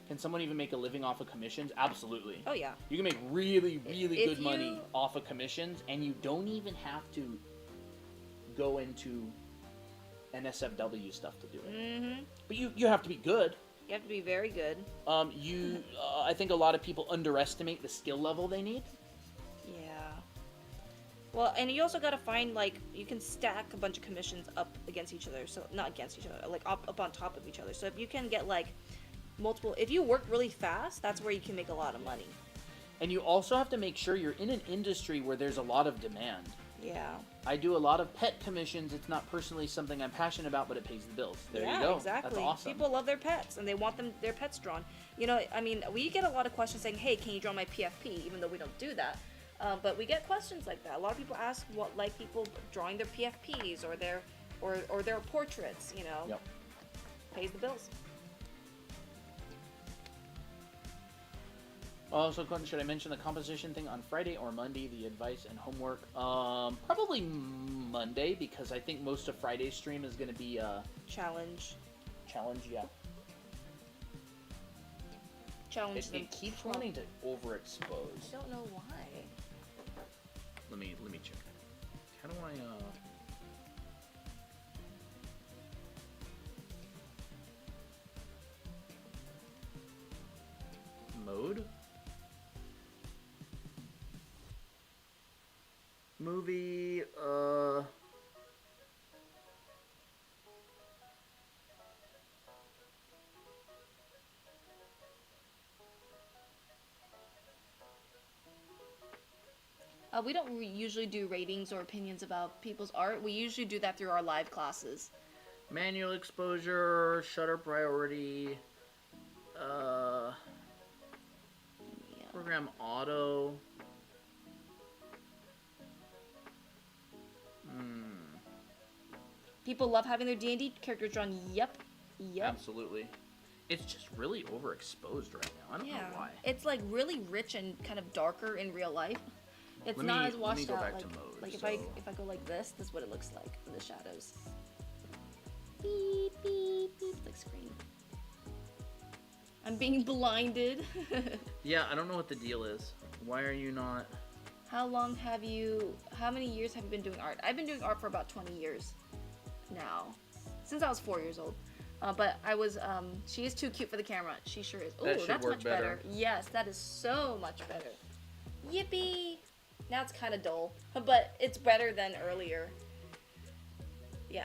Can someone even make a living off of commissions? Absolutely. Oh, yeah. You can make really, really good money off of commissions, and you don't even have to go into NSFW stuff to do it. Mm-hmm. But you have to be good. You have to be very good. I think a lot of people underestimate the skill level they need. Yeah. Well, and you also gotta find, like, you can stack a bunch of commissions up against each other. So, not against each other, like, up on top of each other. So if you can get, like, multiple... If you work really fast, that's where you can make a lot of money. And you also have to make sure you're in an industry where there's a lot of demand. Yeah. I do a lot of pet commissions. It's not personally something I'm passionate about, but it pays the bills. There yeah, you go. Exactly. That's awesome. People love their pets, and they want their pets drawn. You know, I mean, we get a lot of questions saying, "Hey, can you draw my PFP?" Even though we don't do that, but we get questions like that. A lot of people ask what, like, people drawing their PFPs or their portraits. You know, Yep. Pays the bills. Also, should I mention the composition thing on Friday or Monday? The advice and homework. Probably Monday, because I think most of Friday's stream is going to be Challenge. challenge. Yeah. Challenge them. It keeps wanting to overexpose. I don't know why. Let me check. How do I mode? Movie, We don't usually do ratings or opinions about people's art. We usually do that through our live classes. manual exposure, shutter priority, program auto. People love having their D&D characters drawn. Yep. Absolutely. It's just really overexposed right now. I don't know why. It's like really rich and kind of darker in real life. It's Let not me- as let me washed go out. back Like, to mode, like if so- I go like this is what it looks like in the shadows. Beep beep beep, like screen. I'm being blinded. Yeah, I don't know what the deal is. Why are you not? How many years have you been doing art? I've been doing art for about 20 years now. Since I was 4 years old. But I was, she is too cute for the camera. She sure is. Ooh, That should that's work much better. Yes, that is so much better. Yippee! Now it's kind of dull, but it's better than earlier. Yeah.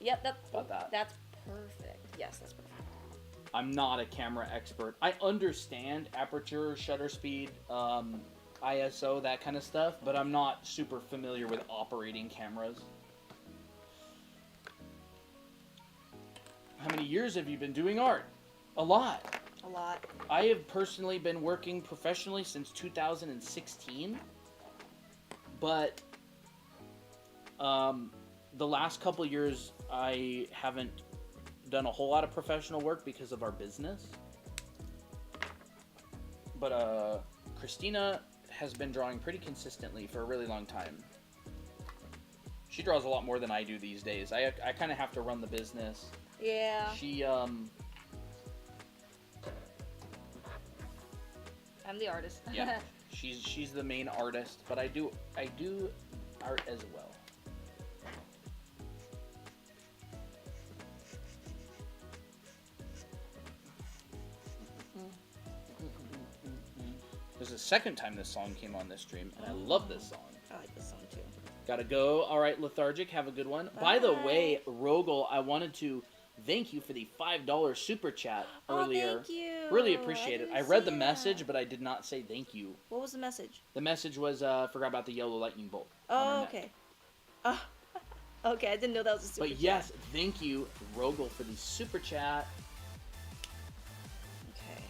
Yep, About that. That's perfect. Yes, that's perfect. I'm not a camera expert. I understand aperture, shutter speed, ISO, that kind of stuff, but I'm not super familiar with operating cameras. How many years have you been doing art? A lot. A lot. I have personally been working professionally since 2016, but the last couple years I haven't done a whole lot of professional work because of our business. But Christina has been drawing pretty consistently for a really long time. She draws a lot more than I do these days. I kind of have to run the business. Yeah. She I'm the artist. yeah, she's the main artist, but I do art as well. There's a second time this song came on this stream, and I love this song. I like this song too. Gotta go. All right, Lethargic, have a good one. By the way, Rogel, I wanted to thank you for the $5 super chat earlier. Oh, thank you. Really appreciate it. didn't I read the see message, that. but I did not say thank you. What was the message? The message was, forgot about the yellow lightning bolt. on her Oh, neck. okay. Oh, okay, I didn't know that was a super But chat. yes, thank you, Rogel, for the super chat. Okay.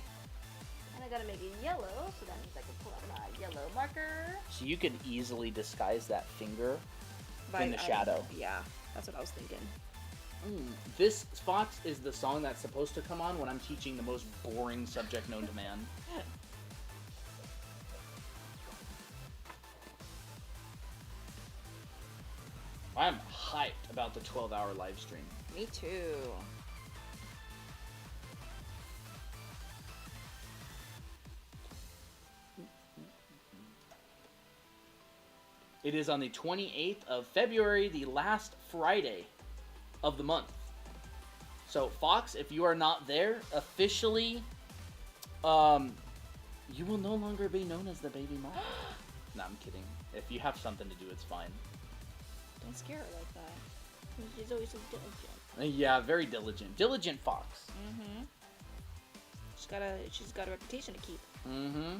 And I gotta make it yellow, so that means I can pull out my yellow marker. So you could easily disguise that finger in the I- shadow. Yeah, that's what I was thinking. This, Fox, is the song that's supposed to come on when I'm teaching the most boring subject known to man. I'm hyped about the 12-hour live stream. Me too. It is on the 28th of February, the last Friday of the month. So, Fox, if you are not there, officially, you will no longer be known as the baby mom. No, I'm kidding. If you have something to do, it's fine. Don't scare her like that. She's always so diligent. Yeah, very diligent. Diligent fox. Mm-hmm. She's got a reputation to keep. Mm-hmm.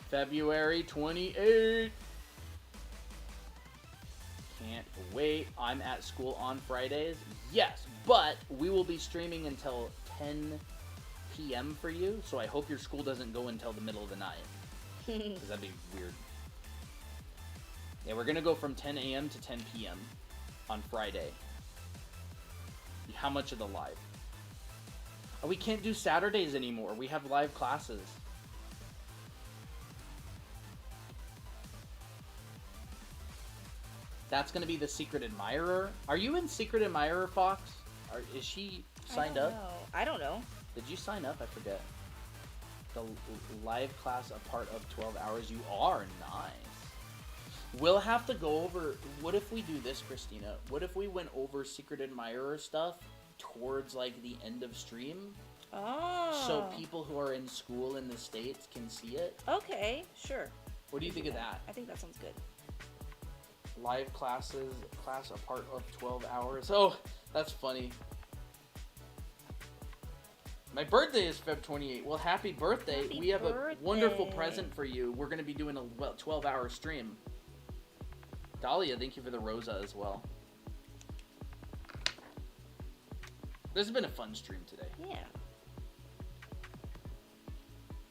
February 28th. Can't wait. I'm at school on Fridays. Yes, but we will be streaming until 10 p.m. for you, so I hope your school doesn't go until the middle of the night. Because that'd be weird. Yeah, we're going to go from 10 a.m. to 10 p.m. on Friday. How much of the live? Oh, we can't do Saturdays anymore. We have live classes. That's going to be the Secret Admirer. Are you in Secret Admirer, Fox? Is she signed up? I don't know. Did you sign up? I forget. The live class a part of 12 hours. You are. Nice. We'll have to go over... What if we do this, Christina? What if we went over Secret Admirer stuff towards, like, the end of stream? Oh. So people who are in school in the States can see it? Okay, sure. What do you think of that? I think that sounds good. Live class a part of 12 hours. Oh, that's funny. My birthday is Feb 28. Well, happy birthday. Happy We have birthday. a wonderful present for you. We're going to be doing a 12-hour stream. Dahlia, thank you for the Rosa as well. This has been a fun stream today. Yeah.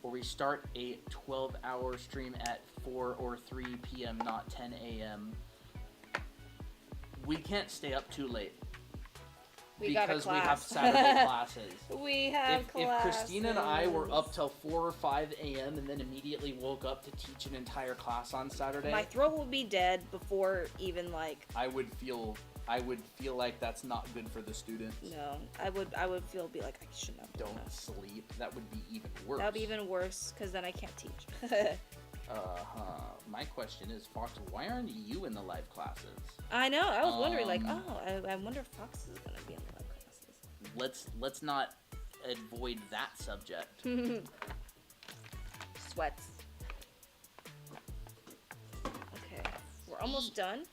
Where we start a 12-hour stream at 4 or 3 p.m., not 10 a.m. We can't stay up too late. Because we have Saturday classes. We have If Christina and I were up till 4 or 5 a.m. and then immediately woke up to teach an entire class on Saturday, my throat would be dead before even like. I would feel like that's not good for the students. No, I would be like I shouldn't have done Don't that. sleep. That would be even worse. That would be even worse because then I can't teach. My question is, Fox, why aren't you in the live classes? I know. I was wondering, like, I wonder if Fox is gonna be in the live classes. Let's not avoid that subject. Sweats. Okay, we're almost done.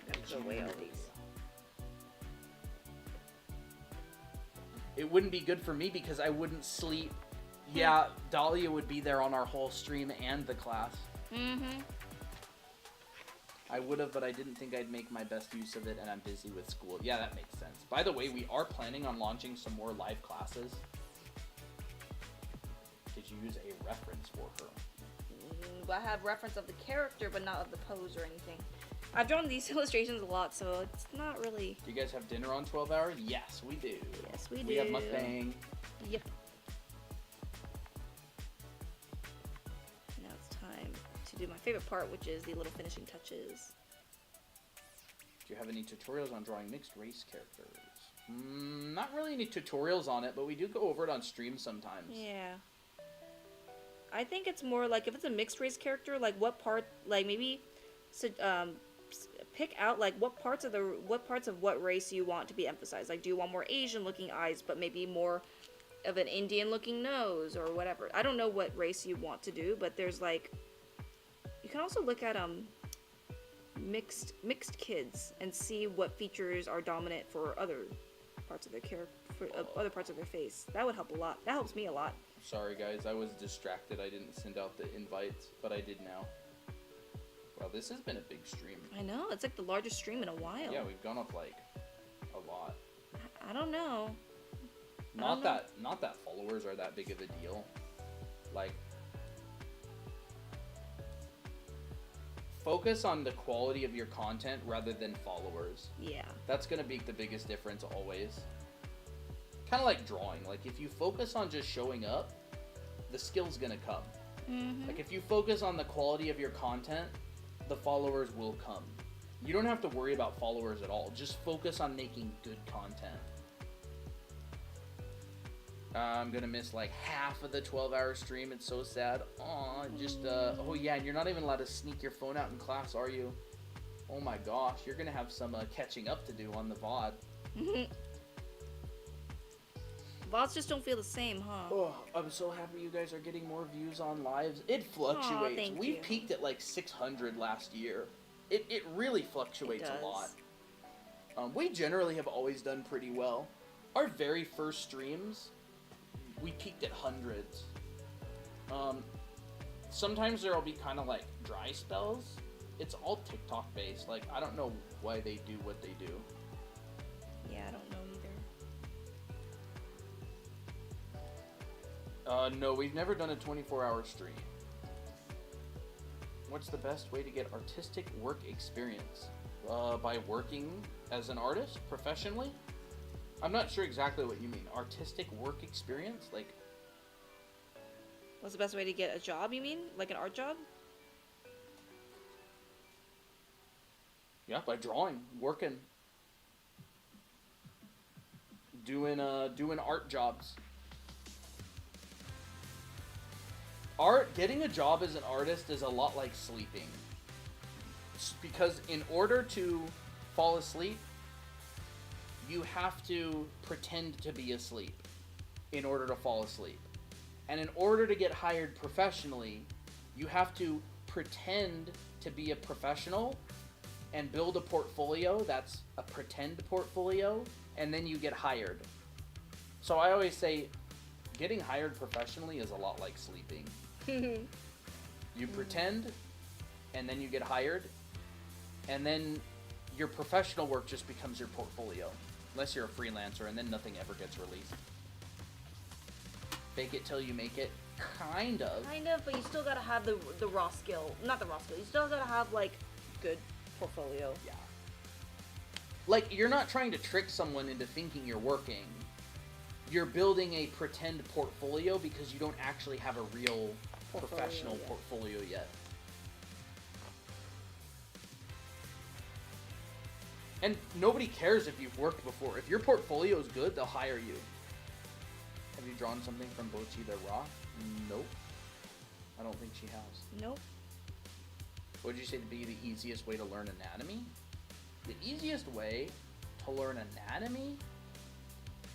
Gotta throw away all these. It wouldn't be good for me because I wouldn't sleep. Yeah, Dahlia would be there on our whole stream and the class. Mm-hmm. I would have, but I didn't think I'd make my best use of it, and I'm busy with school. Yeah, that makes sense. By the way, we are planning on launching some more live classes. Did you use a reference for her? I have reference of the character, but not of the pose or anything. I've drawn these illustrations a lot, so it's not really... Do you guys have dinner on 12 hours? Yes, we do. Yes, we do. We have mukbang. Yep. Now it's time to do my favorite part, which is the little finishing touches. Do you have any tutorials on drawing mixed race characters? Not really any tutorials on it, but we do go over it on stream sometimes. Yeah. I think it's more like if it's a mixed race character, like what part, like maybe, pick out like what parts of what race you want to be emphasized. Like, do you want more Asian looking eyes, but maybe more of an Indian looking nose or whatever? I don't know what race you want to do, but there's like, you can also look at mixed kids and see what features are dominant for other parts of their other parts of their face. That would help a lot. That helps me a lot. Sorry guys, I was distracted. I didn't send out the invites, but I did now. Wow, this has been a big stream. I know, it's like the largest stream in a while. Yeah, we've gone up like a lot. I don't know. Not that followers are that big of a deal. Like, focus on the quality of your content rather than followers. Yeah. That's gonna make the biggest difference always. Kind of like drawing. Like, if you focus on just showing up, the skill's gonna come. Mm-hmm. Like, if you focus on the quality of your content, the followers will come. You don't have to worry about followers at all. Just focus on making good content. I'm gonna miss like half of the 12-hour stream. It's so sad. Aw, oh yeah, and you're not even allowed to sneak your phone out in class, are you? Oh my gosh, you're gonna have some catching up to do on the VOD. VODs just don't feel the same, huh? Oh, I'm so happy you guys are getting more views on lives. It fluctuates. Thank We you. peaked at like 600 last year. It really fluctuates It a lot. does. We generally have always done pretty well. Our very first streams, we peaked at hundreds. Sometimes there'll be kind of like dry spells. It's all TikTok based. Like, I don't know why they do what they do. Yeah, I don't know either. No, we've never done a 24-hour stream. What's the best way to get artistic work experience? By working as an artist professionally? I'm not sure exactly what you mean. Artistic work experience? Like, What's the best way to get a job, you mean? Like an art job? yeah, by drawing, working, doing art jobs. Getting a job as an artist is a lot like sleeping. Because in order to fall asleep, you have to pretend to be asleep in order to fall asleep. And in order to get hired professionally, you have to pretend to be a professional and build a portfolio that's a pretend portfolio, and then you get hired. So I always say, getting hired professionally is a lot like sleeping. You pretend, and then you get hired, and then your professional work just becomes your portfolio. Unless you're a freelancer, and then nothing ever gets released. Fake it till you make it, kind of. Kind of, but you still gotta have the raw skill. Not the raw skill. You still gotta have, like, good portfolio. Yeah. Like, you're not trying to trick someone into thinking you're working. You're building a pretend portfolio because you don't actually have a real professional portfolio yet. And nobody cares if you've worked before. If your portfolio is good, they'll hire you. Have you drawn something from Bochi the Rock? Nope. I don't think she has. Nope. What would you say to be the easiest way to learn anatomy? The easiest way to learn anatomy?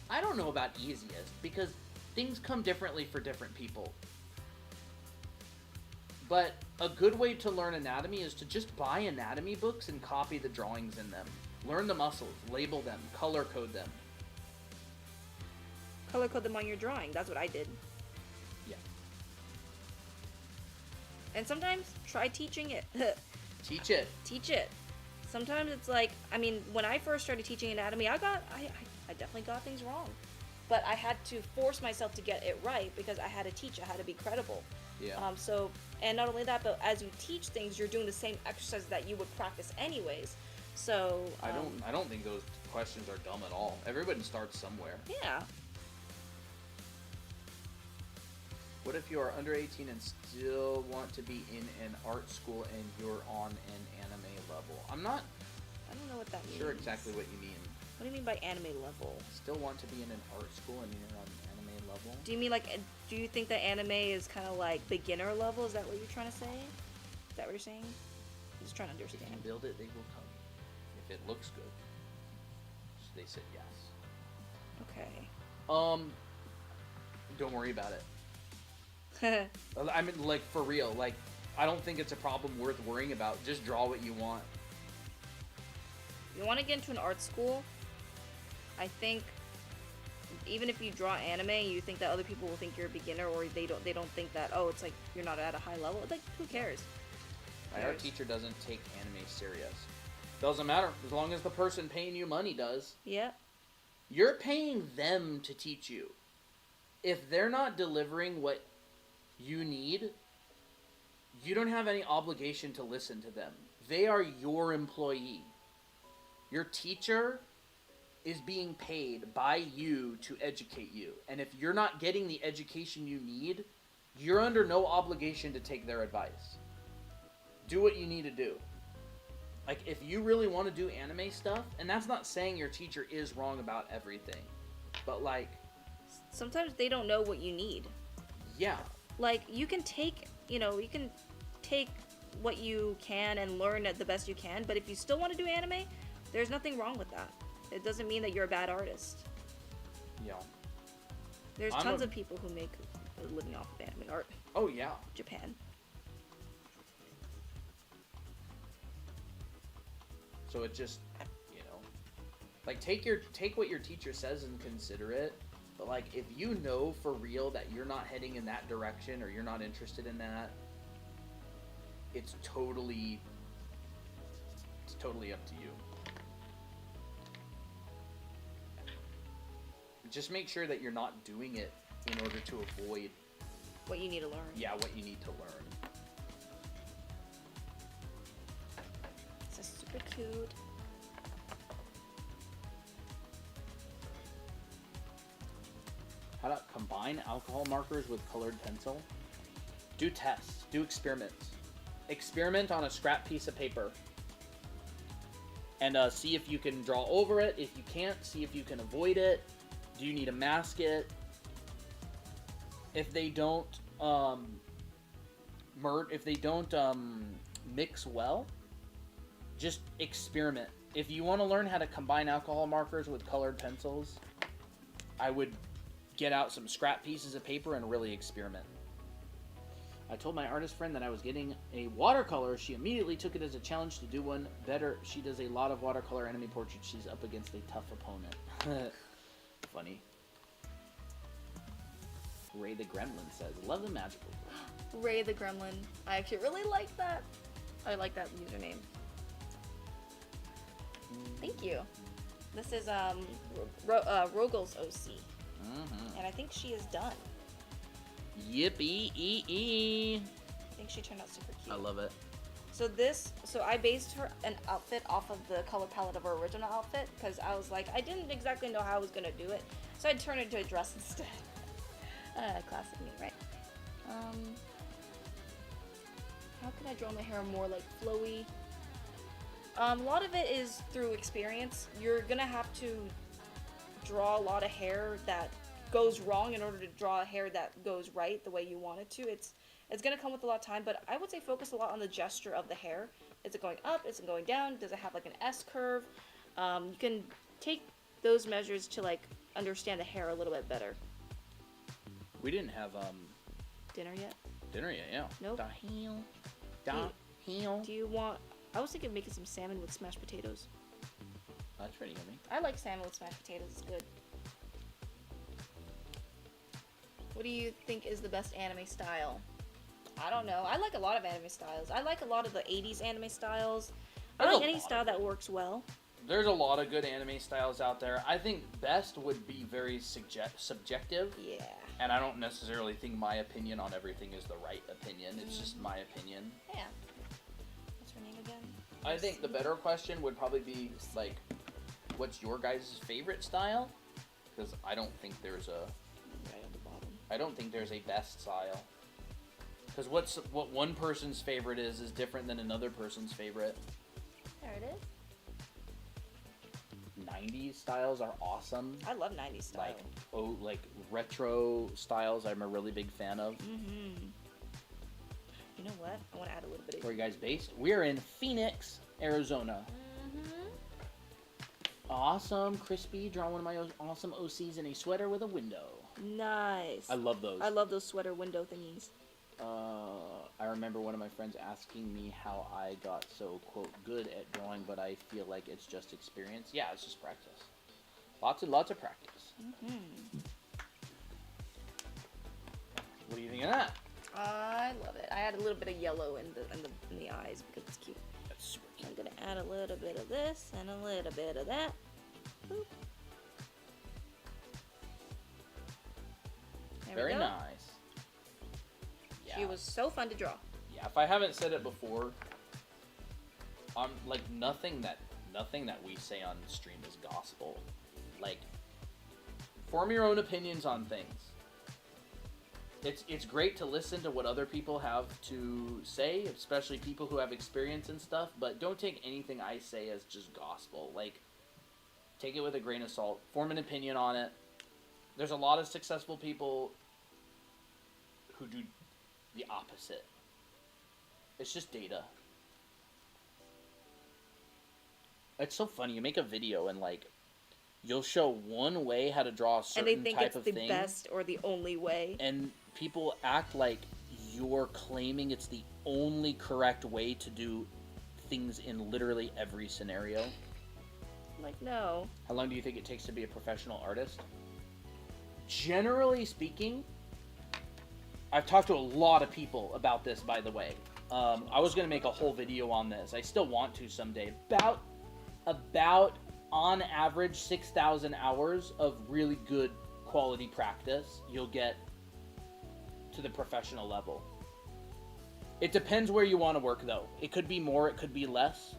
I don't know about easiest, because things come differently for different people. But a good way to learn anatomy is to just buy anatomy books and copy the drawings in them. Learn the muscles, label them, color code them. Color code them on your drawing. That's what I did. Yeah. And sometimes try teaching it. Teach it. Teach it. Sometimes it's like, I mean, when I first started teaching anatomy, I definitely got things wrong. But I had to force myself to get it right because I had to teach. I had to be credible. Yeah. And not only that, but as you teach things, you're doing the same exercises that you would practice anyways. So I don't think those questions are dumb at all. Everybody starts somewhere. Yeah. What if you are under 18 and still want to be in an art school and you're on an anime level? I'm not I don't know what that means. sure exactly what you mean. What do you mean by anime level? Still want to be in an art school and you're on anime level? Do you mean like, do you think that anime is kind of like beginner level? Is that what you're trying to say? Is that what you're saying? I'm just trying to If understand. you build it, they will come. If it looks good, they said yes. Okay. Don't worry about it. I mean, like, for real. Like, I don't think it's a problem worth worrying about. Just draw what you want. You want to get into an art school? I think even if you draw anime and you think that other people will think you're a beginner, or they don't think that, oh, it's like you're not at a high level. Like, who cares? My art teacher doesn't take anime serious. Doesn't matter, as long as the person paying you money does. Yeah. You're paying them to teach you. If they're not delivering what you need, you don't have any obligation to listen to them. They are your employee. Your teacher is being paid by you to educate you. And if you're not getting the education you need, you're under no obligation to take their advice. Do what you need to do. Like, if you really want to do anime stuff, and that's not saying your teacher is wrong about everything, but like... Sometimes they don't know what you need. Yeah. Like, you can take what you can and learn at the best you can, but if you still want to do anime, there's nothing wrong with that. It doesn't mean that you're a bad artist. Yeah. There's tons of people who make a living off of anime art. Oh yeah. Japan. So it just, you know, like take what your teacher says and consider it. But like if you know for real that you're not heading in that direction or you're not interested in that, it's totally up to you. Just make sure that you're not doing it in order to avoid what you need to learn. Yeah, what you need to learn. This is super cute. How to combine alcohol markers with colored pencil? Do tests. Do experiments. Experiment on a scrap piece of paper. And see if you can draw over it. If you can't, see if you can avoid it. Do you need to mask it? If they don't mix well, just experiment. If you want to learn how to combine alcohol markers with colored pencils, I would get out some scrap pieces of paper and really experiment. I told my artist friend that I was getting a watercolor. She immediately took it as a challenge to do one better. She does a lot of watercolor anime portraits. She's up against a tough opponent. Funny. Ray the Gremlin says, love the magical girl. Ray the Gremlin. I actually really like that. I like that username. Thank you. This is Rogel's OC. Mm-hmm. And I think she is done. Yippee-ee-ee. I think she turned out super cute. I love it. So I based an outfit off of the color palette of her original outfit because I was like, I didn't exactly know how I was going to do it. So I turned it into a dress instead. Classic me, right? How can I draw my hair more like flowy? A lot of it is through experience. You're going to have to draw a lot of hair that goes wrong in order to draw a hair that goes right the way you want it to. It's going to come with a lot of time, but I would say focus a lot on the gesture of the hair. Is it going up? Is it going down? Does it have like an S curve? You can take those measures to like understand the hair a little bit better. We didn't have dinner yet? Dinner yet, yeah. Nope. Do you want... I was thinking of making some salmon with smashed potatoes. That's pretty yummy. I like salmon with smashed potatoes. It's good. What do you think is the best anime style? I don't know. I like a lot of anime styles. I like a lot of the 80s anime styles. I like any style that works well. There's a lot of good anime styles out there. I think best would be very subjective. Yeah. And I don't necessarily think my opinion on everything is the right opinion. It's just my opinion. Yeah. What's her name again? I think the better question would probably be, like, what's your guys' favorite style? Because I don't think there's a... Right on the bottom. I don't think there's a best style. Because what one person's favorite is different than another person's favorite. There it is. 90s styles are awesome. I love 90s style. Like retro styles I'm a really big fan of. Mm-hmm. You know what? I want to add a little bit of... Where are you guys based? We're in Phoenix, Arizona. Mm-hmm. Awesome. Crispy. Draw one of my awesome OCs in a sweater with a window. Nice. I love those. I love those sweater window thingies. I remember one of my friends asking me how I got so, quote, good at drawing, but I feel like it's just experience. Yeah, it's just practice. Lots of practice. Mm-hmm. What do you think of that? I love it. I add a little bit of yellow in the eyes because it's cute. That's super cute. I'm gonna add a little bit of this and a little bit of that. Boop. Very nice. She was so fun to draw. Yeah, if I haven't said it before, like nothing that we say on stream is gospel. Like, form your own opinions on things. It's great to listen to what other people have to say, especially people who have experience and stuff, but don't take anything I say as just gospel. Like, take it with a grain of salt. Form an opinion on it. There's a lot of successful people who do the opposite. It's just data. It's so funny. You make a video and, like, You'll show one way how to draw a And certain they think type it's of the thing, best or the only way. and people act like you're claiming it's the only correct way to do things in literally every scenario. Like, no. How long do you think it takes to be a professional artist? Generally speaking, I've talked to a lot of people about this, by the way. I was going to make a whole video on this. I still want to someday. About on average, 6,000 hours of really good quality practice, you'll get to the professional level. It depends where you want to work, though. It could be more, it could be less.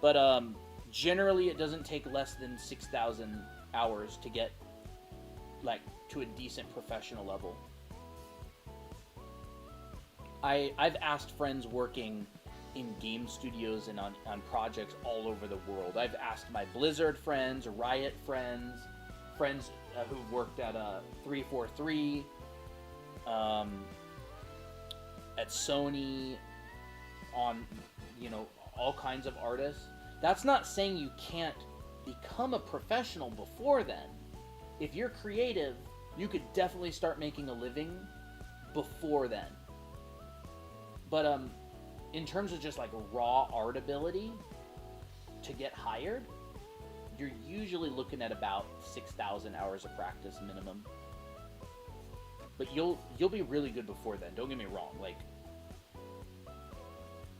But generally, it doesn't take less than 6,000 hours to get like to a decent professional level. I've asked friends working in game studios and on projects all over the world. I've asked my Blizzard friends, Riot friends who've worked at 343, at Sony, on, you know, all kinds of artists. That's not saying you can't become a professional before then. If you're creative, you could definitely start making a living before then. But in terms of just like raw art ability to get hired, you're usually looking at about 6,000 hours of practice minimum. But you'll be really good before then. Don't get me wrong. Like,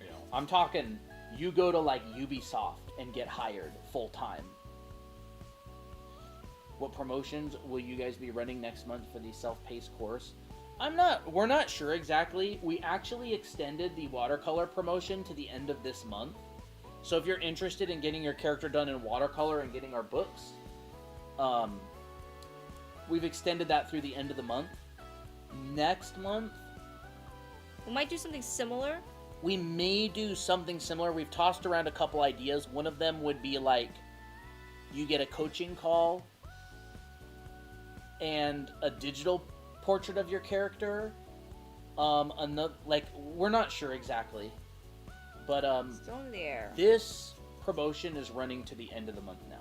you know, I'm talking you go to like Ubisoft and get hired full time. What promotions will you guys be running next month for the self-paced course? We're not sure exactly. We actually extended the watercolor promotion to the end of this month. So if you're interested in getting your character done in watercolor and getting our books, we've extended that through the end of the month. Next month, We might do something similar. we may do something similar. We've tossed around a couple ideas. One of them would be like, you get a coaching call and a digital portrait of your character. Another, like, we're not sure exactly, but Still in the air. this promotion is running to the end of the month now.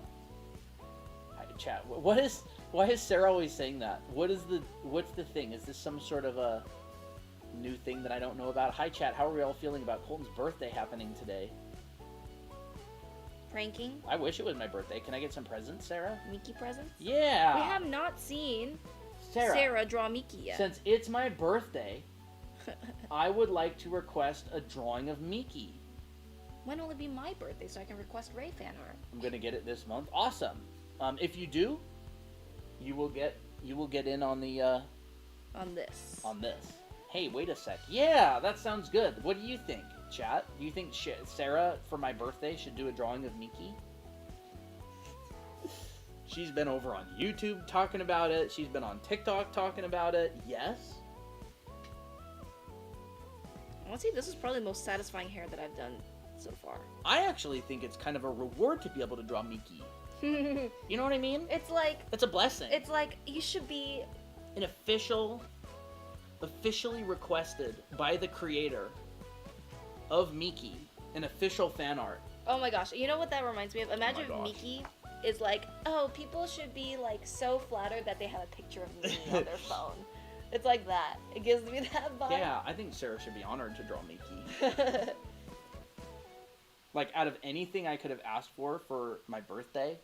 Hi, chat. Why is Sarah always saying that? What's the thing? Is this some sort of a new thing that I don't know about? Hi, chat. How are we all feeling about Colton's birthday happening today? Pranking. I wish it was my birthday. Can I get some presents, Sarah? Mickey presents. Yeah. We have not seen Sarah. Sarah draw Mickey yet. Since it's my birthday, I would like to request a drawing of Mickey. When will it be my birthday so I can request Ray fan art? I'm gonna get it this month. Awesome. If you do, you will get in on the On this. on this. Hey, wait a sec. Yeah, that sounds good. What do you think, chat? Do you think Sarah, for my birthday, should do a drawing of Mickey? She's been over on YouTube talking about it. She's been on TikTok talking about it. Yes. Honestly, this is probably the most satisfying hair that I've done so far. I actually think it's kind of a reward to be able to draw Mickey. You know what I mean? It's like It's a blessing. you should be. An officially requested by the creator of Mickey, an official fan art. Oh my gosh, you know what that reminds me of? Imagine gosh. if Mickey is like, oh, people should be like so flattered that they have a picture of me on their phone. It's like that. It gives me that vibe. Yeah, I think Sarah should be honored to draw Mickey. Like, out of anything I could have asked for my birthday,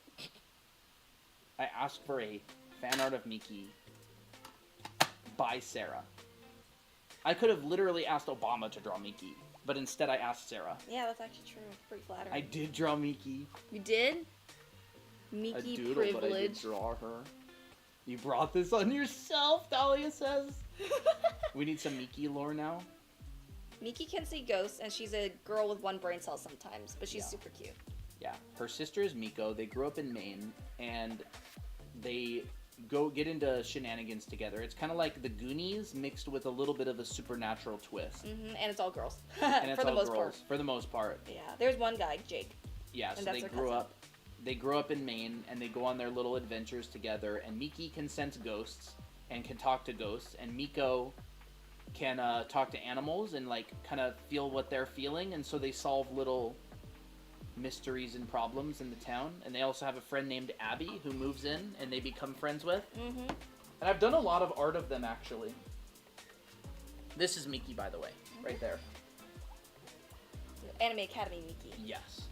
I asked for a fan art of Mickey by Sarah. I could have literally asked Obama to draw Mickey, but instead I asked Sarah. Yeah, that's actually true. It's pretty flattering. I did draw Mickey. You did? A Mickey doodle, but I did privilege. draw her. You brought this on yourself, Dahlia says. We need some Mickey lore now. Mickey can see ghosts, and she's a girl with one brain cell sometimes, but she's Yeah. super cute. Yeah, her sister is Miko. They grew up in Maine, and they go get into shenanigans together. It's kind of like the Goonies mixed with a little bit of a supernatural twist. And it's all girls. And it's For the all most girls, part. for the most part. Yeah, there's one guy, Jake. Yeah, And so that's they their grew cousin. up. They grew up in Maine, and they go on their little adventures together. And Miki can sense ghosts and can talk to ghosts, and Miko can talk to animals and like kind of feel what they're feeling. And so they solve little mysteries and problems in the town. And they also have a friend named Abby who moves in and they become friends with. Mm-hmm. And I've done a lot of art of them, actually. This is Miki, by the way, right there. Anime Academy Miki. Yes.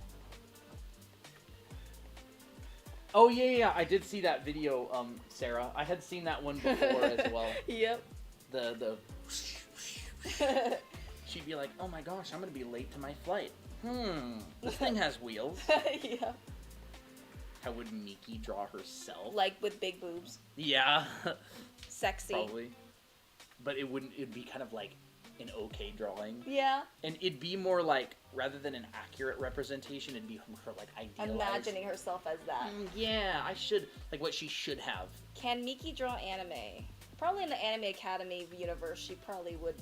Oh, yeah, I did see that video, Sarah. I had seen that one before as well. Yep. The She'd be like, oh my gosh, I'm gonna be late to my flight. This thing has wheels. Yeah. How would Miki draw herself? Like with big boobs. Yeah. Sexy. Probably. But it'd be kind of like an okay drawing. Yeah. And it'd be more like, rather than an accurate representation, it'd be her like idealized. Imagining herself as that. Yeah, I should, like what she should have. Can Miki draw anime? Probably in the Anime Academy universe, she probably would.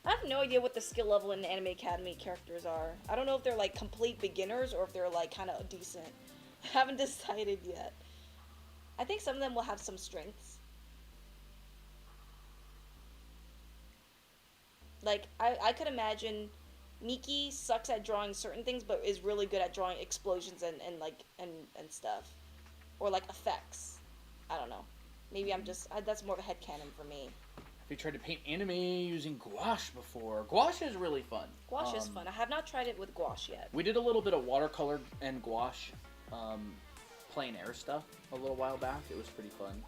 I have no idea what the skill level in the Anime Academy characters are. I don't know if they're like complete beginners or if they're like kind of decent. I haven't decided yet. I think some of them will have some strengths. Like, I could imagine Miki sucks at drawing certain things, but is really good at drawing explosions and stuff. Or, like, effects. I don't know. Maybe that's more of a headcanon for me. Have you tried to paint anime using gouache before? Gouache is really fun. Gouache is fun. I have not tried it with gouache yet. We did a little bit of watercolor and gouache plein air stuff a little while back. It was pretty fun.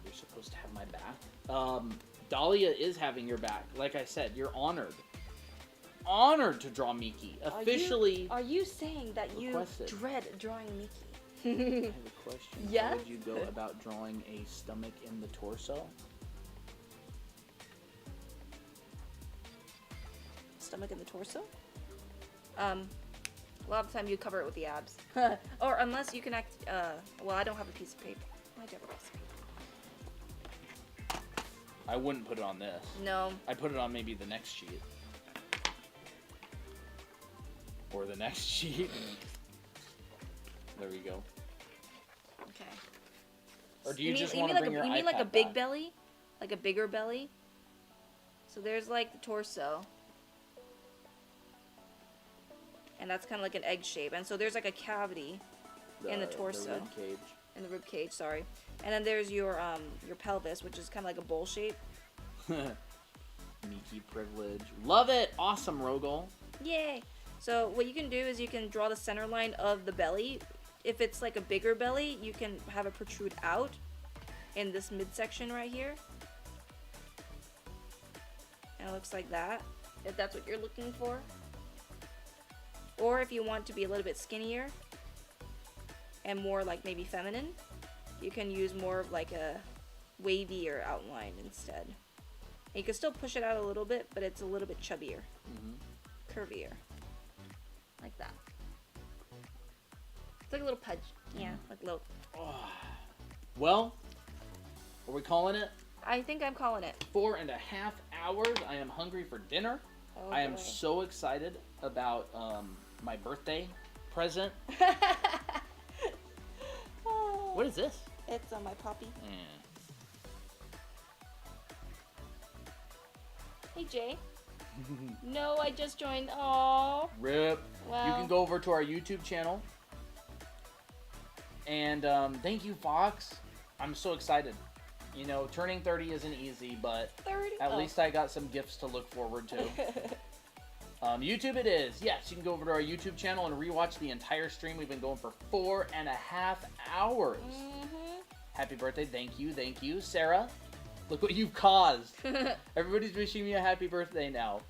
You're supposed to have my back. Dahlia is having your back. Like I said, you're honored. Honored to draw Miki. Officially. Are you saying that requested. You dread drawing Miki? I have a question. Yeah? How would you go about drawing a stomach in the torso? Stomach in the torso? A lot of the time you cover it with the abs. Or unless you can well, I don't have a piece of paper. I do have a piece of paper. I wouldn't put it on this. No. I'd put it on maybe the next sheet. Or the next sheet. There we go. Okay. Or do you just want to bring your iPad You mean like a big back? belly? Like a bigger belly? So there's like the torso. And that's kind of like an egg shape. And so there's like a cavity in the torso. The rib cage. In the rib cage, sorry. And then there's your pelvis, which is kind of like a bowl shape. Miki privilege. Love it! Awesome, Rogol. Yay! So what you can do is you can draw the center line of the belly. If it's like a bigger belly, you can have it protrude out in this midsection right here. And it looks like that, if that's what you're looking for. Or if you want to be a little bit skinnier and more like maybe feminine, you can use more of like a wavier outline instead. And you can still push it out a little bit, but it's a little bit chubbier, curvier, like that. It's like a little pudge, yeah, like a little. Well, are we calling it? I think I'm calling it. 4.5 hours. I am hungry for dinner. Oh, I am boy. so excited about my birthday present. What is this? It's on my poppy. Hey Jay. No, I just joined. Aww. Rip. Wow. You can go over to our YouTube channel. And thank you, Fox. I'm so excited. You know, turning 30 isn't easy, but 30? at least I got some gifts to look forward to. YouTube it is. Yes, you can go over to our YouTube channel and rewatch the entire stream. We've been going for 4.5 hours. Happy birthday. Thank you. Sarah, look what you've caused. Everybody's wishing me a happy birthday now.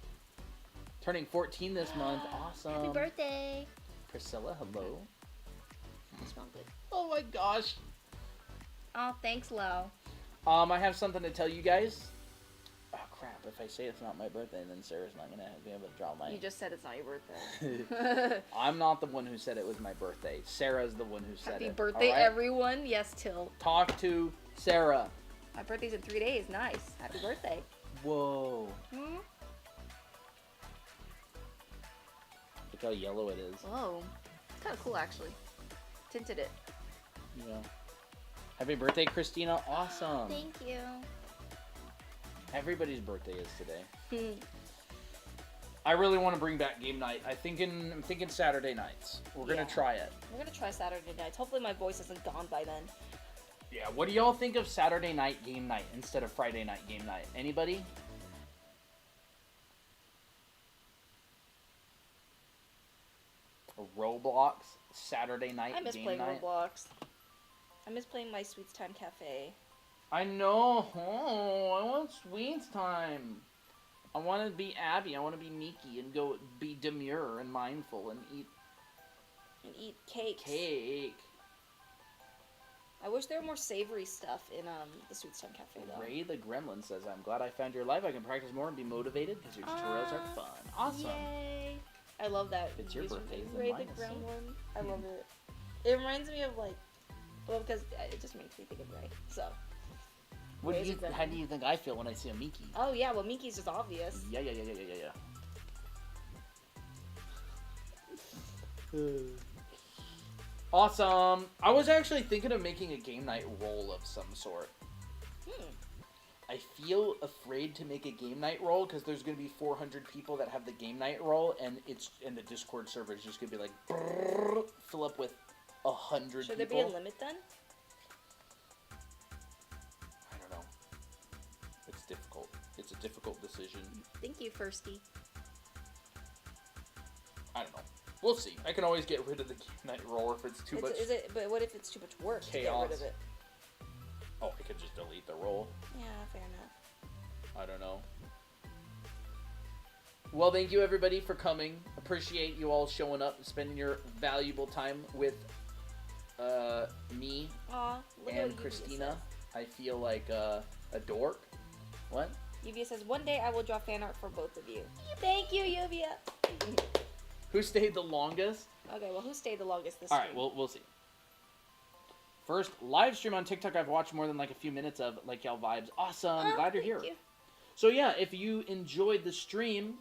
Turning 14 this month. Awesome. Happy birthday. Priscilla, hello. You smell good. Oh my gosh. Oh, thanks, Lo. I have something to tell you guys. Oh crap, if I say it's not my birthday, then Sarah's not gonna be able to draw my... You just said it's not your birthday. I'm not the one who said it was my birthday. Sarah's the one who said it. Happy birthday, all right? everyone. Yes, Till. Talk to Sarah. My birthday's in 3 days. Nice. Happy birthday. Whoa. Hmm? Look how yellow it is. Whoa. It's kind of cool, actually. Tinted it. Yeah. Happy birthday, Christina. Awesome. Thank you. Everybody's birthday is today. I really want to bring back game night. I'm thinking Saturday nights. We're gonna try it. We're gonna try Saturday nights. Hopefully my voice isn't gone by then. Yeah. What do y'all think of Saturday night game night instead of Friday night game night? Anybody? Roblox Saturday night I miss game playing night. Roblox. I miss playing my Sweets Time Cafe. I know. Oh, I want Sweets Time. I want to be Abby. I want to be Miki and go be demure and mindful and eat Cakes. cake. I wish there were more savory stuff in the Sweets Time Cafe though. Ray the Gremlin says, "I'm glad I found your live. I can practice more and be motivated because your tutorials are fun." Awesome. Yay! I love that. It's your username, birthday, then Ray mine the is. Gremlin. I love it. It reminds me of like, well, because it just makes me think of Ray. So. What do Ray's you? a gremlin. How do you think I feel when I see a Miki? Oh yeah, well Miki's just obvious. Yeah. Awesome. I was actually thinking of making a game night roll of some sort. I feel afraid to make a game night roll because there's going to be 400 people that have the game night roll, and the Discord server is just going to be like fill up with 100 people. Should there be a limit then? I don't know. It's difficult. It's a difficult decision. Thank you, Firsty. I don't know. We'll see. I can always get rid of the game night roll if it's too much But what if it's too much work to get chaos. rid of it? Oh, I could just delete the roll. Yeah, fair enough. I don't know. Well, thank you everybody for coming. Appreciate you all showing up and spending your valuable time with me Aw, look at and what Christina. I feel like a dork. What? Yuvia says, one day I will draw fan art for both of you. Thank you, Yuvia. Who stayed the longest? Okay, well, who stayed the longest this All right, stream? we'll see. First live stream on TikTok I've watched more than like a few minutes of. Like y'all vibes. Awesome. Glad you're here. Thank you. So yeah, if you enjoyed the stream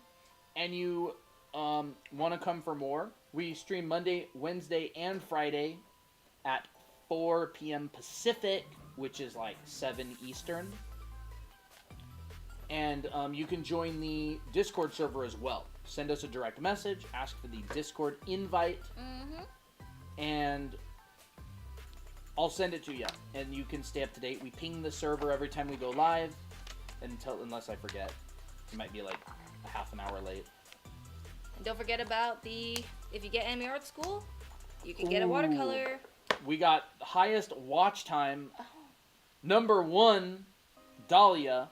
and you want to come for more, we stream Monday, Wednesday, and Friday at 4 p.m. Pacific, which is like 7 Eastern. And you can join the Discord server as well. Send us a direct message, ask for the Discord invite, and I'll send it to you, and you can stay up to date. We ping the server every time we go live, unless I forget. It might be like a half an hour late. And don't forget about if you get Anime Art School, you can get a watercolor. We got highest watch time. Number 1, Dahlia.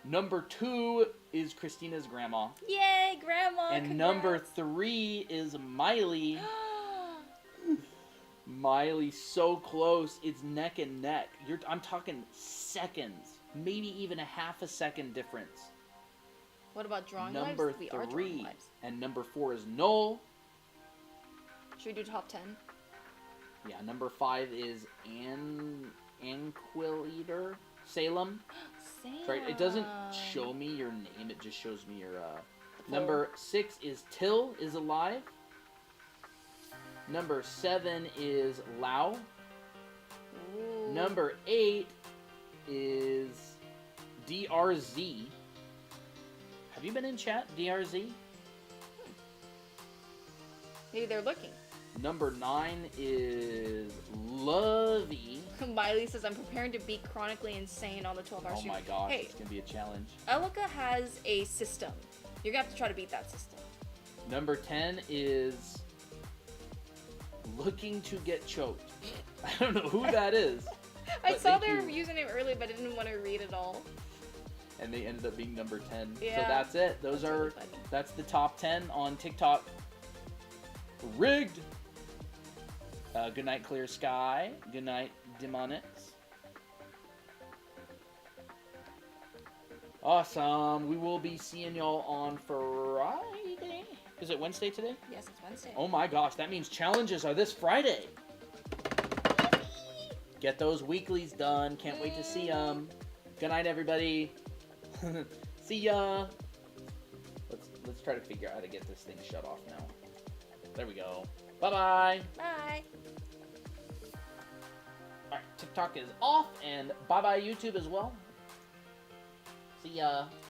Number 2 is Christina's grandma. Yay, Grandma! And congrats. number 3 is Miley. Miley, so close. It's neck and neck. I'm talking seconds. Maybe even a half a second difference. What about drawing Number lives? We are drawing 3. lives. And number 4 is Noel. Should we do top 10? Yeah, number 5 is Anquil Eater. Salem. That's right. It doesn't show me your name. It just shows me your... Number 6 is Till is alive. Number 7 is Lau. Ooh. Number 8 is DRZ. Have you been in chat, DRZ? Maybe they're looking. Number 9 is Lovey. Miley says, I'm preparing to be chronically insane on the 12-hour Oh stream. my gosh, Hey, it's going to be a challenge. Elika has a system. You're going to have to try to beat that system. Number 10 is Looking to Get Choked. I don't know who that is. I but saw thank their you. username earlier, but I didn't want to read it all. And they ended up being number 10. Yeah. So that's it. That's really funny. That's the top 10 on TikTok. Rigged. Good night, Clear Sky. Good night, Demonics. Awesome. We will be seeing y'all on Friday. Is it Wednesday today? Yes, it's Wednesday. Oh my gosh, that means challenges are this Friday. Get those weeklies done. Can't wait to see them. Good night, everybody. See ya. Let's try to figure out how to get this thing shut off now. There we go. Bye-bye. Bye. Alright, TikTok is off, and bye-bye YouTube as well. See ya.